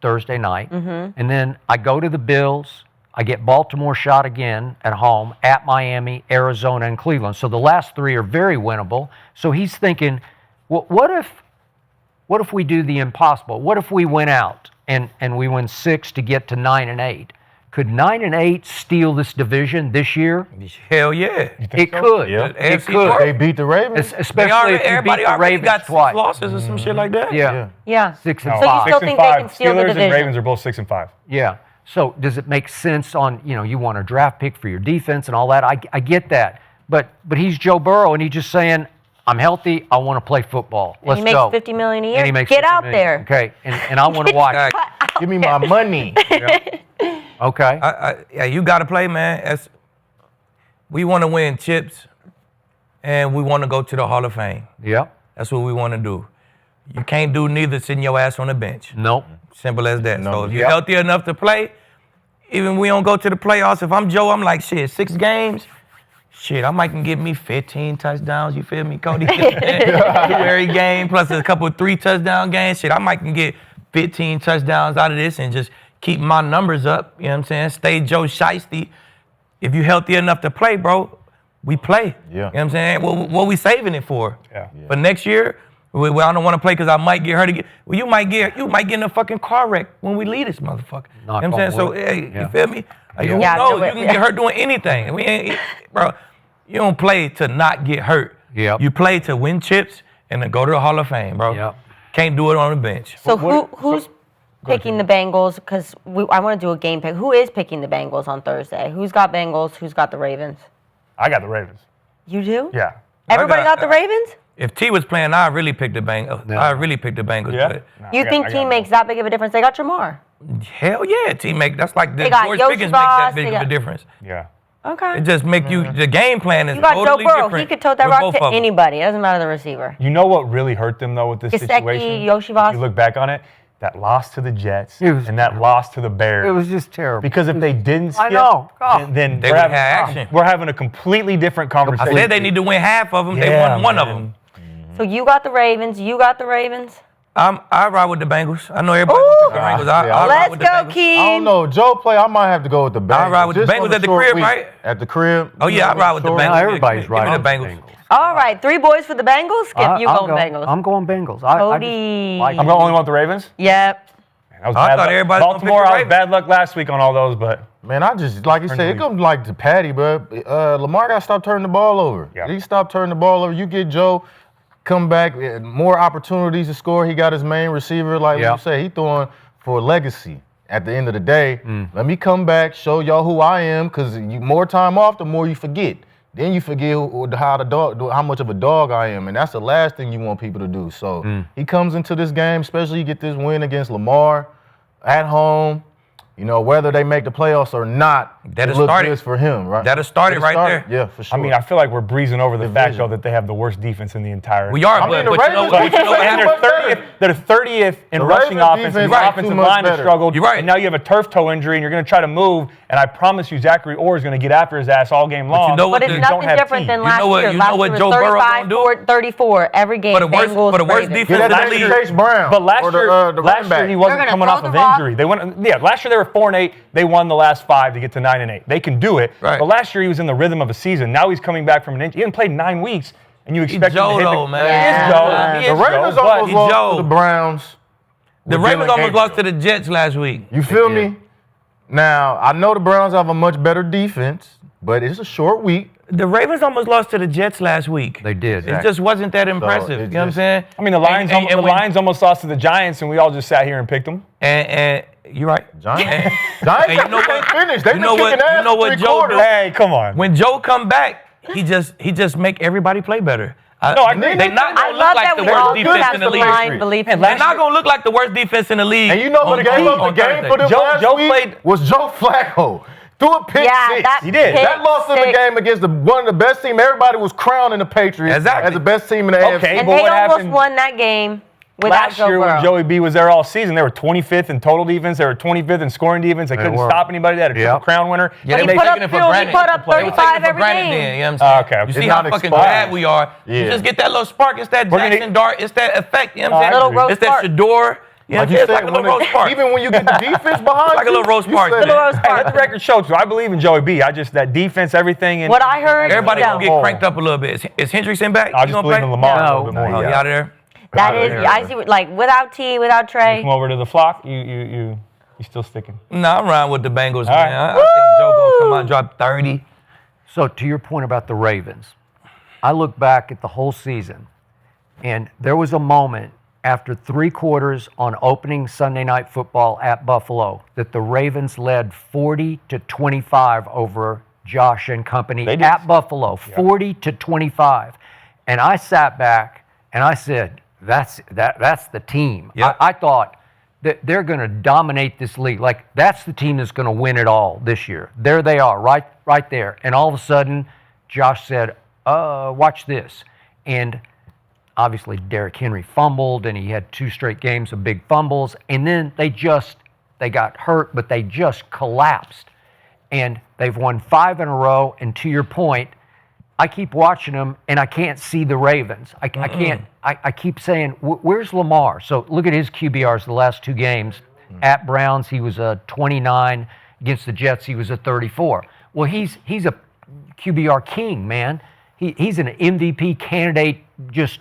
M: Thursday night, and then I go to the Bills. I get Baltimore shot again at home, at Miami, Arizona, and Cleveland. So the last 3 are very winnable. So he's thinking, what if we do the impossible? What if we win out and we win 6 to get to 9-8? Could 9-8 steal this division this year?
L: Hell yeah.
M: It could.
L: Yeah.
M: It
L: AFC
M: could.
L: North.
Q: They beat the Ravens.
M: Especially if you beat
L: everybody
M: the
L: already
M: Ravens
L: got 6
M: twice.
L: losses or some shit like that.
M: Yeah.
K: Yeah.
M: 6 and
K: So you
M: 5.
K: still think they can steal the
N: Steelers
K: division?
N: and Ravens are both 6 and 5.
M: Yeah. So does it make sense on, you want a draft pick for your defense and all that? I get that. But he's Joe Burrow and he's just saying, I'm healthy, I want to play football. Let's
K: he makes
M: go.
K: $50 million a year.
M: And he makes
K: Get
M: $50
K: out
M: million.
K: there.
M: Okay. And I want to watch.
Q: Give me my money.
M: Okay.
L: Yeah, you got to play, man. We want to win chips, and we want to go to the Hall of Fame.
M: Yep.
L: That's what we want to do. You can't do neither sitting your ass on the bench.
M: Nope.
L: Simple as that.
Q: No.
L: So if you're healthy enough to play, even we don't go to the playoffs, if I'm Joe, I'm like, shit, 6 games? Shit, I might can get me 15 touchdowns, you feel me, Cody? Every game, plus a couple of 3 touchdown games. Shit, I might can get 15 touchdowns out of this and just keep my numbers up, you know what I'm saying? Stay Joe Shiesty. If you're healthy enough to play, bro, we play.
Q: Yeah.
L: You know what I'm saying? What we saving it for?
N: Yeah.
L: For next year, well, I don't want to play because I might get hurt again. Well, you might get in a fucking car wreck when we leave this motherfucker. You know what I'm saying? So, hey, you feel me? Like, who knows? You can get hurt doing anything. We ain't, bro, you don't play to not get hurt.
M: Yep.
L: You play to win chips and to go to the Hall of Fame, bro.
M: Yep.
L: Can't do it on the bench.
K: So who's picking the Bengals? Because I want to do a game pick. Who is picking the Bengals on Thursday? Who's got Bengals? Who's got the Ravens?
N: I got the Ravens.
K: You do?
N: Yeah.
K: Everybody got the Ravens?
L: If T was playing, I really picked the Bengals. I really picked the Bengals.
N: Yeah.
L: But
K: You think T makes that big of a difference? They got Jamar.
L: hell yeah, T make. That's like the
K: They got
L: George
K: Yoshi
L: Pickens make
K: Boss,
L: that big
K: they
L: of a
K: got-
L: difference.
N: Yeah.
K: Okay.
L: It just make you. The game plan is
K: You got
L: totally
K: Joe Burrow.
L: different.
K: He could tote that
L: with
K: rock
L: both
K: to
L: of 'em.
K: anybody. It doesn't matter the receiver.
N: You know what really hurt them though with this
K: Gesicki,
N: situation?
K: Yoshi Boss.
N: If you look back on it, that loss to the Jets
M: It was
N: and that loss to the Bears.
M: It was just terrible.
N: Because if they didn't skip,
M: I know. God.
N: then
L: They
N: we're
L: would
N: having,
L: have action.
N: we're having a completely different
L: I
N: conversation.
L: said they need to win half of them. They
N: Yeah,
L: won one of
N: man.
L: them.
K: So you got the Ravens. You got the Ravens.
L: I ride with the Bengals. I know everybody wants the Bengals. I ride
K: Let's
L: with the
K: go,
L: Bengals.
K: Keen.
Q: I don't know. Joe play. I might have to go with the Bengals.
L: I ride with the
Q: Just
L: Bengals
Q: on a
L: at the
Q: short
L: crib,
Q: week.
L: right?
Q: At the crib.
L: Oh yeah, I ride with the
Q: Short-
L: Bengals.
M: Now everybody's
L: Give me
M: riding
L: the
M: with
L: Bengals.
K: All right, 3 boys for the Bengals. Skip, you going Bengals.
M: I'm going Bengals.
K: Cody.
N: I'm the only one with the Ravens.
K: Yep.
N: That was
L: I
N: bad
L: thought
N: luck.
L: everybody was gonna pick
N: Baltimore,
L: the
N: I was
L: Ravens.
N: bad luck last week on all those, but
Q: Man, I just like you said, it comes like to Patty, bro. Lamar got to stop turning the ball over.
N: Yeah.
Q: He stopped turning the ball over. You get Joe come back, more opportunities to score. He got his main receiver, like
M: Yeah.
Q: you say, he throwing for legacy. At the end of the day,
M: Mm.
Q: let me come back, show y'all who I am, because more time off, the more you forget. Then you forget how much of a dog I am, and that's the last thing you want people to do. So he comes into this game, especially you get this win against Lamar at home. You know, whether they make the playoffs or not,
L: That'll
Q: it looks
L: start it.
Q: good for him, right?
L: That'll start it right there.
Q: Yeah, for sure.
N: I mean, I feel like we're breezing over the fact
Q: Division.
N: though that they have the worst defense in the entire.
L: We are,
Q: I mean, the
L: but you know
Q: Ravens-
L: what? You know what
N: And
L: happened?
N: they're 30th in
Q: The
N: rushing
Q: Ravens
N: offense, and
Q: defense
N: the
Q: is
N: offensive
Q: too much
N: line has
Q: better.
N: struggled.
L: You're right.
N: And now you have a turf toe injury, and you're going to try to move. And I promise you, Zachary Orr is going to get after his ass all game long.
L: know what
K: But it's
L: the-
K: nothing different than last
L: know what-
K: year.
L: you know
K: Last
L: what
K: year
L: Joe
K: was
L: Burrow
K: 35,
L: gonna do?
K: 34 every game.
L: For the worst-
K: Bengals,
L: for the worst
K: Ravens.
L: defense
Q: Get
L: in
Q: that
L: the league.
Q: Chase Brown.
N: But last
Q: or
N: year,
Q: the
N: last
Q: running
N: year
Q: back.
N: he wasn't
K: They're gonna
N: coming
K: throw
N: off
K: the
N: of
K: rock.
N: injury. They went, last year they were 4-8. They won the last 5 to get to 9-8. They can do it.
L: Right.
N: But last year he was in the rhythm of a season. Now he's coming back from an injury. He hasn't played 9 weeks, and you expect him
L: Joe,
N: to hit
L: though,
N: the,
L: man.
N: He
K: Yeah.
N: is Joe. He
Q: The
N: is
Q: Ravens
N: Joe, but
Q: almost
L: he's
Q: lost
L: Joe.
Q: to the Browns.
L: The
Q: with
L: Ravens
Q: Dylan
L: almost lost to
Q: Gabriel.
L: the Jets last week.
Q: You feel me? Now, I know the Browns have a much better defense, but it's a short week.
L: The Ravens almost lost to the Jets last week.
M: They did.
L: It just wasn't that impressive.
Q: it
L: You know what I'm
Q: just-
L: saying?
N: I mean, the Lions,
L: And
N: the
L: when-
N: Lions almost lost to the Giants, and we all just sat here and picked them.
L: And you're right.
Q: Giants,
L: And you know what?
Q: finished. They
L: You know what? You know what Joe do?
N: Hey, come on.
L: When Joe come back, he just make everybody play better.
N: No, I agree.
L: They not
K: I
L: gonna
K: love
L: look like
K: that
L: the
K: we all
L: worst
K: do
L: defense
K: have
L: in the
K: some
L: league.
K: blind belief.
L: They're not gonna look like the worst defense in the league.
Q: And you know what the game
L: on
Q: up the game
L: Thursday.
Q: for them
N: Joe
Q: last week
N: played-
Q: was Joe Flacco. threw a pick
K: Yeah,
Q: six.
K: that
N: He did.
K: pick
Q: That lost them a
K: six.
Q: game against one of the best teams. Everybody was crowning the Patriots
L: Exactly.
Q: as the best team in the AFC.
N: Okay.
K: And
N: but
K: they
N: what
K: almost
N: happened
K: won that game without
N: last
K: Joe
N: year
K: Burrow.
N: when Joey B was there all season? They were 25th in total defense. They were 25th in scoring defense. They couldn't
M: were.
N: stop anybody. They had a triple crown winner.
L: Yeah,
K: But
L: they
K: he
L: were
K: put up,
L: taking it for
K: Phil, he
L: granted.
K: put up
L: They were taking
K: 35
L: it for
K: every
L: granted
K: game.
L: then, you know what I'm saying?
N: Okay, okay.
L: You see
Q: It's
L: how
Q: not
L: fucking
Q: expired.
L: bad we are. You
Q: Yeah.
L: just get that little spark. It's that
N: We're gonna-
L: Jackson Dart. It's that effect, you know what I'm
K: Little
L: saying?
K: rose
L: It's that
K: spark.
L: Shedeur. You know,
Q: Like you
L: it's
Q: said,
L: like a little rose spark.
Q: even when you get the defense behind
L: Like a
Q: you,
L: little rose
Q: you
L: spark,
Q: said
L: man.
K: Little rose
N: Hey,
K: spark.
N: let the record show too. I believe in Joey B. I just that defense, everything, and
K: What I heard,
L: Everybody
K: no.
L: gonna get cranked up a little bit. Is Hendrickson back?
N: I
L: You
N: just
L: gonna
N: believe
L: play?
N: in Lamar a
K: No.
N: little bit more.
L: Oh, you out of there?
K: That is, I see, like, without T, without Trey.
N: Come over to the flock. You still sticking?
L: No, I'm riding with the Bengals,
N: All right.
L: man. I think Joe gonna come out and drop 30.
M: So to your point about the Ravens, I look back at the whole season, and there was a moment after 3 quarters on opening Sunday Night Football at Buffalo that the Ravens led 40-25 over Josh and company
N: They did.
M: at Buffalo, 40-25. And I sat back and I said, that's the team.
L: Yep.
M: I thought that they're going to dominate this league. Like, that's the team that's going to win it all this year. There they are, right there. And all of a sudden, Josh said, watch this. And obviously, Derrick Henry fumbled, and he had 2 straight games of big fumbles. And then they got hurt, but they just collapsed. And they've won 5 in a row. And to your point, I keep watching them, and I can't see the Ravens. I can't. I keep saying, where's Lamar? So look at his QBRs the last 2 games. At Browns, he was a 29. Against the Jets, he was a 34. Well, he's a QBR king, man. He's an MVP candidate just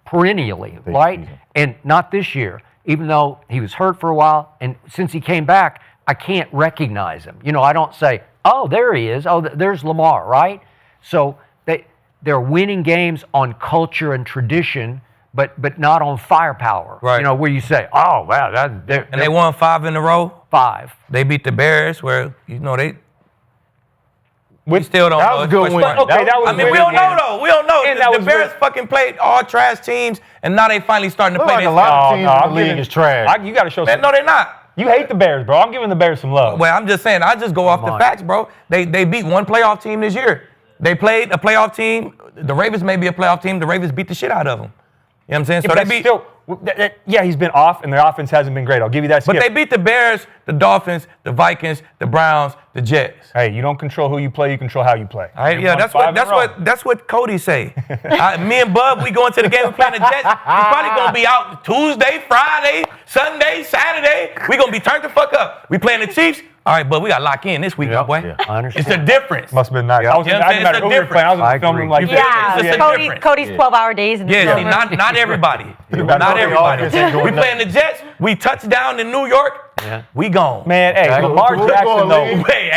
M: perennially, right? And not this year, even though he was hurt for a while. And since he came back, I can't recognize him. You know, I don't say, oh, there he is. Oh, there's Lamar, right? So they're winning games on culture and tradition, but not on firepower.
L: Right.
M: You know, where you say, oh, wow.
L: And they won 5 in a row.
M: 5.
L: They beat the Bears, where, you know, we still don't
Q: That
L: know.
Q: was a good win.
N: Okay, that was
L: I mean,
N: a
L: we
N: good
L: don't know,
N: win.
L: though. We don't know.
N: And that
L: The
N: was
L: Bears
N: good.
L: fucking played all trash teams, and now they finally starting to
Q: Look
L: play
Q: like a
L: this
Q: lot of
L: team.
Q: teams in the league is trash.
N: You got to show
L: Man,
N: some.
L: no, they're not.
N: You hate the Bears, bro. I'm giving the Bears some love.
L: Well, I'm just saying, I just go off the
M: on.
L: facts, bro. They beat one playoff team this year. They played a playoff team. The Ravens may be a playoff team. The Ravens beat the shit out of them. You know what I'm saying?
N: Yeah,
L: So
N: but
L: they
N: that's
L: beat.
N: still, yeah, he's been off, and their offense hasn't been great. I'll give you that.
L: But
N: Skip.
L: they beat the Bears, the Dolphins, the Vikings, the Browns, the Jets.
N: Hey, you don't control who you play. You control how you play.
L: All right,
N: They
L: yeah,
N: won
L: that's what Cody say. Me and Bub, we going to the game. We playing the Jets. We probably gonna be out Tuesday, Friday, Sunday, Saturday. We gonna be turned the fuck up. We playing the Chiefs. All right, but we got to lock in this week, boy.
M: Yeah, I understand.
L: It's a difference.
N: Must have been nice.
L: Yeah.
N: I was
L: You know what I'm saying?
N: matter
L: It's a
N: who we were playing. I was
M: I
N: filming
M: agree.
N: like
L: You
N: this.
L: feel me? It's just a
K: Cody,
L: difference.
K: Cody's 12-hour days. In the
L: Yeah,
K: summer.
L: see, not everybody.
N: better
L: Not
N: know the
L: everybody.
N: offense ain't
L: We
N: doing
L: playing the Jets. We touch down in New York.
M: Yeah.
L: We gone.
N: Man, hey, Lamar
Q: We're
N: Jackson
Q: going
N: though.
Q: league.
L: Hey,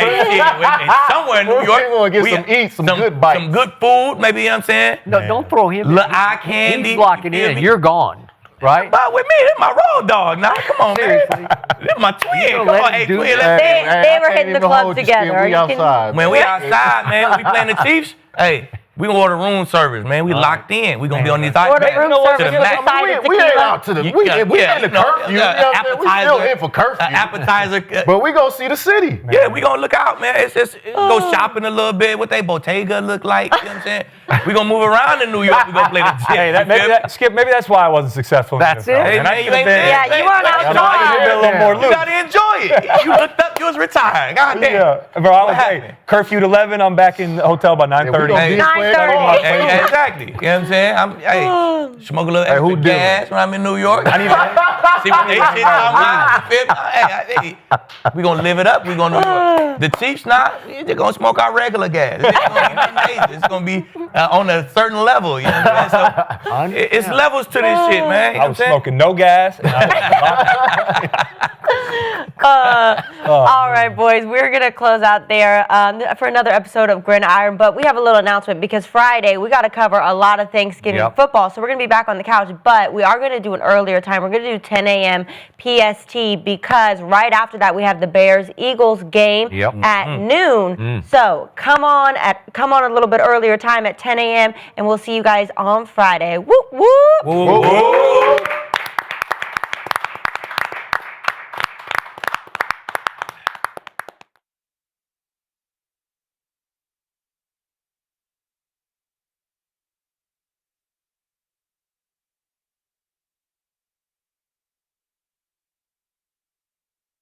L: somewhere in New
Q: We're
L: York.
Q: gonna get
L: we-
Q: some good bites.
L: Some good food, maybe, you know what I'm saying?
M: No, don't throw him.
L: Little eye candy.
M: He's blocking
L: you feel
M: in.
L: me?
M: You're gone, right?
L: But with me, that's my road dog. Now, come on, man.
M: Seriously.
L: This my twin. Come
M: let
L: on,
M: him
L: hey,
M: do
L: twin.
M: that.
K: They were hitting the club together.
Q: We
K: You can-
Q: outside.
L: When we outside, man, we playing the Chiefs. Hey, we gonna order room service, man. We locked in. We gonna be on these
K: Order
L: iPads
K: room
L: to
K: service
L: the
K: with
L: max.
K: excited
Q: We ain't
K: tequila.
Q: out to the. We in the
L: you know,
Q: curfew. You know what I'm saying? We still in for curfew.
L: Appetizer.
Q: But we gonna see the city.
L: Yeah, we gonna look out, man. It's just go shopping a little bit. What they Bottega look like? You know what I'm saying? We gonna move around in New York. We gonna play the Jets.
N: Hey, Skip, maybe that's why I wasn't successful.
M: That's
N: in the NFL.
M: it.
L: Hey,
N: And I
L: man, you
N: should've
L: ain't
N: been-
K: Yeah, you weren't
N: I should have been a
K: outside.
N: little more
L: You
N: loose.
L: gotta enjoy it. You looked up, you was retired. God damn.
N: Yeah, bro. I was
L: happened?
N: hey, curfewed 11. I'm back in the hotel by 9:30.
Q: gonna be-
K: 9:30.
L: Hey, exactly. You know what I'm saying? Smoke a little extra
Q: who did
L: gas when I'm in New York.
N: I need to,
L: See what they shit talking about. You feel me? Hey, we gonna live it up. We gonna New York. The Chiefs not. They're gonna smoke our regular gas. It's gonna be on a certain level. You know what I'm saying? So it's levels to this shit, man. You know
N: I
L: what I'm
N: was
L: saying?
N: smoking no gas. And I
K: All right, boys, we're going to close out there for another episode of Gridiron, but we have a little announcement because Friday we got to cover a lot of Thanksgiving football, so we're going to be back on the couch, but we are going to do an earlier time. We're going to do 10 a.m. PST because right after that we have the Bears-Eagles game at noon. So come on a little bit earlier time at 10 a.m. and we'll see you guys on Friday. Whoop, whoop.
L: Whoa, whoa.